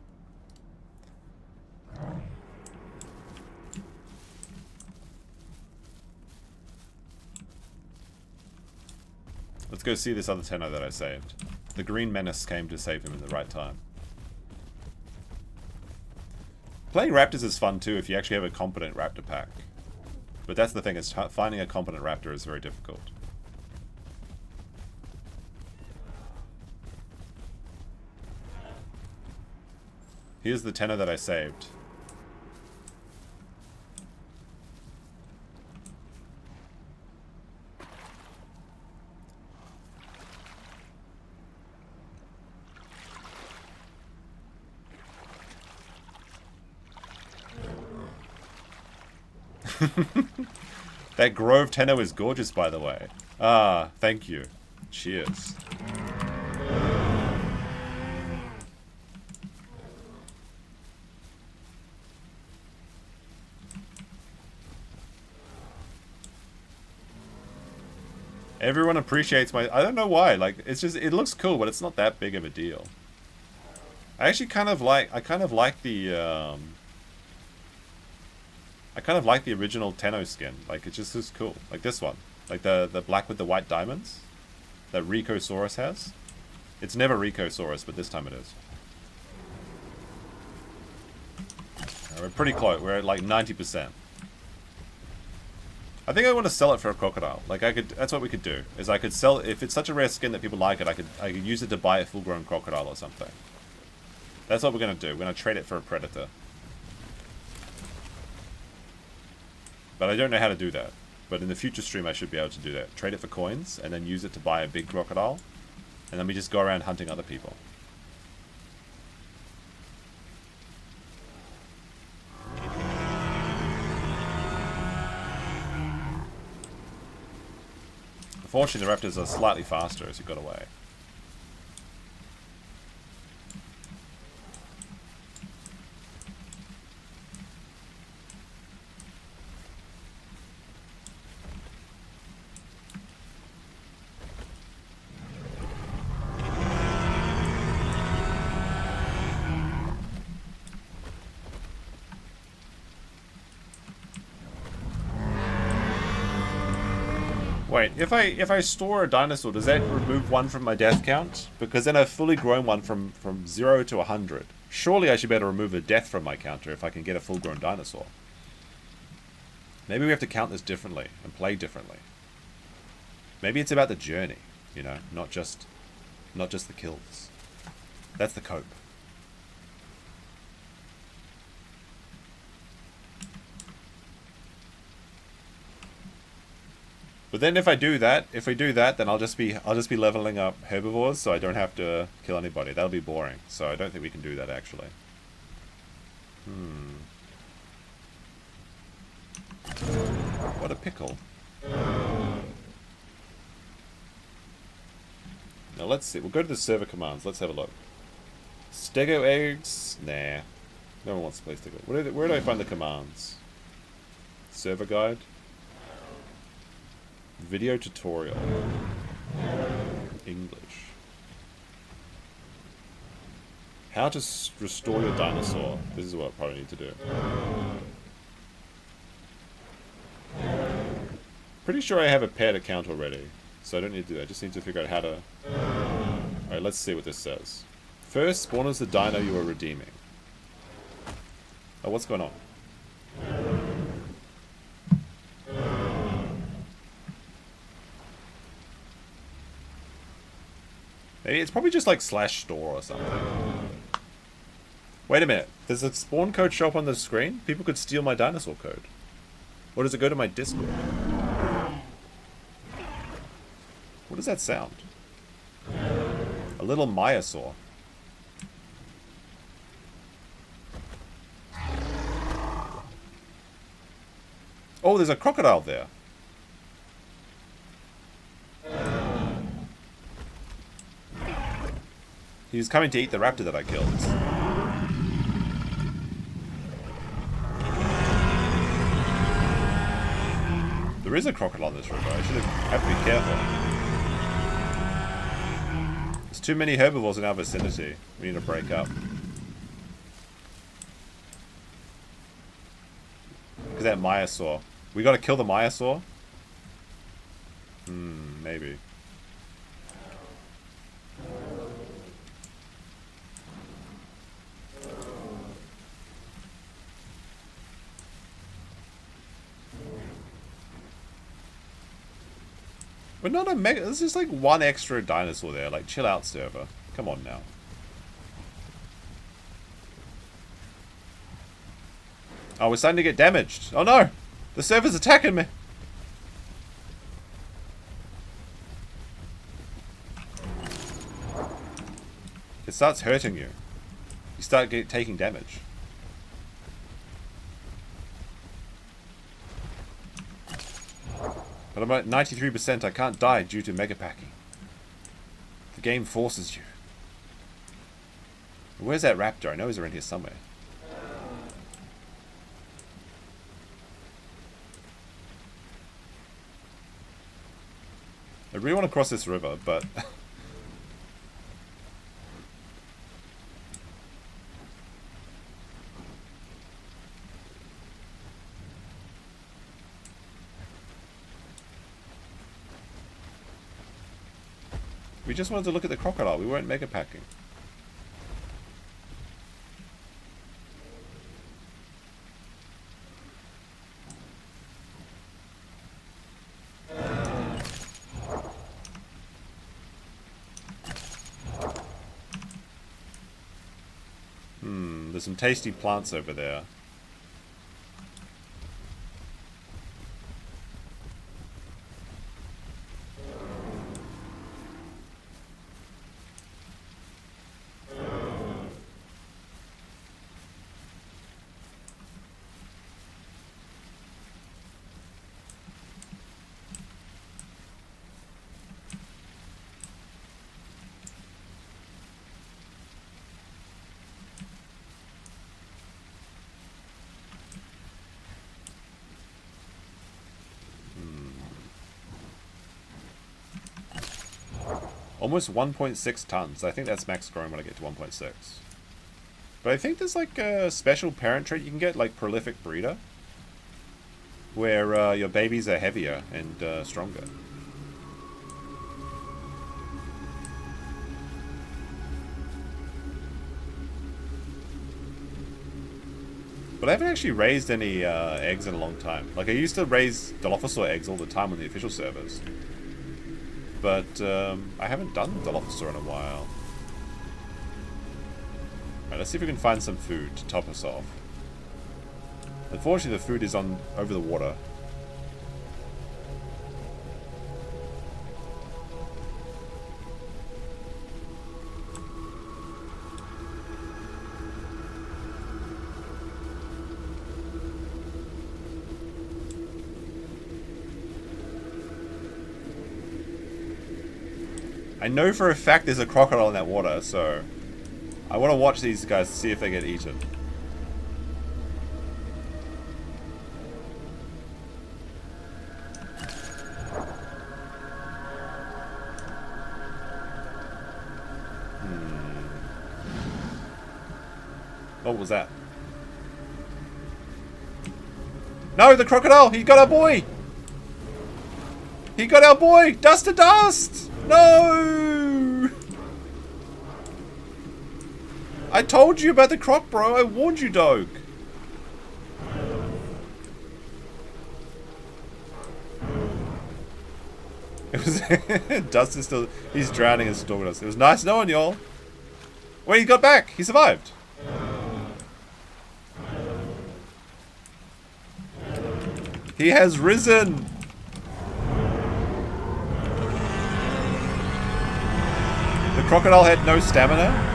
Let's go see this other Tenno that I saved. The Green Menace came to save him at the right time. Playing raptors is fun too if you actually have a competent raptor pack. But that's the thing, is finding a competent raptor is very difficult. Here's the Tenno that I saved. That Grove Tenno is gorgeous, by the way. Ah, thank you. Cheers. Everyone appreciates my... I don't know why. Like, it's just... It looks cool, but it's not that big of a deal. I actually kind of like... I kind of like the original Tenno skin. Like, it just looks cool. Like this one. Like the black with the white diamonds. That Ricosaurus has. It's never Ricosaurus, but this time it is. We're pretty close. We're at like 90%. I think I want to sell it for a crocodile. Like I could, that's what we could do. Is I could sell, if it's such a rare skin that people like it, I could use it to buy a full-grown crocodile or something. That's what we're gonna do. We're gonna trade it for a predator. But I don't know how to do that. But in the future stream I should be able to do that. Trade it for coins, and then use it to buy a big crocodile. And then we just go around hunting other people. Unfortunately, the raptors are slightly faster as he got away. Wait, if I store a dinosaur, does that remove one from my death count? Because then I've fully grown one from 0 to 100. Surely I should be able to remove a death from my counter if I can get a full-grown dinosaur. Maybe we have to count this differently and play differently. Maybe it's about the journey, you know, not just the kills. That's the cope. But then if we do that, then I'll just be leveling up herbivores, so I don't have to kill anybody. That'll be boring. So I don't think we can do that actually. What a pickle. Now let's see. We'll go to the server commands. Let's have a look. Stego eggs? Nah. No one wants to play Stego. Where do I find the commands? Server guide? Video tutorial. English. How to restore your dinosaur. This is what I probably need to do. Pretty sure I have a paired account already, so I don't need to do that. I just need to figure out how to... Alright, let's see what this says. First, spawn as the dino you are redeeming. Oh, what's going on? Maybe it's probably just like /store or something. Wait a minute. Does a spawn code show up on the screen? People could steal my dinosaur code. Or does it go to my Discord? What does that sound? A little Myosaur. Oh, there's a crocodile there. He's coming to eat the raptor that I killed. There is a crocodile in this river. I should have to be careful. There's too many herbivores in our vicinity. We need to break up. Look at that Myosaur. We gotta kill the Myosaur? Maybe. We're not a mega... There's just like one extra dinosaur there. Like, chill out, server. Come on now. Oh, we're starting to get damaged. Oh no! The server's attacking me! It starts hurting you. You start taking damage. But I'm at 93%. I can't die due to mega packing. The game forces you. Where's that raptor? I know he's around here somewhere. I really want to cross this river, but... We just wanted to look at the crocodile. We weren't mega packing. There's some tasty plants over there. Almost 1.6 tons. I think that's max grown when I get to 1.6. But I think there's like a special parent trait you can get, like prolific breeder, where your babies are heavier and stronger. But I haven't actually raised any eggs in a long time. Like, I used to raise Dilophosaur eggs all the time on the official servers. But I haven't done Dilophosaur in a while. Alright, let's see if we can find some food to top us off. Unfortunately, the food is on over the water. I know for a fact there's a crocodile in that water, so I want to watch these guys to see if they get eaten. What was that? No, the crocodile! He got our boy! He got our boy! Dust to dust! No! I told you about the croc, bro. I warned you, dog. It was Dust is still... He's drowning and stalking us. It was nice knowing y'all. Wait, he got back. He survived. He has risen. The crocodile had no stamina.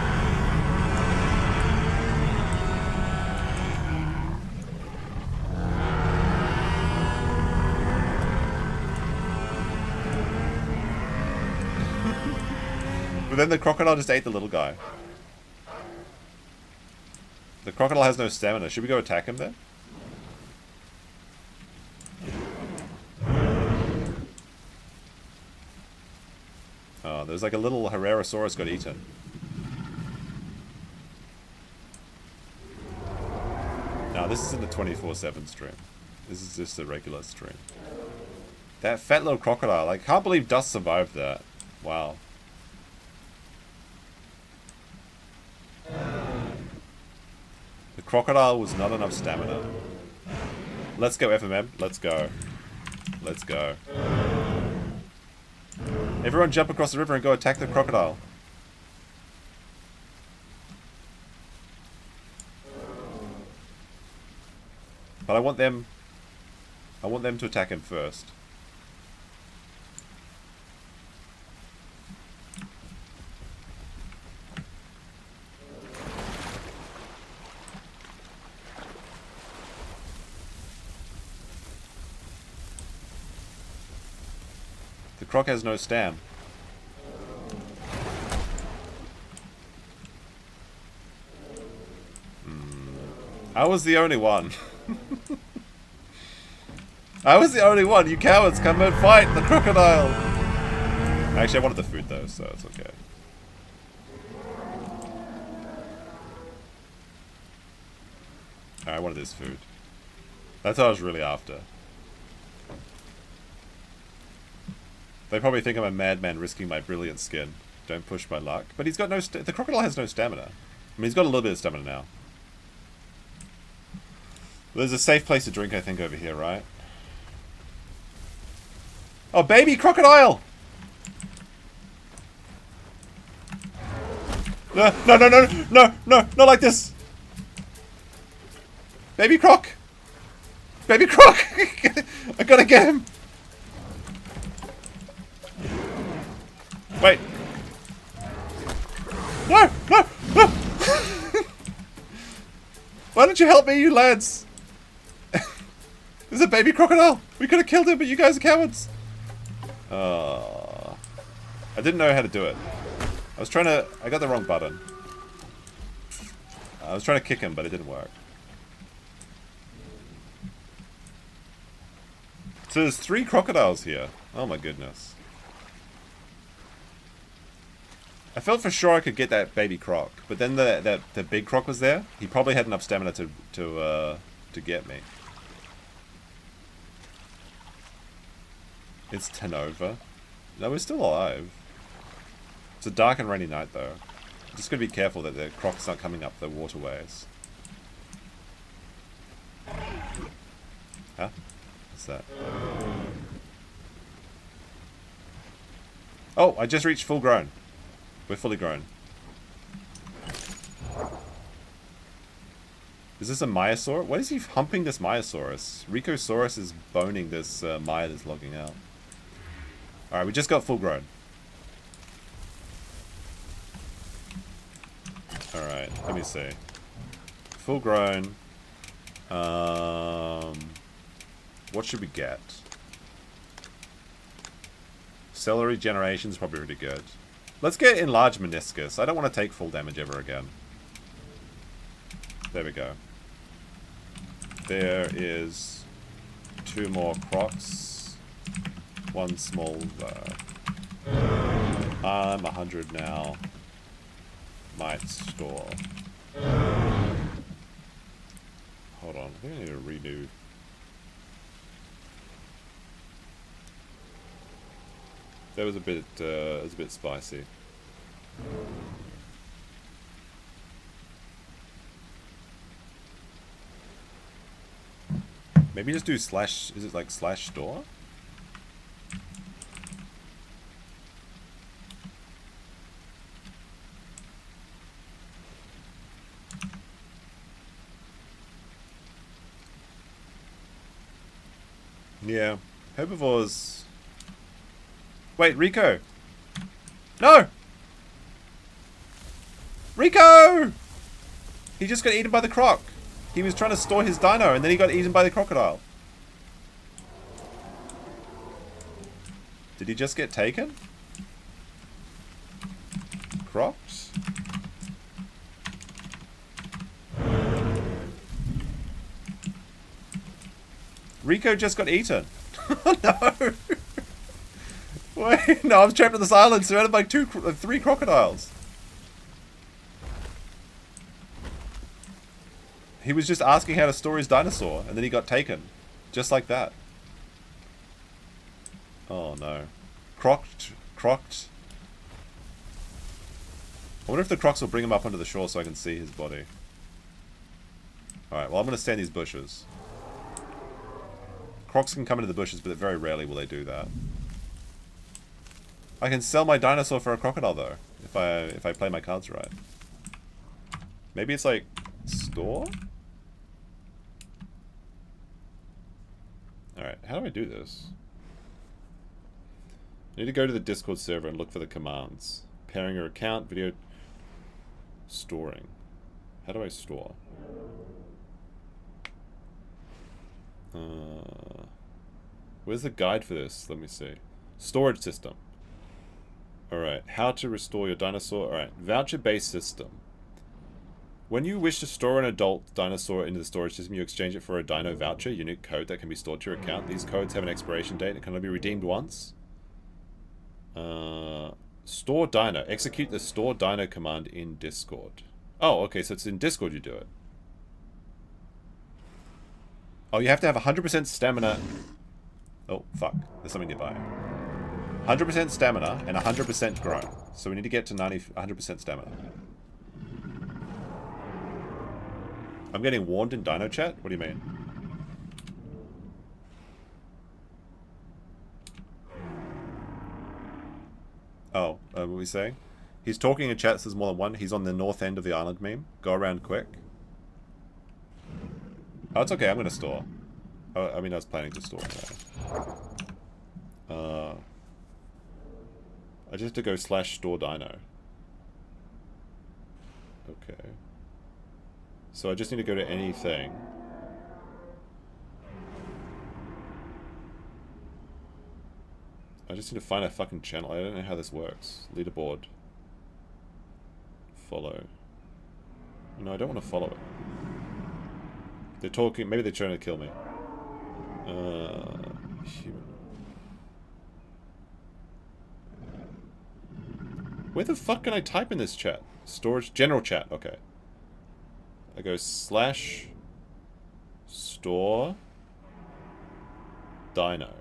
But then the crocodile just ate the little guy. The crocodile has no stamina. Should we go attack him then? Oh, there's like a little Herrerasaurus got eaten. No, this isn't a 24/7 stream. This is just a regular stream. That fat little crocodile. I can't believe Dust survived that. Wow. The crocodile was not enough stamina. Let's go, FMM. Let's go. Let's go. Everyone jump across the river and go attack the crocodile. But I want them to attack him first. The croc has no stam. I was the only one. I was the only one. You cowards, come and fight the crocodile. Actually, I wanted the food though, so it's okay. I wanted this food. That's what I was really after. They probably think I'm a madman risking my brilliant skin. Don't push my luck. But he's got no... The crocodile has no stamina. I mean, he's got a little bit of stamina now. There's a safe place to drink, I think, over here, right? Oh, baby crocodile! No, no, no, no, no, no, not like this! Baby croc! Baby croc! I gotta get him! Wait. No! No! No! Why don't you help me, you lads? There's a baby crocodile! We could have killed him, but you guys are cowards! I didn't know how to do it. I was trying to... I got the wrong button. I was trying to kick him, but it didn't work. So there's 3 crocodiles here. Oh my goodness. I felt for sure I could get that baby croc, but then the big croc was there. He probably had enough stamina to get me. It's 10 over. No, we're still alive. It's a dark and rainy night though. Just gotta be careful that the crocs aren't coming up the waterways. Huh? What's that? Oh, I just reached full grown. We're fully grown. Is this a Myosaur? What is he humping this Myosaurus? Ricosaurus is boning this Maya that's logging out. Alright, we just got full grown. Alright, let me see. Full grown. What should we get? Celery generation is probably really good. Let's get enlarged meniscus. I don't want to take full damage ever again. There we go. There is 2 more Crocs. 1 small... I'm 100 now. Might store. Hold on. I think I need to redo. That was a bit spicy. Maybe just do slash, is it like slash store? Yeah, herbivores. Wait, Rico! No! Rico! He just got eaten by the croc. He was trying to store his dino and then he got eaten by the crocodile. Did he just get taken? Crocs? Rico just got eaten. Oh no! Wait, no, I'm trapped in this island surrounded by 3 crocodiles. He was just asking how to store his dinosaur, and then he got taken. Just like that. Oh no. Crocked. I wonder if the crocs will bring him up onto the shore so I can see his body. Alright, well I'm going to stay in these bushes. Crocs can come into the bushes, but very rarely will they do that. I can sell my dinosaur for a crocodile though, if I play my cards right. Maybe it's like store? Alright, how do I do this? I need to go to the Discord server and look for the commands. Pairing your account, video storing. How do I store? Where's the guide for this? Let me see. Storage system. Alright, how to restore your dinosaur. Alright, voucher-based system. When you wish to store an adult dinosaur into the storage system, you exchange it for a dino voucher, unique code that can be stored to your account. These codes have an expiration date and can only be redeemed once. Store dino. Execute the store dino command in Discord. Oh, okay, so it's in Discord you do it. Oh, you have to have 100% stamina. Oh, fuck. There's something nearby. 100% stamina and 100% grown. So we need to get to 100% stamina. I'm getting warned in Dino Chat? What do you mean? Oh, what were we saying? He's talking in chat, says more than one. He's on the north end of the island meme. Go around quick. Oh, it's okay. I'm going to store. Oh, I mean, I was planning to store. I just have to go slash store dino. Okay. So I just need to go to anything. I just need to find a fucking channel. I don't know how this works. Leaderboard. Follow. No, I don't want to follow it. They're talking. Maybe they're trying to kill me. Human. Where the fuck can I type in this chat? Storage. General chat. Okay. I go slash store dino.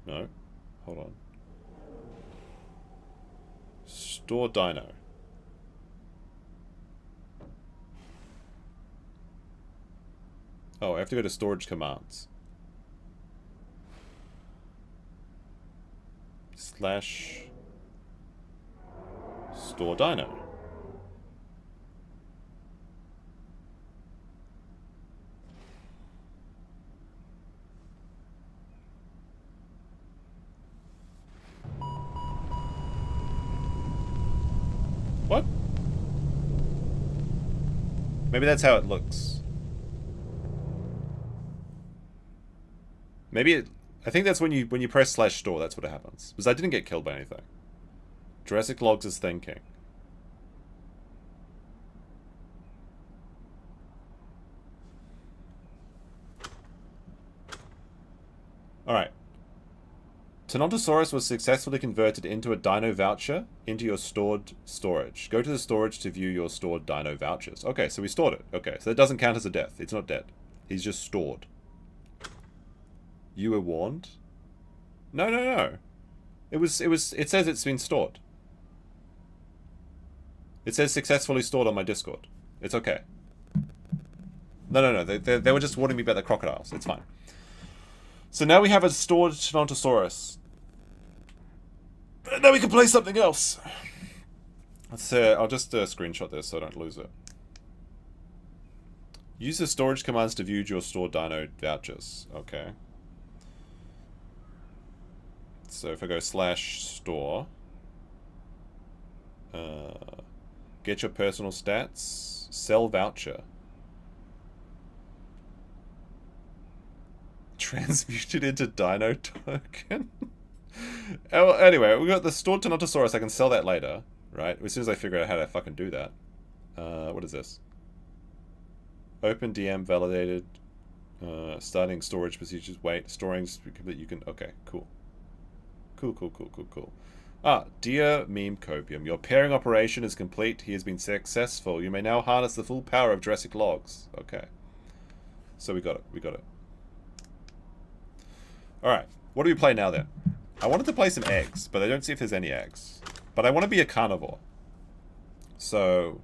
No. Hold on. Store dino. Oh, I have to go to storage commands. Slash store dino. What? Maybe that's how it looks. Maybe it... I think that's when you press slash store, that's what happens. Because I didn't get killed by anything. Jurassic Logs is thinking. Alright. Tenontosaurus was successfully converted into a dino voucher into your stored storage. Go to the storage to view your stored dino vouchers. Okay, so we stored it. Okay, so that doesn't count as a death. It's not dead. He's just stored. You were warned? No, no, no. It says it's been stored. It says successfully stored on my Discord. It's okay. No, no, no. They were just warning me about the crocodiles. It's fine. So now we have a stored Tenontosaurus. But now we can play something else. Let's I'll just screenshot this so I don't lose it. Use the storage commands to view your stored dino vouchers. Okay. So if I go /store, get your personal stats, sell voucher. Transmuted into dino token. Oh, anyway, we got the stored Tenontosaurus. I can sell that later, right? As soon as I figure out how to fucking do that. What is this? Open DM validated. Starting storage procedures. Wait, storing complete. You can. Okay, cool. Cool. Ah, dear meme copium, your pairing operation is complete. He has been successful. You may now harness the full power of Jurassic Logs. Okay. So we got it. Alright, what do we play now then? I wanted to play some eggs, but I don't see if there's any eggs. But I want to be a carnivore. So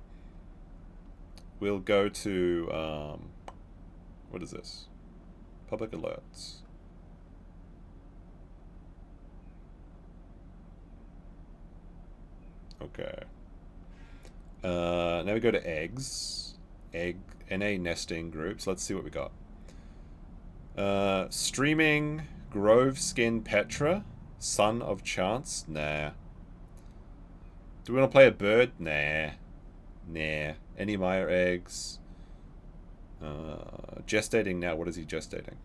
we'll go to what is this? Public alerts. Okay. Now we go to eggs. NA nesting groups. Let's see what we got. Streaming Grove Skin Petra. Son of Chance. Nah. Do we want to play a bird? Nah. Any Meyer eggs. Gestating now. What is he gestating?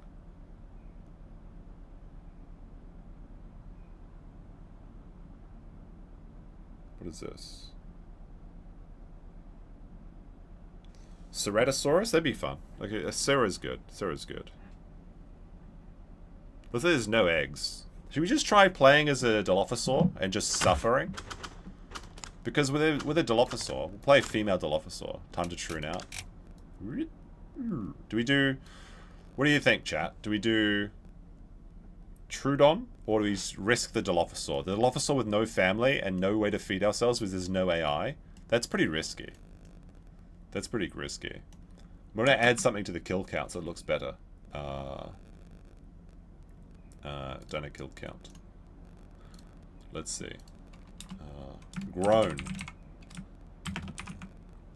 What is this? Herrerasaurus? That'd be fun. Like, Sarah's good. Sarah's good. Let's say there's no eggs. Should we just try playing as a Dilophosaur and just suffering? Because with a Dilophosaur, we'll play a female Dilophosaur. Time to tune out. Do we do... What do you think, chat? Do we do Trudeon? Or do we risk the Dilophosaur? The Dilophosaur with no family and no way to feed ourselves because there's no AI? That's pretty risky. That's pretty risky. We're going to add something to the kill count so it looks better. Donut kill count. Let's see. Grown.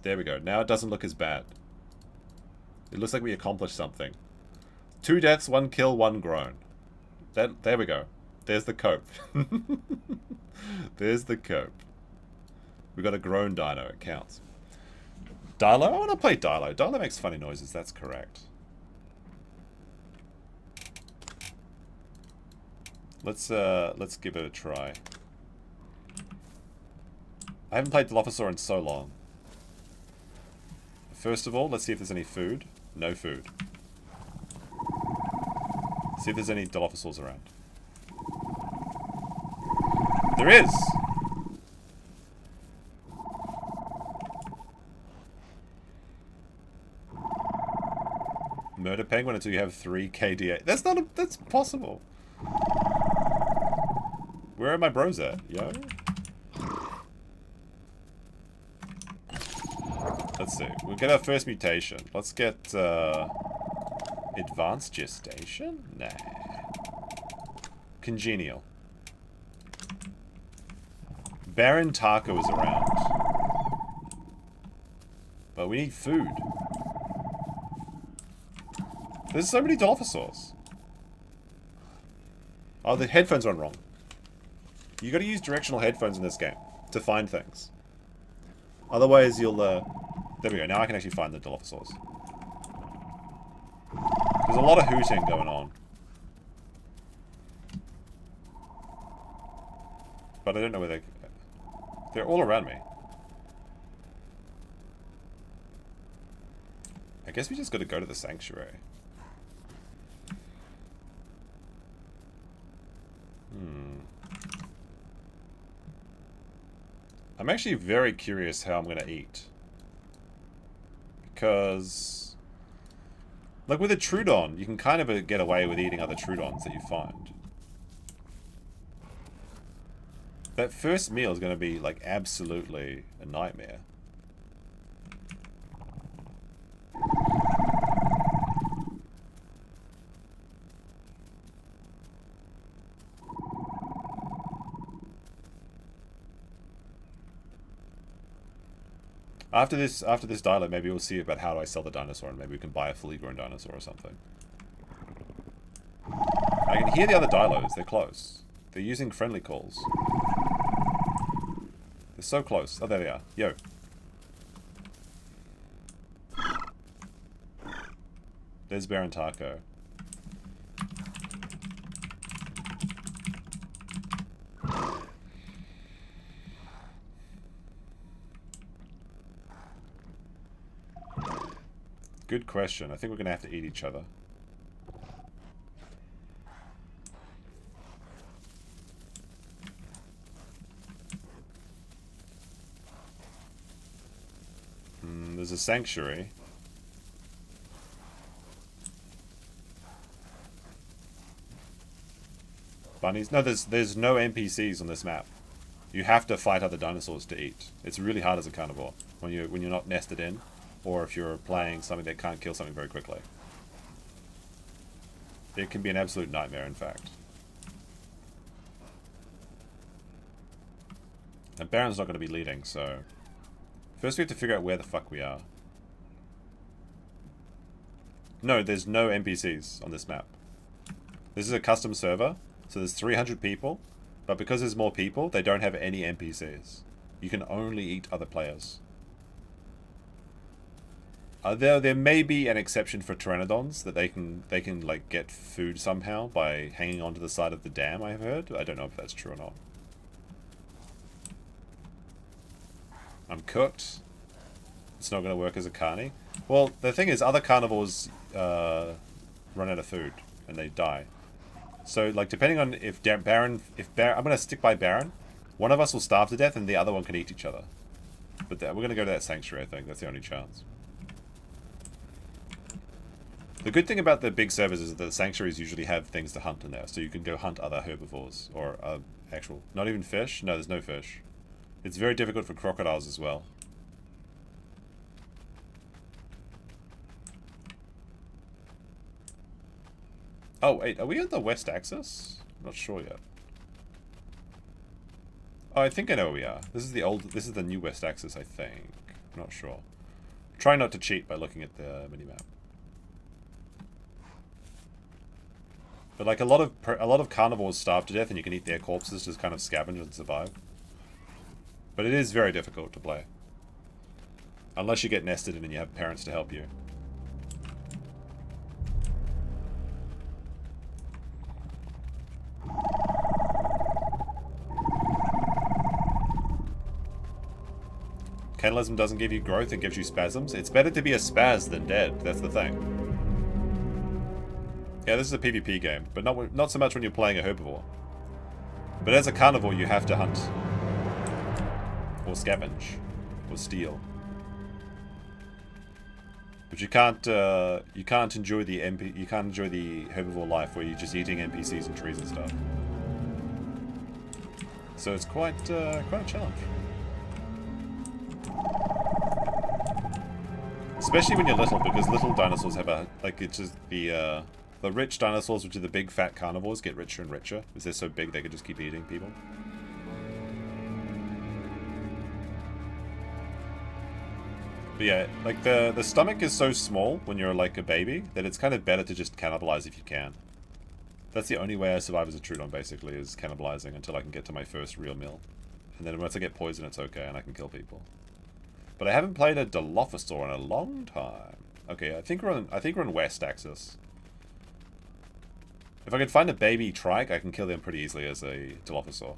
There we go. Now it doesn't look as bad. It looks like we accomplished something. 2 deaths, 1 kill, 1 grown. There we go. There's the cope. There's the cope. We got a grown dino. It counts. Dilo? I want to play Dilo. Dilo makes funny noises. That's correct. Let's give it a try. I haven't played Dilophosaur in so long. First of all, let's see if there's any food. No food. See if there's any Dilophosaurs around. There is! Murder penguin until you have 3 KDA. That's possible. Where are my bros at, yo? Let's see. We'll get our first mutation. Let's get, advanced gestation? Nah. Congenial. Baron Taco is around. But we need food. There's so many Dilophosaurs. Oh, the headphones are wrong. You gotta use directional headphones in this game to find things. Otherwise you'll, there we go. Now I can actually find the Dilophosaurs. There's a lot of hooting going on. But I don't know where they... They're all around me. I guess we just got to go to the sanctuary. I'm actually very curious how I'm going to eat. Because, like with a Trudeon, you can kind of get away with eating other Trudons that you find. That first meal is going to be, like, absolutely a nightmare. After this dialogue, maybe we'll see about how do I sell the dinosaur, and maybe we can buy a fully grown dinosaur or something. I can hear the other dilos. They're close. They're using friendly calls. They're so close. Oh, there they are. Yo. There's Baron Taco. Good question. I think we're going to have to eat each other. There's a sanctuary. Bunnies? No, there's no NPCs on this map. You have to fight other dinosaurs to eat. It's really hard as a carnivore when you're not nested in, or if you're playing something that can't kill something very quickly. It can be an absolute nightmare, in fact. And Baron's not going to be leading, so... First we have to figure out where the fuck we are. No, there's no NPCs on this map. This is a custom server, so there's 300 people, but because there's more people, they don't have any NPCs. You can only eat other players. There may be an exception for pteranodons, that they can like get food somehow by hanging onto the side of the dam, I have heard. I don't know if that's true or not. I'm cooked. It's not going to work as a carny. Well, the thing is, other carnivores run out of food and they die. So, like, depending on if Baron, I'm going to stick by Baron. One of us will starve to death and the other one can eat each other. But we're going to go to that sanctuary, I think. That's the only chance. The good thing about the big servers is that the sanctuaries usually have things to hunt in there. So you can go hunt other herbivores. Or actual... Not even fish? No, there's no fish. It's very difficult for crocodiles as well. Oh, wait. Are we on the west axis? I'm not sure yet. Oh, I think I know where we are. This is the new west axis, I think. I'm not sure. Try not to cheat by looking at the minimap. But like a lot of carnivores starve to death, and you can eat their corpses to kind of scavenge and survive. But it is very difficult to play, unless you get nested in and you have parents to help you. Cannibalism doesn't give you growth, it gives you spasms. It's better to be a spaz than dead, that's the thing. Yeah, this is a PvP game, but not so much when you're playing a herbivore. But as a carnivore, you have to hunt. Or scavenge. Or steal. But you can't enjoy the herbivore life where you're just eating NPCs and trees and stuff. So it's quite a challenge. Especially when you're little, because little dinosaurs have it's just the rich dinosaurs, which are the big fat carnivores, get richer and richer because they're so big they can just keep eating people. But yeah, like the stomach is so small when you're like a baby that it's kind of better to just cannibalize if you can. That's the only way I survive as a Trudeon, basically, is cannibalizing until I can get to my first real meal. And then once I get poison, it's okay and I can kill people. But I haven't played a Dilophosaur in a long time. Okay, I think we're on west axis. If I could find a baby trike, I can kill them pretty easily as a Dilophosaur.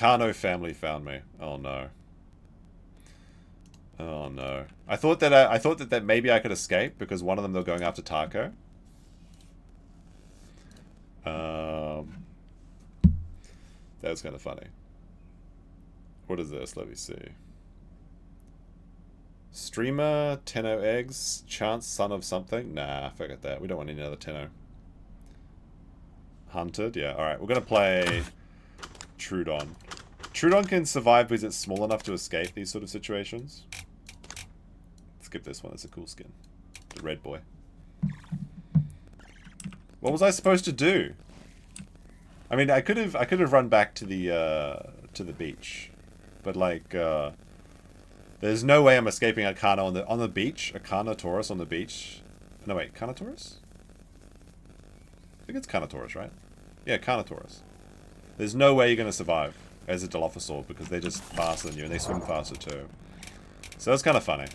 Carno family found me. Oh no. Oh no. I thought that maybe I could escape because one of them they're going after Taco. That was kind of funny. What is this? Let me see. Streamer, Tenno eggs, chance son of something? Nah, forget that. We don't want any other Tenno. Hunted? Yeah, alright. We're going to play Trudeon. Trudeon can survive because it's small enough to escape these sort of situations. Skip this one. It's a cool skin. The red boy. What was I supposed to do? I mean, I could have run back to the beach, but like, there's no way I'm escaping a Carno on the beach. A Carnotaurus on the beach. No wait, Carnotaurus? I think it's Carnotaurus, right? Yeah, Carnotaurus. There's no way you're gonna survive as a Dilophosaur because they're just faster than you and they swim faster too. So that's kind of funny.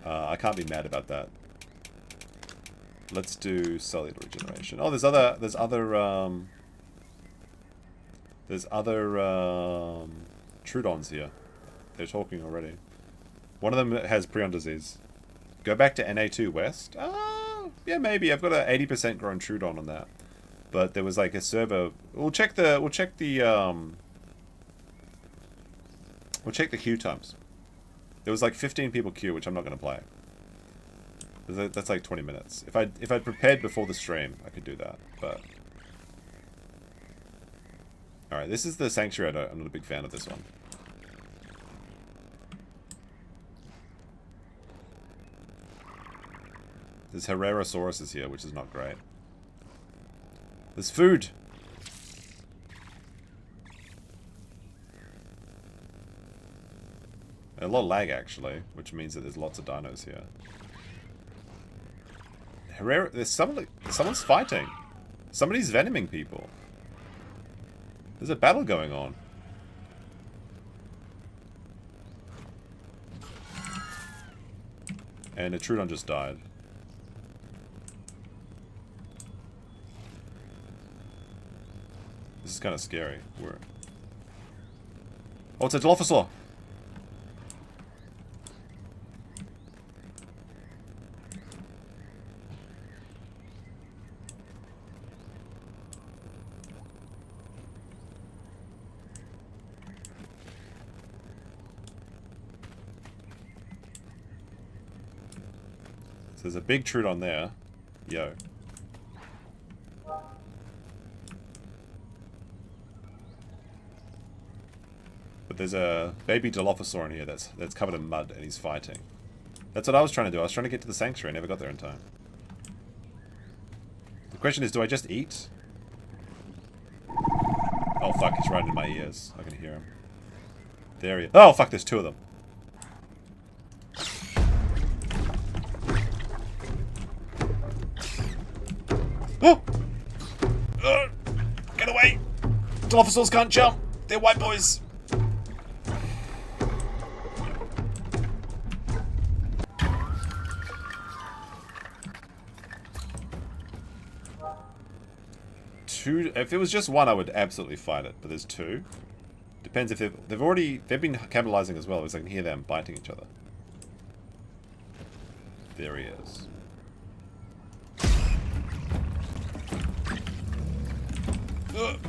I can't be mad about that. Let's do cellular regeneration. Oh, there's other Trudons here. They're talking already. One of them has prion disease. Go back to NA2 West. Yeah, maybe. I've got an 80% grown Trudon on that. But there was like a server. We'll check the queue times. There was like 15 people queue, which I'm not going to play. That's like 20 minutes. If I'd prepared before the stream, I could do that. But all right, this is the sanctuary. I'm not a big fan of this one. There's Herrerasaurus here, which is not great. There's food. A lot of lag, actually, which means that there's lots of dinos here. There's someone's fighting. Somebody's venoming people. There's a battle going on. And a Trudeon just died. This is kind of scary. Oh, it's a Dilophosaur! So there's a big Trudeon there. Yo. But there's a baby Dilophosaur in here that's covered in mud and he's fighting. That's what I was trying to do. I was trying to get to the sanctuary. I never got there in time. The question is, do I just eat? Oh fuck, he's right in my ears. I can hear him. There he is. Oh fuck, there's two of them. Oh! Get away! Dilophosaurs can't jump! They're white boys! If it was just one, I would absolutely fight it, but there's two. Depends if they've been cannibalizing as well, because I can hear them biting each other. There he is.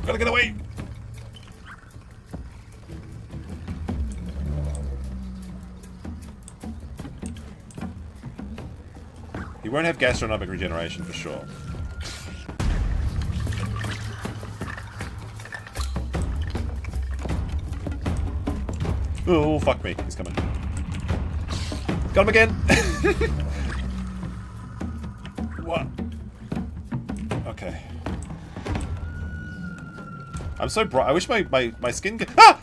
Gotta get away! He won't have gastronomic regeneration for sure. Oh, fuck me. He's coming. Got him again! What? Okay. I'm so bright. I wish my skin could... Ah!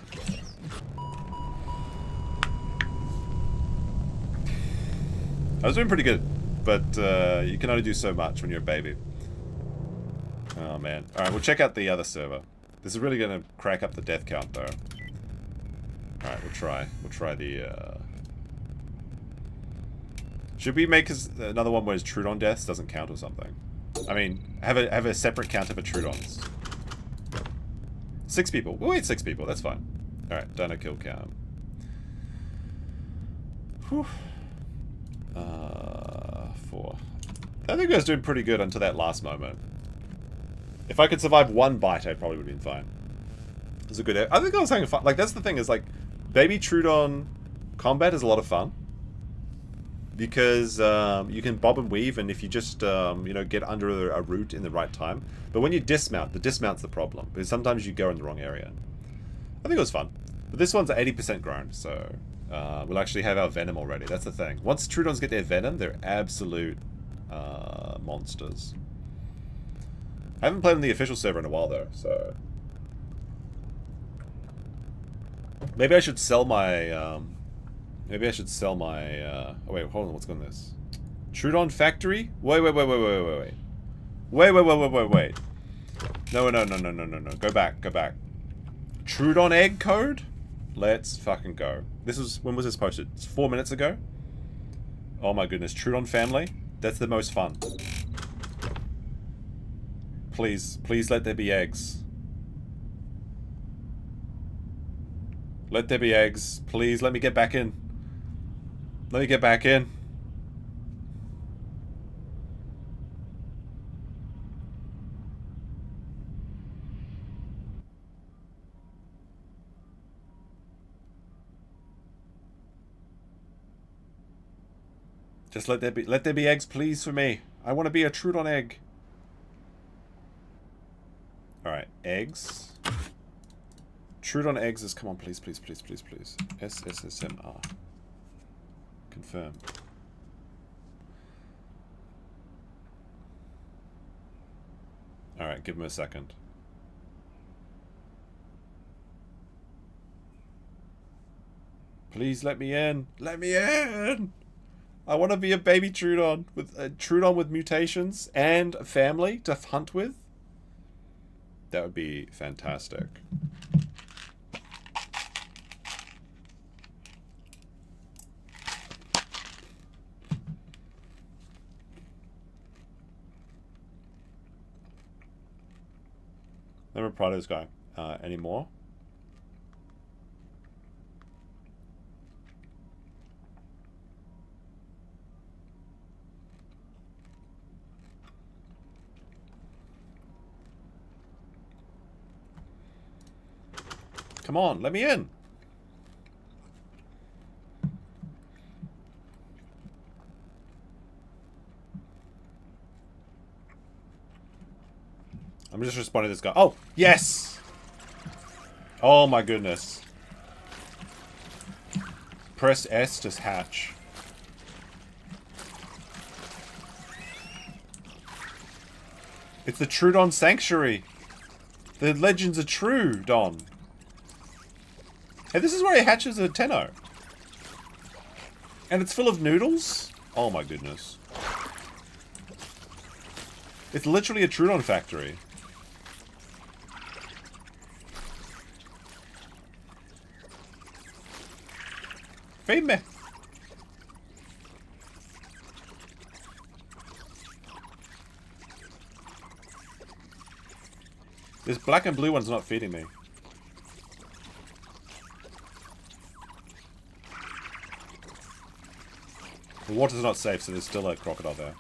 I was doing pretty good, but you can only do so much when you're a baby. Oh, man. Alright, we'll check out the other server. This is really going to crack up the death count, though. Alright, we'll try. We'll try the, Should we make another one where his Trudeon deaths doesn't count or something? I mean, have a separate counter for Trudons. 6 people. We'll wait 6 people, that's fine. Alright, dino kill cam. Whew. 4. I think I was doing pretty good until that last moment. If I could survive one bite, I probably would have been fine. It was a good... I think I was having fun. Like, that's the thing, is like, Baby Trudeon combat is a lot of fun. Because you can bob and weave, and if you just, you know, get under a root in the right time. But when you dismount, the dismount's the problem. Because sometimes you go in the wrong area. I think it was fun. But this one's 80% grown, so... we'll actually have our venom already. That's the thing. Once Trudons get their venom, they're absolute monsters. I haven't played on the official server in a while, though, so... Maybe I should sell my... maybe I should sell my... oh, wait, hold on. What's going on this? Trudon Factory? Wait. Wait. No. Go back. Trudon Egg Code? Let's fucking go. This was... When was this posted? It's 4 minutes ago? Oh my goodness. Trudon family? That's the most fun. Please let there be eggs. Let there be eggs. Please, let me get back in. Let me get back in. Just let there be eggs, please, for me. I want to be a Trudon egg. Alright, eggs. Trudon eggs is... Come on, please. SSMR. Confirm. Alright, give him a second. Please let me in. Let me in! I want to be a baby Trudon with mutations and a family to hunt with. That would be fantastic. Never proud of this guy anymore. Come on, let me in. I'm just responding to this guy. Oh, yes! Oh my goodness. Press S to hatch. It's the Trudon Sanctuary. The legends are true, Don. Hey, this is where he hatches a Tenno. And it's full of noodles? Oh my goodness. It's literally a Trudon factory. Feed me. This black and blue one's not feeding me. The water's not safe, so there's still a crocodile there.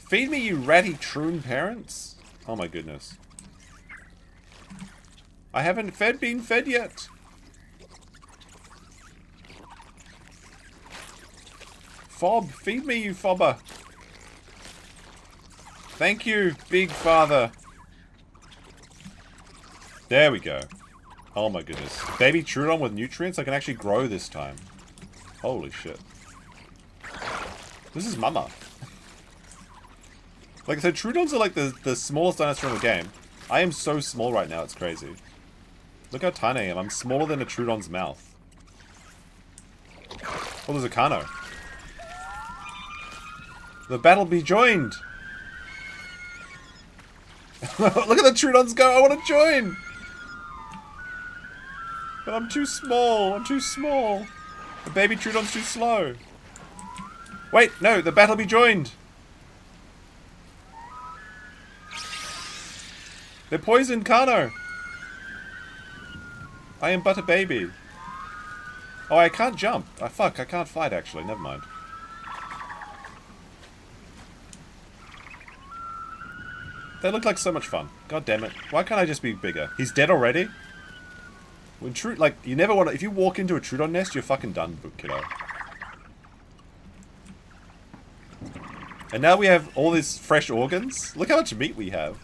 Feed me, you ratty troon parents? Oh my goodness. I haven't been fed yet. Fob, feed me, you fobber. Thank you, big father. There we go. Oh my goodness. Baby Trudon with nutrients? I can actually grow this time. Holy shit. This is mama. Like I said, Trudons are like the smallest dinosaur in the game. I am so small right now, it's crazy. Look how tiny I am. I'm smaller than a Trudon's mouth. Oh, there's a Kano. The battle be joined! Look at the Trudons go! I want to join! But I'm too small. I'm too small. The baby Trudon's too slow. Wait, no, the battle be joined. They're poisoned, Kano. I am but a baby. Oh, I can't jump. Oh, fuck, I can't fight, actually. Never mind. They look like so much fun. God damn it. Why can't I just be bigger? He's dead already? When like, you never want to... If you walk into a Trudeon nest, you're fucking done, kiddo. And now we have all these fresh organs. Look how much meat we have.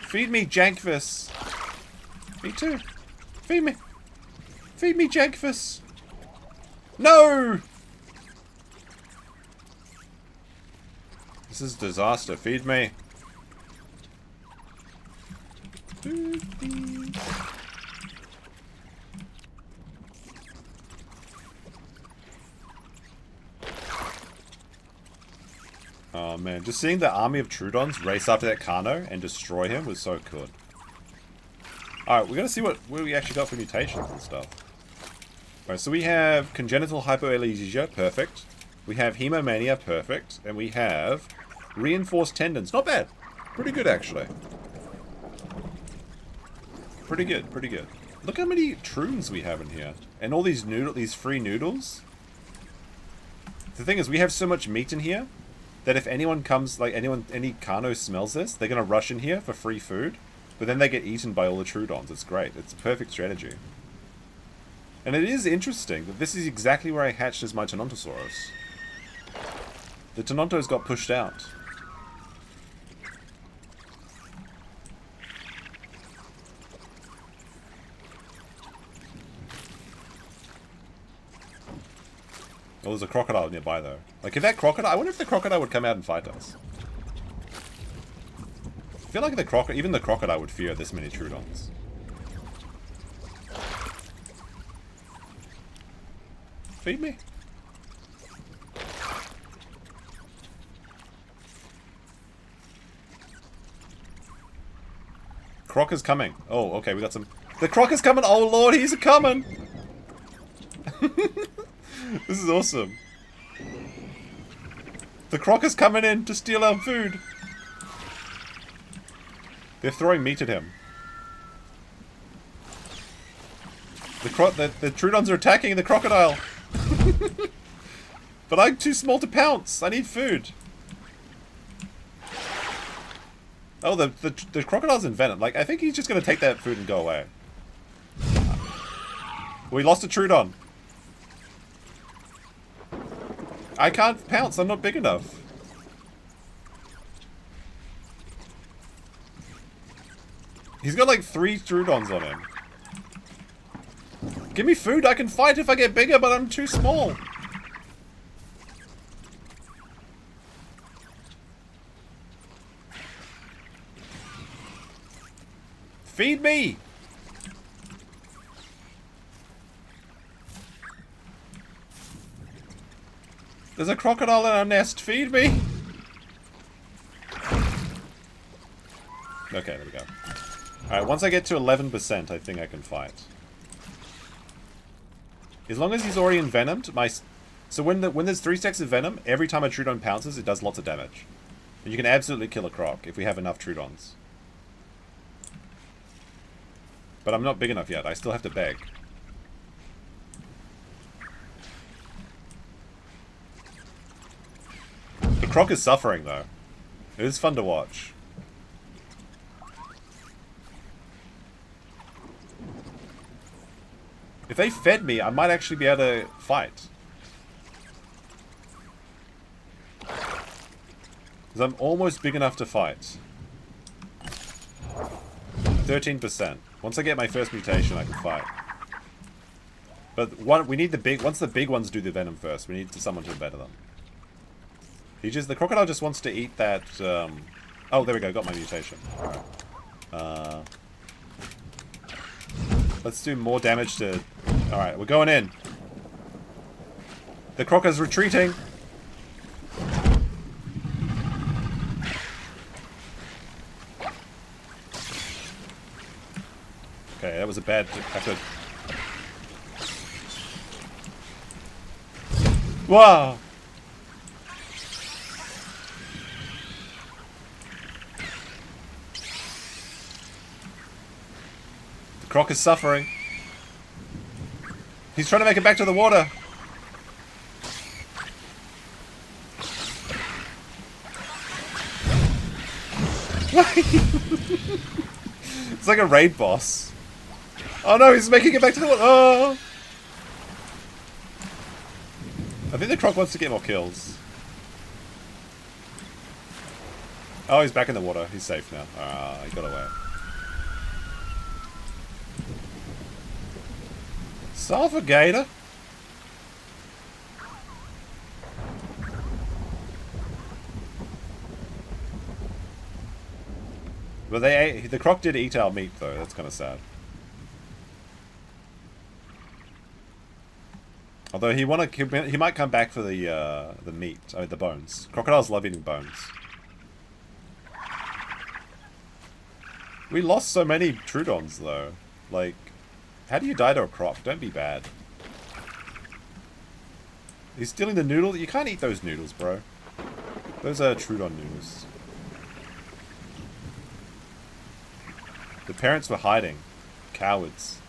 Feed me, Jankvis. Me too. Feed me. Feed me, Jankvis. No! This is a disaster. Feed me. Oh man, just seeing the army of Trudons race after that Carno and destroy him was so good. Alright, we're gonna see what we actually got for mutations and stuff. Alright, so we have congenital hypoalgesia, perfect. We have hemomania, perfect. And we have reinforced tendons. Not bad. Pretty good, actually. Pretty good, pretty good. Look how many troons we have in here. And all these these free noodles. The thing is, we have so much meat in here that if anyone comes, like any Carno smells this, they're gonna rush in here for free food. But then they get eaten by all the Trudons. It's great. It's a perfect strategy. And it is interesting that this is exactly where I hatched as my Tenontosaurus. The Tenontos got pushed out. Oh, there's a crocodile nearby, though. Like, if that crocodile... I wonder if the crocodile would come out and fight us. I feel like even the crocodile would fear this many Trudons. Feed me. Croc is coming. Oh, okay, we got some... The Croc is coming! Oh, Lord, he's coming! This is awesome. The Croc is coming in to steal our food. They're throwing meat at him. The Trudons are attacking the crocodile. But I'm too small to pounce. I need food. Oh, the crocodile's in venom. Like, I think he's just going to take that food and go away. We lost a Trudeon. I can't pounce. I'm not big enough. He's got like 3 Trudons on him. Give me food. I can fight if I get bigger, but I'm too small. Feed me! There's a crocodile in our nest. Feed me! Okay, there we go. Alright, once I get to 11%, I think I can fight. As long as he's already envenomed, so when there's 3 stacks of venom, every time a Trudon pounces, it does lots of damage. And you can absolutely kill a Croc if we have enough Trudons. But I'm not big enough yet. I still have to beg. The Croc is suffering, though. It is fun to watch. If they fed me, I might actually be able to fight. Because I'm almost big enough to fight. 13%. Once I get my first mutation, I can fight. But we need once the big ones do the venom first, we need someone to better them. The crocodile just wants to eat that, oh, there we go, got my mutation. Alright. Let's do more damage to... Alright, we're going in. The croc is retreating. Okay, that was a bad effort. Wow! Croc is suffering. He's trying to make it back to the water. It's like a raid boss. Oh no, he's making it back to the water. Oh! I think the Croc wants to get more kills. Oh, he's back in the water. He's safe now. Ah, he got away. Sulfur Gator? But the Croc did eat our meat though, that's kind of sad. Although he might come back for the meat, I mean the bones. Crocodiles love eating bones. We lost so many Trudons though. Like, how do you die to a Croc? Don't be bad. He's stealing the noodles? You can't eat those noodles, bro. Those are Trudon noodles. The parents were hiding. Cowards.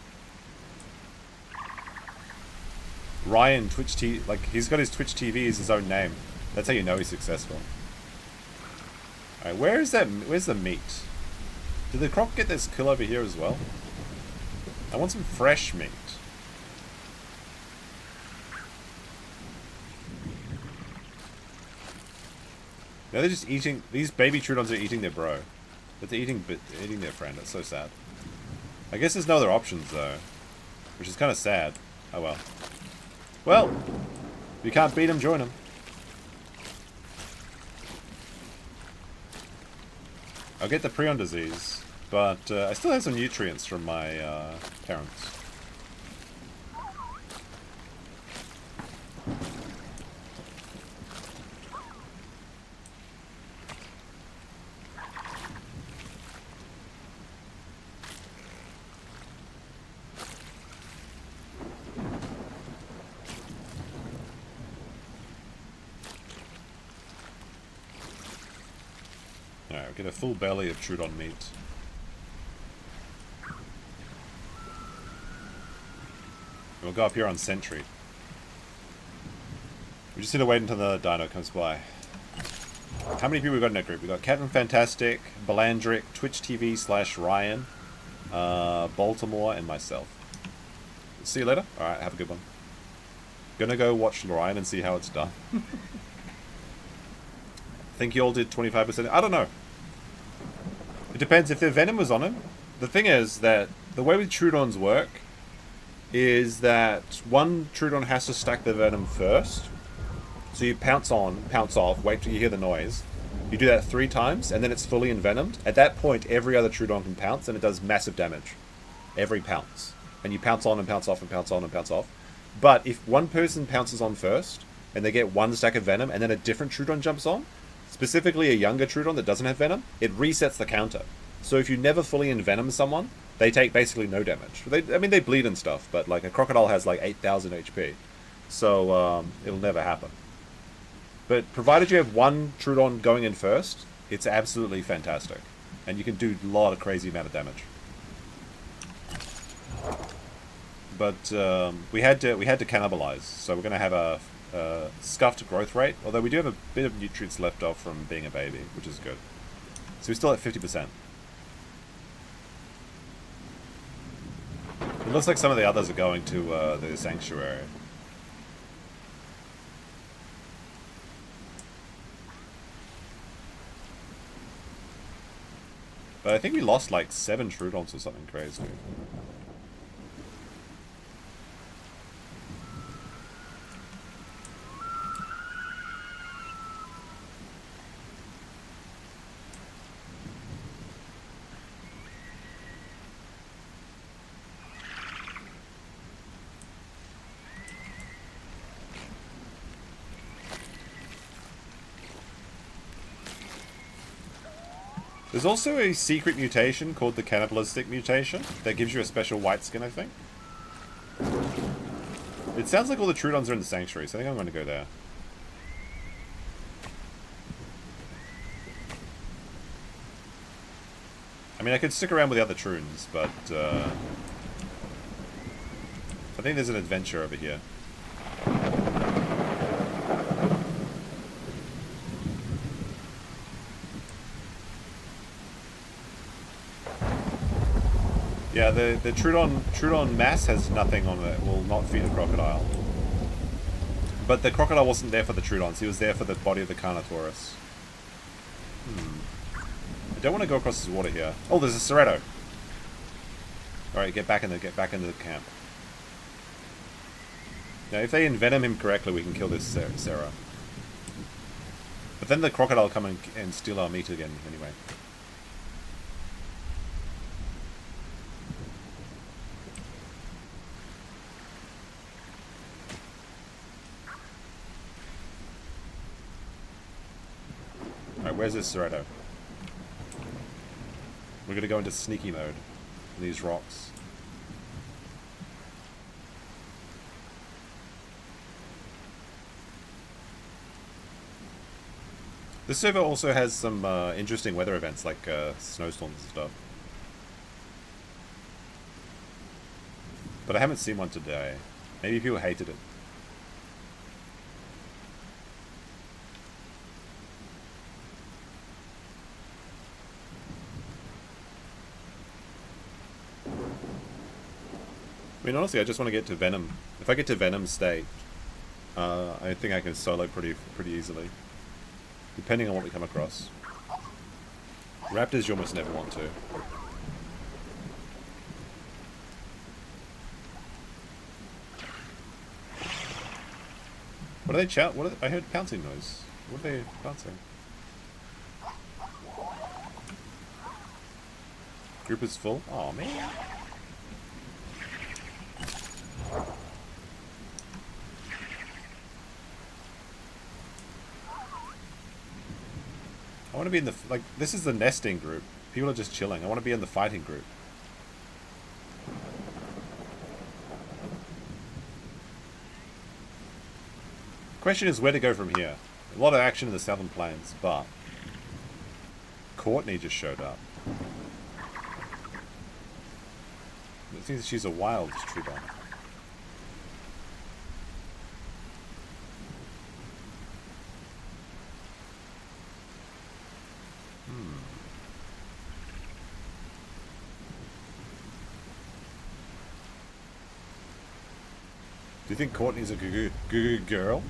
Ryan, Twitch TV, like, he's got his Twitch TV as his own name. That's how you know he's successful. Alright, where's the meat? Did the Croc get this kill over here as well? I want some fresh meat. No, they're just eating, these baby Trudons are eating their bro. But they're eating their friend, that's so sad. I guess there's no other options though. Which is kind of sad. Oh well. Well, if you can't beat him, join him. I'll get the prion disease, but I still have some nutrients from my parents. Get a full belly of Trudon meat. We'll go up here on Sentry. We just need to wait until the dino comes by. How many people we got in that group? We got Captain Fantastic, Belandric, Twitch TV / Ryan, Baltimore, and myself. See you later. Alright, have a good one. Gonna go watch Ryan and see how it's done. Think you all did 25%? I don't know. It depends if their venom was on him. The thing is that the way with Trudons work is that one Trudon has to stack the venom first. So you pounce on, pounce off, wait till you hear the noise. You do that 3 times, and then it's fully envenomed. At that point, every other Trudon can pounce, and it does massive damage. Every pounce. And you pounce on and pounce off and pounce on and pounce off. But if one person pounces on first, and they get 1 stack of venom, and then a different Trudon jumps on, specifically a younger Trudon that doesn't have venom, it resets the counter. So if you never fully envenom someone, they take basically no damage. I mean, they bleed and stuff, but like a crocodile has like 8,000 HP. So it'll never happen. But provided you have one Trudon going in first, it's absolutely fantastic. And you can do a lot of crazy amount of damage. But we had to cannibalize, so we're going to have a scuffed growth rate, although we do have a bit of nutrients left off from being a baby, which is good. So we're still at 50%. It looks like some of the others are going to the sanctuary. But I think we lost like 7 Trudons or something crazy. There's also a secret mutation called the cannibalistic mutation that gives you a special white skin, I think. It sounds like all the Trudons are in the sanctuary, so I think I'm going to go there. I mean, I could stick around with the other Trudons, but think there's an adventure over here. Yeah, the Trudeon mass has nothing on it. Will not feed a crocodile. But the crocodile wasn't there for the Trudons. He was there for the body of the Carnotaurus. I don't want to go across this water here. Oh, there's a Cerreto. All right, get back into the camp. Now, if they envenom him correctly, we can kill this Cerro. But then the crocodile will come and steal our meat again, anyway. Alright, where's this Cerreto? We're gonna go into sneaky mode in these rocks. This server also has some interesting weather events like snowstorms and stuff. But I haven't seen one today. Maybe people hated it. I mean, honestly, I just want to get to Venom. If I get to Venom state, I think I can solo pretty easily. Depending on what we come across. Raptors you almost never want to. What are they I heard pouncing noise. What are they pouncing? Group is full? Oh man. I want to be in the, like, this is the nesting group. People are just chilling. I want to be in the fighting group. Question is where to go from here. A lot of action in the Southern Plains, but Courtney just showed up. I think she's a wild Trudeon. Do you think Courtney's a goo girl?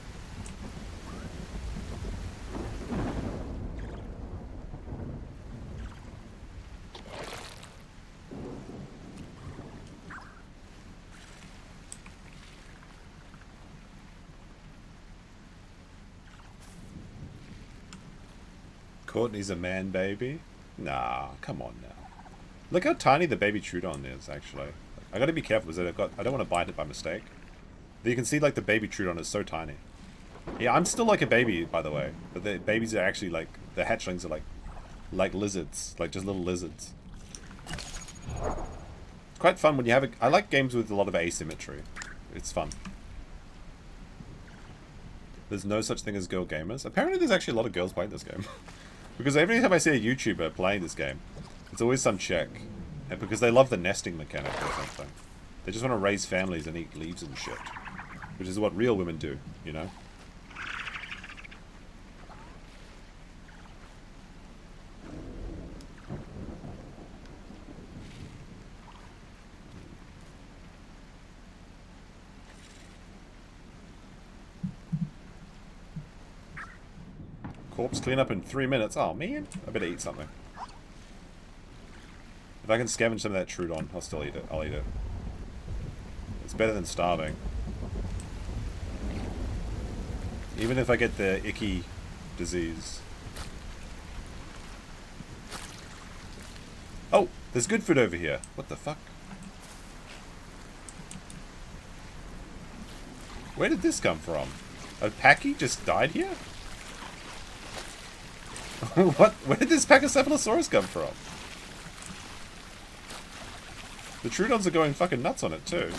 Courtney's a man baby? Nah, come on now. Look how tiny the baby Trudeon is, actually. I gotta be careful because I don't want to bite it by mistake. You can see, like, the baby Trudeon is so tiny. Yeah, I'm still like a baby, by the way. But the babies are actually, like, the hatchlings are, like lizards. Like, just little lizards. It's quite fun when you have I like games with a lot of asymmetry. It's fun. There's no such thing as girl gamers. Apparently there's actually a lot of girls playing this game. Because every time I see a YouTuber playing this game, it's always some chick. And because they love the nesting mechanic or something. They just want to raise families and eat leaves and shit. Which is what real women do, you know? Corpse cleanup in 3 minutes. Oh, man. I better eat something. If I can scavenge some of that Trudeon, I'll still eat it. I'll eat it. It's better than starving. Even if I get the icky disease. Oh! There's good food over here. What the fuck? Where did this come from? A Packy just died here? What? Where did this Pachycephalosaurus come from? The Trudons are going fucking nuts on it too.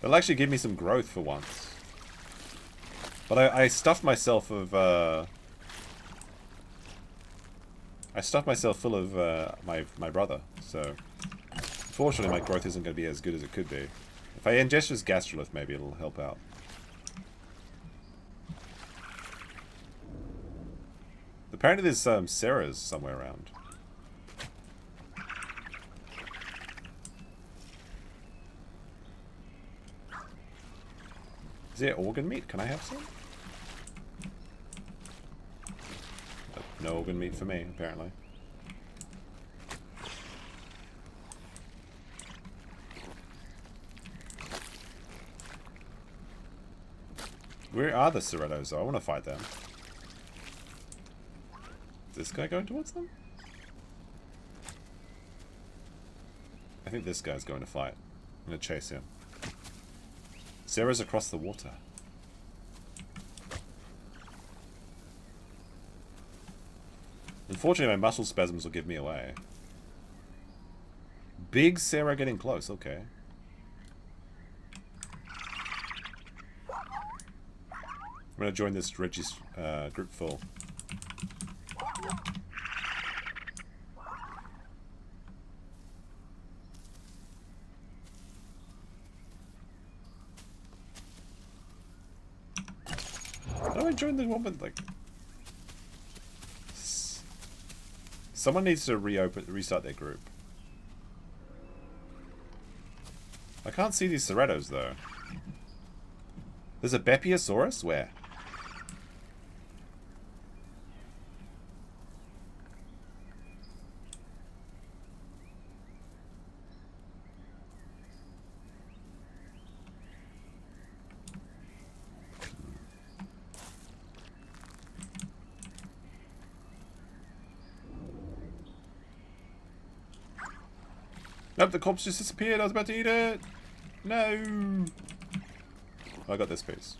They'll actually give me some growth for once. But I stuffed myself of I stuffed myself full of my brother, so unfortunately my growth isn't going to be as good as it could be. If I ingest this gastrolith, maybe it'll help out. Apparently there's Herras somewhere around. Is there organ meat? Can I have some? No organ meat for me, apparently. Where are the Cerratos, though? I want to fight them. Is this guy going towards them? I think this guy's going to fight. I'm going to chase him. Sarah's across the water. Unfortunately, my muscle spasms will give me away. Big Sarah getting close, okay. I'm going to join this Reggie's group full. How do I join the woman? Like, someone needs to restart their group. I can't see these Cerratos though. There's a Bepiosaurus? Where? Nope, the corpse just disappeared. I was about to eat it. No. Oh, I got this piece.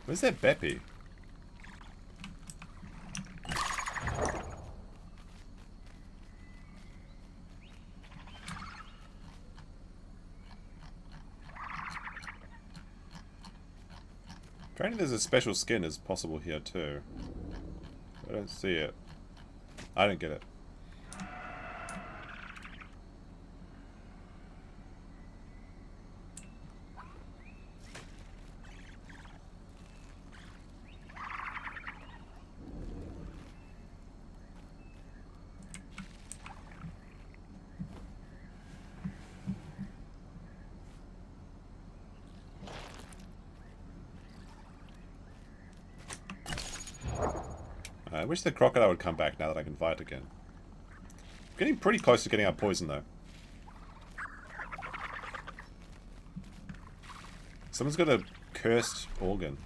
Where's that Beppy? Apparently there's a special skin as possible here too. I don't see it. I don't get it. I wish the crocodile would come back now that I can fight again. I'm getting pretty close to getting out poison though. Someone's got a cursed organ.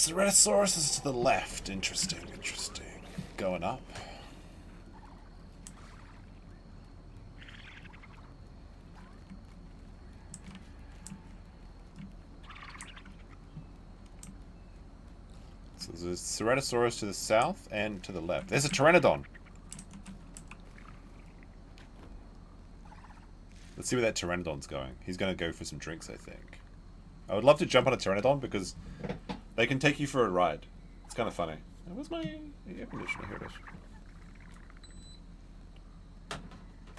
Herrerasaurus is to the left. Interesting, interesting. Going up. So there's a Herrerasaurus to the south and to the left. There's a Pteranodon. Let's see where that Pteranodon's going. He's going to go for some drinks, I think. I would love to jump on a Pteranodon because they can take you for a ride. It's kind of funny. Where's my air conditioner? Here it is.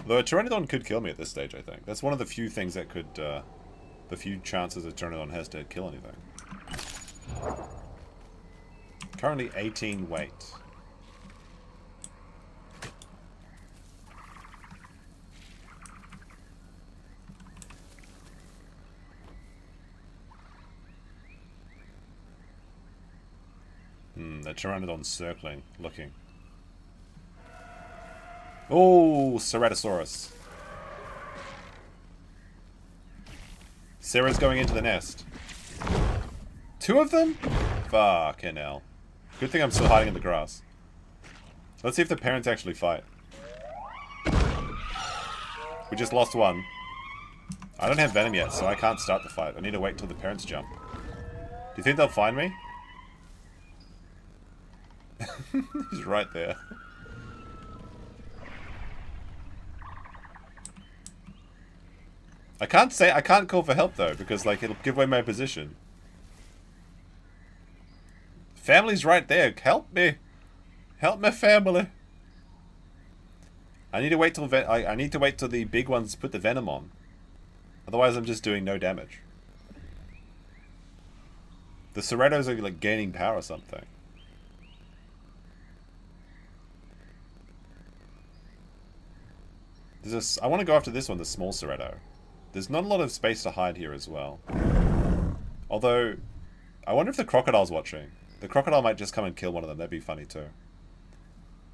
Though a Pteranodon could kill me at this stage, I think. That's one of the few things that could, the few chances a Pteranodon has to kill anything. Currently 18 weight. The Pteranodon's circling, looking. Oh, Herrerasaurus. Sarah's going into the nest. 2 of them? Fucking hell. Good thing I'm still hiding in the grass. Let's see if the parents actually fight. We just lost 1. I don't have venom yet, so I can't start the fight. I need to wait till the parents jump. Do you think they'll find me? He's right there. I can't call for help though, because like it'll give away my position. Family's right there. Help me. Help my family. I need to wait till I need to wait till the big ones put the venom on. Otherwise I'm just doing no damage. The Cerratos are like gaining power or something. I want to go after this one, the small Cerrato. There's not a lot of space to hide here as well. Although, I wonder if the crocodile's watching. The crocodile might just come and kill one of them. That'd be funny too.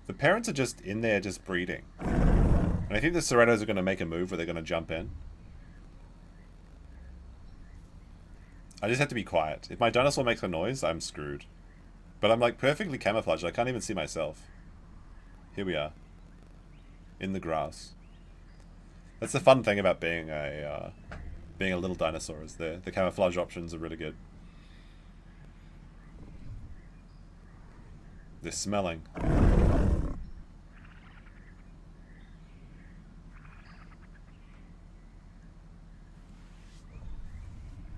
The parents are just in there just breeding. And I think the Cerratos are going to make a move where they're going to jump in. I just have to be quiet. If my dinosaur makes a noise, I'm screwed. But I'm like perfectly camouflaged. I can't even see myself. Here we are. In the grass. That's the fun thing about being a little dinosaur, is the camouflage options are really good. They're smelling.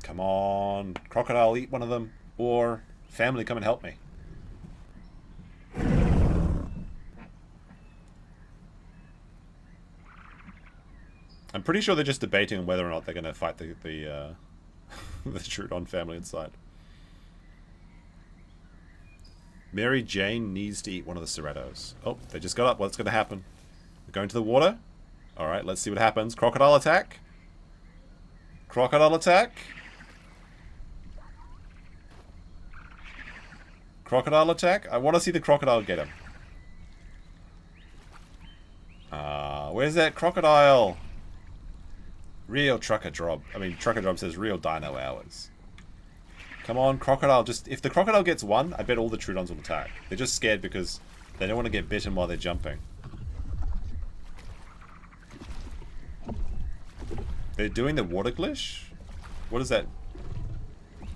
Come on, crocodile, eat one of them, or family, come and help me. I'm pretty sure they're just debating whether or not they're going to fight the the Trudeon family inside. Mary Jane needs to eat one of the Cerratos. Oh, they just got up. What's going to happen? They're going to the water. All right, let's see what happens. Crocodile attack. Crocodile attack. Crocodile attack. I want to see the crocodile get him. Where's that crocodile? Real trucker drop. I mean, trucker drop says real dino hours. Come on, crocodile. Just if the crocodile gets one, I bet all the Trudons will attack. They're just scared because they don't want to get bitten while they're jumping. They're doing the water glitch? What is that?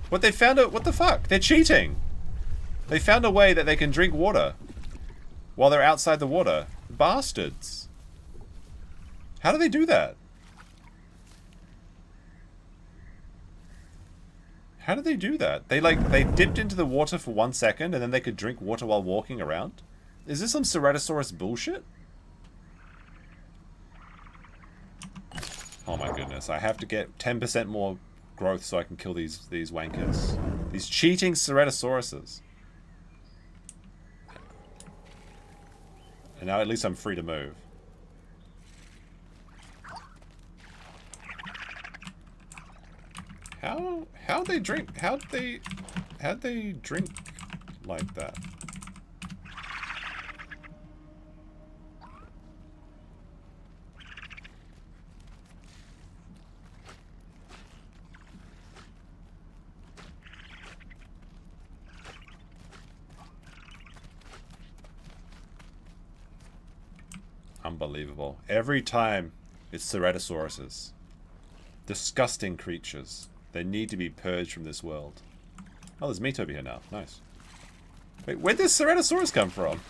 What, they found it? What the fuck? They're cheating. They found a way that they can drink water while they're outside the water. Bastards. How do they do that? How did they do that? They dipped into the water for 1 second and then they could drink water while walking around? Is this some Ceratosaurus bullshit? Oh my goodness, I have to get 10% more growth so I can kill these wankers. These cheating Ceratosauruses. And now at least I'm free to move. How'd they drink? How'd they drink like that? Unbelievable. Every time it's Ceratosauruses. Disgusting creatures. They need to be purged from this world. Oh, there's meat over here now. Nice. Wait, where'd this Ceratosaurus come from?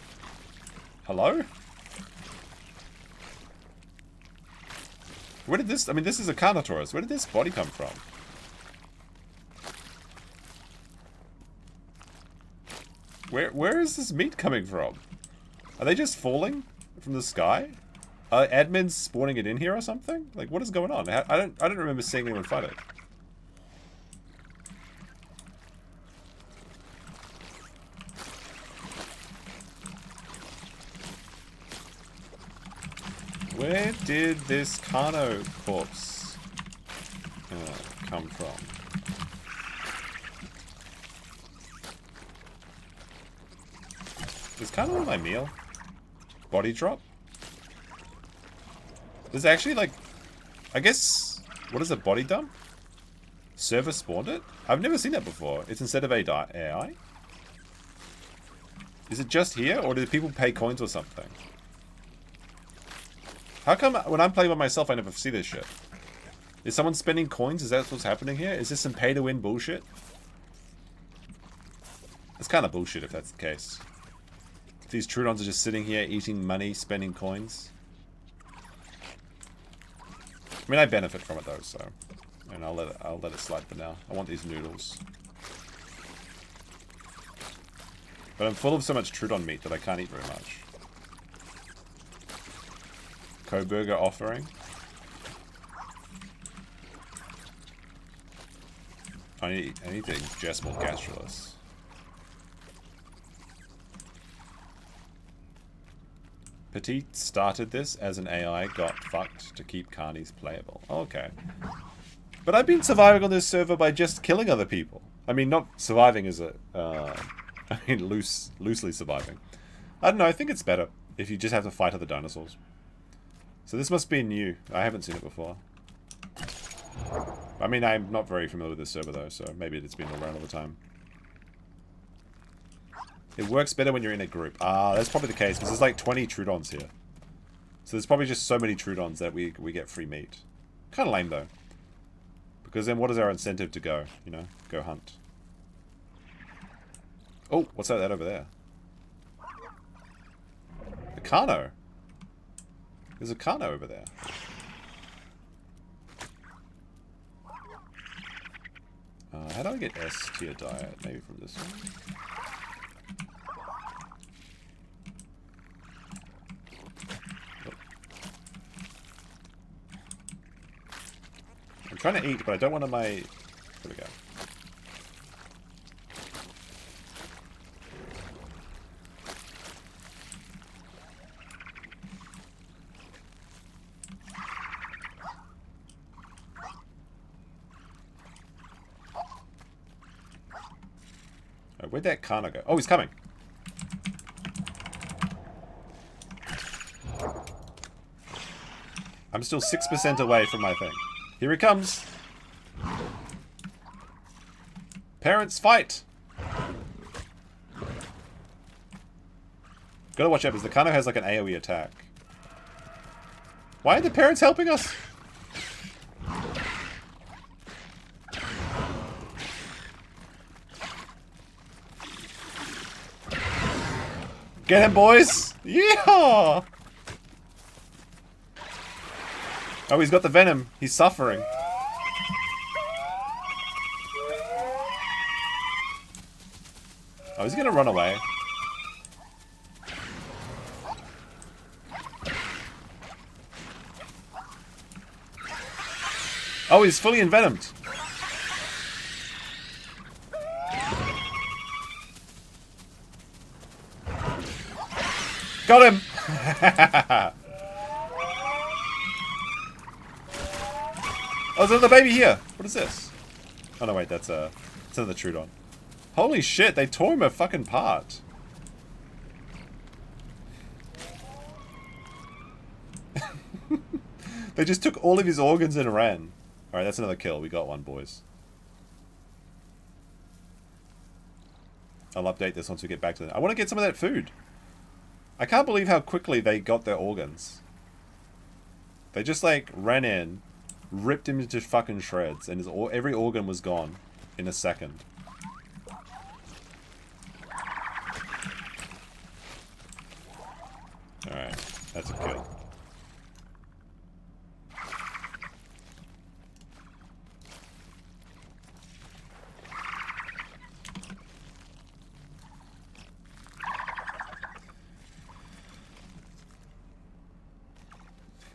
Hello? Where did this... I mean, this is a Carnotaurus. Where did this body come from? Where is this meat coming from? Are they just falling from the sky? Are admins spawning it in here or something? Like, what is going on? I don't remember seeing anyone fight it. Where did this Carno corpse come from? Is Carno on my meal? Body drop? There's actually like... I guess... What is a body dump? Server spawned it? I've never seen that before. It's instead of AI? Is it just here, or do people pay coins or something? How come when I'm playing by myself I never see this shit? Is someone spending coins? Is that what's happening here? Is this some pay-to-win bullshit? It's kind of bullshit if that's the case. If these Trudons are just sitting here eating money, spending coins. I mean, I benefit from it though, so... And I'll let it slide for now. I want these noodles. But I'm full of so much Trudon meat that I can't eat very much. Co-burger offering. I need to ingest more gastrolus. Petite started this as an AI, got fucked to keep carnies playable. Oh, okay. But I've been surviving on this server by just killing other people. I mean, not surviving as a... I mean, loosely surviving. I don't know, I think it's better if you just have to fight other dinosaurs. So this must be new. I haven't seen it before. I mean, I'm not very familiar with this server though, so maybe it's been around all the time. It works better when you're in a group. Ah, that's probably the case, because there's like 20 Trudons here. So there's probably just so many Trudons that we get free meat. Kind of lame though. Because then what is our incentive to go, you know, go hunt? Oh, what's that over there? A Carno. There's a Carno over there. How do I get S tier diet? Maybe from this one. I'm trying to eat, but I don't want to my... There we go. Oh, where'd that Kana go? Oh, he's coming. I'm still 6% away from my thing. Here he comes. Parents, fight! Gotta watch out because the Kano has like an AoE attack. Why are the parents helping us? Get him, boys! Yeehaw! Oh, he's got the venom. He's suffering. Oh, he's gonna run away. Oh, he's fully envenomed. Got him! Oh, there's another baby here. What is this? Oh no, wait, that's it's another Trudon. Holy shit, they tore him a fucking part. They just took all of his organs and ran. Alright, that's another kill. We got one, boys. I'll update this once we get back to the... I want to get some of that food. I can't believe how quickly they got their organs. They just, like, ran in, ripped him into fucking shreds, and every organ was gone in a second. Alright, that's a kill.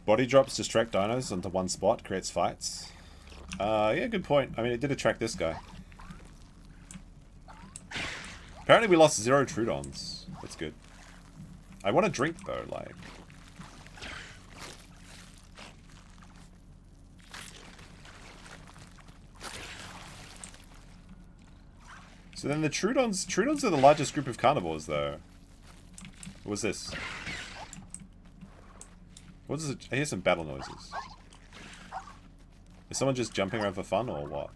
Body drops distract dinos onto one spot, creates fights. Yeah, good point. I mean, it did attract this guy. Apparently we lost 0 Trudons. That's good. I want a drink, though, like... So then the Trudons are the largest group of carnivores, though. What was this? What is it? I hear some battle noises. Is someone just jumping around for fun, or what?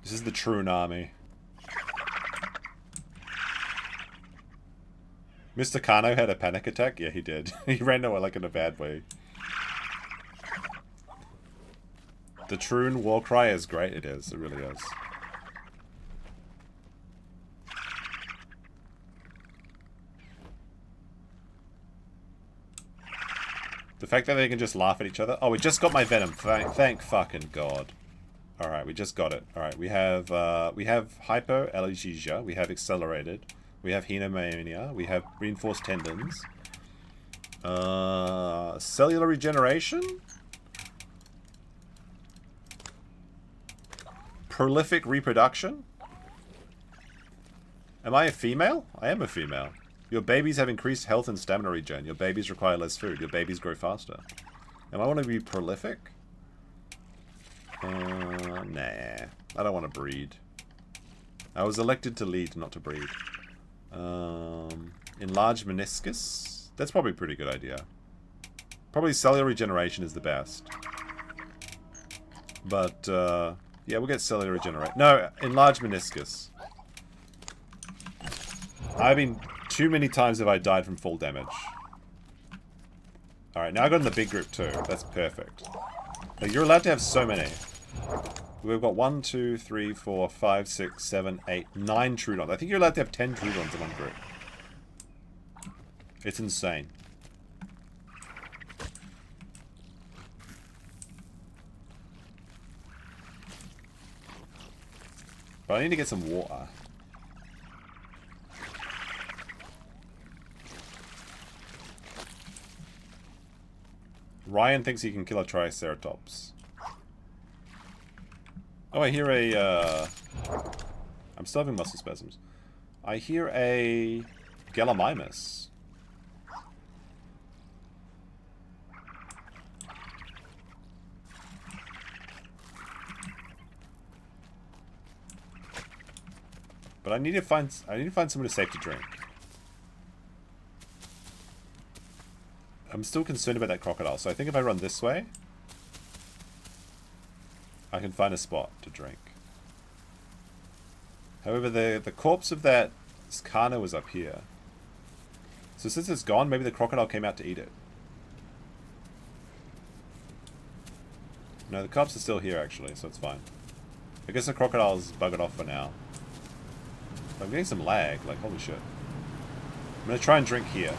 This is the Trudeon army. Mr. Kano had a panic attack? Yeah, he did. He ran away like in a bad way. The Trudeon war cry is great. It is. It really is. The fact that they can just laugh at each other. Oh, we just got my venom. Thank fucking God. Alright, we just got it. Alright, we have hypoalgesia, we have accelerated, we have henomania, we have reinforced tendons. Cellular regeneration? Prolific reproduction? Am I a female? I am a female. Your babies have increased health and stamina regen. Your babies require less food. Your babies grow faster. Am I want to be prolific? Nah. I don't want to breed. I was elected to lead, not to breed. Enlarged meniscus? That's probably a pretty good idea. Probably cellular regeneration is the best. But, yeah, we'll get cellular regeneration. No, enlarged meniscus. Too many times have I died from full damage. Alright, now I got in the big group too. That's perfect. Like, you're allowed to have so many. We've got 1, 2, 3, 4, 5, 6, 7, 8, 9 Trudeons. I think you're allowed to have 10 Trudeons in one group. It's insane. But I need to get some water. Ryan thinks he can kill a Triceratops. Oh, I hear a, I'm still having muscle spasms. I hear a Gallimimus. But I need to find somewhere safe to drink. I'm still concerned about that crocodile, so I think if I run this way, I can find a spot to drink. However, the corpse of that Skana was up here. So since it's gone, maybe the crocodile came out to eat it. No, the corpse is still here actually, so it's fine. I guess the crocodile's buggered off for now. But I'm getting some lag, like holy shit. I'm gonna try and drink here.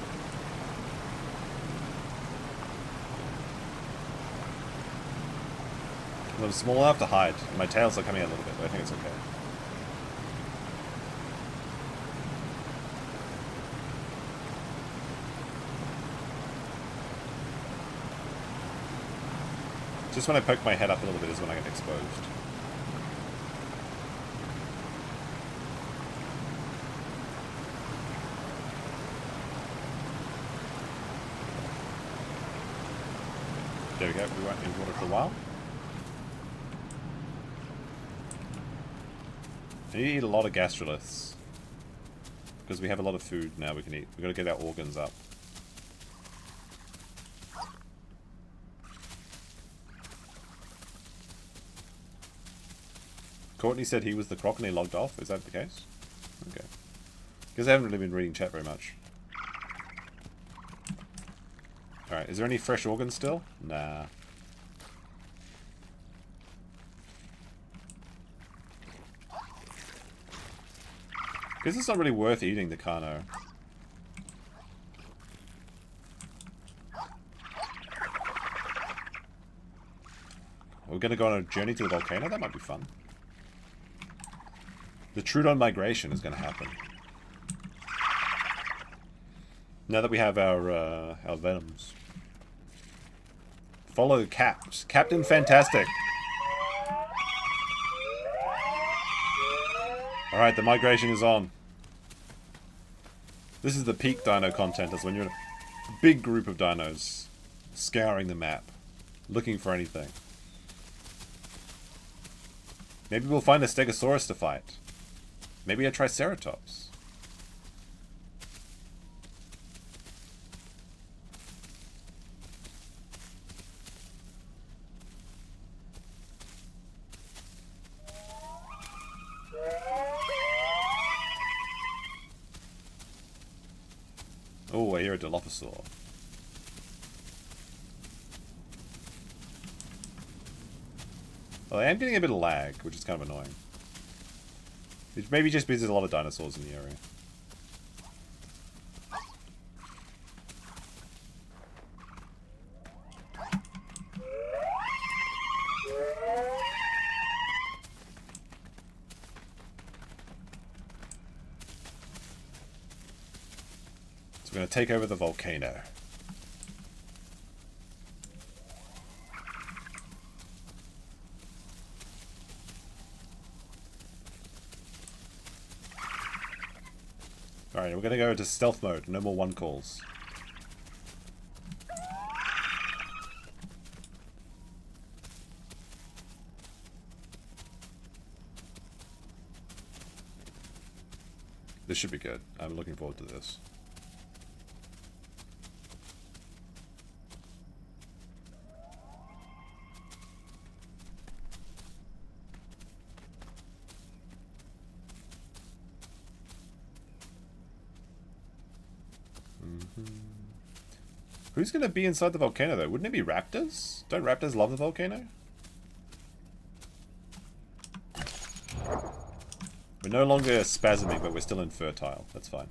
I'm small enough to hide. My tails are coming out a little bit, but I think it's okay. Just when I poke my head up a little bit is when I get exposed. There we go, we won't need water for a while. I need to eat a lot of gastroliths. Because we have a lot of food now we can eat. We've got to get our organs up. Courtney said he was the croc and he logged off. Is that the case? Okay. Because I haven't really been reading chat very much. Alright, is there any fresh organs still? Nah. Guess it's not really worth eating the Kano. We're gonna go on a journey to the volcano? That might be fun. The Trudeon migration is gonna happen. Now that we have our venoms. Follow Caps. Captain Fantastic! Alright, the migration is on. This is the peak dino content, is when you're in a big group of dinos scouring the map, looking for anything. Maybe we'll find a Stegosaurus to fight. Maybe a Triceratops. hear a Dilophosaur. Well, I am getting a bit of lag, which is kind of annoying. It maybe just because there's a lot of dinosaurs in the area. So we're going to take over the volcano. Alright, we're going to go into stealth mode. No more one calls. This should be good. I'm looking forward to this. Who's going to be inside the volcano, though? Wouldn't it be raptors? Don't raptors love the volcano? We're no longer spasming, but we're still infertile. That's fine.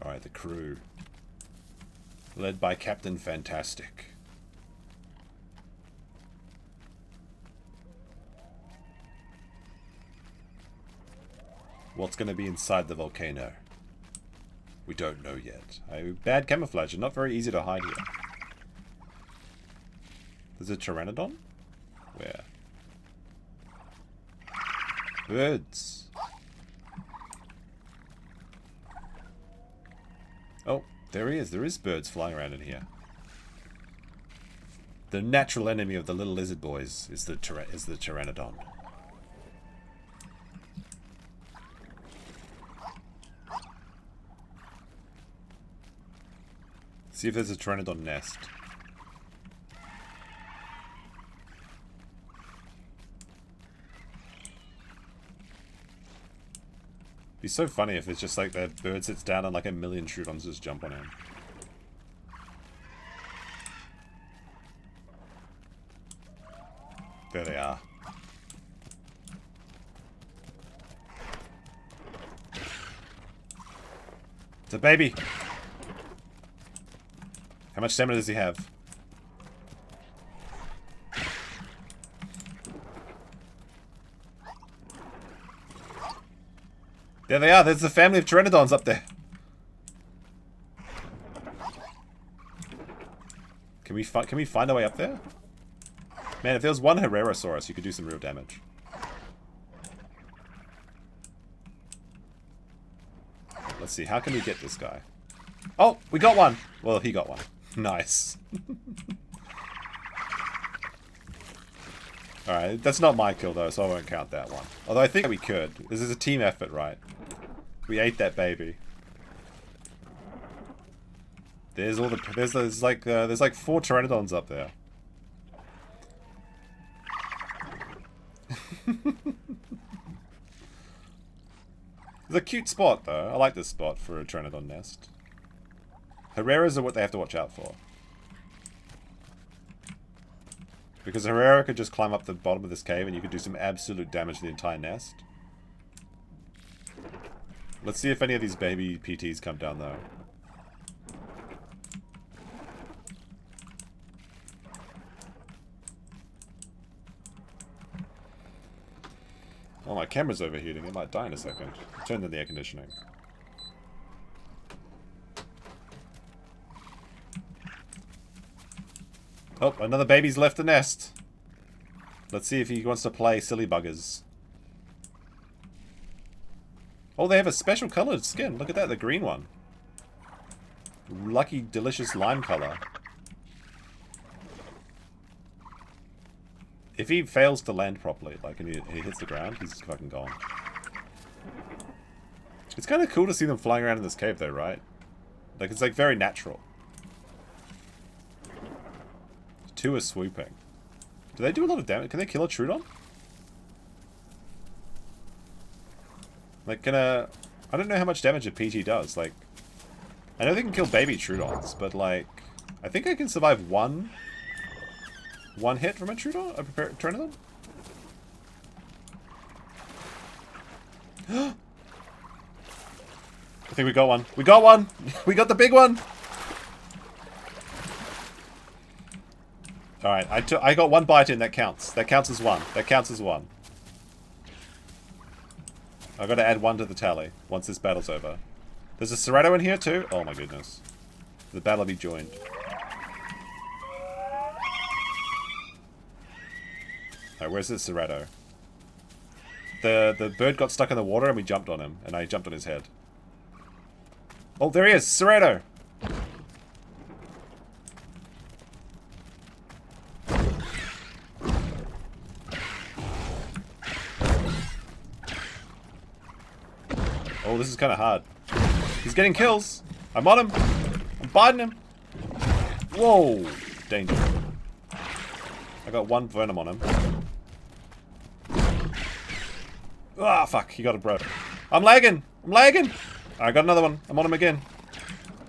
Alright, the crew. Led by Captain Fantastic. What's going to be inside the volcano? We don't know yet. Bad camouflage and not very easy to hide here. There's a pteranodon? Where? Birds. Oh, there he is. There is birds flying around in here. The natural enemy of the little lizard boys is the pteranodon. See if there's a pteranodon nest. It'd be so funny if it's just like that bird sits down and like a million Trudons just jump on him. There they are. It's a baby! How much stamina does he have? There they are. There's the family of pteranodons up there. Can we find our way up there? Man, if there was one Herrerasaurus, you could do some real damage. Let's see. How can we get this guy? Oh, we got one. Well, he got one. Nice. Alright, that's not my kill though, so I won't count that one. Although I think we could. This is a team effort, right? We ate that baby. There's all the there's like 4 pteranodons up there. It's a cute spot though. I like this spot for a pteranodon nest. Herreras are what they have to watch out for. Because Herrera could just climb up the bottom of this cave and you could do some absolute damage to the entire nest. Let's see if any of these baby PTs come down though. Oh, my camera's overheating. It might die in a second. Turn on the air conditioning. Oh, another baby's left the nest. Let's see if he wants to play silly buggers. Oh, they have a special colored skin. Look at that, the green one. Lucky, delicious lime color. If he fails to land properly, like, and he hits the ground, he's fucking gone. It's kind of cool to see them flying around in this cave, though, right? Like, it's, like, very natural. 2 are swooping. Do they do a lot of damage? Can they kill a Trudeon? Like, I don't know how much damage a PT does. Like, I know they can kill baby Trudons, but, like, I think I can survive one hit from a Trudeon? A Pteranodon? I think we got one. We got one! We got the big one! Alright, I got one bite in, that counts. That counts as one. That counts as one. I've got to add 1 to the tally once this battle's over. There's a Serrato in here too? Oh my goodness. The battle be joined. Alright, where's this Serrato? The bird got stuck in the water and we jumped on him. And I jumped on his head. Oh, there he is! Serrato! Oh, this is kind of hard. He's getting kills. I'm on him. I'm biting him. Whoa. Danger. I got 1 venom on him. Ah, fuck. He got a bro. I'm lagging. I'm lagging. I got another one. I'm on him again.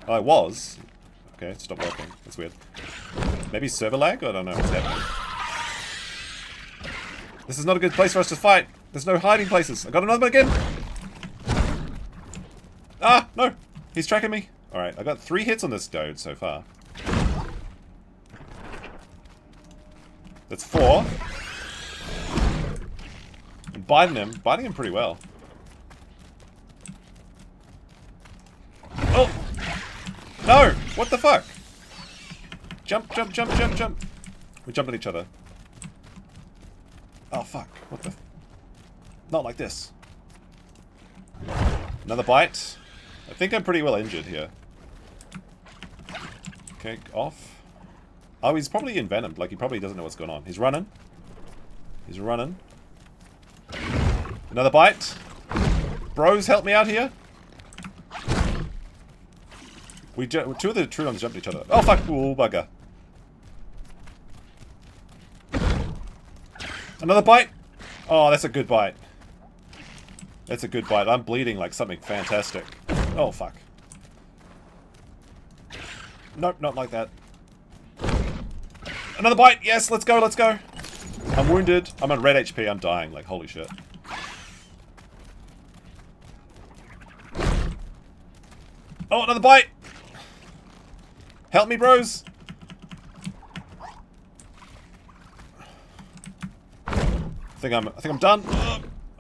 Oh, I was. Okay, it stopped working. That's weird. Maybe server lag? I don't know what's happening. This is not a good place for us to fight. There's no hiding places. I got another one again. Ah, no. He's tracking me. Alright, I got 3 hits on this dude so far. That's 4. I'm biting him pretty well. Oh! No! What the fuck? Jump, jump, jump, jump, jump. We jump at each other. Oh, fuck. What the... Not like this. Another bite. I think I'm pretty well injured here. Okay, off. Oh, he's probably envenomed. Like, he probably doesn't know what's going on. He's running. He's running. Another bite. Bros, help me out here. Two of the Trudons jumped each other. Oh, fuck. Ooh, bugger. Another bite. Oh, that's a good bite. That's a good bite. I'm bleeding like something fantastic. Oh, fuck. Nope, not like that. Another bite! Yes, let's go, let's go! I'm wounded. I'm on red HP. I'm dying. Like, holy shit. Oh, another bite! Help me, bros! I think I'm done.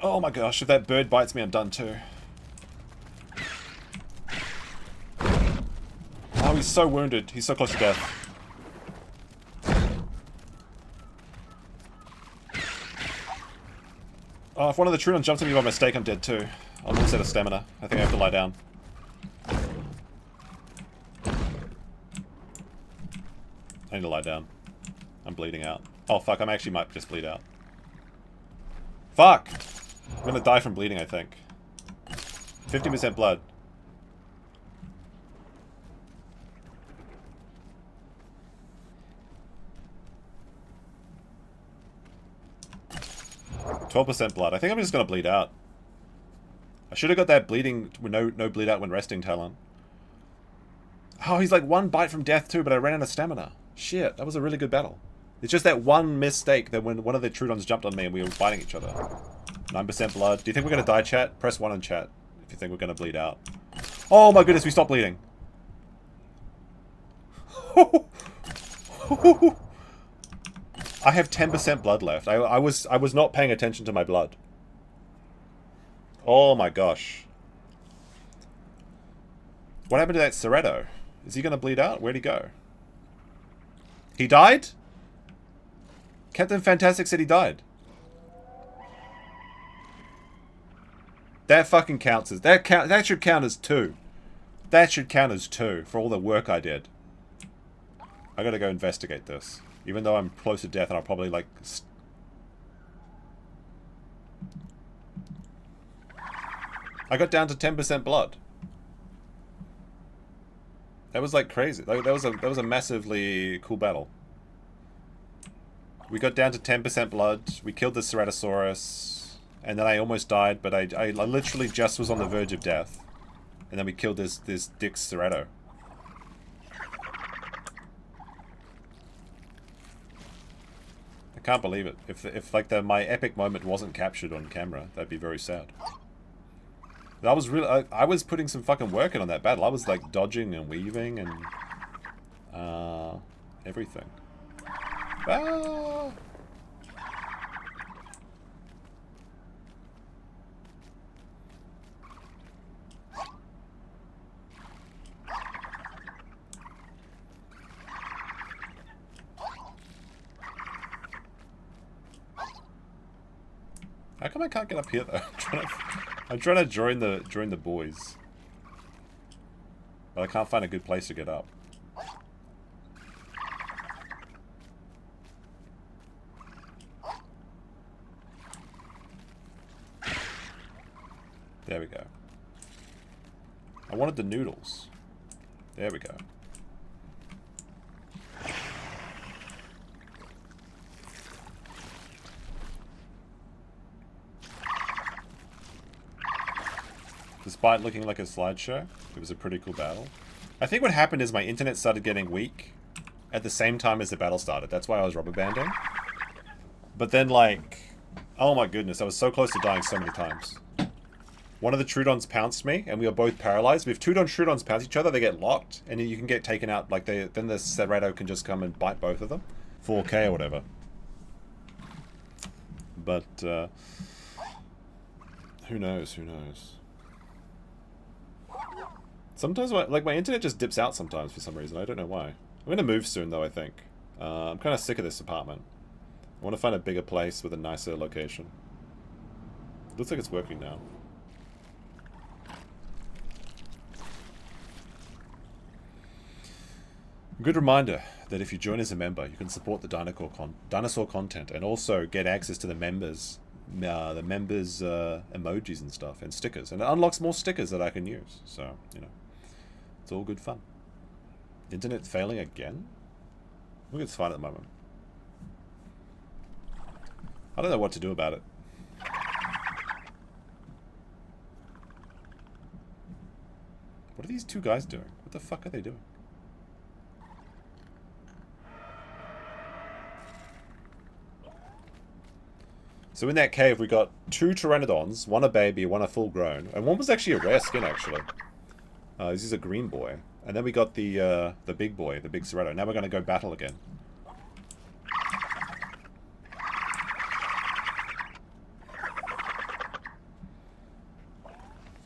Oh my gosh, if that bird bites me, I'm done too. Oh, he's so wounded. He's so close to death. Oh, if one of the Trudeon jumps at me by mistake, I'm dead too. I'm almost out of stamina. I think I have to lie down. I need to lie down. I'm bleeding out. Oh fuck, I actually might just bleed out. Fuck! I'm gonna die from bleeding, I think. 50% blood. %12 blood. I think I'm just gonna bleed out. I should have got that bleeding, no bleed out when resting talent. Oh, he's like 1 bite from death too, but I ran out of stamina. Shit, that was a really good battle. It's just that one mistake that when one of the Trudons jumped on me and we were fighting each other. 9% blood. Do you think we're gonna die, chat? Press 1 in chat if you think we're gonna bleed out. Oh my goodness, we stopped bleeding. I have 10% blood left. I was not paying attention to my blood. Oh my gosh. What happened to that Serrato? Is he gonna bleed out? Where'd he go? He died? Captain Fantastic said he died. That fucking counts as... That should count as 2. That should count as 2 for all the work I did. I gotta go investigate this. Even though I'm close to death and I'll probably, like, I got down to 10% blood. That was like crazy. That was a massively cool battle. We got down to 10% blood. We killed the Herrerasaurus, and then I almost died, but I literally just was on the verge of death, and then we killed this dick Cerrato. I can't believe it. If like my epic moment wasn't captured on camera, that'd be very sad. I was really I was putting some fucking work in on that battle. I was like dodging and weaving and everything. Ah! How come I can't get up here though? I'm trying to join the boys, but I can't find a good place to get up. There we go. I wanted the noodles. There we go. Despite looking like a slideshow, it was a pretty cool battle. I think what happened is my internet started getting weak at the same time as the battle started. That's why I was rubber banding. But then, like, oh my goodness, I was so close to dying so many times. One of the Trudons pounced me, and we were both paralyzed. If two Trudons pounce each other, they get locked, and you can get taken out. Like, then the Cerrato can just come and bite both of them. 4K or whatever. But, who knows, who knows. Sometimes, my internet just dips out sometimes for some reason. I don't know why. I'm going to move soon, though, I think. I'm kind of sick of this apartment. I want to find a bigger place with a nicer location. Looks like it's working now. Good reminder that if you join as a member, you can support the dinosaur content and also get access to the members' emojis and stuff and stickers, and it unlocks more stickers that I can use. So, you know, it's all good fun. Internet failing again? I think it's fine at the moment. I don't know what to do about it. What are these two guys doing? What the fuck are they doing? So in that cave, we got two Pteranodons, one a baby, one a full grown, and one was actually a rare skin, actually. This is a green boy. And then we got the big boy, the big Cerrato. Now we're going to go battle again.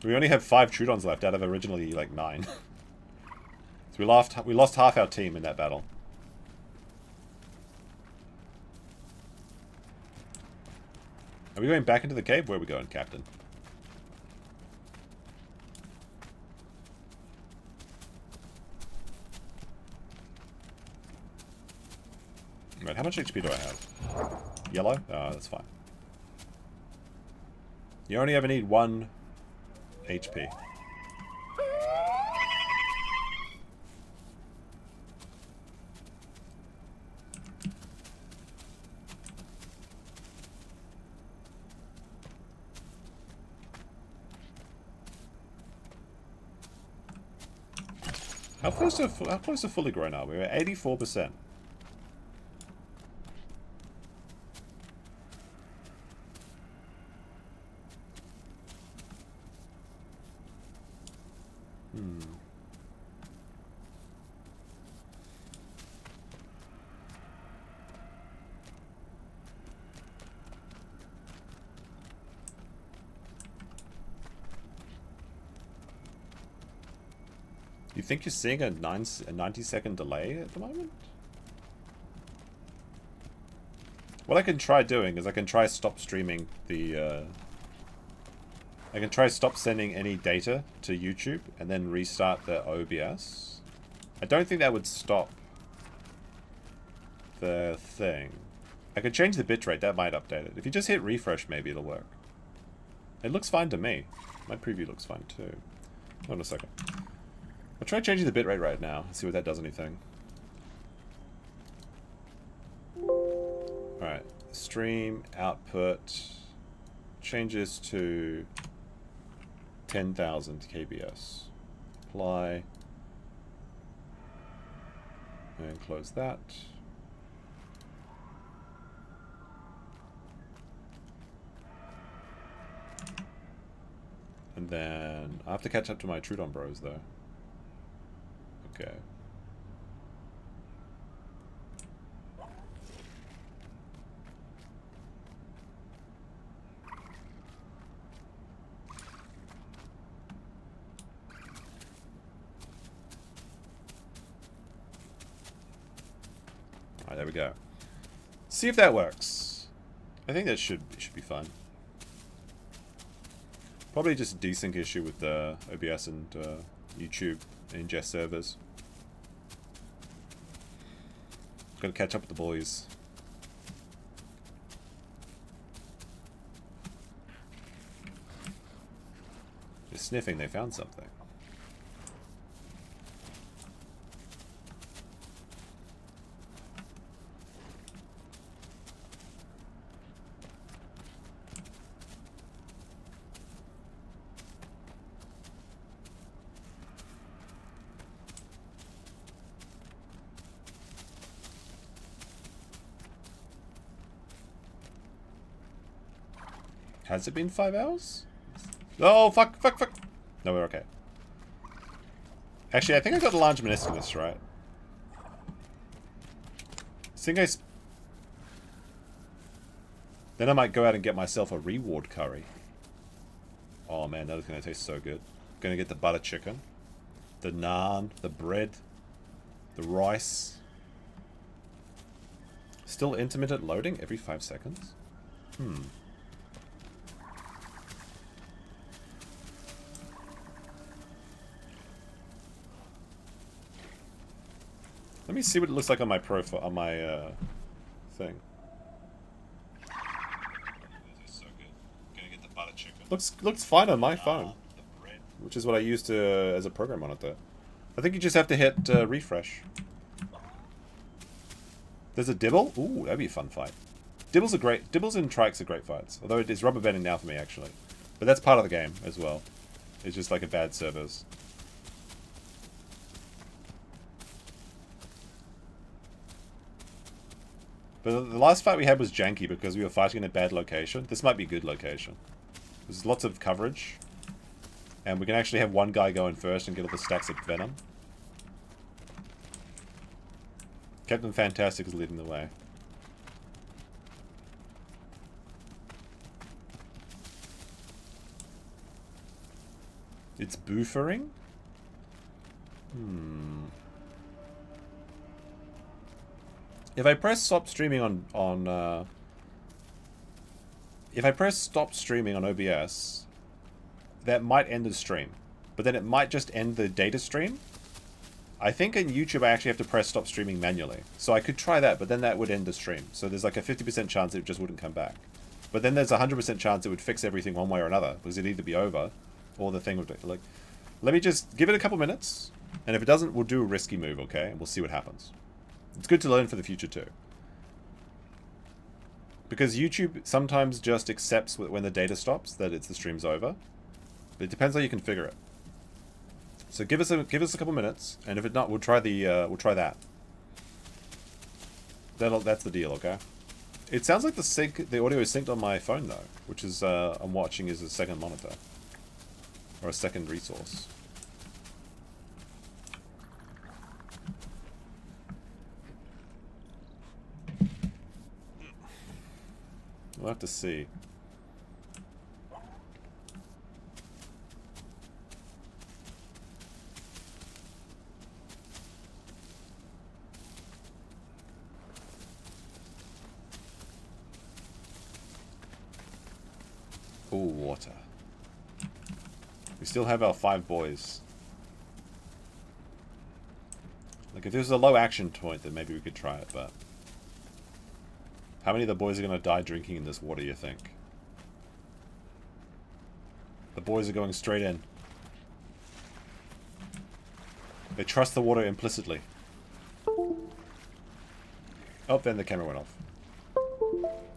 We only have 5 Trudons left out of originally, like, 9. So we lost half our team in that battle. Are we going back into the cave? Where are we going, Captain? Right, how much HP do I have? Yellow? Oh, that's fine. You only ever need 1 HP. How close to fully grown are we? We're at 84%. You think you're seeing a 90-second delay at the moment? What I can try doing is I can try stop streaming the... I can try stop sending any data to YouTube and then restart the OBS. I don't think that would stop the thing. I could change the bitrate, that might update it. If you just hit refresh, maybe it'll work. It looks fine to me. My preview looks fine too. Hold on a second. I'll try changing the bitrate right now. See if that does anything. Alright. Stream output changes to 10,000 kbs. Apply. And close that. And then I have to catch up to my Trudeon bros though. Okay. Alright, there we go. See if that works. I think that should be fun. Probably just a desync issue with the OBS and YouTube ingest servers. Gotta catch up with the boys. They're sniffing, they found something. Has it been 5 hours? Oh, fuck. No, we're okay. Actually, I think I got a large meniscus, right? Then I might go out and get myself a reward curry. Oh man, that is going to taste so good. Going to get the butter chicken. The naan, the bread. The rice. Still intermittent loading every 5 seconds? Let me see what it looks like on my profile, on my thing. So good. Gonna get the butter chicken. Looks fine on my phone, which is what I use as a program monitor. I think you just have to hit refresh. There's a dibble. Ooh, that'd be a fun fight. Dibbles and trikes are great fights. Although it is rubber banding now for me actually, but that's part of the game as well. It's just like a bad servers. But the last fight we had was janky because we were fighting in a bad location. This might be a good location. There's lots of coverage. And we can actually have one guy go in first and get all the stacks of venom. Captain Fantastic is leading the way. It's buffering? If I press stop streaming on if I press stop streaming on OBS, that might end the stream. But then it might just end the data stream. I think in YouTube I actually have to press stop streaming manually. So I could try that, but then that would end the stream. So there's like a 50% chance it just wouldn't come back. But then there's a 100% chance it would fix everything one way or another, because it'd either be over, or the thing would, like... Let me just give it a couple minutes, and if it doesn't, we'll do a risky move, okay? And we'll see what happens. It's good to learn for the future too. Because YouTube sometimes just accepts when the data stops that the stream's over. But it depends how you configure it. So give us a couple minutes, and if it not, we'll try we'll try that. That's the deal, okay? It sounds like the audio is synced on my phone though, which is I'm watching as a second monitor or a second resource. We'll have to see. Ooh, water. We still have our 5 boys. Like, if there's a low action point, then maybe we could try it, but... How many of the boys are going to die drinking in this water, you think? The boys are going straight in. They trust the water implicitly. Oh, then the camera went off.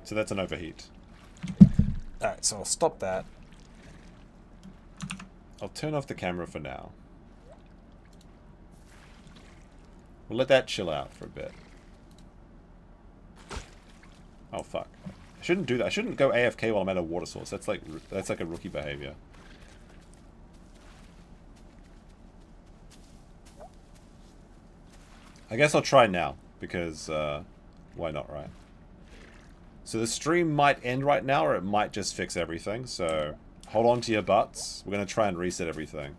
So that's an overheat. Alright, so I'll stop that. I'll turn off the camera for now. We'll let that chill out for a bit. Oh, fuck. I shouldn't do that. I shouldn't go AFK while I'm at a water source. That's like a rookie behavior. I guess I'll try now, because, why not, right? So the stream might end right now, or it might just fix everything, so hold on to your butts. We're going to try and reset everything.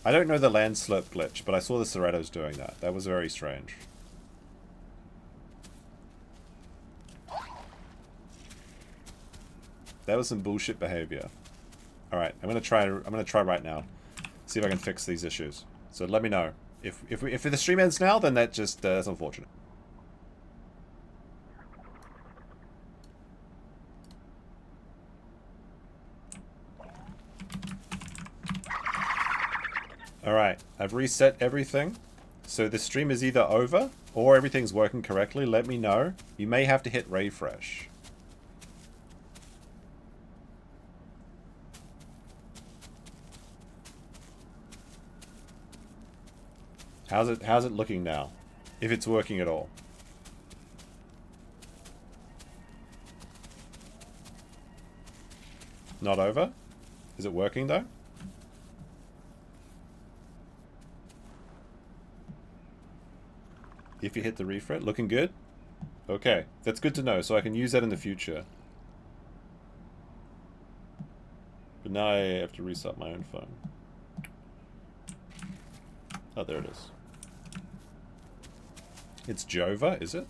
I don't know the land slurp glitch, but I saw the Cerratos doing that. That was very strange. That was some bullshit behavior. Alright, I'm gonna try right now. See if I can fix these issues. So let me know. If the stream ends now, then that's unfortunate. Alright, I've reset everything. So the stream is either over, or everything's working correctly. Let me know. You may have to hit refresh. How's it looking now? If it's working at all. Not over? Is it working though? If you hit the refresh, looking good? Okay, that's good to know, so I can use that in the future. But now I have to reset my own phone. Oh, there it is. It's Jova, is it?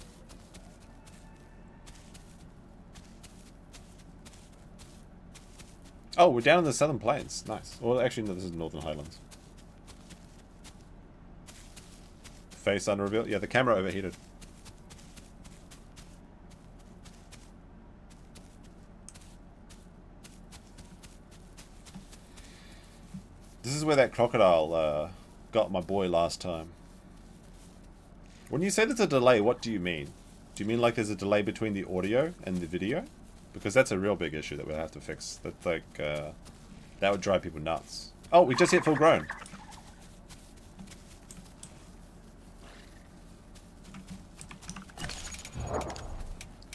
Oh, we're down in the Southern Plains. Nice. Well, actually, no, this is Northern Highlands. Face unrevealed. Yeah, the camera overheated. This is where that crocodile got my boy last time. When you say there's a delay, what do you mean? Do you mean like there's a delay between the audio and the video? Because that's a real big issue that we'll have to fix. That's like, that would drive people nuts. Oh, we just hit full grown.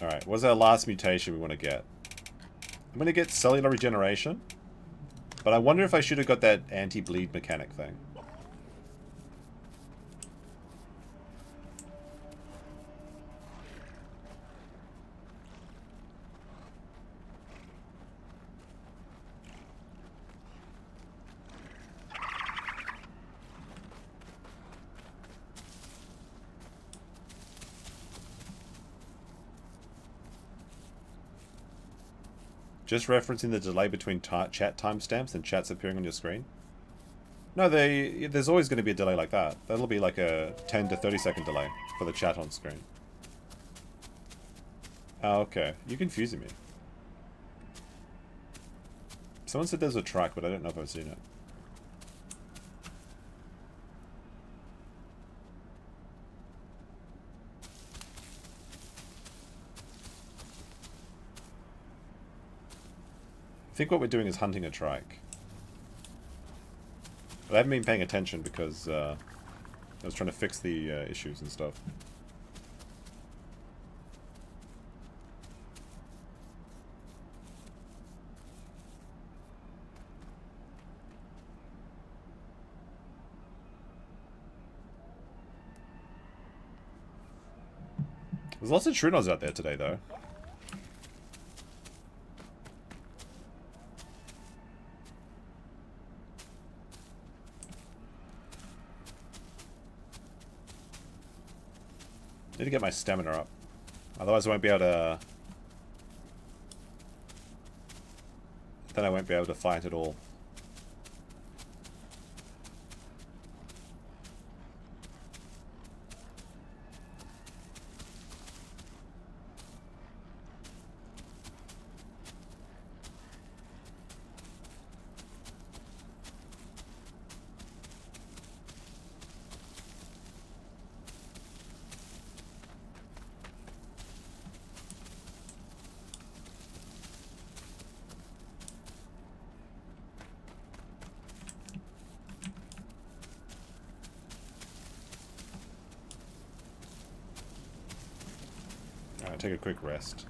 Alright, what's our last mutation we want to get? I'm going to get cellular regeneration. But I wonder if I should have got that anti-bleed mechanic thing. Just referencing the delay between chat timestamps and chats appearing on your screen? No, there's always going to be a delay like that. That'll be like a 10 to 30 second delay for the chat on screen. Oh, okay. You're confusing me. Someone said there's a track, but I don't know if I've seen it. I think what we're doing is hunting a trike. But I haven't been paying attention because I was trying to fix the issues and stuff. There's lots of Trudeons out there today, though. Need to get my stamina up. Otherwise I won't be able to... Then I won't be able to fight at all. Alright, take a quick rest.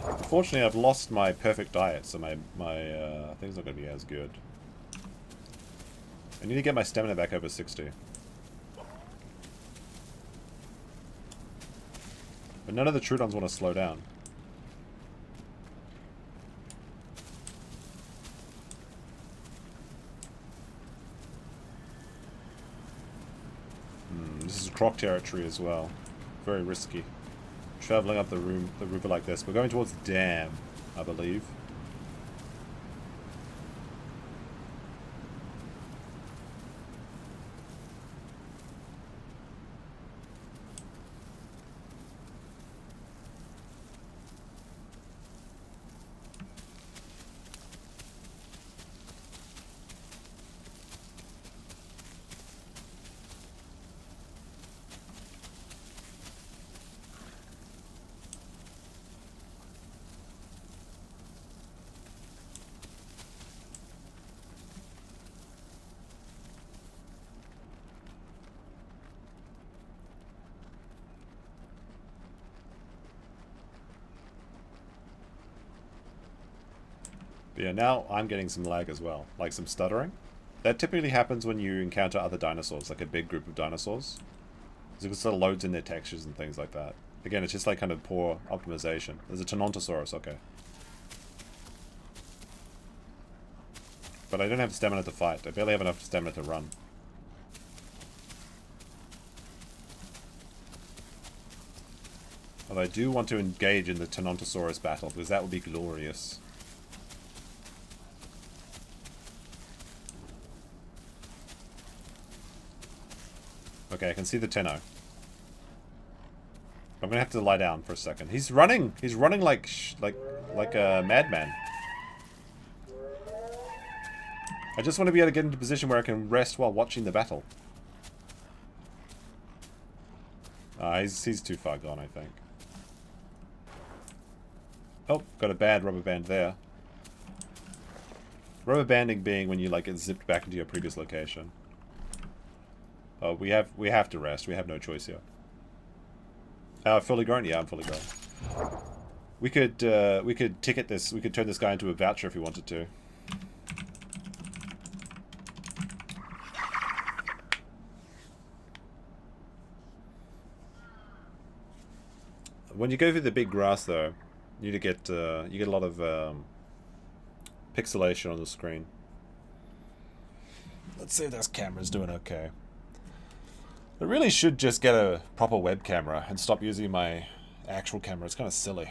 Unfortunately, I've lost my perfect diet, so my things not going to be as good. I need to get my stamina back over 60. But none of the Trudons want to slow down. This is Croc territory as well. Very risky. Traveling up the river like this. We're going towards the dam, I believe. But yeah, now I'm getting some lag as well, like some stuttering. That typically happens when you encounter other dinosaurs, like a big group of dinosaurs. Because it sort of loads in their textures and things like that. Again, it's just like kind of poor optimization. There's a Tenontosaurus, okay. But I don't have stamina to fight. I barely have enough stamina to run. Although I do want to engage in the Tenontosaurus battle, because that would be glorious. Okay, I can see the Tenno. I'm gonna have to lie down for a second. He's running! He's running like a madman. I just want to be able to get into a position where I can rest while watching the battle. He's too far gone, I think. Oh, got a bad rubber band there. Rubber banding being when you like get zipped back into your previous location. Oh, we have to rest. We have no choice here. Fully grown? Yeah, I'm fully grown. We could ticket this. We could turn this guy into a voucher if we wanted to. When you go through the big grass, though, you get a lot of pixelation on the screen. Let's see if this camera's doing okay. I really should just get a proper web camera and stop using my actual camera. It's kind of silly.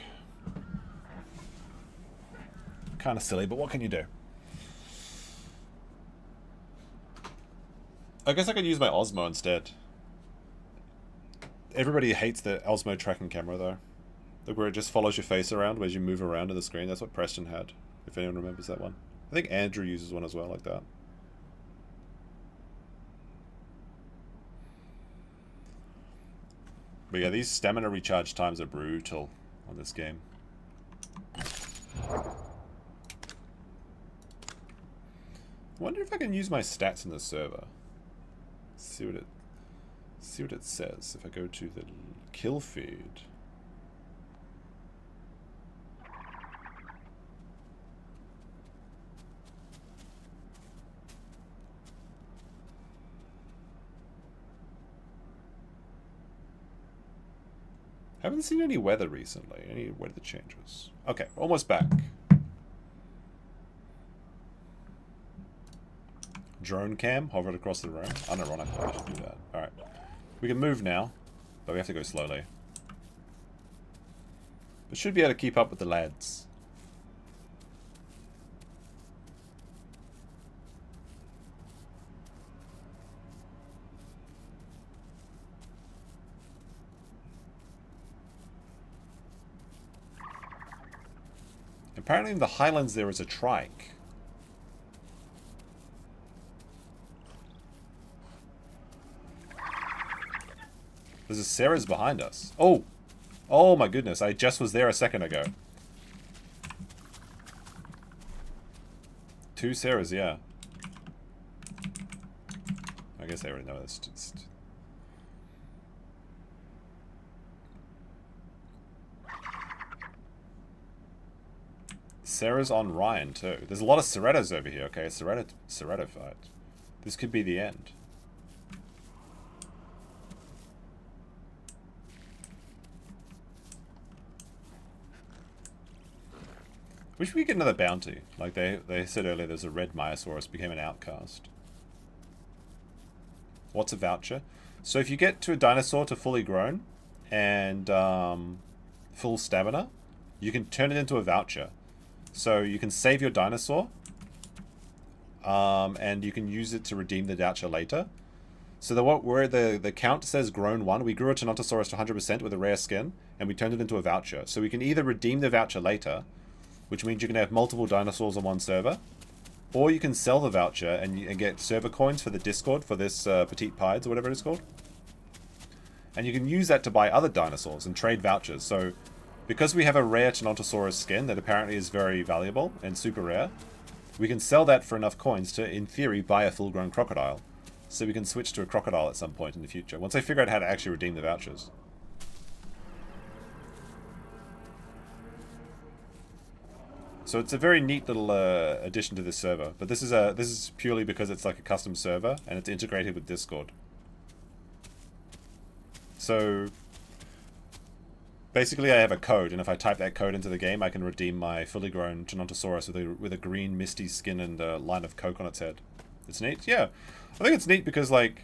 Kind of silly, but what can you do? I guess I could use my Osmo instead. Everybody hates the Osmo tracking camera, though. Like where it just follows your face around as you move around on the screen. That's what Preston had, if anyone remembers that one. I think Andrew uses one as well like that. But yeah, these stamina recharge times are brutal on this game. I wonder if I can use my stats in the server. See what it says if I go to the kill feed. Haven't seen any weather recently. Any weather changes. Okay, almost back. Drone cam, hovered across the room. Unironically, I should do that. Alright. We can move now, but we have to go slowly. But should be able to keep up with the lads. Apparently in the highlands there is a trike. There's a Sarah's behind us. Oh! Oh my goodness, I just was there a second ago. 2 Sarahs, yeah. Okay, guess they already know this. Just... Sarah's on Ryan too. There's a lot of Cerretas over here. Okay, Cerreta fight. This could be the end. Wish we could get another bounty. Like they said earlier, there's a red Myosaurus became an outcast. What's a voucher? So if you get to a dinosaur to fully grown and full stamina, you can turn it into a voucher. So you can save your dinosaur and you can use it to redeem the voucher later. So where the count says grown 1, we grew a Tenontosaurus to 100% with a rare skin and we turned it into a voucher. So we can either redeem the voucher later, which means you can have multiple dinosaurs on one server, or you can sell the voucher and get server coins for the Discord for this Petite Pieds or whatever it is called. And you can use that to buy other dinosaurs and trade vouchers. So because we have a rare Tenontosaurus skin that apparently is very valuable and super rare, we can sell that for enough coins to, in theory, buy a full-grown crocodile. So we can switch to a crocodile at some point in the future, once I figure out how to actually redeem the vouchers. So it's a very neat little addition to this server, but this is purely because it's like a custom server and it's integrated with Discord. So basically I have a code, and if I type that code into the game, I can redeem my fully grown Tenontosaurus with a green misty skin and a line of coke on its head. It's neat? Yeah. I think it's neat because, like,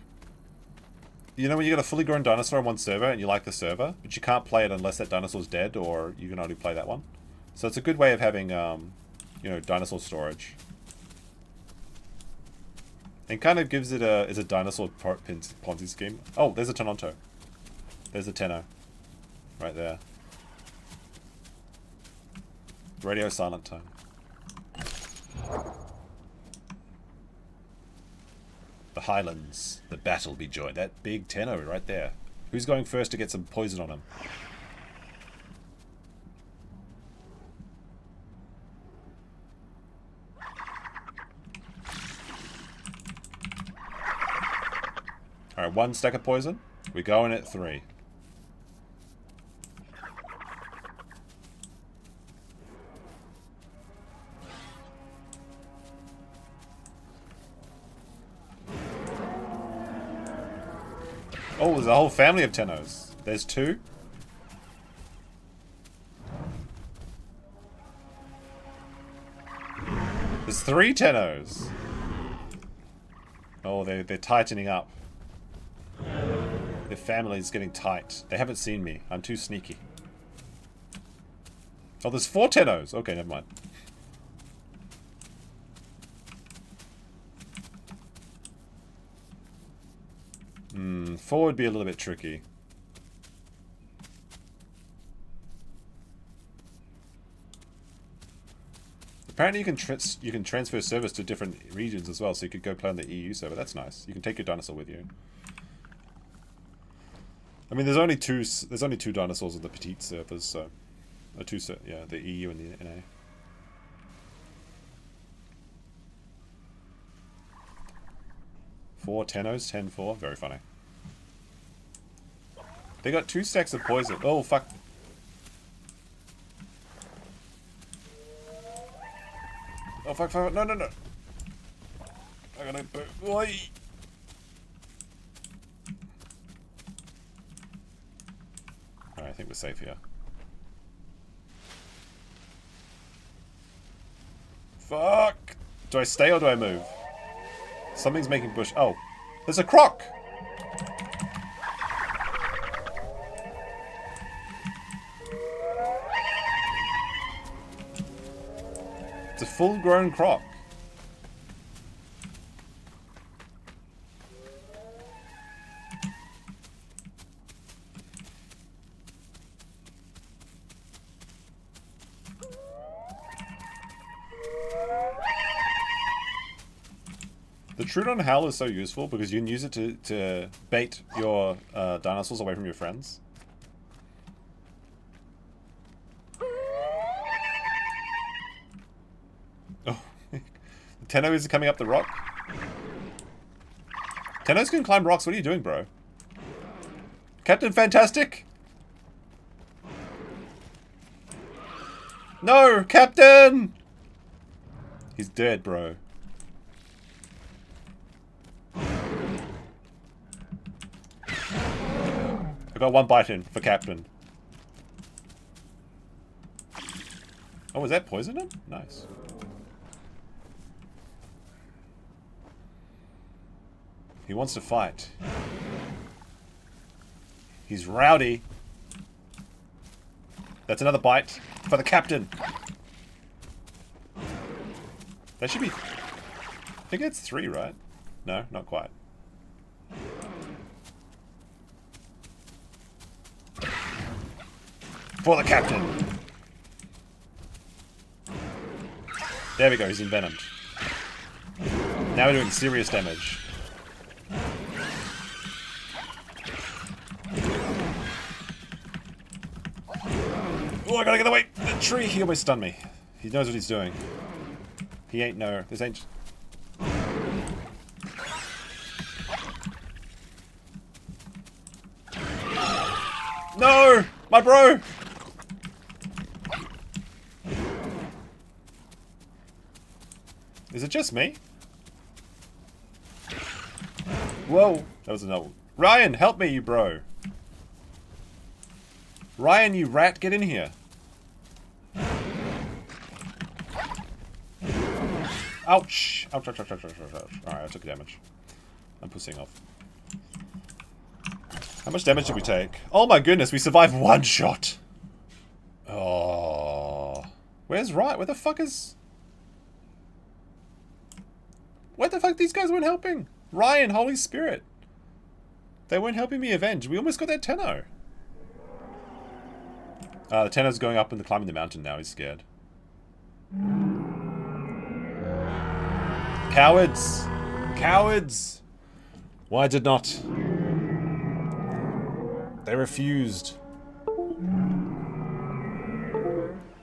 you know when you got a fully grown dinosaur on one server and you like the server, but you can't play it unless that dinosaur's dead, or you can only play that one. So it's a good way of having, you know, dinosaur storage. And kind of gives it a dinosaur Ponzi scheme. Oh, there's a Tenonto. There's a Tenno. Right there. Radio silent time. The Highlands. The battle be joined. That big Tenno right there. Who's going first to get some poison on him? Alright, 1 stack of poison. We're going at 3. Oh, there's a whole family of Tennos. There's 2. There's 3 Tennos. Oh, they're tightening up. Their family's getting tight. They haven't seen me. I'm too sneaky. Oh, there's 4 Tennos. Okay, never mind. 4 would be a little bit tricky. Apparently you can transfer service to different regions as well, so you could go play on the EU server. That's nice. You can take your dinosaur with you. I mean, there's only two dinosaurs on the petite servers, so yeah, the EU and the NA. Four Tennos, 10-4, very funny. They got 2 stacks of poison. Oh fuck. Oh fuck, fuck, no. I gotta Oi. Alright, I think we're safe here. Fuck! Do I stay or do I move? Something's making bush. Oh, there's a croc! It's a full-grown croc. The Trudeon Howl is so useful because you can use it to bait your dinosaurs away from your friends. Oh, the Tenno is coming up the rock. Tenos can climb rocks. What are you doing, bro? Captain Fantastic? No, Captain! He's dead, bro. I got one bite in for Captain. Oh, was that poison him? Nice. He wants to fight. He's rowdy. That's another bite for the Captain. That should be... I think it's 3, right? No, not quite. For the Captain. There we go, he's envenomed. Now we're doing serious damage. Oh, I gotta get away! The tree! He always stunned me. He knows what he's doing. He ain't no... This ain't... No! My bro! Is it just me? Whoa! That was another one. Ryan, help me, you bro! Ryan, you rat, get in here. Ouch! Ouch, ouch, ouch, ouch, ouch, ouch, ouch. Alright, I took damage. I'm pussing off. How much damage did we take? Oh my goodness, we survived 1 shot! Oh... Where's Ryan? Where the fuck is... What the fuck? These guys weren't helping! Ryan, Holy Spirit! They weren't helping me avenge. We almost got that Tenno. The Tenno's going up and climbing the mountain now. He's scared. Cowards! Cowards! Why did not? They refused.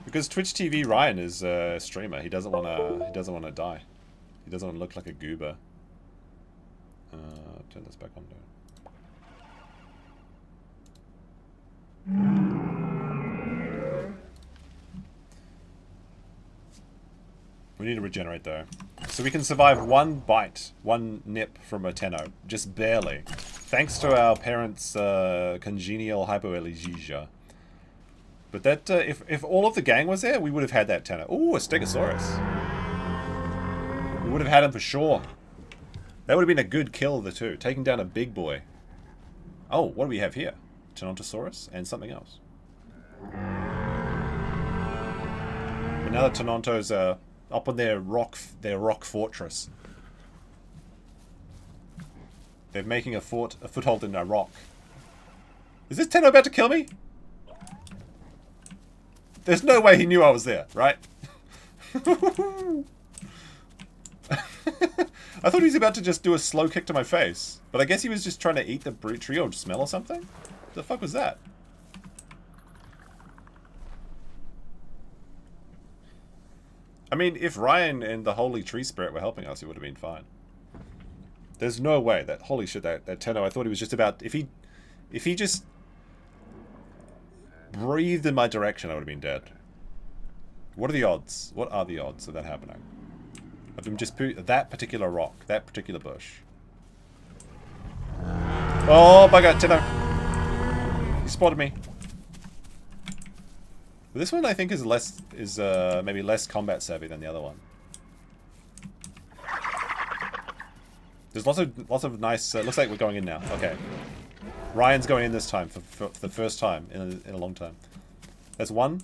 Because Twitch TV Ryan is a streamer. He doesn't wanna die. He doesn't want to look like a goober. Turn this back on now. We need to regenerate though. So we can survive 1 bite, 1 nip from a Tenno. Just barely. Thanks to our parents' congenial hypoallergia. But that, if all of the gang was there, we would have had that Tenno. Ooh, a Stegosaurus. We would have had him for sure. That would have been a good kill of the 2. Taking down a big boy. Oh, what do we have here? Tenontosaurus and something else. But now the Tenontos are up on their rock fortress. They're making a foothold in a rock. Is this Tenno about to kill me? There's no way he knew I was there, right? I thought he was about to just do a slow kick to my face. But I guess he was just trying to eat the brute tree or smell or something? What the fuck was that? I mean, if Ryan and the Holy Tree Spirit were helping us, it would have been fine. There's no way that... Holy shit, that Tenno, I thought he was just about... If he just breathed in my direction, I would have been dead. What are the odds? What are the odds of that happening? Of him just that particular rock, that particular bush. Oh my god, Tenno! He spotted me. But this one I think is maybe less combat savvy than the other one. There's lots of nice. Looks like we're going in now. Okay, Ryan's going in this time for the first time in a long time. There's 1.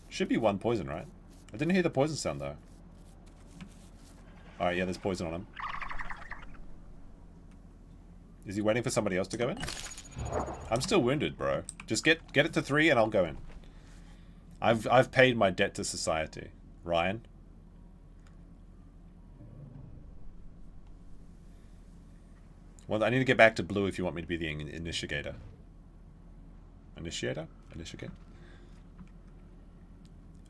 Should be 1 poison, right? I didn't hear the poison sound though. All right, yeah, there's poison on him. Is he waiting for somebody else to go in? I'm still wounded, bro. Just get it to 3 and I'll go in. I've paid my debt to society. Ryan? Well, I need to get back to blue if you want me to be the initiator. Initiator? Initiate?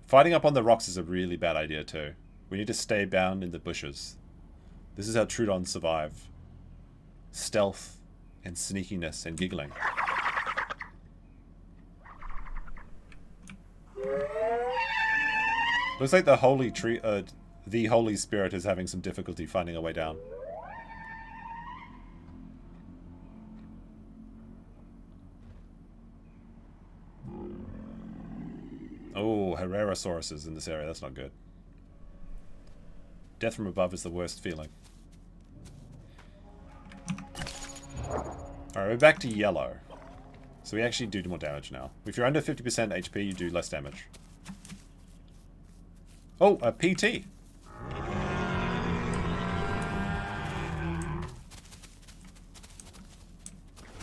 Fighting up on the rocks is a really bad idea too. We need to stay bound in the bushes. This is how Trudeon survive. stealth and sneakiness and giggling. Looks like the holy tree, the Holy Spirit is having some difficulty finding a way down. Oh, Herrerasaurus is in this area. That's not good. Death from above is the worst feeling. Alright, we're back to yellow. So we actually do more damage now. If you're under 50% HP, you do less damage. Oh, a PT.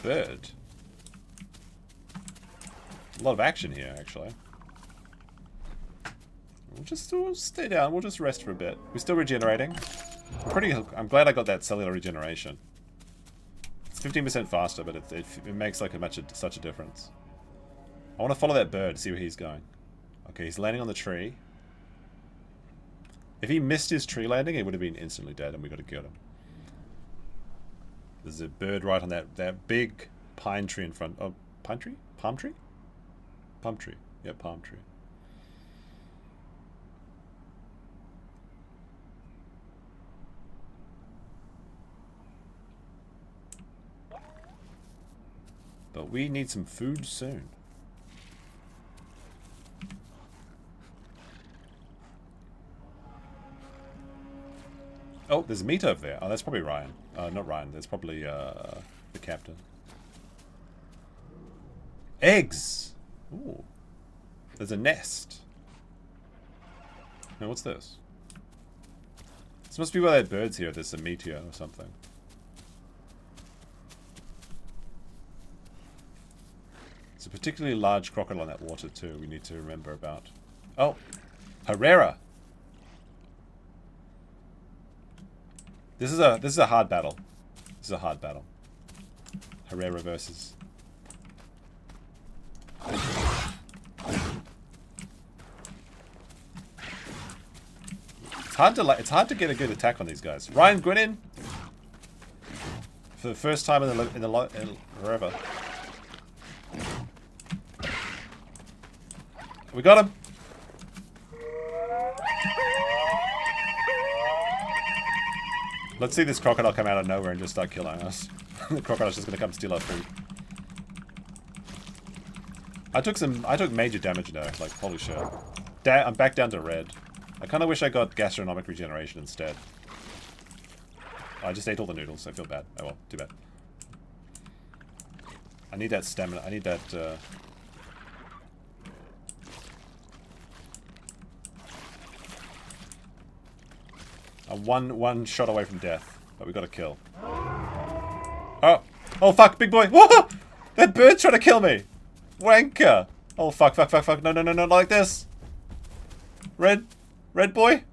Bird. A lot of action here, actually. We'll stay down. We'll just rest for a bit. We're still regenerating. I'm glad I got that cellular regeneration. It's 15% faster, but it makes like such a difference. I want to follow that bird, see where he's going. Okay, he's landing on the tree. If he missed his tree landing, he would have been instantly dead, and we got to get him. There's a bird right on that big pine tree in front. Oh, pine tree? Palm tree? Palm tree. Yeah, palm tree. But we need some food soon. Oh, there's a meat over there. Oh, that's probably Ryan. Not Ryan. That's probably the captain. Eggs! Ooh. There's a nest. Now, what's this? This must be where that bird's here. There's a meteor or something. It's a particularly large crocodile in that water too. We need to remember about. Oh, Herrera. This is a hard battle. This is a hard battle. Herrera versus. It's hard to get a good attack on these guys. Ryan, go in. For the first time in forever. We got him. Let's see this crocodile come out of nowhere and just start killing us. The crocodile's just gonna come steal our food. I took major damage there. Like, holy shit. I'm back down to red. I kind of wish I got gastronomic regeneration instead. I just ate all the noodles. I feel bad. Oh well, too bad. I need that stamina. I need that. I'm one shot away from death, but we got to kill. Oh! Oh fuck, big boy! Whoa! That bird's trying to kill me! Wanker! Oh fuck, fuck, fuck, fuck! No, no, no, no, not like this! Red boy?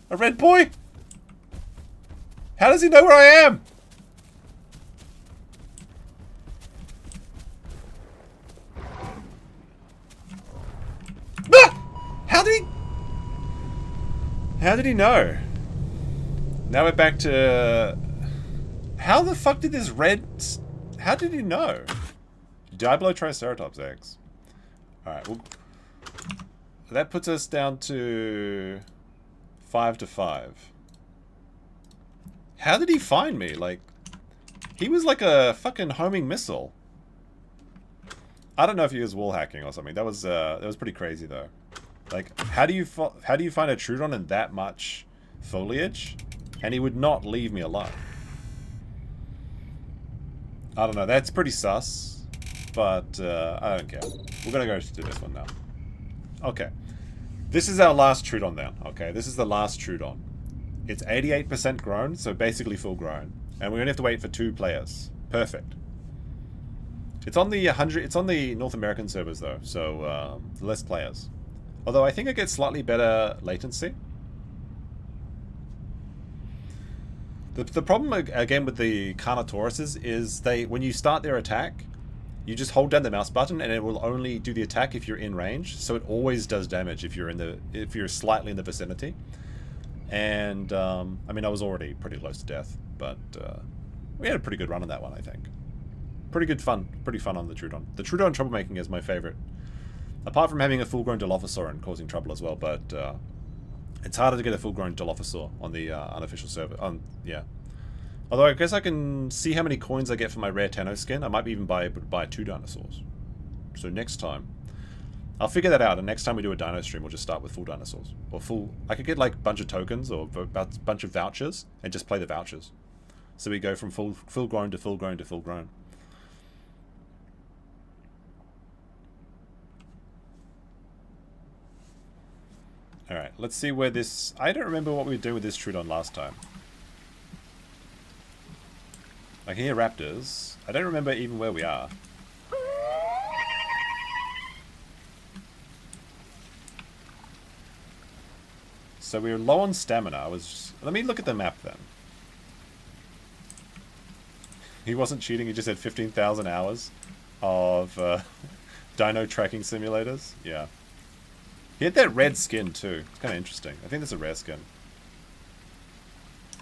A red boy? How does he know where I am? Ah! How did he know? Now we're back to... How the fuck did this red... How did he know? Triceratops eggs. Alright, well... That puts us down to... 5 to 5. How did he find me? Like... He was like a fucking homing missile. I don't know if he was wall hacking or something. That was pretty crazy though. Like, how do you find a Trudeon in that much foliage, and he would not leave me alone? I don't know. That's pretty sus, but I don't care. We're gonna go to this one now. Okay, this is our last Trudeon now. Okay, this is the last Trudeon. It's 88% grown, so basically full grown, and we only have to wait for 2 players. Perfect. It's on the It's on the North American servers though, so less players. Although I think it gets slightly better latency. The problem again with the Carnotauruses is when you start their attack, you just hold down the mouse button and it will only do the attack if you're in range. So it always does damage if you're slightly in the vicinity. And I mean, I was already pretty close to death, but We had a pretty good run on that one, I think. Pretty good fun. Pretty fun on the Trudeon. The Trudeon troublemaking is my favorite. Apart from having a full-grown Dilophosaur and causing trouble as well, but it's harder to get a full-grown Dilophosaur on the unofficial server. Yeah. Although I guess I can see how many coins I get for my rare Tenno skin. I might be even buy 2 dinosaurs. So next time, I'll figure that out. And next time we do a dino stream, we'll just start with full dinosaurs or full. I could get like a bunch of tokens or a bunch of vouchers and just play the vouchers. So we go from full grown to full grown to full grown. All right, let's see where this. I don't remember what we were doing with this Trudeon last time. I can hear raptors. I don't remember even where we are. So we were low on stamina. Let me look at the map then. He wasn't cheating. He just had 15,000 hours of dino tracking simulators. Yeah. He had that red skin too. It's kind of interesting. I think that's a rare skin.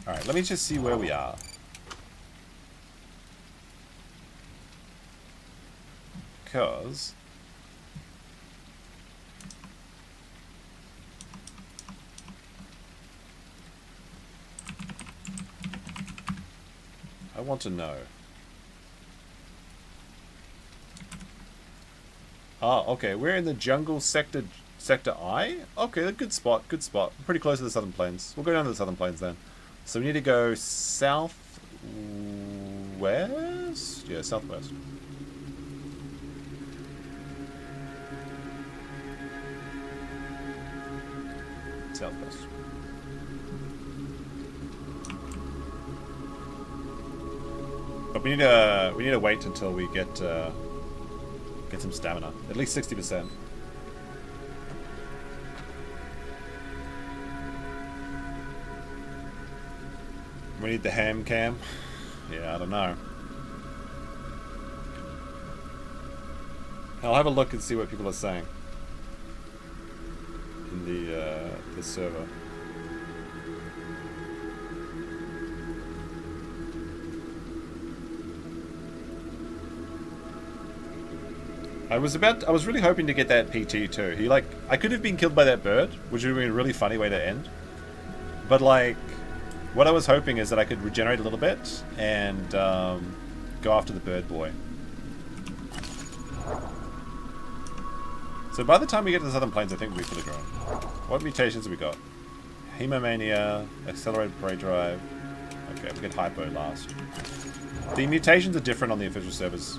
Alright, let me just see where we are. Because... I want to know. Oh, okay. We're in the jungle sector I? Okay, good spot, good spot. Pretty close to the southern plains. We'll go down to the southern plains then. So we need to go southwest? Yeah, southwest. Southwest. But we need to wait until we get some stamina. At least 60%. We need the ham cam. Yeah, I don't know. I'll have a look and see what people are saying in the server. I was really hoping to get that PT too. I could have been killed by that bird, which would have been a really funny way to end. But like, what I was hoping is that I could regenerate a little bit and go after the bird boy. So by the time we get to the southern plains, I think we'll be fully grown. What mutations have we got? Hemomania, accelerated prey drive. Okay, we get hypo last. The mutations are different on the official servers.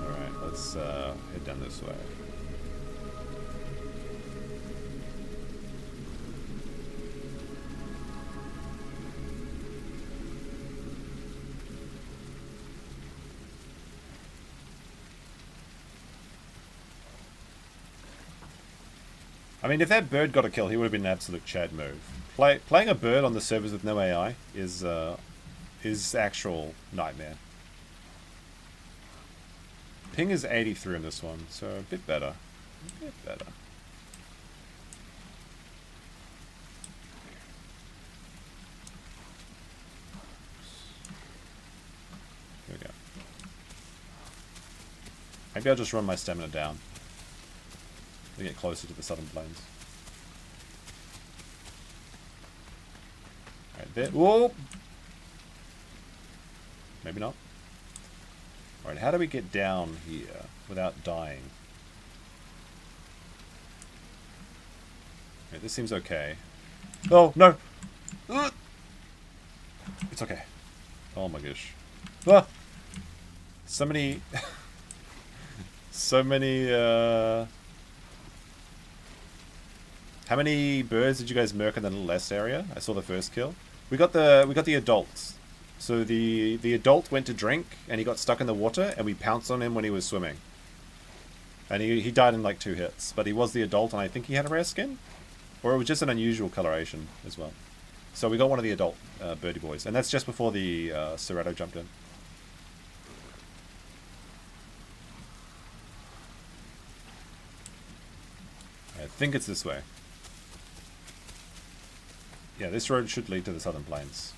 Alright, let's head down this way. I mean, if that bird got a kill, he would have been an absolute Chad move. Playing a bird on the servers with no AI is actual nightmare. Ping is 83 in this one, so a bit better. A bit better. Here we go. Maybe I'll just run my stamina down to get closer to the southern plains. Alright, there. Whoa! Maybe not. Alright, how do we get down here without dying? Okay, this seems okay. Oh, no! It's okay. Oh my gosh. Ah! So many... so many, How many birds did you guys murk in the little S area? I saw the first kill. We got the adults. So the adult went to drink and he got stuck in the water and we pounced on him when he was swimming. And he died in like 2 hits. But he was the adult and I think he had a rare skin? Or it was just an unusual coloration as well. So we got one of the adult birdie boys. And that's just before the Serrato jumped in. I think it's this way. Yeah, this road should lead to the Southern Plains.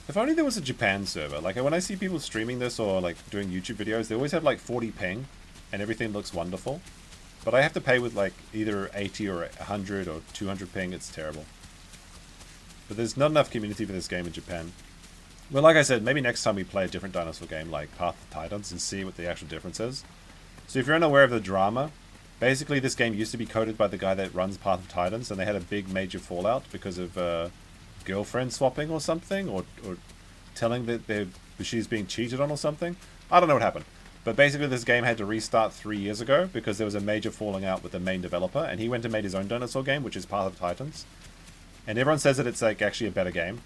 If only there was a Japan server. Like, when I see people streaming this or, like, doing YouTube videos, they always have, like, 40 ping, and everything looks wonderful. But I have to pay with, like, either 80 or 100 or 200 ping. It's terrible. But there's not enough community for this game in Japan. Well, like I said, maybe next time we play a different dinosaur game, like Path of Titans, and see what the actual difference is. So if you're unaware of the drama, basically this game used to be coded by the guy that runs Path of Titans, and they had a big major fallout because of, girlfriend swapping or something, or telling that she's being cheated on or something. I don't know what happened. But basically this game had to restart 3 years ago because there was a major falling out with the main developer, and he went and made his own dinosaur game, which is Path of Titans. And everyone says that it's like actually a better game.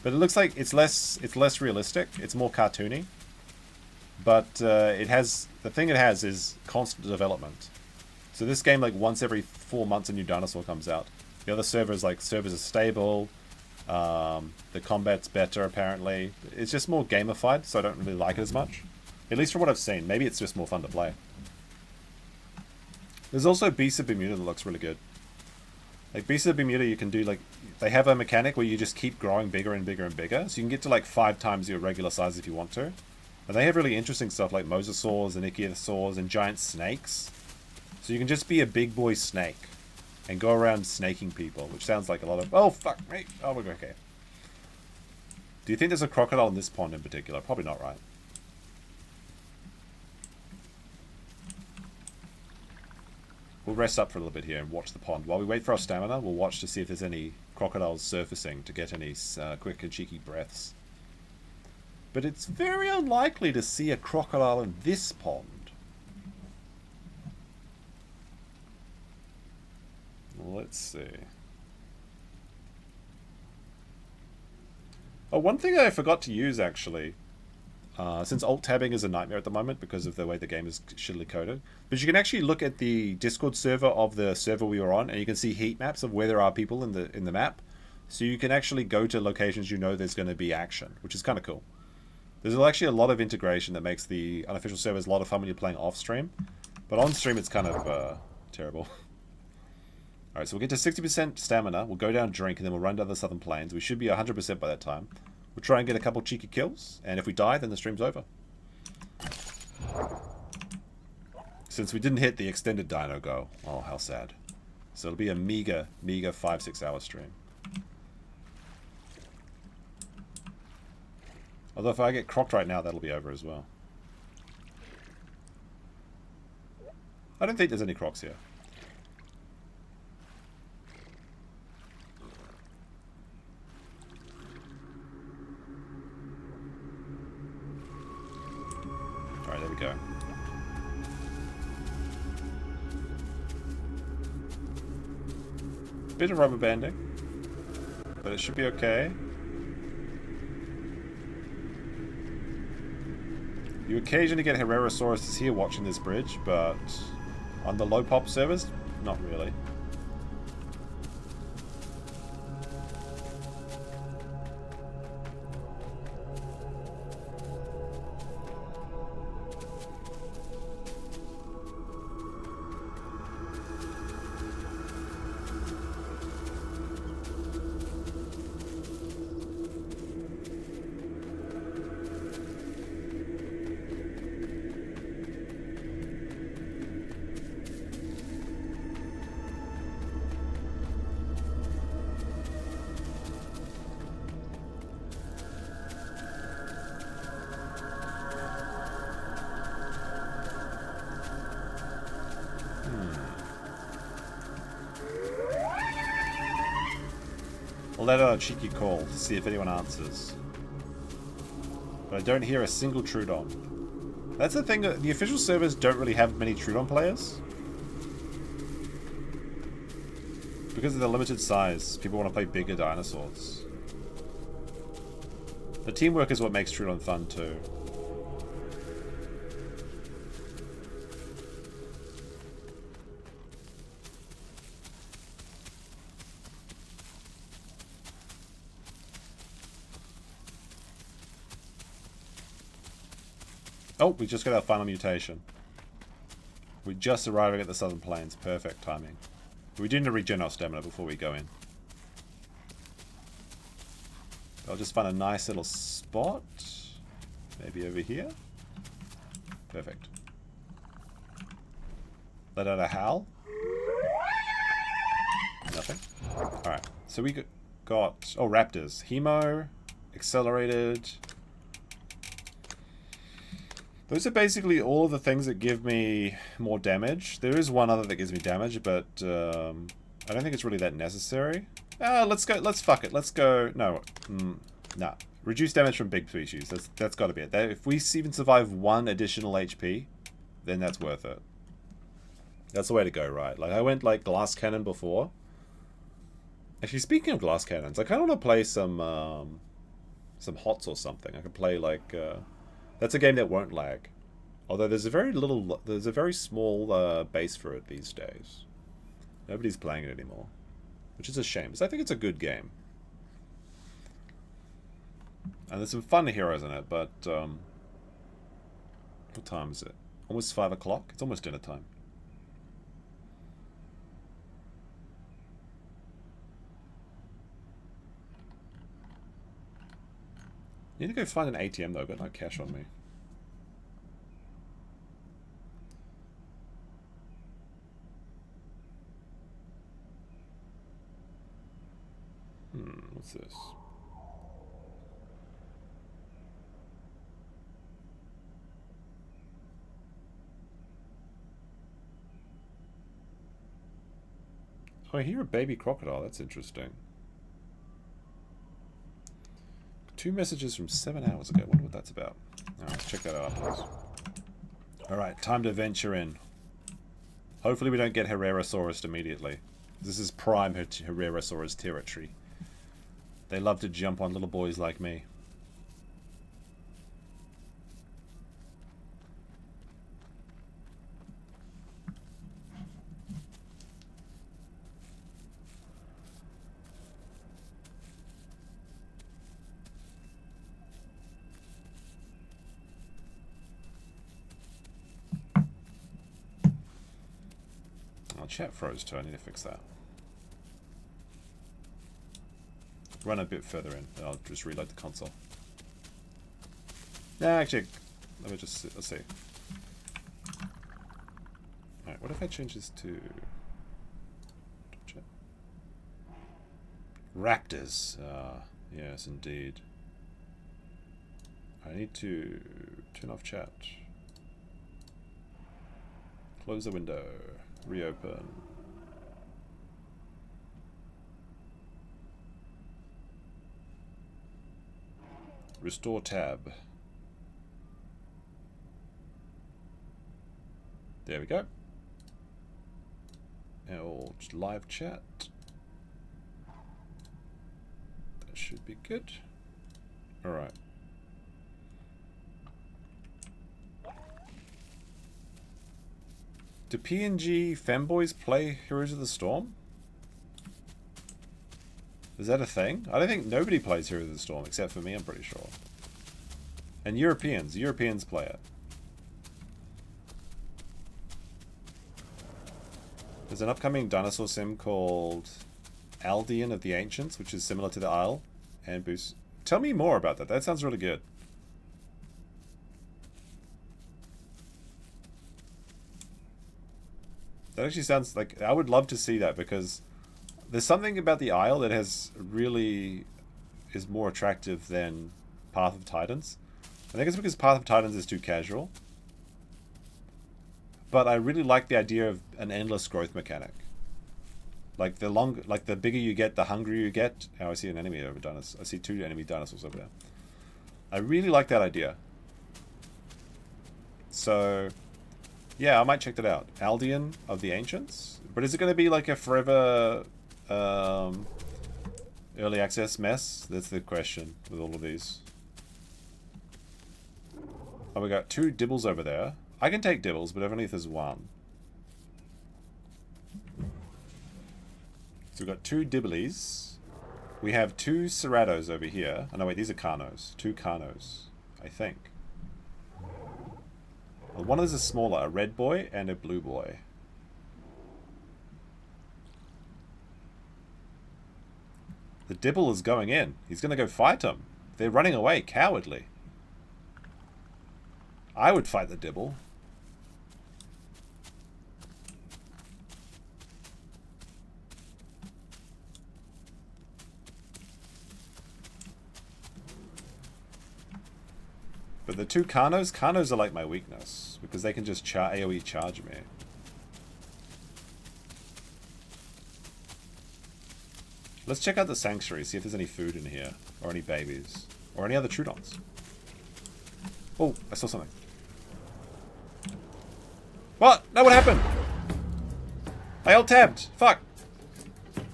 But it looks like it's less realistic, it's more cartoony. But the thing it has is constant development. So this game, like, once every 4 months a new dinosaur comes out. The other servers are stable. The combat's better, apparently. It's just more gamified, so I don't really like it as much. At least from what I've seen. Maybe it's just more fun to play. There's also Beasts of Bermuda that looks really good. Like, Beasts of Bermuda, you can do, like... They have a mechanic where you just keep growing bigger and bigger and bigger. So you can get to, like, 5 times your regular size if you want to. And they have really interesting stuff like mosasaurs and ichthyosaurs and giant snakes. So you can just be a big boy snake. And go around snaking people, which sounds like a lot of... Oh, fuck me. Oh, we're okay. Do you think there's a crocodile in this pond in particular? Probably not, right? We'll rest up for a little bit here and watch the pond. While we wait for our stamina, we'll watch to see if there's any crocodiles surfacing to get any quick and cheeky breaths. But it's very unlikely to see a crocodile in this pond. Let's see. Oh, one thing I forgot to use, actually, since alt-tabbing is a nightmare at the moment because of the way the game is shittily coded, but you can actually look at the Discord server of the server we were on, and you can see heat maps of where there are people in the map. So you can actually go to locations you know there's going to be action, which is kind of cool. There's actually a lot of integration that makes the unofficial servers a lot of fun when you're playing off-stream, but on-stream it's kind of terrible. Alright, so we'll get to 60% stamina, we'll go down drink, and then we'll run down the Southern Plains. We should be 100% by that time. We'll try and get a couple cheeky kills, and if we die, then the stream's over. Since we didn't hit the extended dino go. Oh, how sad. So it'll be a meager 5-6 hour stream. Although if I get crocked right now, that'll be over as well. I don't think there's any crocs here. Alright, there we go. Bit of rubber banding, but it should be okay. You occasionally get Herrerasaurus here watching this bridge, but on the low pop servers, not really. I'll let out a cheeky call to see if anyone answers. But I don't hear a single Trudeon. That's the thing, the official servers don't really have many Trudeon players. Because of the limited size, people want to play bigger dinosaurs. The teamwork is what makes Trudeon fun too. Oh, we just got our final mutation. We're just arriving at the Southern Plains. Perfect timing. We do need to regen our stamina before we go in. I'll just find a nice little spot. Maybe over here. Perfect. Let out a howl. Nothing. Alright, so we got... Oh, raptors. Hemo. Accelerated. Those are basically all of the things that give me more damage. There is one other that gives me damage, but I don't think it's really that necessary. Let's go. Let's fuck it. Let's go. No. Nah. Reduce damage from big species. That's got to be it. If we even survive 1 additional HP, then that's worth it. That's the way to go, right? Like, I went, like, glass cannon before. Actually, speaking of glass cannons, I kind of want to play some HOTS or something. I could play, like... that's a game that won't lag. Although there's a very small base for it these days. Nobody's playing it anymore. Which is a shame, because I think it's a good game. And there's some fun heroes in it, but... what time is it? Almost 5 o'clock? It's almost dinner time. Need to go find an ATM though, but no cash on me. What's this? Oh, I hear a baby crocodile. That's interesting. 2 messages from 7 hours ago. I wonder what that's about. Alright, let's check that out afterwards. Alright, time to venture in. Hopefully we don't get Herrerasaurus immediately. This is prime Herrerasaurus territory. They love to jump on little boys like me. Chat froze too, I need to fix that. Run a bit further in, and I'll just reload the console. Nah, actually, let me just, let's see. Alright, what if I change this to... Raptors. Yes, indeed. I need to turn off chat. Close the window. Reopen. Restore tab. There we go. Now live chat. That should be good. Alright. Do PNG femboys play Heroes of the Storm? Is that a thing? I don't think nobody plays Heroes of the Storm except for me, I'm pretty sure. And Europeans. Europeans play it. There's an upcoming dinosaur sim called Aldean of the Ancients, which is similar to the Isle and Boost. Tell me more about that. That sounds really good. That actually sounds like... I would love to see that, because there's something about the Isle that has really... is more attractive than Path of Titans. I think it's because Path of Titans is too casual. But I really like the idea of an endless growth mechanic. Like the bigger you get, the hungrier you get. Oh, I see an enemy over dinosaur. I see 2 enemy dinosaurs over there. I really like that idea. So... yeah, I might check that out. Aldean of the Ancients? But is it going to be like a forever early access mess? That's the question with all of these. Oh, we got 2 dibbles over there. I can take dibbles, but only if there's 1. So we've got 2 dibblies. We have 2 Ceratos over here. Oh no, wait, these are Carnos. 2 Carnos, I think. Well, one of these is smaller, a red boy and a blue boy. The Dibble is going in. He's going to go fight him. They're running away, cowardly. I would fight the Dibble. But the two Carnos are like my weakness. Because they can just AoE charge me. Let's check out the sanctuary, see if there's any food in here. Or any babies. Or any other Trudons. Oh, I saw something. What? No, what happened? I alt-tabbed. Fuck.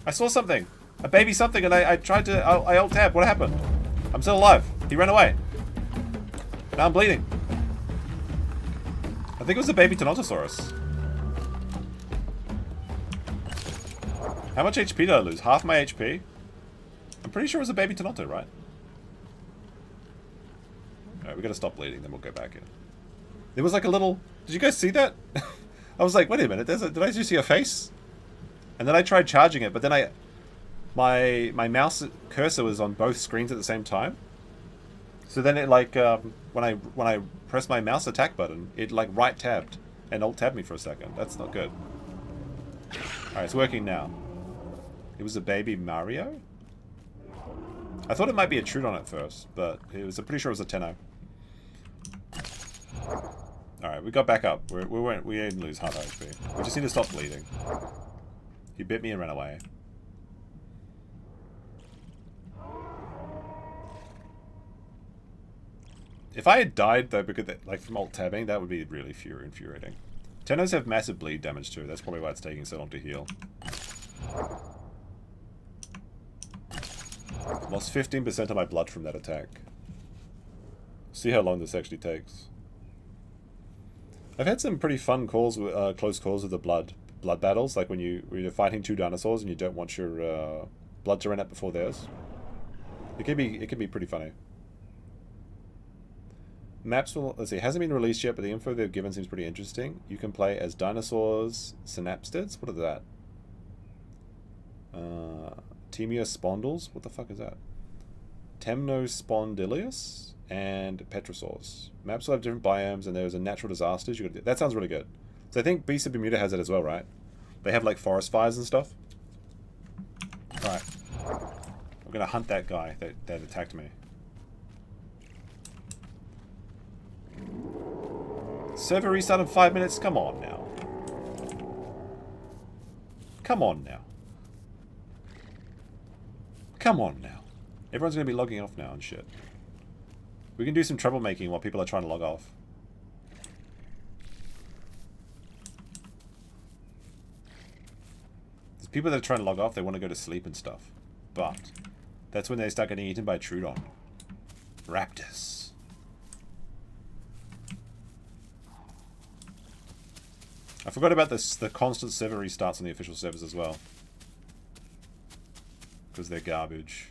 I saw something. A baby something and I tried to... I alt-tabbed. What happened? I'm still alive. He ran away. Now I'm bleeding. I think it was a baby Tenontosaurus. How much HP did I lose? Half my HP? I'm pretty sure it was a baby Tenonto, right? Alright, we gotta stop bleeding, then we'll go back in. There was like a little... Did you guys see that? I was like, wait a minute, did I just see a face? And then I tried charging it, but then my mouse cursor was on both screens at the same time. So then it like, when I pressed my mouse attack button, it like right tabbed and alt tabbed me for a second. That's not good. Alright, it's working now. It was a baby Mario? I thought it might be a Trudeon at first, but I'm pretty sure it was a Tenno. Alright, we got back up. We didn't lose half HP. We just need to stop bleeding. He bit me and ran away. If I had died though, because like from alt tabbing, that would be really infuriating. Tennos have massive bleed damage too. That's probably why it's taking so long to heal. Lost 15% of my blood from that attack. See how long this actually takes. I've had some pretty fun calls, close calls with the blood battles, like when you're fighting two dinosaurs and you don't want your blood to run out before theirs. It can be pretty funny. Maps will, let's see, it hasn't been released yet, but the info they've given seems pretty interesting. You can play as dinosaurs, synapsids. What is that? Temiospondylus? What the fuck is that? Temnospondylus and Petrosaurs. Maps will have different biomes, and there's a natural disasters. You got that sounds really good. So I think Beast of Bermuda has it as well, right? They have like forest fires and stuff. All right, I'm gonna hunt that guy that attacked me. Server restart in 5 minutes. Come on now. Come on now. Come on now. Everyone's going to be logging off now and shit. We can do some troublemaking while people are trying to log off. There's people that are trying to log off, they want to go to sleep and stuff. But that's when they start getting eaten by Trudeon. Raptors. I forgot about this, the constant server restarts on the official servers as well. Because they're garbage.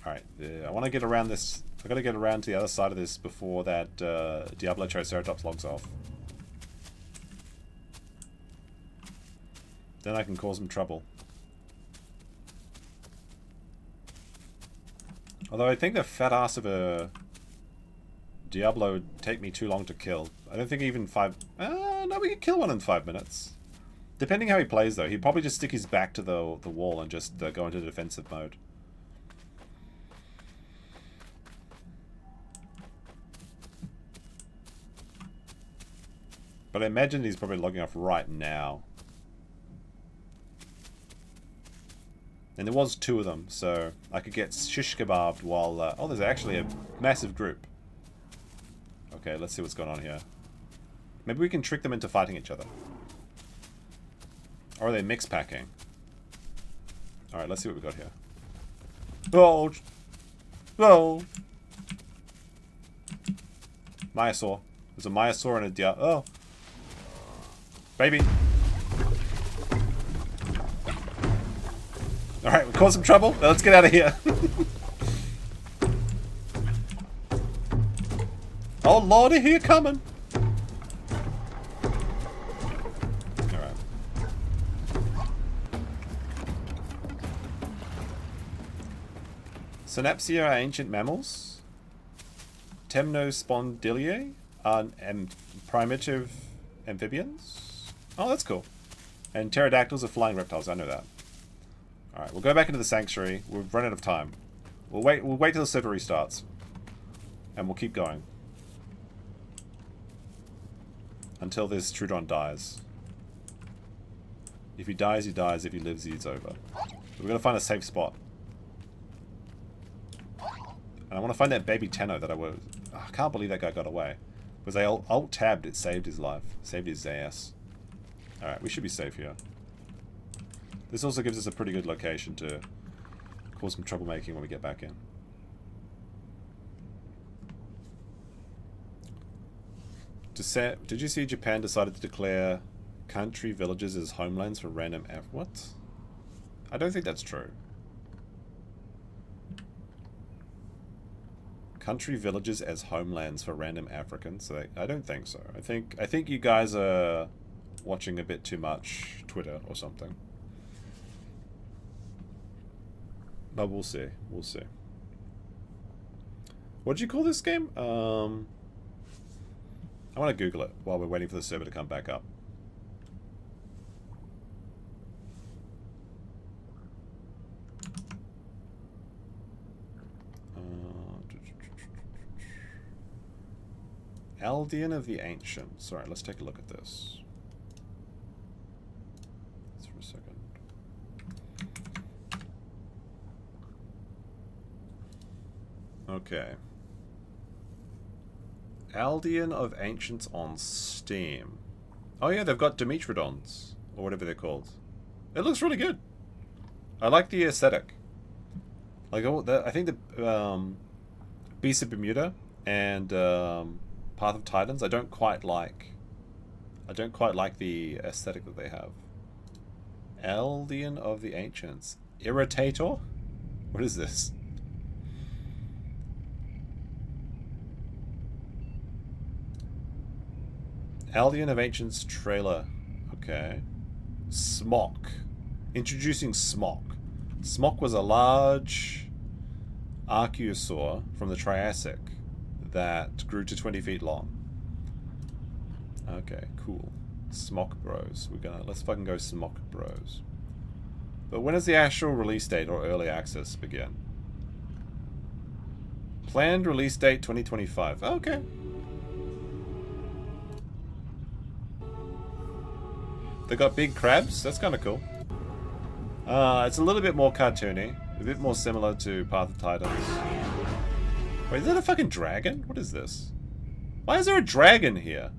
Alright, I want to get around this. I've got to get around to the other side of this before that Diablo Triceratops logs off. Then I can cause some trouble. Although I think the fat ass of a Diablo would take me too long to kill. I don't think even 5... no, we could kill one in 5 minutes. Depending how he plays though, he'd probably just stick his back to the wall and just go into defensive mode. But I imagine he's probably logging off right now. And there was 2 of them, so I could get shish kebabbed while... oh, there's actually a massive group. Okay, let's see what's going on here. Maybe we can trick them into fighting each other. Or are they mix packing? Alright, let's see what we got here. Oh! Oh! Myosaur. There's a Myosaur and a Dia... Oh! Baby! Alright, we caused some trouble. Now let's get out of here. Oh lordy, here coming. Alright. Synapsia are ancient mammals. Temnospondyliae are primitive amphibians. Oh, that's cool. And pterodactyls are flying reptiles. I know that. Alright, we'll go back into the sanctuary. We've run out of time. We'll wait till the server restarts. And we'll keep going. Until this Trudeon dies. If he dies, he dies. If he lives, he's over. We're gonna find a safe spot. And I want to find that baby Tenno that I was... Oh, I can't believe that guy got away. Because I alt-tabbed, it saved his life. Saved his ass. Alright, we should be safe here. This also gives us a pretty good location to cause some troublemaking when we get back in. Did you see Japan decided to declare country villages as homelands for random what? I don't think that's true. Country villages as homelands for random Africans? So I don't think so. I think you guys are watching a bit too much Twitter or something. But we'll see. We'll see. What do you call this game? I want to Google it while we're waiting for the server to come back up. Aldean of the Ancient. Sorry, let's take a look at this. Just for a second. Okay. Aldean of Ancients on Steam. Oh yeah, they've got Dimetrodons, or whatever they're called. It looks really good. I like the aesthetic. Like, I think the Beast of Bermuda and Path of Titans, I don't quite like. I don't quite like the aesthetic that they have. Aldean of the Ancients. Irritator? What is this? Aldean of Ancients trailer. Okay. Smock. Introducing Smock. Smock was a large archosaur from the Triassic that grew to 20 feet long. Okay, cool. Smock Bros. Let's fucking go Smock Bros. But when does the actual release date or early access begin? Planned release date 2025. Okay. They got big crabs? That's kind of cool. It's a little bit more cartoony. A bit more similar to Path of Titans. Wait, is that a fucking dragon? What is this? Why is there a dragon here?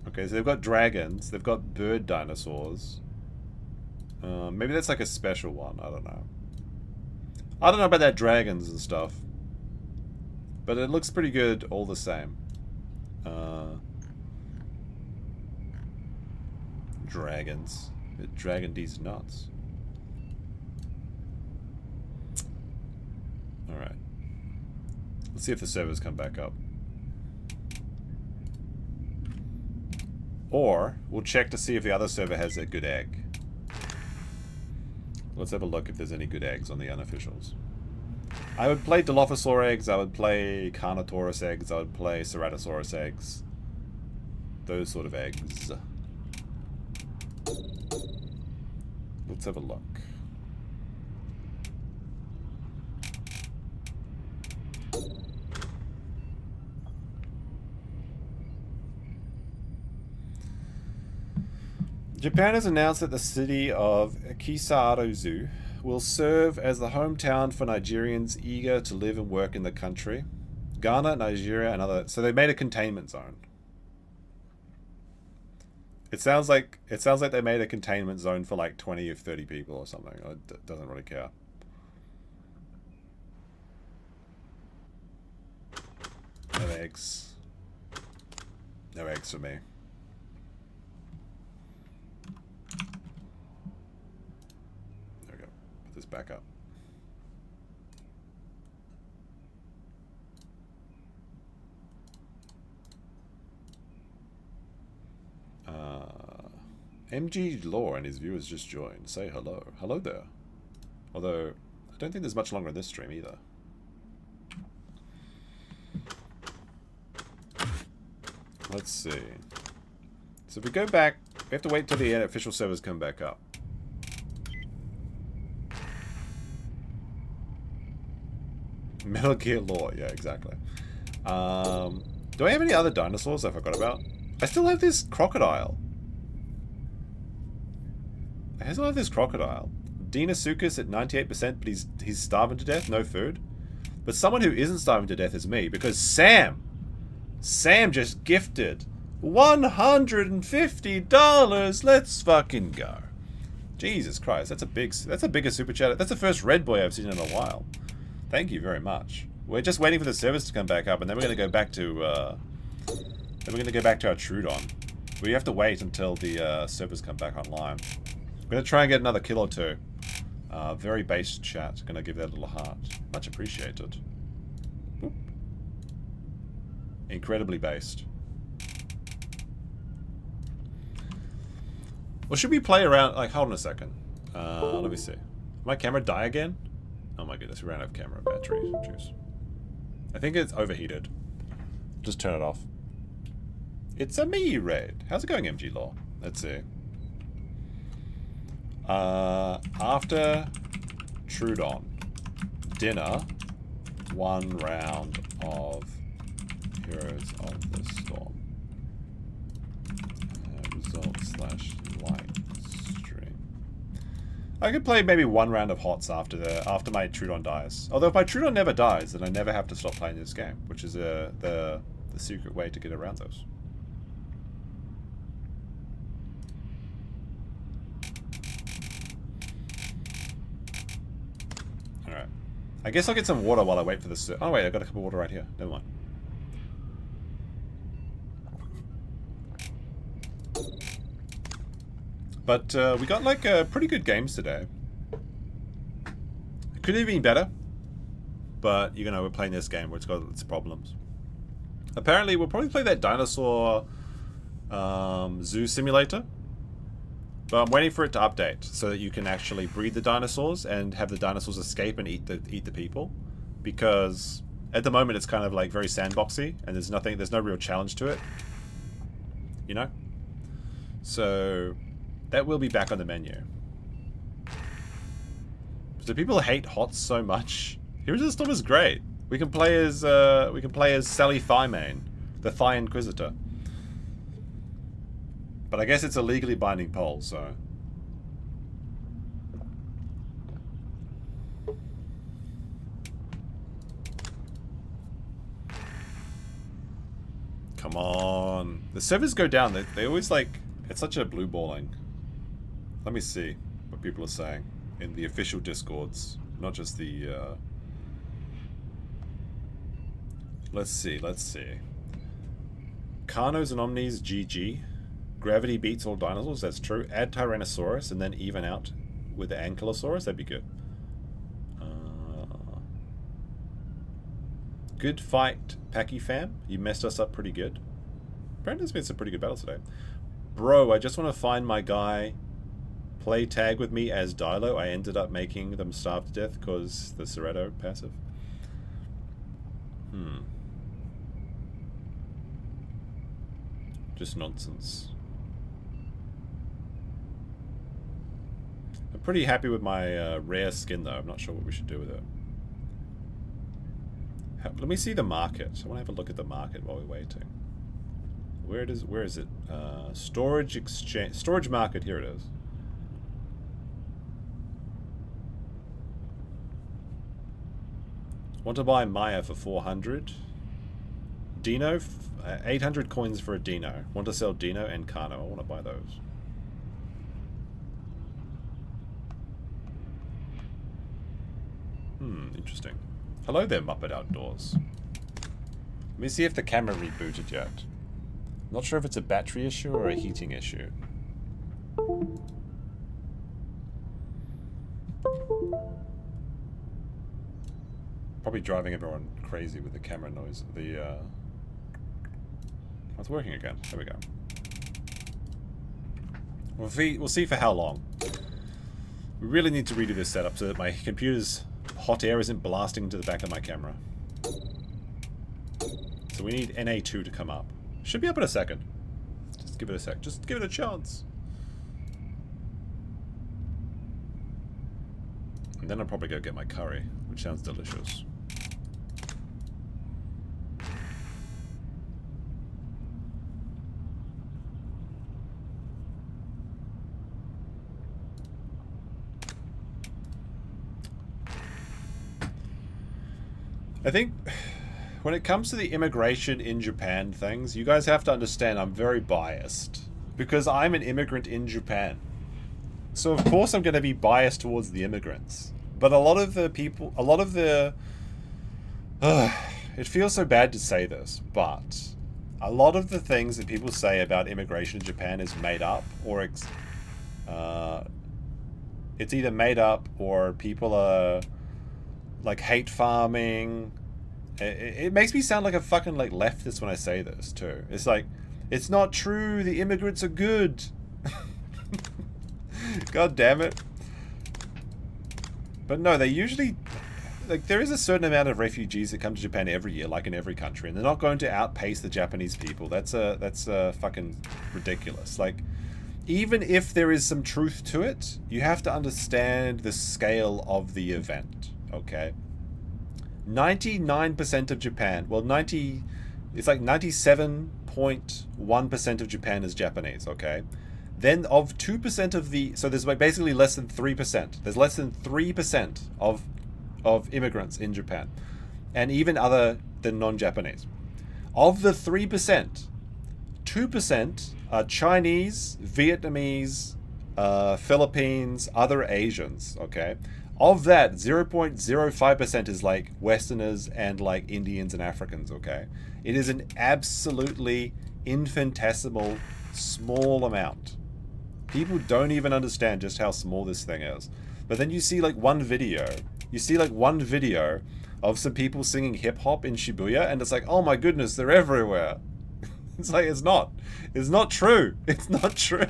Okay, so they've got dragons. They've got bird dinosaurs. Maybe that's like a special one. I don't know. I don't know about that dragons and stuff. But it looks pretty good all the same. Dragons. Dragon D's nuts. Alright. Let's see if the servers come back up. Or, we'll check to see if the other server has a good egg. Let's have a look if there's any good eggs on the unofficials. I would play Dilophosaur eggs, I would play Carnotaurus eggs, I would play Ceratosaurus eggs. Those sort of eggs. Let's have a look. Japan has announced that the city of Kisaruzu will serve as the hometown for Nigerians eager to live and work in the country. Ghana, Nigeria, and other... So they made a containment zone. It sounds like they made a containment zone for like 20 or 30 people or something. It doesn't really care. No eggs. No eggs for me. this back up. MG Law and his viewers just joined. Say hello. Hello there. Although, I don't think there's much longer in this stream either. Let's see. So if we go back, we have to wait till the official servers come back up. Metal Gear Law, yeah, exactly. Do I have any other dinosaurs I forgot about? I still have this crocodile. I still have this crocodile. Dinosaurus at 98%, but he's starving to death, no food. But someone who isn't starving to death is me, because Sam just gifted $150. Let's fucking go. Jesus Christ, that's a bigger super chat. That's the first red boy I've seen in a while. Thank you very much. We're just waiting for the servers to come back up, and then we're gonna go back to our Trudeon. We have to wait until the servers come back online. I'm gonna try and get another kill or two. Very base chat. Gonna give that a little heart. Much appreciated. Oop. Incredibly based. Well, should we play around? Like, hold on a second. Let me see. My camera die again? Oh my goodness, we ran out of camera battery. Jeez. I think it's overheated. Just turn it off. It's a me, Red. How's it going, MG Law? Let's see. After Trudeon, dinner, 1 round of Heroes of the Storm. Result/light stream. I could play maybe 1 round of HOTS after my Trudeon dies. Although if my Trudeon never dies, then I never have to stop playing this game, which is the secret way to get around those. Alright. I guess I'll get some water while I wait for this. Oh wait, I got a cup of water right here. Never mind. But we got like pretty good games today. It could have been better, but you know, we're playing this game where it's got its problems. Apparently, we'll probably play that dinosaur zoo simulator, but I'm waiting for it to update so that you can actually breed the dinosaurs and have the dinosaurs escape and eat the people. Because at the moment, it's kind of like very sandboxy, and there's no real challenge to it. You know, so. That will be back on the menu. Do people hate HOTS so much? Heroes of the Storm is great. We can play as Sally Thighmane, the Thigh Inquisitor. But I guess it's a legally binding poll, so. Come on. The servers go down. They always like. It's such a blue balling. Let me see what people are saying in the official Discords, not just the, Let's see. Carnos and Omnis GG. Gravity beats all dinosaurs, that's true. Add Tyrannosaurus and then even out with the Ankylosaurus, that'd be good. Good fight, Packy fam. You messed us up pretty good. Brandon's made some pretty good battles today. Bro, I just want to find my guy. Play tag with me as Dilo. I ended up making them starve to death because the Cerreto passive. Just nonsense. I'm pretty happy with my rare skin though. I'm not sure what we should do with it. Let me see the market. I want to have a look at the market while we're waiting. Where is it? Storage exchange. Storage market. Here it is. Want to buy Maya for 400. Dino, 800 coins for a Dino. Want to sell Dino and Carno. I want to buy those. Interesting. Hello there, Muppet Outdoors. Let me see if the camera rebooted yet. Not sure if it's a battery issue or a heating issue. Probably driving everyone crazy with the camera noise. The it's working again. There we go. We'll see for how long. We really need to redo this setup so that my computer's hot air isn't blasting into the back of my camera. So we need NA2 to come up. Should be up in a second. Just give it a sec. Just give it a chance. And then I'll probably go get my curry, which sounds delicious. I think when it comes to the immigration in Japan things, you guys have to understand I'm very biased. Because I'm an immigrant in Japan. So of course I'm going to be biased towards the immigrants. But a lot of the people, it feels so bad to say this, but a lot of the things that people say about immigration in Japan is made up, or it's either made up or people are like hate farming. It makes me sound like a fucking like leftist when I say this too. It's like, it's not true, the immigrants are good. God damn it. But no, they usually, like, there is a certain amount of refugees that come to Japan every year, like in every country, and they're not going to outpace the Japanese people. That's fucking ridiculous. Like, even if there is some truth to it, you have to understand the scale of the event, okay? 99% of Japan, well, it's like 97.1% of Japan is Japanese, okay? Then of 2% of the, so there's like basically less than 3%. There's less than 3% of immigrants in Japan, and even other than non-Japanese. Of the 3%, 2% are Chinese, Vietnamese, Philippines, other Asians, okay? Of that, 0.05% is like Westerners and like Indians and Africans, okay? It is an absolutely infinitesimal, small amount. People don't even understand just how small this thing is. But then you see like one video of some people singing hip hop in Shibuya, and it's like, oh my goodness, they're everywhere. It's like, it's not true. It's not true.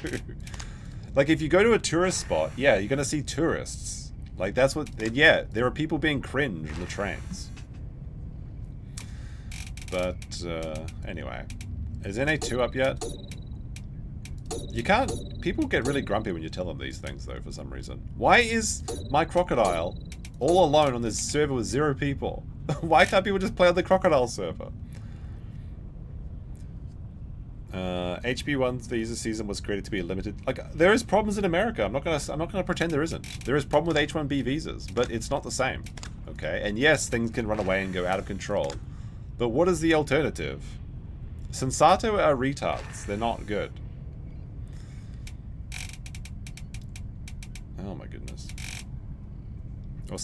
Like, if you go to a tourist spot, yeah, you're gonna see tourists. Like, that's what, yeah, there are people being cringe in the trains. But, anyway. Is NA2 up yet? You can't, people get really grumpy when you tell them these things, though, for some reason. Why is my crocodile all alone on this server with 0 people? Why can't people just play on the crocodile server? HB1's visa season was created to be limited. Like, there is problems in America. I'm not gonna pretend there isn't. There is problem with H1B visas, but it's not the same. Okay, and yes, things can run away and go out of control. But what is the alternative? Sensato are retards. They're not good. Oh my goodness. Or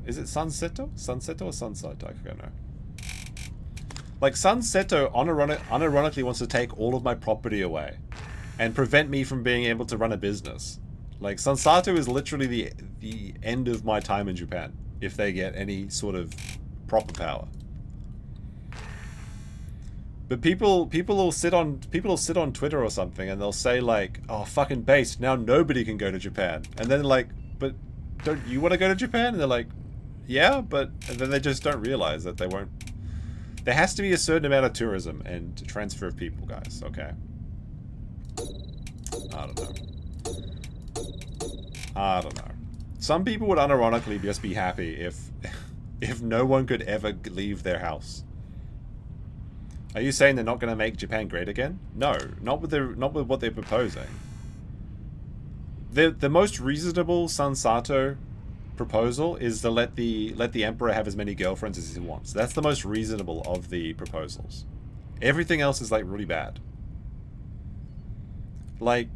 is it Sunseto? Sunseto or Sunset? I don't know. Like, Sunseto unironically wants to take all of my property away and prevent me from being able to run a business. Like, Sunsato is literally the end of my time in Japan if they get any sort of proper power. But people will sit on Twitter or something and they'll say like, oh, fucking based, now nobody can go to Japan. And then like, but don't you want to go to Japan? And they're like, yeah, but, and then they just don't realize that they won't. There has to be a certain amount of tourism and transfer of people, guys, okay? I don't know. Some people would unironically just be happy if no one could ever leave their house. Are you saying they're not going to make Japan great again? No, not with what they're proposing. The most reasonable Sansato proposal is to let the emperor have as many girlfriends as he wants. That's the most reasonable of the proposals. Everything else is like really bad. Like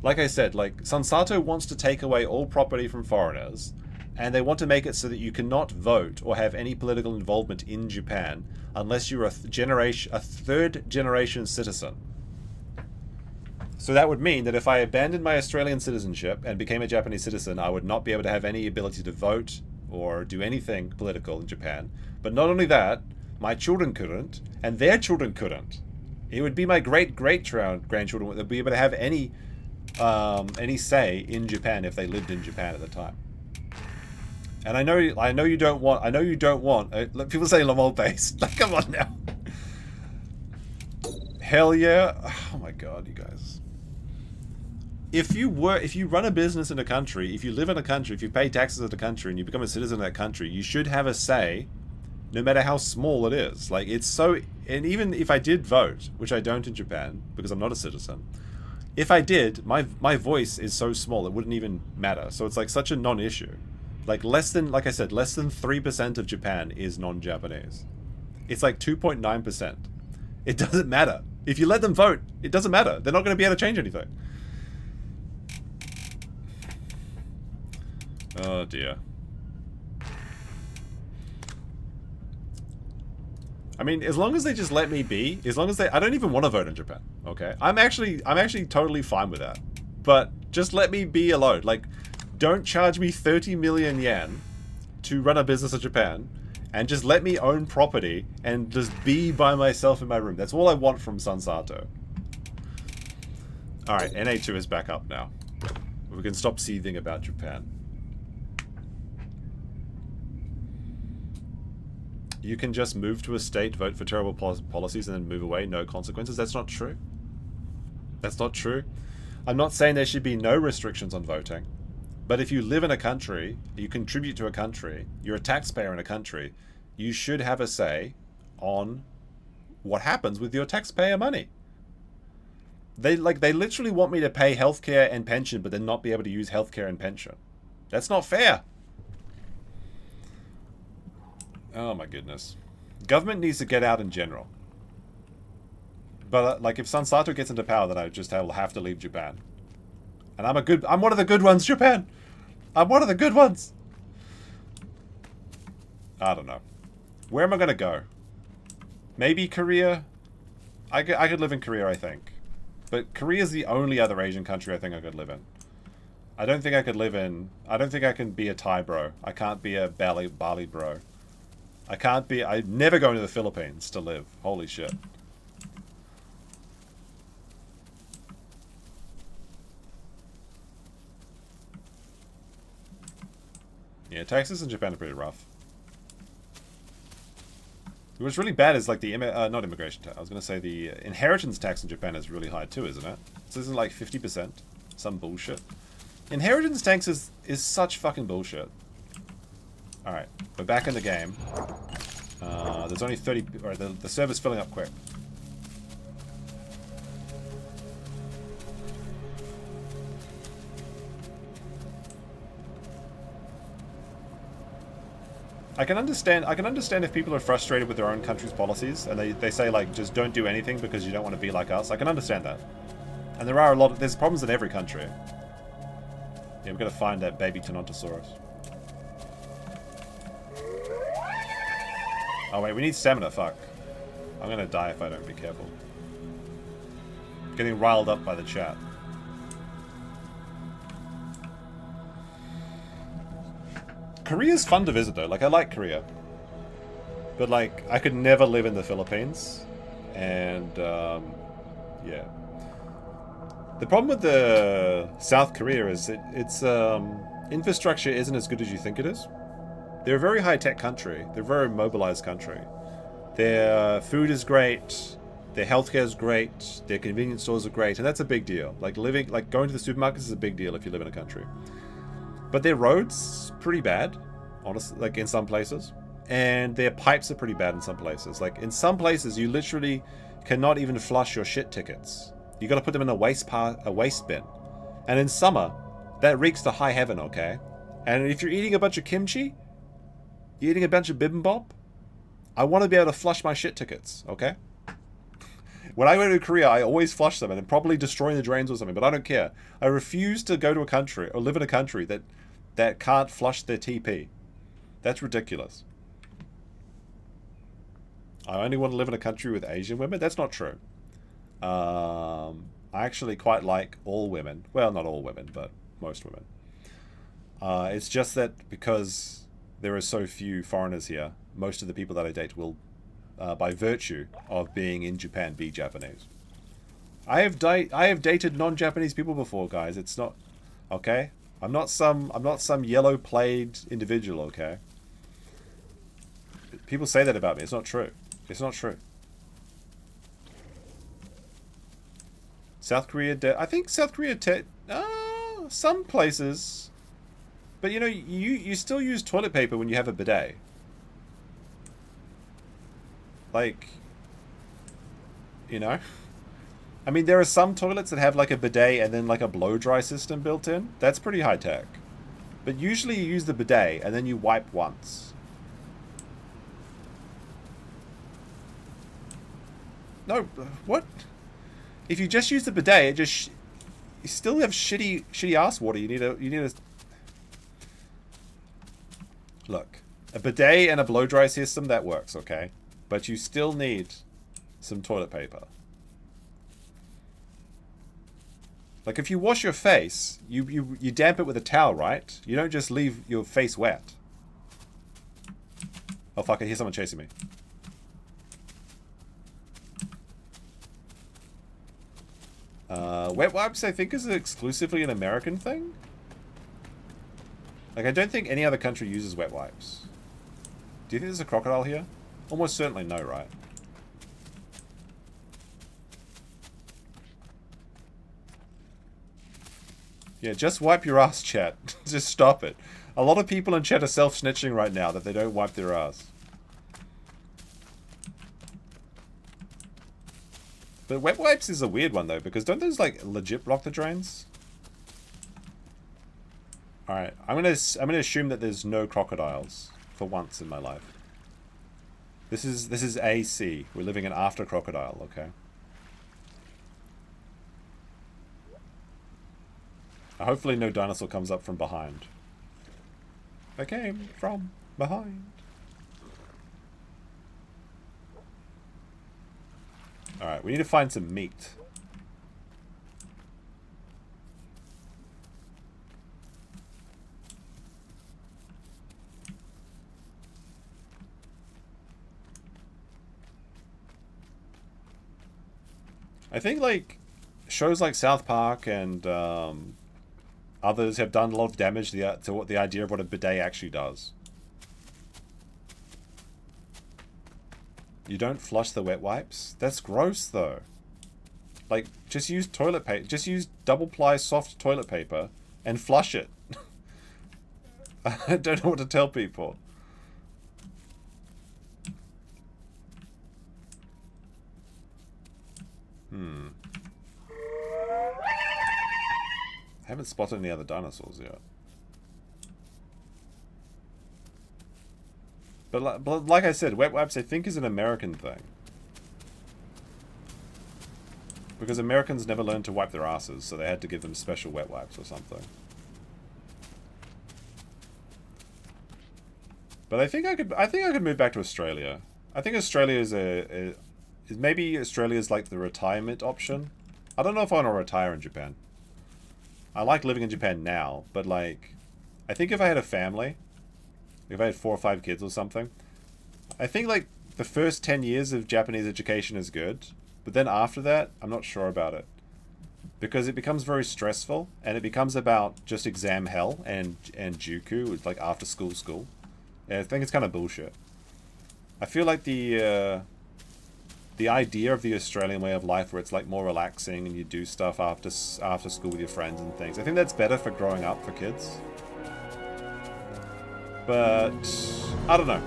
I said, like Sansato wants to take away all property from foreigners, and they want to make it so that you cannot vote or have any political involvement in Japan unless you're a third generation citizen. So that would mean that if I abandoned my Australian citizenship and became a Japanese citizen, I would not be able to have any ability to vote or do anything political in Japan. But not only that, my children couldn't, and their children couldn't. It would be my great-grandchildren that would be able to have any say in Japan if they lived in Japan at the time. And I know you don't want. People say Lamol based. Like, come on now. Hell yeah! Oh my god, you guys. If you run a business in a country, if you live in a country, if you pay taxes in a country, and you become a citizen of that country, you should have a say, no matter how small it is. Like, it's so. And even if I did vote, which I don't in Japan because I'm not a citizen, if I did, my voice is so small it wouldn't even matter. So it's like such a non-issue. Like like I said, less than 3% of Japan is non-Japanese. It's like 2.9%. It doesn't matter. If you let them vote, it doesn't matter. They're not going to be able to change anything. Oh dear. I mean, as long as they just let me be, as long as I don't even want to vote in Japan, okay? I'm actually totally fine with that. But just let me be alone. Like, don't charge me 30 million yen to run a business in Japan, and just let me own property and just be by myself in my room. That's all I want from Sansato. Alright, NA2 is back up now. We can stop seething about Japan. You can just move to a state, vote for terrible policies, and then move away, no consequences. That's not true. That's not true. I'm not saying there should be no restrictions on voting. But if you live in a country, you contribute to a country, you're a taxpayer in a country, you should have a say on what happens with your taxpayer money. They literally want me to pay healthcare and pension, but then not be able to use healthcare and pension. That's not fair. Oh my goodness. Government needs to get out in general. But like, if Sansato gets into power, then I just will have to leave Japan. And I'm one of the good ones, Japan. I'm one of the good ones. I don't know. Where am I gonna go? Maybe Korea. I could live in Korea, I think. But Korea is the only other Asian country I think I could live in. I don't think I could live in. I don't think I can be a Thai bro. I can't be a Bali bro. I'm never going to the Philippines to live. Holy shit. Yeah, taxes in Japan are pretty rough. What's really bad is like the not immigration tax. I was going to say the inheritance tax in Japan is really high too, isn't it? So isn't it like 50%? Some bullshit. Inheritance tax is such fucking bullshit. Alright, we're back in the game. There's only 30... Alright, the server's filling up quick. I can understand if people are frustrated with their own country's policies, and they say, like, just don't do anything because you don't want to be like us. I can understand that. And there's problems in every country. Yeah, we've got to find that baby Tenontosaurus. Oh wait, we need stamina, fuck. I'm gonna die if I don't be careful. Getting riled up by the chat. Korea's fun to visit though, like I like Korea. But like, I could never live in the Philippines. And, yeah. The problem with the South Korea is its infrastructure isn't as good as you think it is. They're a very high-tech country. They're a very mobilized country. Their food is great. Their healthcare is great. Their convenience stores are great, and that's a big deal. Like going to the supermarkets is a big deal if you live in a country. But their roads pretty bad, honestly. Like in some places, and their pipes are pretty bad in some places. Like in some places, you literally cannot even flush your shit tickets. You got to put them in a waste bin, and in summer, that reeks to high heaven. Okay, and if you're eating a bunch of kimchi. Eating a bunch of bibimbap, I want to be able to flush my shit tickets, okay? When I go to Korea, I always flush them and then probably destroy the drains or something, but I don't care. I refuse to go to a country or live in a country that can't flush their TP. That's ridiculous. I only want to live in a country with Asian women? That's not true. I actually quite like all women. Well, not all women, but most women. It's just that because there are so few foreigners here, most of the people that I date will, by virtue of being in Japan, be Japanese. I have dated non-Japanese people before, guys. It's not okay. I'm not some yellow-played individual. Okay. People say that about me. It's not true. It's not true. South Korea. I think South Korea. Some places. But you know, you still use toilet paper when you have a bidet. Like, you know? I mean, there are some toilets that have like a bidet and then like a blow dry system built in. That's pretty high tech. But usually you use the bidet and then you wipe once. No, what? If you just use the bidet, it just you still have shitty ass water. You need a look. A bidet and a blow dry system, that works, okay? But you still need some toilet paper. Like if you wash your face, you damp it with a towel, right? You don't just leave your face wet. Oh fuck, I hear someone chasing me. Wet wipes, I think, is exclusively an American thing. Like, I don't think any other country uses wet wipes. Do you think there's a crocodile here? Almost certainly no, right? Yeah, just wipe your ass, chat. Just stop it. A lot of people in chat are self-snitching right now that they don't wipe their ass. But wet wipes is a weird one, though, because don't those, like, legit block the drains? Alright, I'm gonna assume that there's no crocodiles for once in my life. This is AC. We're living in after crocodile, okay? Hopefully no dinosaur comes up from behind. They came from behind. Alright, we need to find some meat. I think, like, shows like South Park and others have done a lot of damage to what the idea of what a bidet actually does. You don't flush the wet wipes? That's gross, though. Like, just use toilet paper. Just use double-ply soft toilet paper and flush it. I don't know what to tell people. I haven't spotted any other dinosaurs yet. But like I said, wet wipes I think is an American thing. Because Americans never learned to wipe their asses, so they had to give them special wet wipes or something. But I think I could move back to Australia. I think Australia is maybe Australia's like the retirement option. I don't know if I want to retire in Japan. I like living in Japan now, but like, I think if I had a family, if I had 4 or 5 kids or something, I think like the first 10 years of Japanese education is good, but then after that, I'm not sure about it. Because it becomes very stressful, and it becomes about just exam hell and juku, it's like after school. Yeah, I think it's kind of bullshit. I feel like the idea of the Australian way of life, where it's like more relaxing and you do stuff after school with your friends and things, I think that's better for growing up for kids. But I don't know.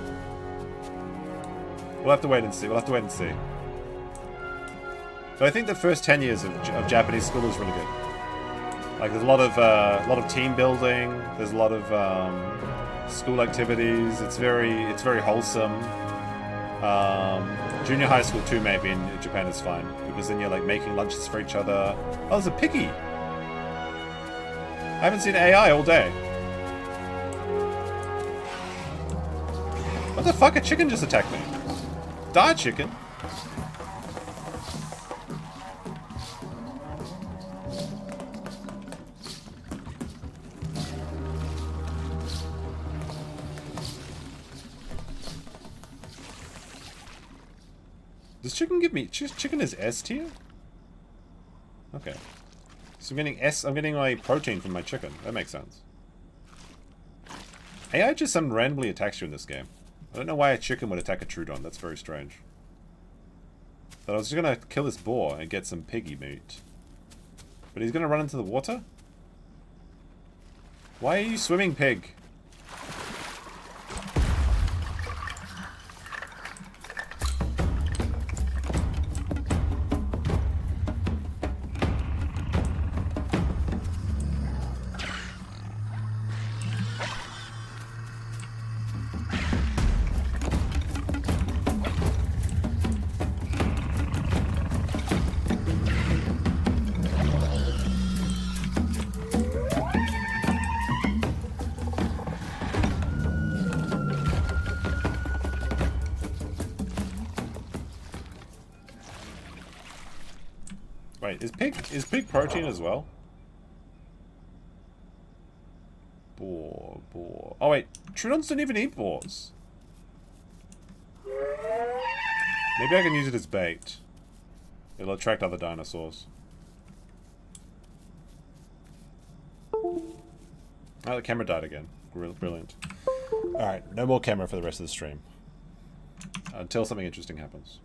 We'll have to wait and see. But I think the first 10 years of Japanese school is really good. Like there's a lot of team building. There's a lot of school activities. It's very wholesome. Junior high school too, maybe in Japan is fine, because then you're like making lunches for each other. Oh, there's a piggy. I haven't seen AI all day. What the fuck? A chicken just attacked me. Die, chicken. Does chicken give me... Chicken is S tier? Okay. So I'm getting S... I'm getting my protein from my chicken. That makes sense. AI just randomly attacks you in this game. I don't know why a chicken would attack a Trudeon. That's very strange. But I was just gonna kill this boar and get some piggy meat. But he's gonna run into the water? Why are you swimming, pig? Wait, is pig protein as well? Boar. Oh wait, Trudeons don't even eat boars. Maybe I can use it as bait. It'll attract other dinosaurs. Oh, the camera died again. Brilliant. Alright, no more camera for the rest of the stream. Until something interesting happens.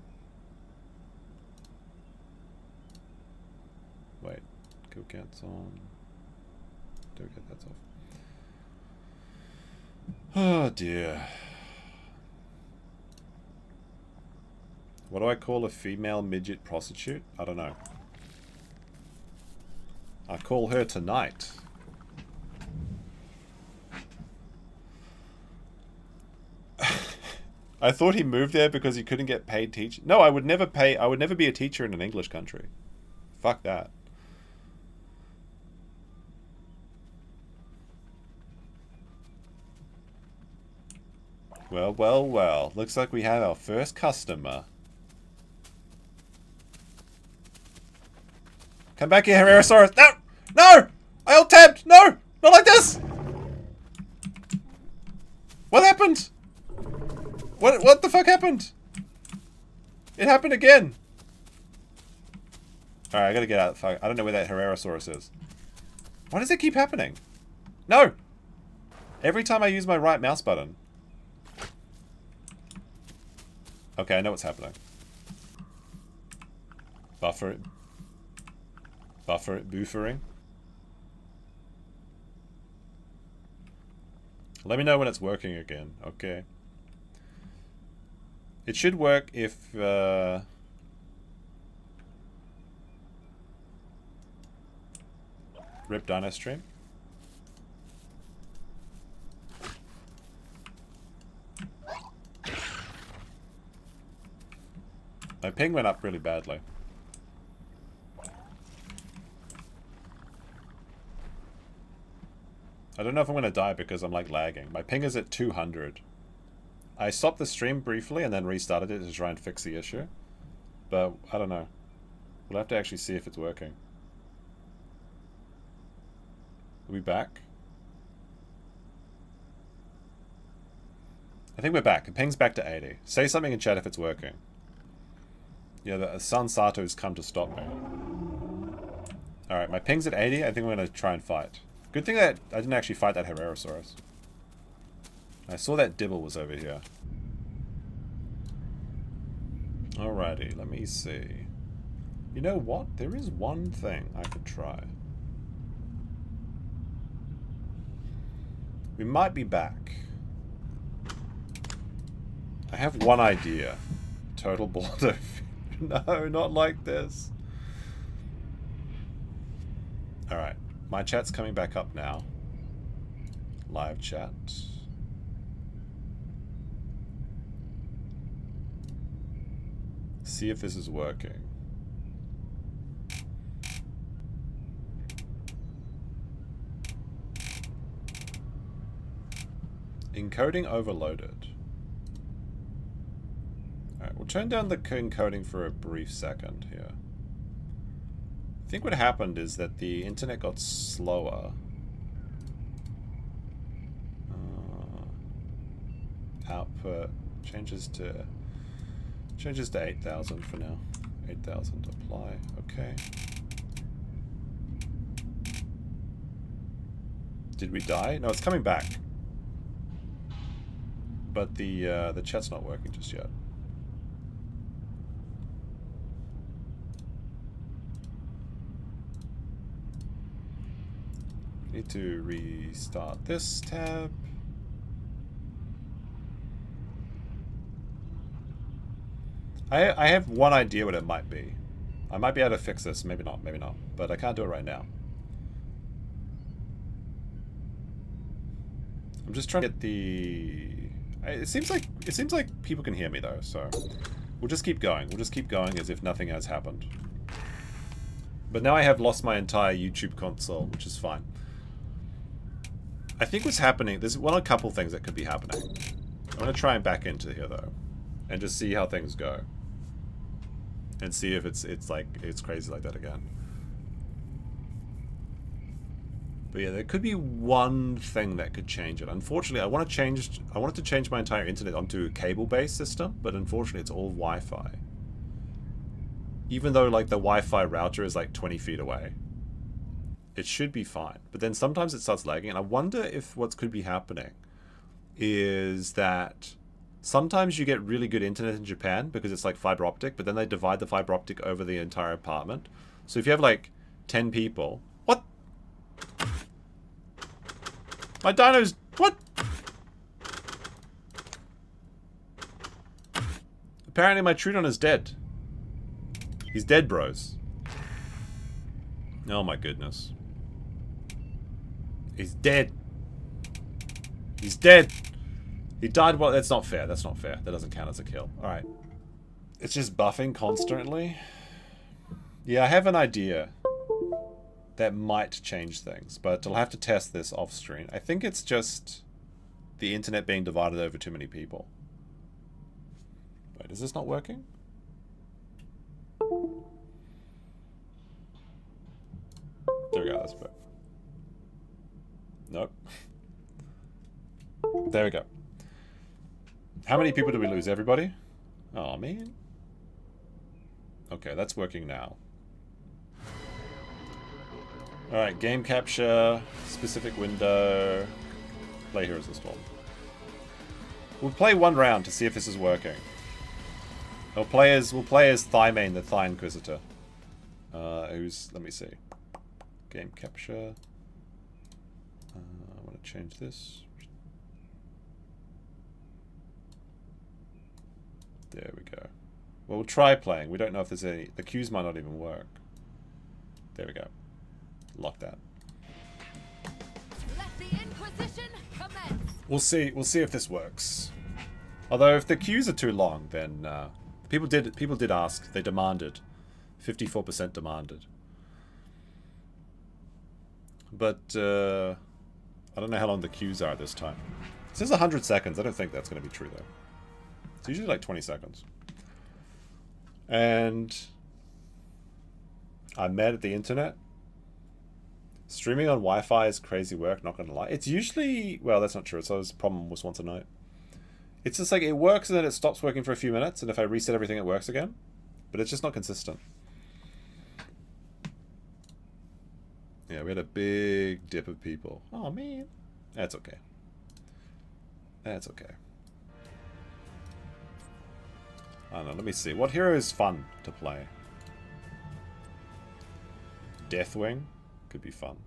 Wait, go cats on. Don't get that off. Oh dear. What do I call a female midget prostitute? I don't know. I call her tonight. I thought he moved there because he couldn't get paid teaching. No, I would never be a teacher in an English country. Fuck that. Well, well, well. Looks like we have our first customer. Come back here, Herrerasaurus. No! No! I ult-tabbed! No! Not like this! What happened? What the fuck happened? It happened again. Alright, I gotta get out. Fuck. I don't know where that Herrerasaurus is. Why does it keep happening? No! Every time I use my right mouse button. Okay, I know what's happening. Buffer it. Buffer it. Buffering. Let me know when it's working again. Okay. It should work if... Rip Dino Stream. My ping went up really badly. I don't know if I'm going to die because I'm like lagging. My ping is at 200. I stopped the stream briefly and then restarted it to try and fix the issue. But I don't know. We'll have to actually see if it's working. Are we back? I think we're back. The ping's back to 80. Say something in chat if it's working. Yeah, the San Sato's come to stop me. Alright, my ping's at 80. I think we're going to try and fight. Good thing that I didn't actually fight that Herrerasaurus. I saw that Dibble was over here. Alrighty, let me see. You know what? There is one thing I could try. We might be back. I have one idea. Total border. No, not like this. Alright. My chat's coming back up now. Live chat. See if this is working. Encoding overloaded. Alright, we'll turn down the encoding for a brief second here. I think what happened is that the internet got slower. Output changes to Change this to 8,000 for now. 8,000 apply. Okay. Did we die? No, it's coming back. But the chat's not working just yet. Need to restart this tab. I have one idea what it might be. I might be able to fix this, maybe not, but I can't do it right now. I'm just trying to get the... It seems like people can hear me though, so we'll just keep going. We'll just keep going as if nothing has happened. But now I have lost my entire YouTube console, which is fine. I think what's happening, there's a couple things that could be happening. I'm going to try and back into here though, and just see how things go. And see if it's crazy like that again. But yeah, there could be one thing that could change it. Unfortunately, I wanted to change my entire internet onto a cable-based system, but unfortunately it's all Wi-Fi. Even though like the Wi-Fi router is like 20 feet away. It should be fine. But then sometimes it starts lagging, and I wonder if what could be happening is that sometimes you get really good internet in Japan because it's like fiber optic, but then they divide the fiber optic over the entire apartment. So if you have like 10 people... What? My dino's... What? Apparently my Trudeon is dead. He's dead, bros. Oh my goodness. He's dead. He's dead. He died while... That's not fair. That's not fair. That doesn't count as a kill. Alright. It's just buffing constantly. Yeah, I have an idea that might change things, but I'll have to test this off screen. I think it's just the internet being divided over too many people. Wait, is this not working? There we go, that's better. Nope. There we go. How many people did we lose? Everybody? Oh man. Okay, that's working now. Alright, game capture, specific window, play Herrerasaurus. We'll play one round to see if this is working. We'll play as Thymane, the Thigh Inquisitor. Let me see. Game capture. I want to change this. There we go. Well, we'll try playing. We don't know if there's any... The cues might not even work. There we go. Lock that. Let the Inquisition commence. We'll see if this works. Although if the queues are too long, then people did ask. They demanded. 54% demanded. But I don't know how long the queues are this time. It says 100 seconds. I don't think that's going to be true though. It's usually like 20 seconds. And I'm mad at the internet. Streaming on Wi-Fi is crazy work, not gonna lie. It's usually... Well, that's not true. It's always a problem was once a night. It's just like, it works and then it stops working for a few minutes, and if I reset everything, it works again. But it's just not consistent. Yeah, we had a big dip of people. Oh, man. That's okay. That's okay. I don't know, let me see. What hero is fun to play? Deathwing? Could be fun.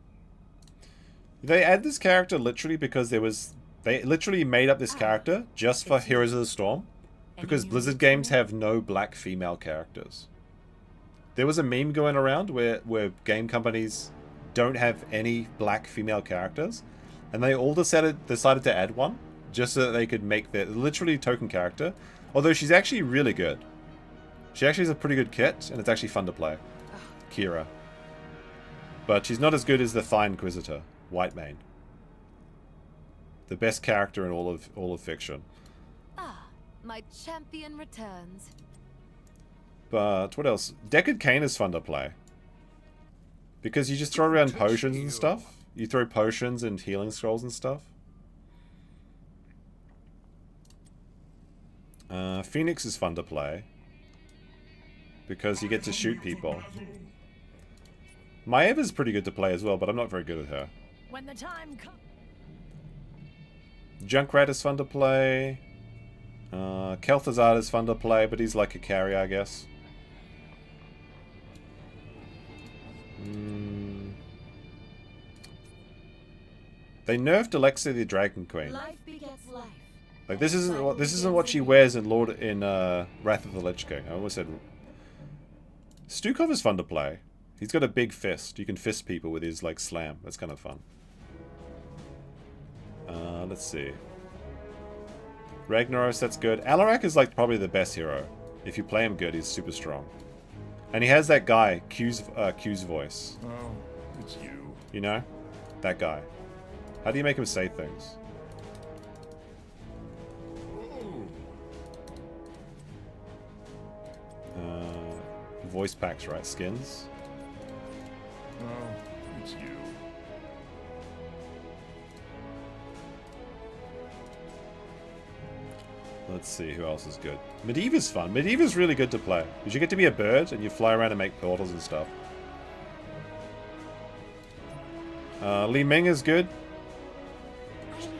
They add this character literally because they literally made up this character just for Heroes of the Storm. Because Blizzard games have no black female characters. There was a meme going around where game companies don't have any black female characters. And they all decided to add one. Just so that they could make their literally token character. Although she's actually really good. She actually has a pretty good kit, and it's actually fun to play. Kira. But she's not as good as the Thigh Inquisitor, Whitemane. The best character in all of fiction. Ah, my champion returns. But what else? Deckard Cain is fun to play. Because you just throw around potions and stuff. You throw potions and healing scrolls and stuff. Phoenix is fun to play. because you get to shoot people. Maeva's pretty good to play as well, but I'm not very good at her. When the time comes. Junkrat is fun to play. Kel'Thuzad is fun to play, but he's like a carry, I guess. They nerfed Alexa the Dragon Queen. Life begets life. Like this isn't what she wears in Wrath of the Lich King. I almost said Stukov is fun to play. He's got a big fist. You can fist people with his like slam. That's kind of fun. Let's see. Ragnaros, that's good. Alarak is like probably the best hero. If you play him good, he's super strong. And he has that guy, Q's voice. Oh, it's you. You know? That guy. How do you make him say things? Voice packs, right? Skins? Oh, it's you. Let's see, who else is good? Medivh's fun. Medivh's really good to play. Because you get to be a bird and you fly around and make portals and stuff. Li Ming is good.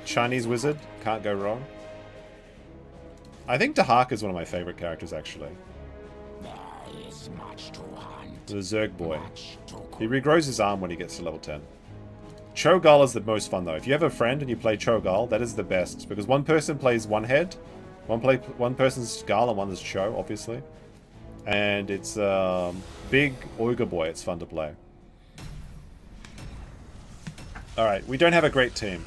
Chinese wizard. Can't go wrong. I think Dahak is one of my favorite characters, actually. There is much to hunt. The Zerg boy. Much to He regrows his arm when he gets to level 10. Cho'Gall is the most fun, though. If you have a friend and you play Cho'Gall, that is the best. Because one person plays one head. One person's Gall and one is Cho, obviously. And it's big Oyger boy. It's fun to play. Alright, we don't have a great team.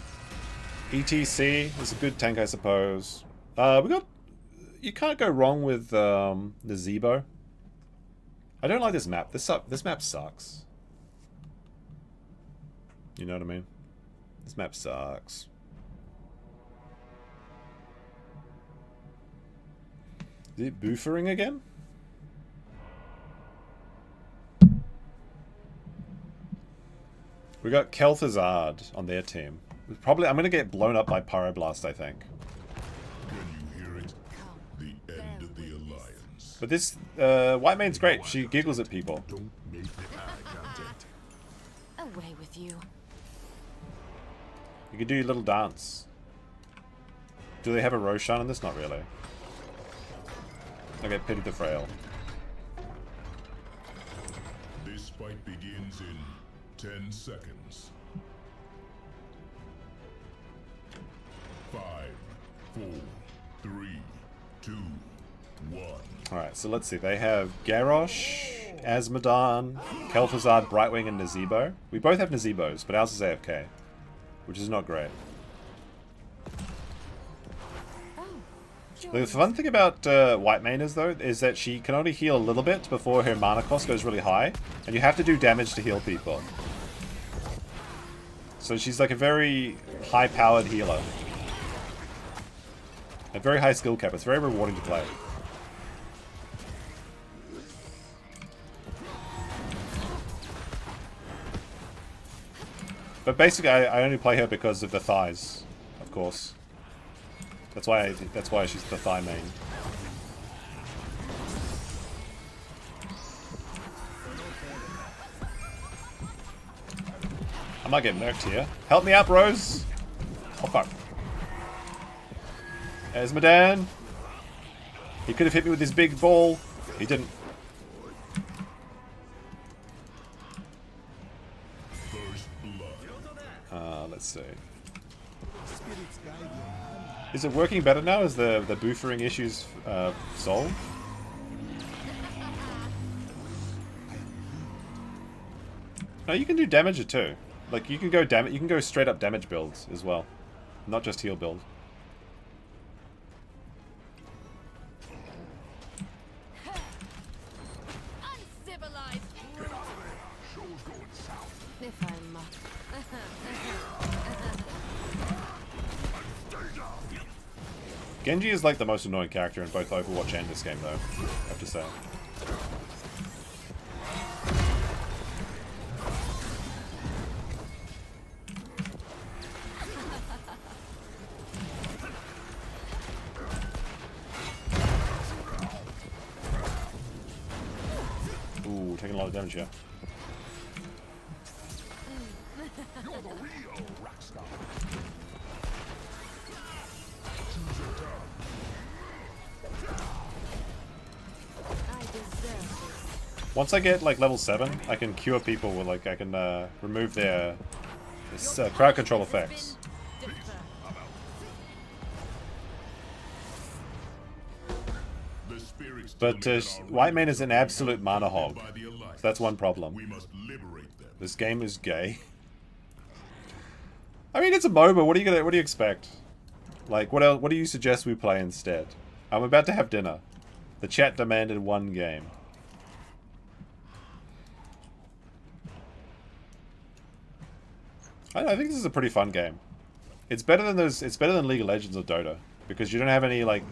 ETC is a good tank, I suppose. We got... You can't go wrong with the Zebo. I don't like this map. This map sucks. You know what I mean? This map sucks. Is it boofering again? We got Kel'Thuzad on their team. Probably, I'm gonna get blown up by Pyroblast, I think. Can you hear it? The end of the alliance. But this White Main's great. She giggles at people. Don't make eye contact. Away with you. You can do your little dance. Do they have a Roshan in this? Not really. Okay, Pity the Frail. This fight begins in 10 seconds. 5, 4, 3, 2, 1. Alright, so let's see. They have Garrosh, Asmodon, Kel'Thuzad, Brightwing, and Nazebo. We both have Nazebos, but ours is AFK, which is not great. The fun thing about White Mainers, though, is that she can only heal a little bit before her mana cost goes really high, and you have to do damage to heal people. So she's like a very high-powered healer. A very high skill cap. It's very rewarding to play. But basically, I only play her because of the thighs, of course. That's why she's the thigh main. I might get murked here. Help me out, bros! Oh fuck. There's Madan. He could have hit me with his big ball. He didn't. Let's see. Is it working better now? Is the boofering issues solved? No, you can do damage too. Like you can go straight up damage builds as well, not just heal build. Uncivilized. Show's going south. If I'm Genji is like the most annoying character in both Overwatch and this game, though, I have to say. taking a lot of damage here. Once I get like level 7, I can cure people with like I can remove their crowd control effects. But White Mane is an absolute mana hog. So that's one problem. This game is gay. I mean, it's a MOBA. What do you expect? Like, what else? What do you suggest we play instead? I'm about to have dinner. The chat demanded one game. I think this is a pretty fun game. It's better than those. It's better than League of Legends or Dota because you don't have any like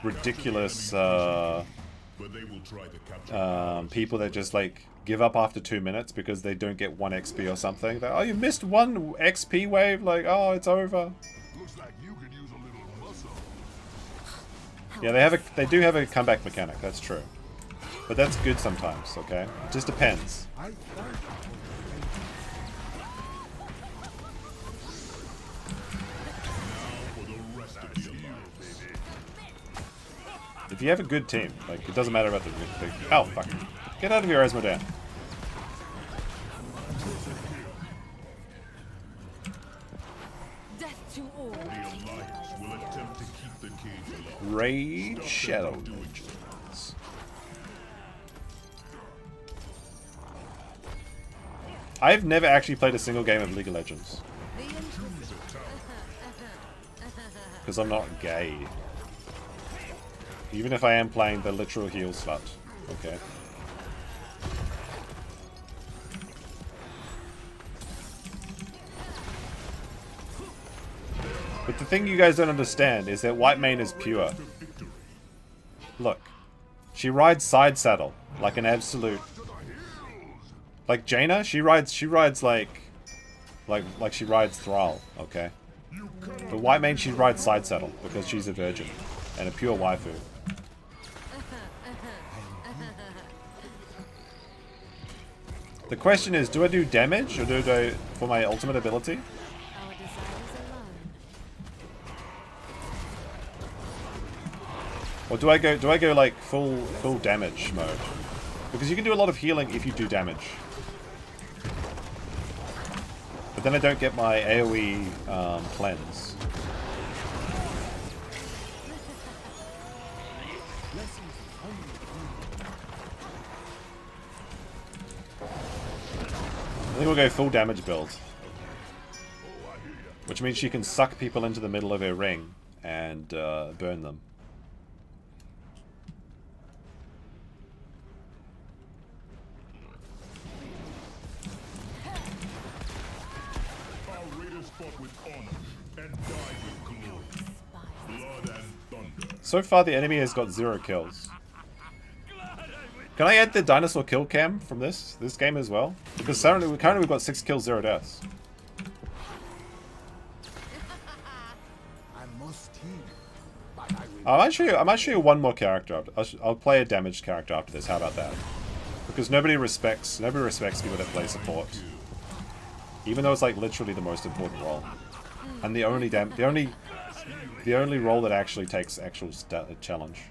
ridiculous people that just like give up after 2 minutes because they don't get 1 XP or something. They're, oh, you missed 1 XP wave. Like, oh, it's over. Looks like you could use a little muscle. Yeah, they do have a comeback mechanic. That's true, but that's good sometimes. Okay, it just depends. If you have a good team, like, it doesn't matter about the oh, fuck. Get out of here, Asmodan. Death to all. Raid Shadow Legends. I've never actually played a single game of League of Legends. Because I'm not gay. Even if I am playing the literal heal slut. Okay. But the thing you guys don't understand is that White Mane is pure. Look. She rides side saddle like an absolute. Like Jaina, she rides like she rides Thrall, okay? But White Mane, she rides side saddle because she's a virgin and a pure waifu. The question is, do I do damage or do I for my ultimate ability? Our desires alone. Or do I go like full damage mode? Because you can do a lot of healing if you do damage. But then I don't get my AoE cleanse. I think we'll go full damage build. Which means she can suck people into the middle of her ring and burn them. So far the enemy has got 0 kills. Can I add the dinosaur kill cam from this game as well? Because currently we've got 6 kills, 0 deaths. I might show you one more character. I'll play a damaged character after this. How about that? Because nobody respects people that play support, even though it's like literally the most important role, and the only role that actually takes actual challenge.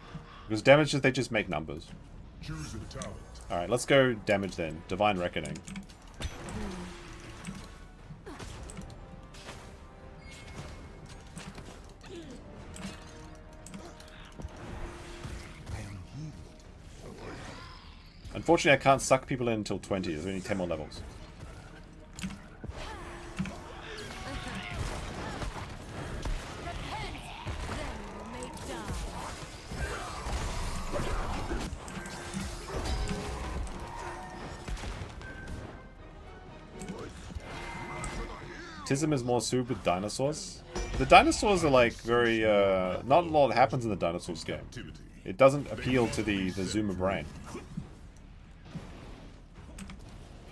Because damage, they just make numbers. Alright, let's go damage then. Divine Reckoning. Unfortunately, I can't suck people in until 20. There's only 10 more levels. Tism is more suited with dinosaurs. The dinosaurs are like very, not a lot happens in the dinosaurs game. It doesn't appeal to the zoomer brain.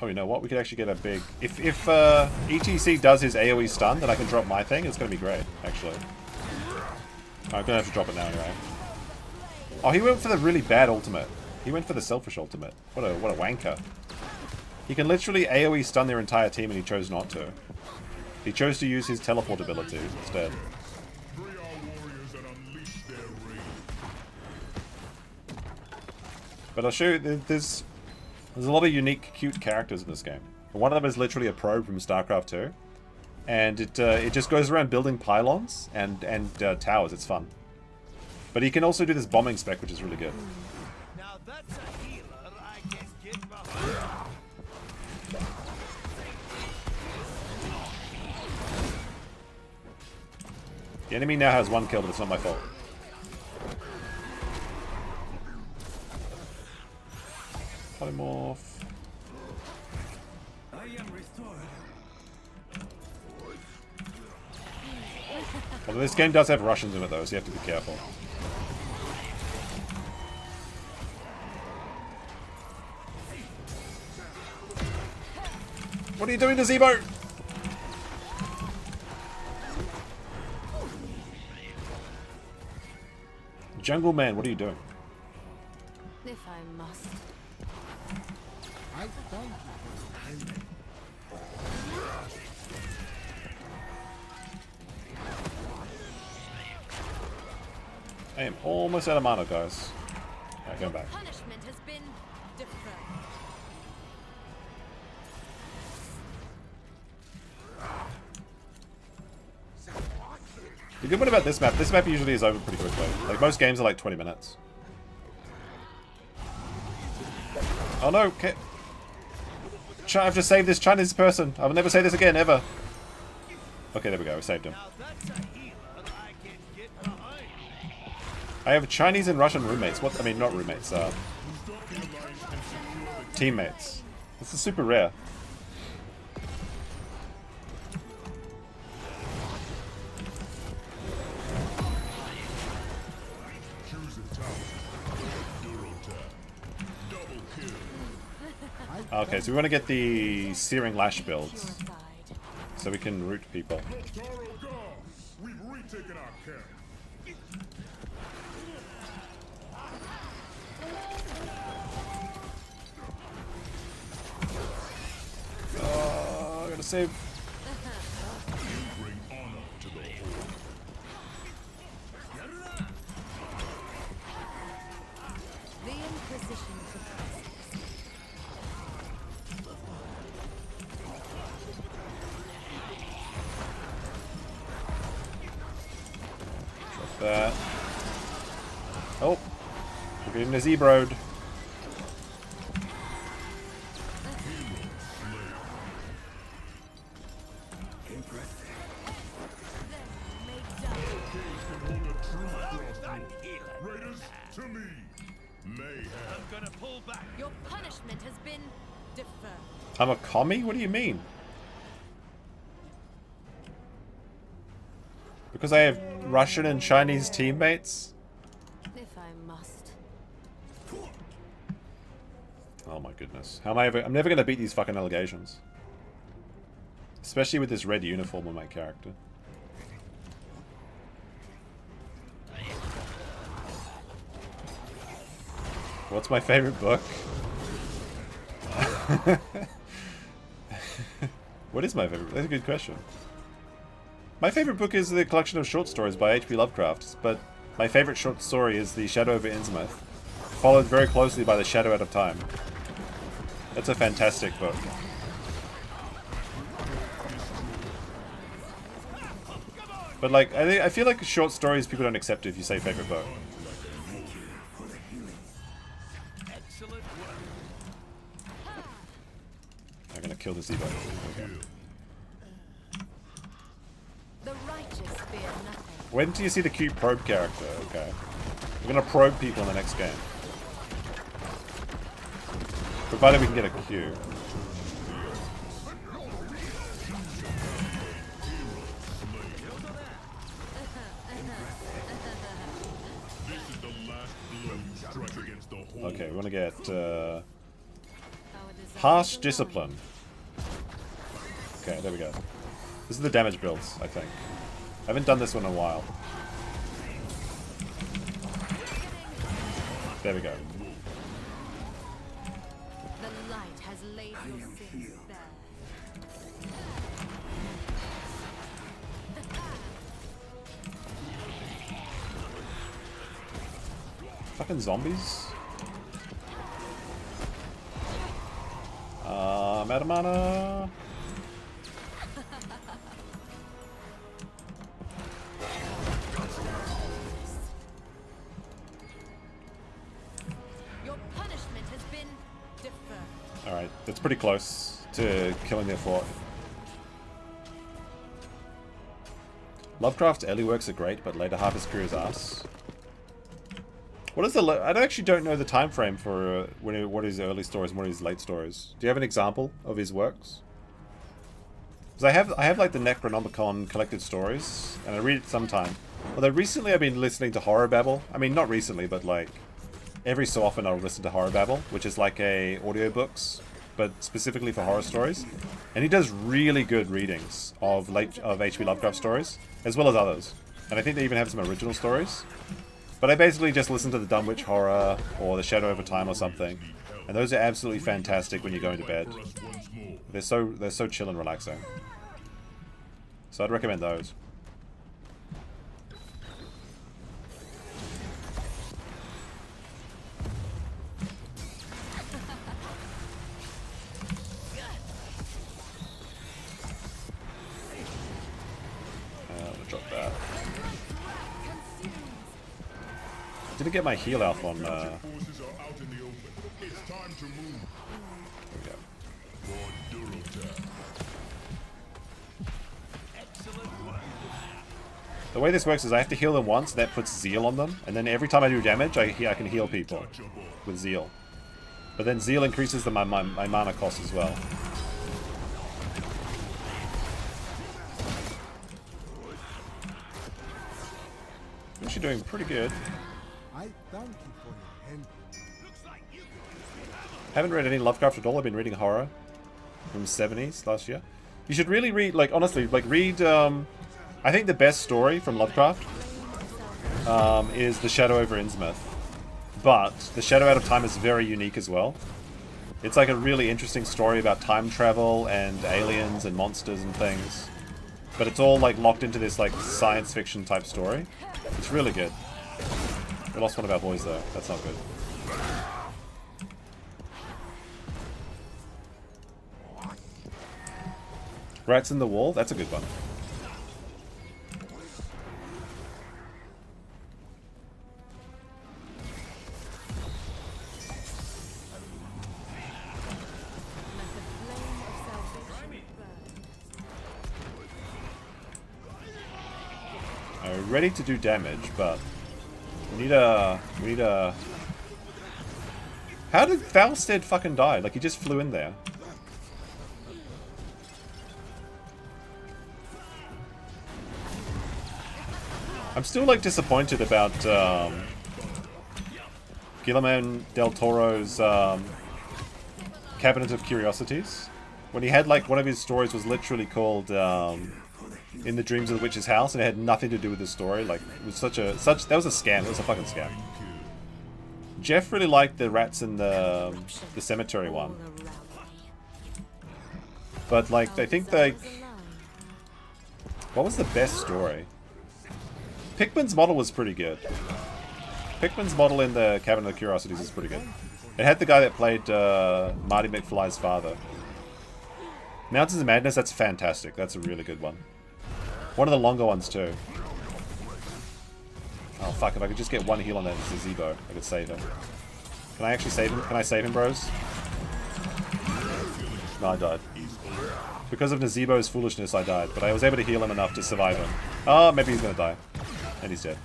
Oh, you know what? We could actually get a big... If ETC does his AoE stun, then I can drop my thing. It's going to be great, actually. I'm going to have to drop it now anyway. Oh, he went for the really bad ultimate. He went for the selfish ultimate. What a wanker. He can literally AoE stun their entire team and he chose not to. He chose to use his teleport ability instead. Free our warriors and unleash their rage. But I'll show you, there's a lot of unique, cute characters in this game. One of them is literally a probe from StarCraft 2. And it just goes around building pylons and towers. It's fun. But he can also do this bombing spec, which is really good. Now that's a healer I can get behind. The enemy now has 1 kill, but it's not my fault. Polymorph. I am restored. Although this game does have Russians in it though, so you have to be careful. What are you doing to Zebo? Jungle Man, what are you doing? If I must. I am almost out of mana, guys. Alright, going back. Punishment has been deferred. The good one about this map usually is over pretty quickly. Like, most games are like 20 minutes. Oh no, okay. I have to save this Chinese person. I will never say this again, ever. Okay, there we go, we saved him. Now that's a healer I can get behind. I have Chinese and Russian roommates. What? I mean, not roommates, teammates. This is super rare. Okay, so we want to get the Searing Lash builds, so we can root people. We've retaken our camp. Oh, I gotta save. Bring honor to the horde. The Inquisition surprises. Drop that. Oh, we're getting a Z-broed. Raiders, to me. Mayhem. I'm gonna pull back. Your punishment has been deferred. I'm a commie? What do you mean? Because I have Russian and Chinese teammates? If I must. Oh my goodness. How am I ever... I'm never going to beat these fucking allegations. Especially with this red uniform on my character. What's my favorite book? What is my favorite? That's a good question. My favorite book is the collection of short stories by H.P. Lovecraft, but my favorite short story is The Shadow over Innsmouth, followed very closely by The Shadow Out of Time. That's a fantastic book. But like, I feel like short stories people don't accept if you say favorite book. Excellent work. I'm gonna kill this Evo. Okay. The righteous fear nothing. When do you see the cute probe character? Okay. We're gonna probe people in the next game. Provided we can get a Q. Okay, we want to get Our harsh desires discipline. Okay, there we go. This is the damage builds, I think. I haven't done this one in a while. There we go. light has laid your sins bare. Fucking zombies. I'm out of mana. Your punishment has been deferred. Alright, that's pretty close to killing their fort. Lovecraft's early works are great, but later half his career is ass. What is the? I actually don't know the time frame for what his early stories and what his late stories. Do you have an example of his works? Because I have like the Necronomicon collected stories, and I read it sometime. Although recently I've been listening to Horror Babble. I mean, not recently, but like every so often I'll listen to Horror Babble, which is like a audiobooks, but specifically for horror stories. And he does really good readings of H.P. Lovecraft stories, as well as others. And I think they even have some original stories. But I basically just listen to the Dumb Witch Horror or the Shadow Over Time or something, and those are absolutely fantastic when you're going to bed. They're so chill and relaxing. So I'd recommend those. I'm gonna drop that. Didn't get my heal elf on. Forces are out in the open. It's time to move. There we go. For Durotan. Excellent work. The way this works is I have to heal them once, that puts Zeal on them, and then every time I do damage, I can heal people with Zeal. But then Zeal increases my mana cost as well. Actually doing pretty good. I thank you for your help. Haven't read any Lovecraft at all. I've been reading horror from the 70s last year. You should really read, like, honestly, like, read, I think the best story from Lovecraft is The Shadow over Innsmouth. But The Shadow Out of Time is very unique as well. It's like a really interesting story about time travel and aliens and monsters and things. But it's all, like, locked into this, like, science fiction type story. It's really good. We lost one of our boys, though. That's not good. Rats in the Wall? That's a good one. We're ready to do damage, but we need a... How did Falstead fucking die? Like, he just flew in there. I'm still, like, disappointed about Guillermo del Toro's Cabinet of Curiosities. When he had, like, one of his stories was literally called In the Dreams of the Witch's House, and it had nothing to do with the story. Like, it was that was a scam. It was a fucking scam. Jeff really liked the rats in the cemetery one. But, like, I think, like... What was the best story? Pickman's model was pretty good. Pickman's model in the Cabinet of Curiosities is pretty good. It had the guy that played Marty McFly's father. Mountains of Madness, that's fantastic. That's a really good one. One of the longer ones, too. Oh, fuck. If I could just get one heal on that Zebo, I could save him. Can I actually save him? Can I save him, bros? No, I died. Because of Nazebo's foolishness, I died. But I was able to heal him enough to survive him. Oh, maybe he's going to die. And he's dead.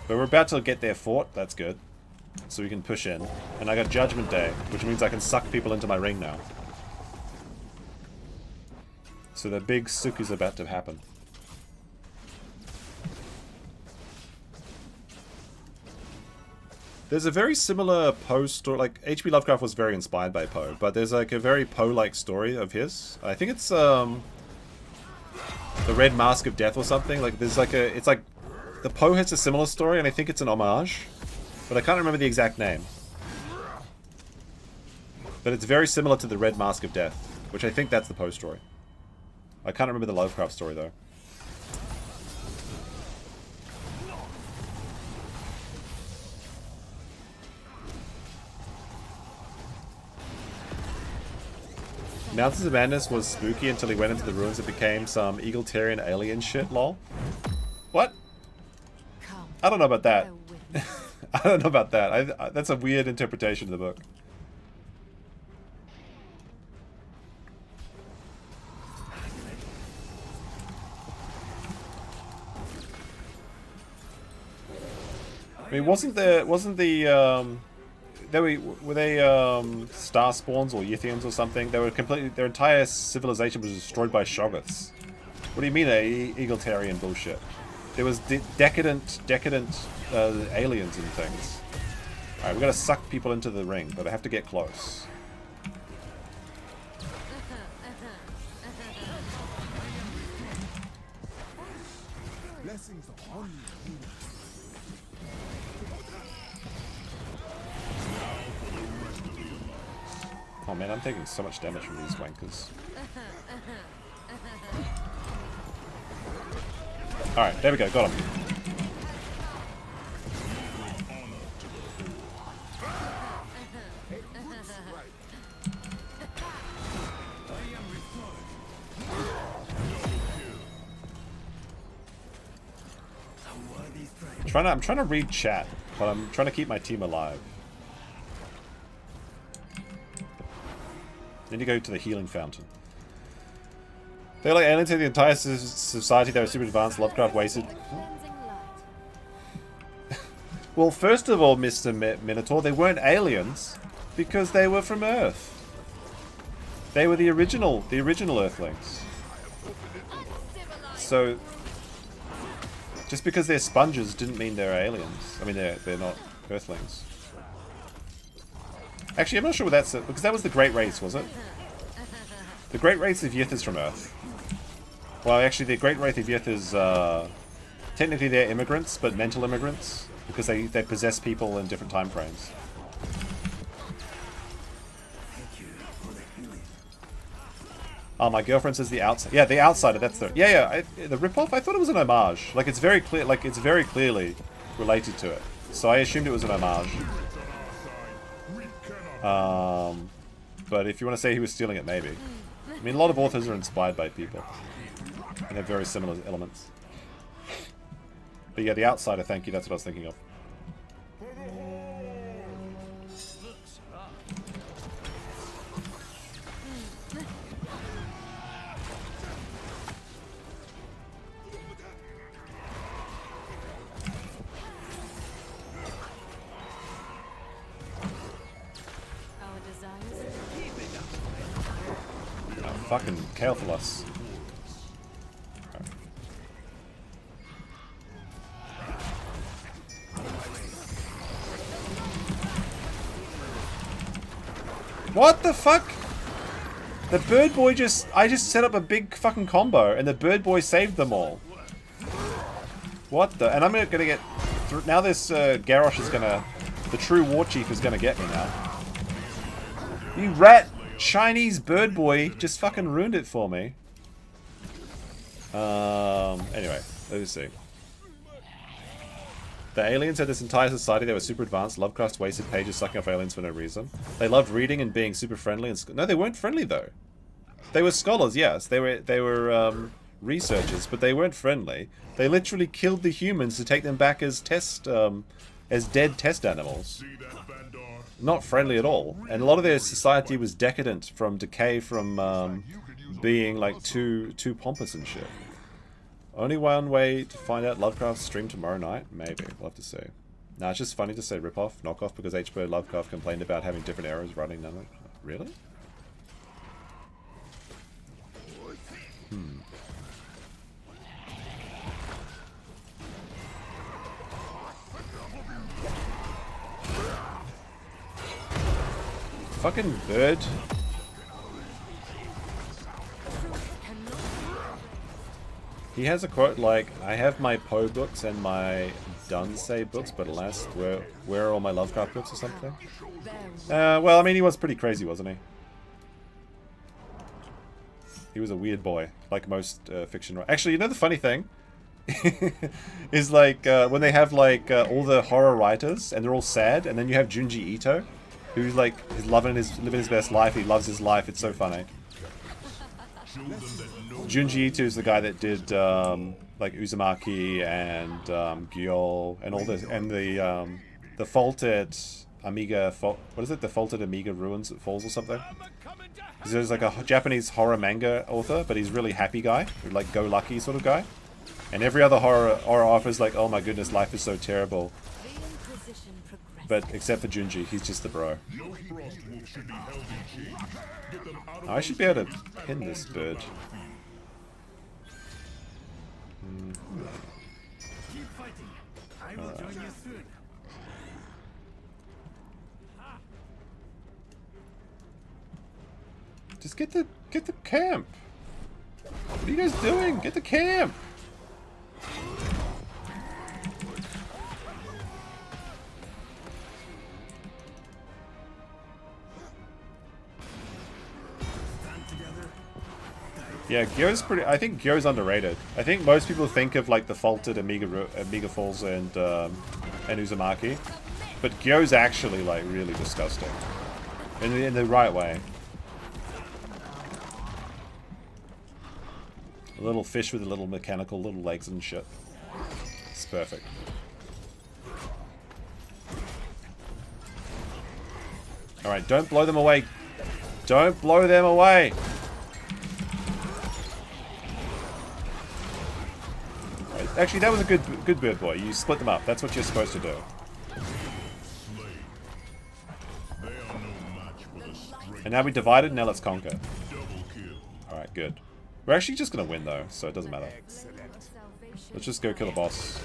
But we're about to get their fort. That's good. So we can push in. And I got Judgment Day, which means I can suck people into my ring now. So the big sook is about to happen. There's a very similar Poe story, like, H.P. Lovecraft was very inspired by Poe, but there's, like, a very Poe-like story of his. I think it's, The Red Mask of Death or something. Like, there's, like, it's, like, the Poe has a similar story, and I think it's an homage, but I can't remember the exact name. But it's very similar to the Red Mask of Death, which I think that's the Poe story. I can't remember the Lovecraft story though. Mountains of Madness was spooky until he went into the ruins. It became some egalitarian alien shit, lol. What? I don't know about that. I don't know about that. That's a weird interpretation of the book. I mean, wasn't the were they star spawns or Yithians or something? They were completely, their entire civilization was destroyed by Shoggoths. What do you mean, egalitarian bullshit? There was decadent aliens and things. All right, we gotta suck people into the ring, but I have to get close. Blessings upon you. Oh man, I'm taking so much damage from these wankers. Alright, there we go, got him. I'm trying to read chat, but I'm trying to keep my team alive. Then you go to the healing fountain. They're like aliens in the entire society. They were super advanced. Lovecraft wasted. Well, first of all, Mr. Minotaur, they weren't aliens because they were from Earth. They were the original Earthlings. So just because they're sponges didn't mean they're aliens. I mean, they're not Earthlings. Actually, I'm not sure what that's because that was the Great Race, was it? The Great Race of Yith is from Earth. Well, actually, the Great Race of Yith is technically they're immigrants, but mental immigrants because they possess people in different time frames. Oh, my girlfriend says the outside. Yeah, the outsider. That's the the ripoff. I thought it was an homage. Like it's very clear. Like it's very clearly related to it. So I assumed it was an homage. But if you want to say he was stealing it, maybe. I mean, a lot of authors are inspired by people. And have very similar elements. But yeah, the outsider, thank you, that's what I was thinking of. Fucking Chaothalos. What the fuck? The bird boy I just set up a big fucking combo and the bird boy saved them all. What the? And I'm gonna get through, now this Garrosh is gonna, the true war chief is gonna get me now. You rat Chinese bird boy just fucking ruined it for me. Anyway, let's see. The aliens had this entire society. They were super advanced. Lovecraft wasted pages sucking off aliens for no reason. They loved reading and being super friendly. And no, they weren't friendly though. They were scholars, yes. They were researchers, but they weren't friendly. They literally killed the humans to take them back as dead test animals. Not friendly at all. And a lot of their society was decadent from decay from being like too pompous and shit. Only one way to find out. Lovecraft's stream tomorrow night? Maybe. We'll have to see. Nah, it's just funny to say rip-off, knock-off, because H.P. Lovecraft complained about having different errors running none of it. Really? Fucking bird. He has a quote like, "I have my Poe books and my Dunsay books, but alas, where are all my Lovecraft books?" or something. Well, I mean, he was pretty crazy, wasn't he? He was a weird boy, like most fiction. Actually, you know the funny thing is like when they have like all the horror writers and they're all sad, and then you have Junji Ito, who's like living his best life. He loves his life. It's so funny. Junji Ito is the guy that did like Uzumaki and Gyol and all this, and the faulted Amiga. What is it? The faulted Amiga ruins falls or something. There's like a Japanese horror manga author, but he's a really happy guy, like go lucky sort of guy. And every other horror author is like, oh my goodness, life is so terrible. But except for Junji, he's just the bro. I should be able to pin this bird. Keep fighting. I will join you soon. Just get the camp. What are you guys doing? Get the camp. Yeah, Gyo's pretty. I think Gyo's underrated. I think most people think of like the faulted Amiga Falls and Uzumaki, but Gyo's actually like really disgusting in the right way. A little fish with a little mechanical little legs and shit. It's perfect. Alright, don't blow them away. Don't blow them away. Actually, that was a good bird boy. You split them up. That's what you're supposed to do. And now we divided, now let's conquer. Alright, good. We're actually just gonna win though, so it doesn't matter. Let's just go kill a boss.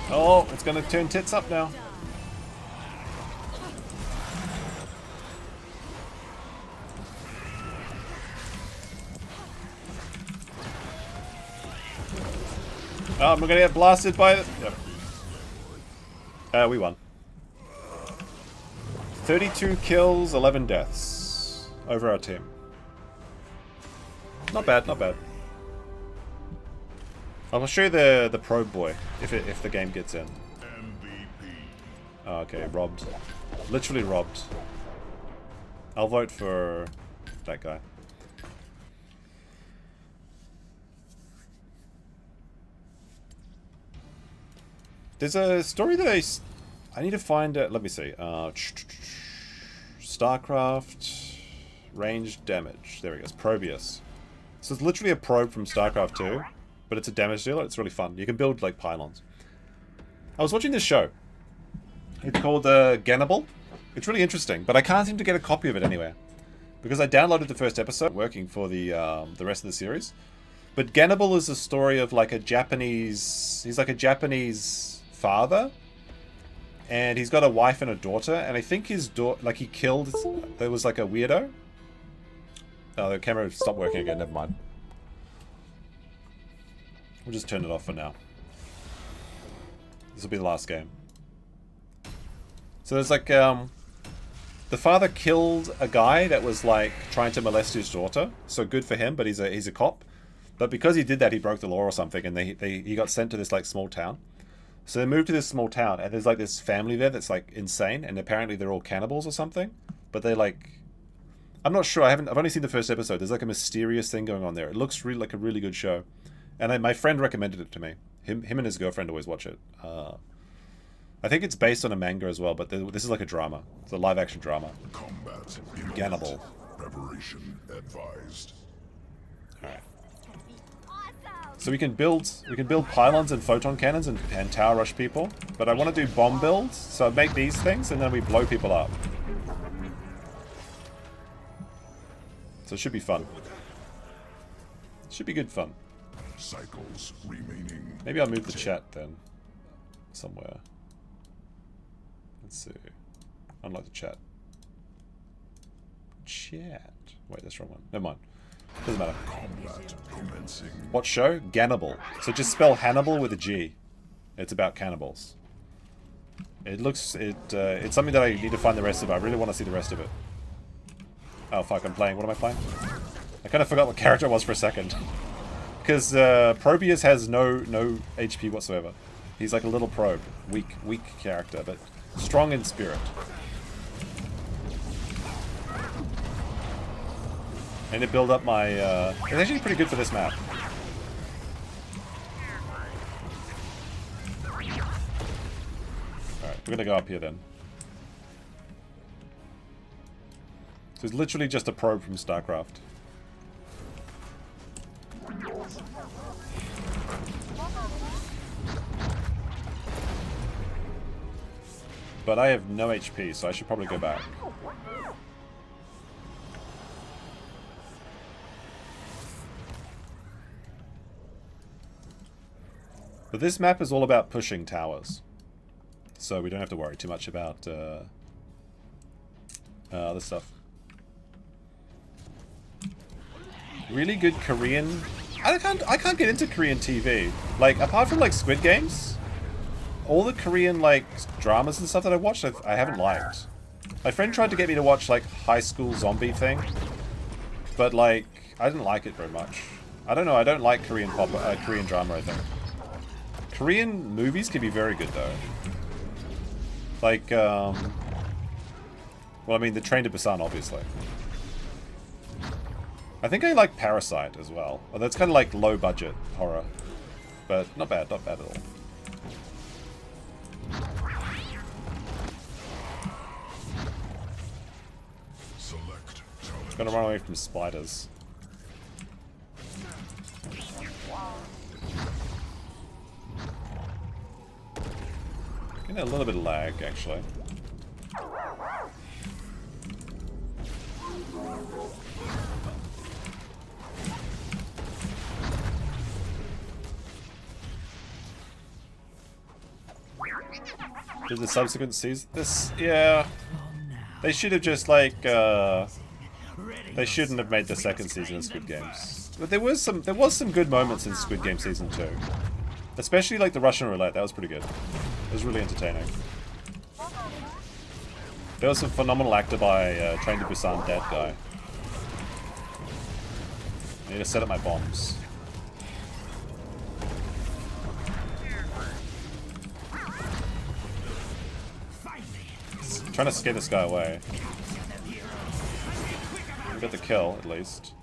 Oh, it's gonna turn tits up now. Oh, I'm gonna get blasted by it. Yep. We won. 32 kills, 11 deaths over our team. Not bad, not bad. I'll show you the probe boy if the game gets in. Oh, okay, robbed. Literally robbed. I'll vote for that guy. There's a story that I need to find it. Let me see. StarCraft range damage. There he goes. Probius. So it's literally a probe from StarCraft 2, but it's a damage dealer. It's really fun. You can build like pylons. I was watching this show. It's called Gannibal. It's really interesting, but I can't seem to get a copy of it anywhere because I downloaded the first episode, working for the rest of the series. But Gannibal is a story of like a Japanese. He's like a Japanese father, and he's got a wife and a daughter, and I think his daughter, like he killed, there was like a weirdo. Oh, the camera stopped working again, never mind. We'll just turn it off for now. This will be the last game. So there's like, the father killed a guy that was like trying to molest his daughter, so good for him, but he's a cop. But because he did that, he broke the law or something, and he got sent to this like small town. So they moved to this small town, and there's like this family there that's like insane, and apparently they're all cannibals or something. But they like, I'm not sure. I've only seen the first episode. There's like a mysterious thing going on there. It looks really like a really good show, and my friend recommended it to me. Him and his girlfriend always watch it. I think it's based on a manga as well, but this is like a drama. It's a live action drama. Combat Gannibal. Preparation advised. All right. So we can build pylons and photon cannons and tower rush people, but I want to do bomb builds, so I make these things and then we blow people up. So it should be fun. Should be good fun. Cycles remaining. Maybe I'll move the chat then. Somewhere. Let's see. Unlike the chat. Chat. Wait, that's the wrong one. Never mind. Doesn't matter. Combat commencing. What show? Gannibal. So just spell Hannibal with a G. It's about cannibals. It looks... it's something that I need to find the rest of. I really want to see the rest of it. Oh fuck, I'm playing. What am I playing? I kind of forgot what character it was for a second. Because Probius has no HP whatsoever. He's like a little probe. Weak character, but strong in spirit. And to build up my... it's actually pretty good for this map. Alright, we're gonna go up here then. So it's literally just a probe from StarCraft. But I have no HP, so I should probably go back. But this map is all about pushing towers. So we don't have to worry too much about other stuff. Really good Korean... I can't get into Korean TV. Like, apart from like Squid Games, all the Korean like dramas and stuff that I watched, I haven't liked. My friend tried to get me to watch like High School Zombie thing, but like I didn't like it very much. I don't know. I don't like Korean Korean drama. I think Korean movies can be very good though. Like, well, I mean, the Train to Busan, obviously. I think I like Parasite as well. Well, that's kind of like low budget horror, but not bad at all. Select challenge. Gonna run away from spiders. Getting a little bit of lag, actually. Did the subsequent season this? Yeah. They should have just like they shouldn't have made the second season of Squid Games. But there was some good moments in Squid Game season 2. Especially like the Russian roulette, that was pretty good. It was really entertaining. There was some phenomenal actor by Train to Busan dead guy. I need to set up my bombs. Trying to scare this guy away. We got the kill, at least.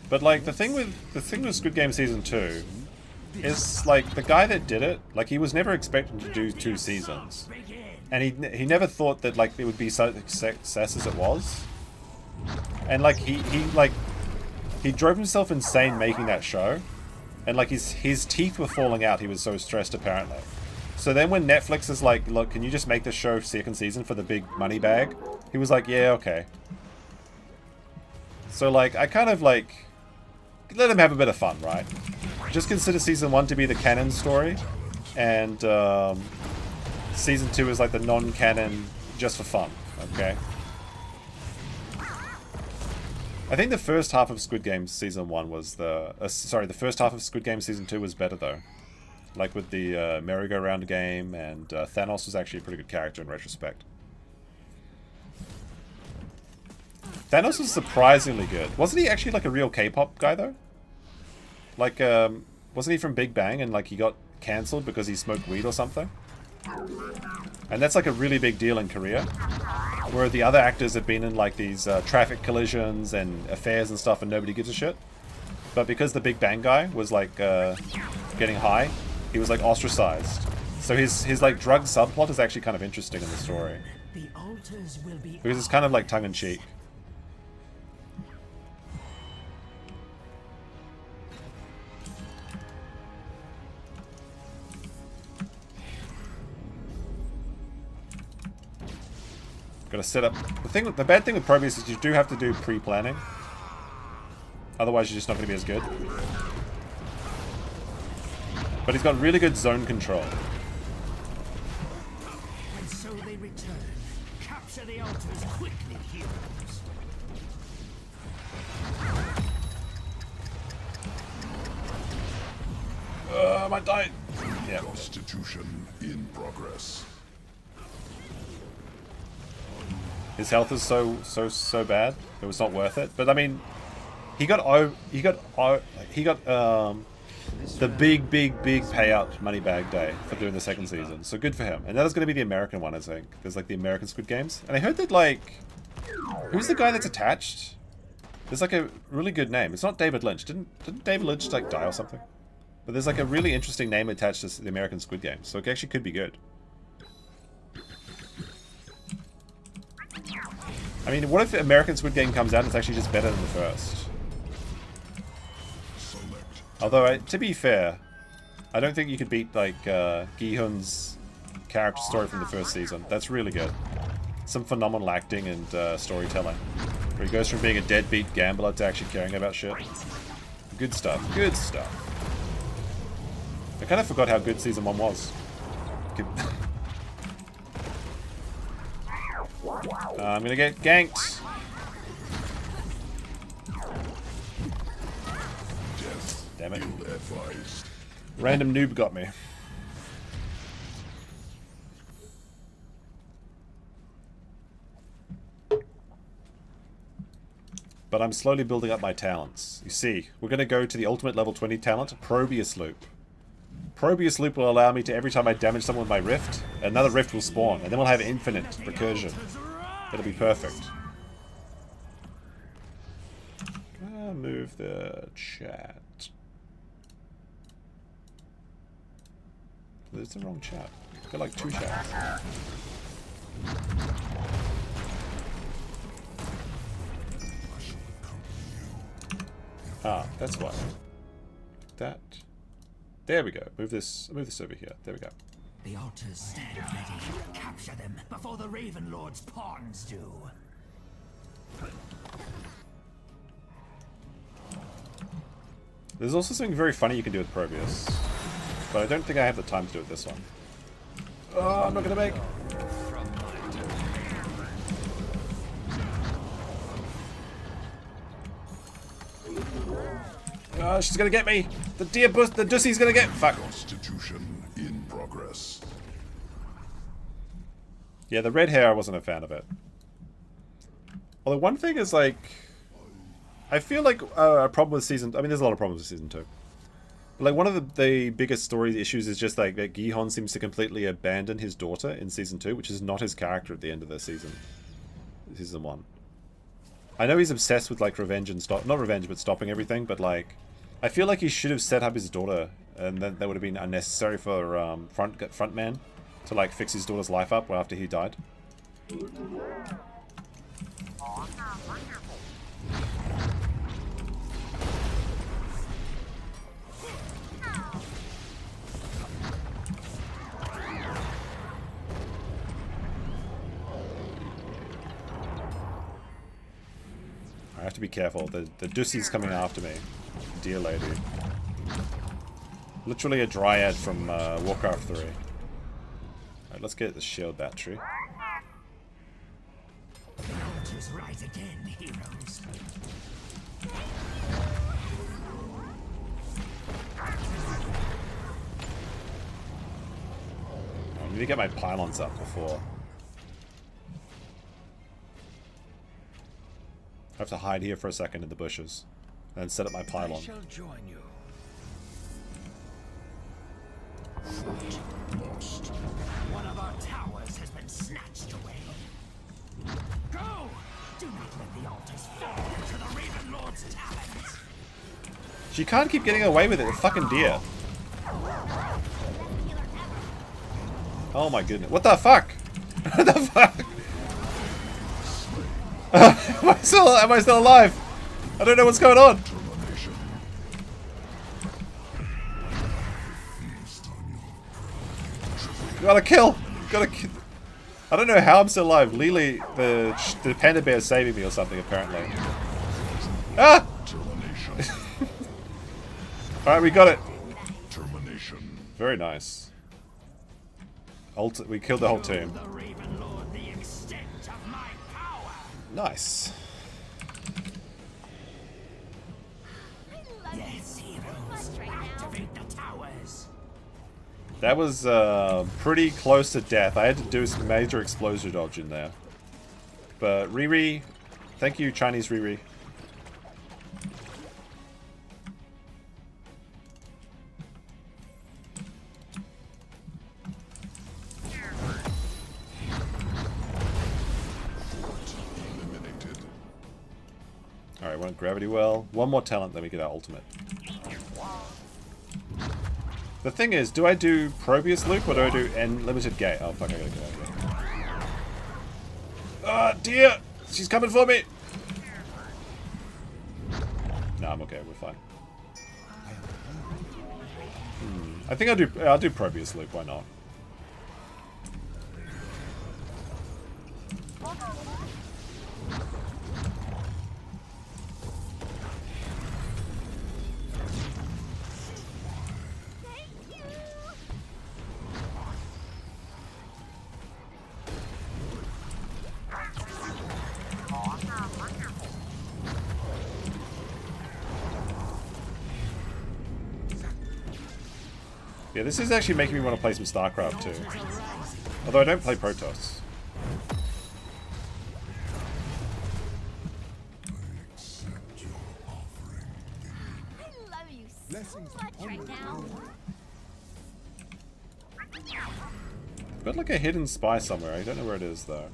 But like the thing with Squid Game Season 2 is like the guy that did it, like he was never expecting to do 2 seasons. And he never thought that like it would be such a success as it was. And like he drove himself insane making that show, and like his teeth were falling out. He was so stressed apparently. So then when Netflix is like, look, can you just make the show second season for the big money bag? He was like, yeah, okay. So like I kind of like let him have a bit of fun, right? Just consider season 1 to be the canon story, and season 2 is like the non-canon, just for fun. Okay. I think the first half of Squid Game Season 1 was the first half of Squid Game Season 2 was better though. Like with the merry-go-round game, and Thanos was actually a pretty good character in retrospect. Thanos was surprisingly good. Wasn't he actually like a real K-pop guy though? Like, wasn't he from Big Bang and like he got cancelled because he smoked weed or something? And that's like a really big deal in Korea. Where the other actors have been in like these traffic collisions and affairs and stuff and nobody gives a shit. But because the Big Bang guy was like getting high, he was like ostracized. So his like drug subplot is actually kind of interesting in the story. Because it's kind of like tongue-in-cheek. Gotta set up... The bad thing with Probius is you do have to do pre-planning. Otherwise you're just not gonna be as good. But he's got really good zone control. And so they return. Capture the altars quickly, heroes. I might die. Yeah. Constitution in progress. His health is so bad. It was not worth it. But I mean, he got the big payout money bag day for doing the second season. So good for him. And that is going to be the American one, I think. There's like the American Squid Games. And I heard that like, who's the guy that's attached? There's like a really good name. It's not David Lynch. Didn't David Lynch like die or something? But there's like a really interesting name attached to the American Squid Games. So it actually could be good. I mean, what if the American Squid Game comes out and it's actually just better than the first? Although, to be fair, I don't think you could beat, like, Gi-hun's character story from the first season. That's really good. Some phenomenal acting and storytelling. Where he goes from being a deadbeat gambler to actually caring about shit. Good stuff. Good stuff. I kind of forgot how good Season 1 was. I'm gonna get ganked. Damn it. Random noob got me. But I'm slowly building up my talents. You see, we're going to go to the ultimate level 20 talent, Probius Loop. Probius Loop will allow me to, every time I damage someone with my Rift, another Rift will spawn, and then we'll have infinite recursion. It'll be perfect. Gonna move the chat. It's the wrong chat. Got like 2 chats. Ah, that's why. That. There we go. Move this over here. There we go. The altars stand ready. Capture them before the Raven Lord's pawns do. There's also something very funny you can do with Probius. But I don't think I have the time to do it this one. Oh, I'm not gonna make. Oh, she's gonna get me. The Dussy's gonna get. Fuck. Constitution in progress. Yeah, the red hair, I wasn't a fan of it. Although one thing is like, I feel like a problem with season. I mean, there's a lot of problems with season 2. But like one of the biggest story issues is just like that Gi-hun seems to completely abandon his daughter in season 2, which is not his character at the end of the season. Season 1. I know he's obsessed with like revenge and not revenge, but stopping everything. But like, I feel like he should have set up his daughter, and then that would have been unnecessary for Frontman to like fix his daughter's life up after he died. I have to be careful. The Dussy's coming after me. Dear lady. Literally a dryad from Warcraft 3. Alright, let's get the shield battery. The altars rise again, heroes. I need to get my pylons up before. I have to hide here for a second in the bushes, and then set up my pylon. I shall join you. Lost. One of our towers has been snatched away. Go! Do not let the altars fall into the Raven Lord's talons. She can't keep getting away with it, the fucking deer. Oh my goodness. What the fuck? What the fuck? Am I still alive? I don't know what's going on. Gotta kill. Gotta kill. I don't know how I'm still alive. Lily, the panda bear is saving me or something, apparently. Ah! Alright, we got it. Termination. Very nice. We killed the whole team. The Raven Lord the extent of my power. Nice. Yes, heroes. Activate the towers. That was pretty close to death. I had to do some major explosion dodge in there. But Riri, thank you, Chinese Riri. Alright, we want Gravity Well. One more talent, then we get our ultimate. The thing is, do I do Probius Loop or do I do Limited Gate? Oh fuck, I gotta get out of here. Ah, dear! She's coming for me! No, I'm okay, we're fine. I think I'll do Probius Loop, why not? Yeah, this is actually making me want to play some StarCraft too. Although I don't play Protoss. I love you so Blessings much upon right you. now. I've got like a hidden spy somewhere. I don't know where it is though.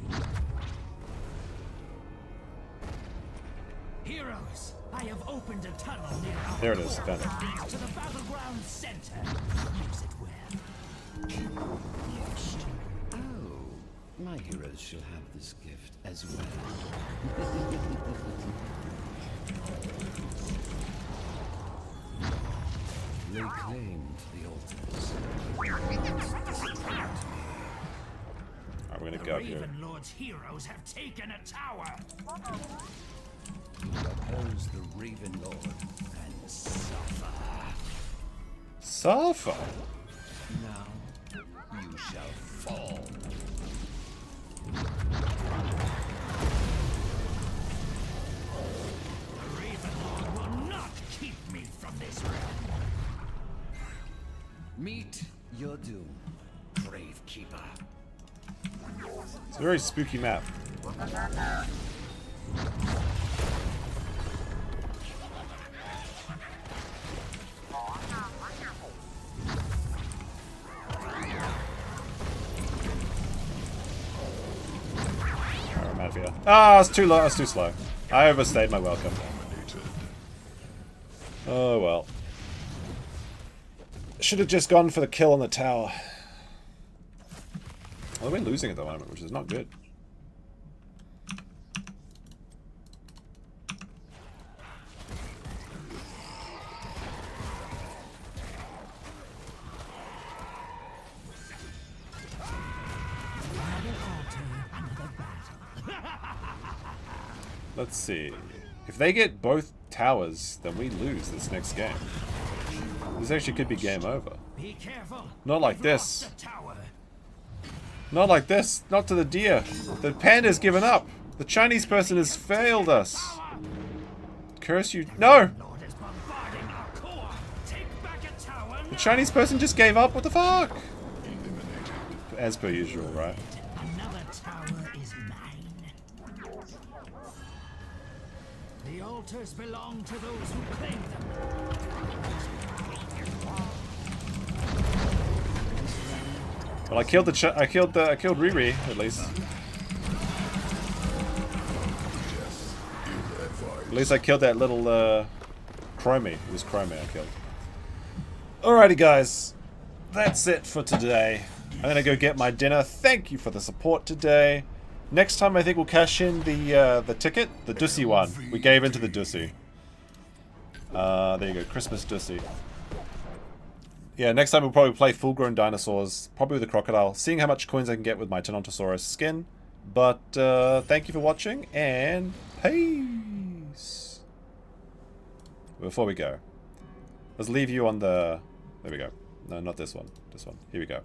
Heroes, I have opened a tunnel near our There it is, core found it. that leads to the battleground center. Use it well. Oh, my heroes shall have this gift as well. Lay claim to the altars. Alright, we're gonna The go up here. Raven Lord's heroes have taken a tower. Oppose the Raven Lord and suffer. Suffer? Now you shall fall. The Raven Lord will not keep me from this realm. Meet your doom, Grave Keeper. It's a very spooky map. Alright, I'm out of here. Ah, it's too low. It's too slow. I overstayed my welcome. Oh well. Should have just gone for the kill on the tower. Well, we're losing at the moment, which is not good. Let's see. If they get both towers, then we lose this next game. This actually could be game over. Be careful. Not like You've this. lost the tower. Not like this. Not to the deer. The panda's given up. The Chinese person has failed us. Curse you. No! Lord is bombarding our core. Take back a tower The now. Chinese person just gave up. What the fuck? As per usual, right? Another tower is mine. The altars belong to those who claim them. Well, I killed I killed Riri at least. At least I killed that little Chromie. It was Chromie I killed. Alrighty, guys, that's it for today. I'm gonna go get my dinner. Thank you for the support today. Next time, I think we'll cash in the ticket, the Dussy one. We gave into the Dussy. There you go, Christmas Dussy. Yeah, next time we'll probably play full-grown dinosaurs, probably with a crocodile, seeing how much coins I can get with my Tenontosaurus skin. But thank you for watching, and peace. Before we go, let's leave you on the... There we go. No, not this one. This one. Here we go.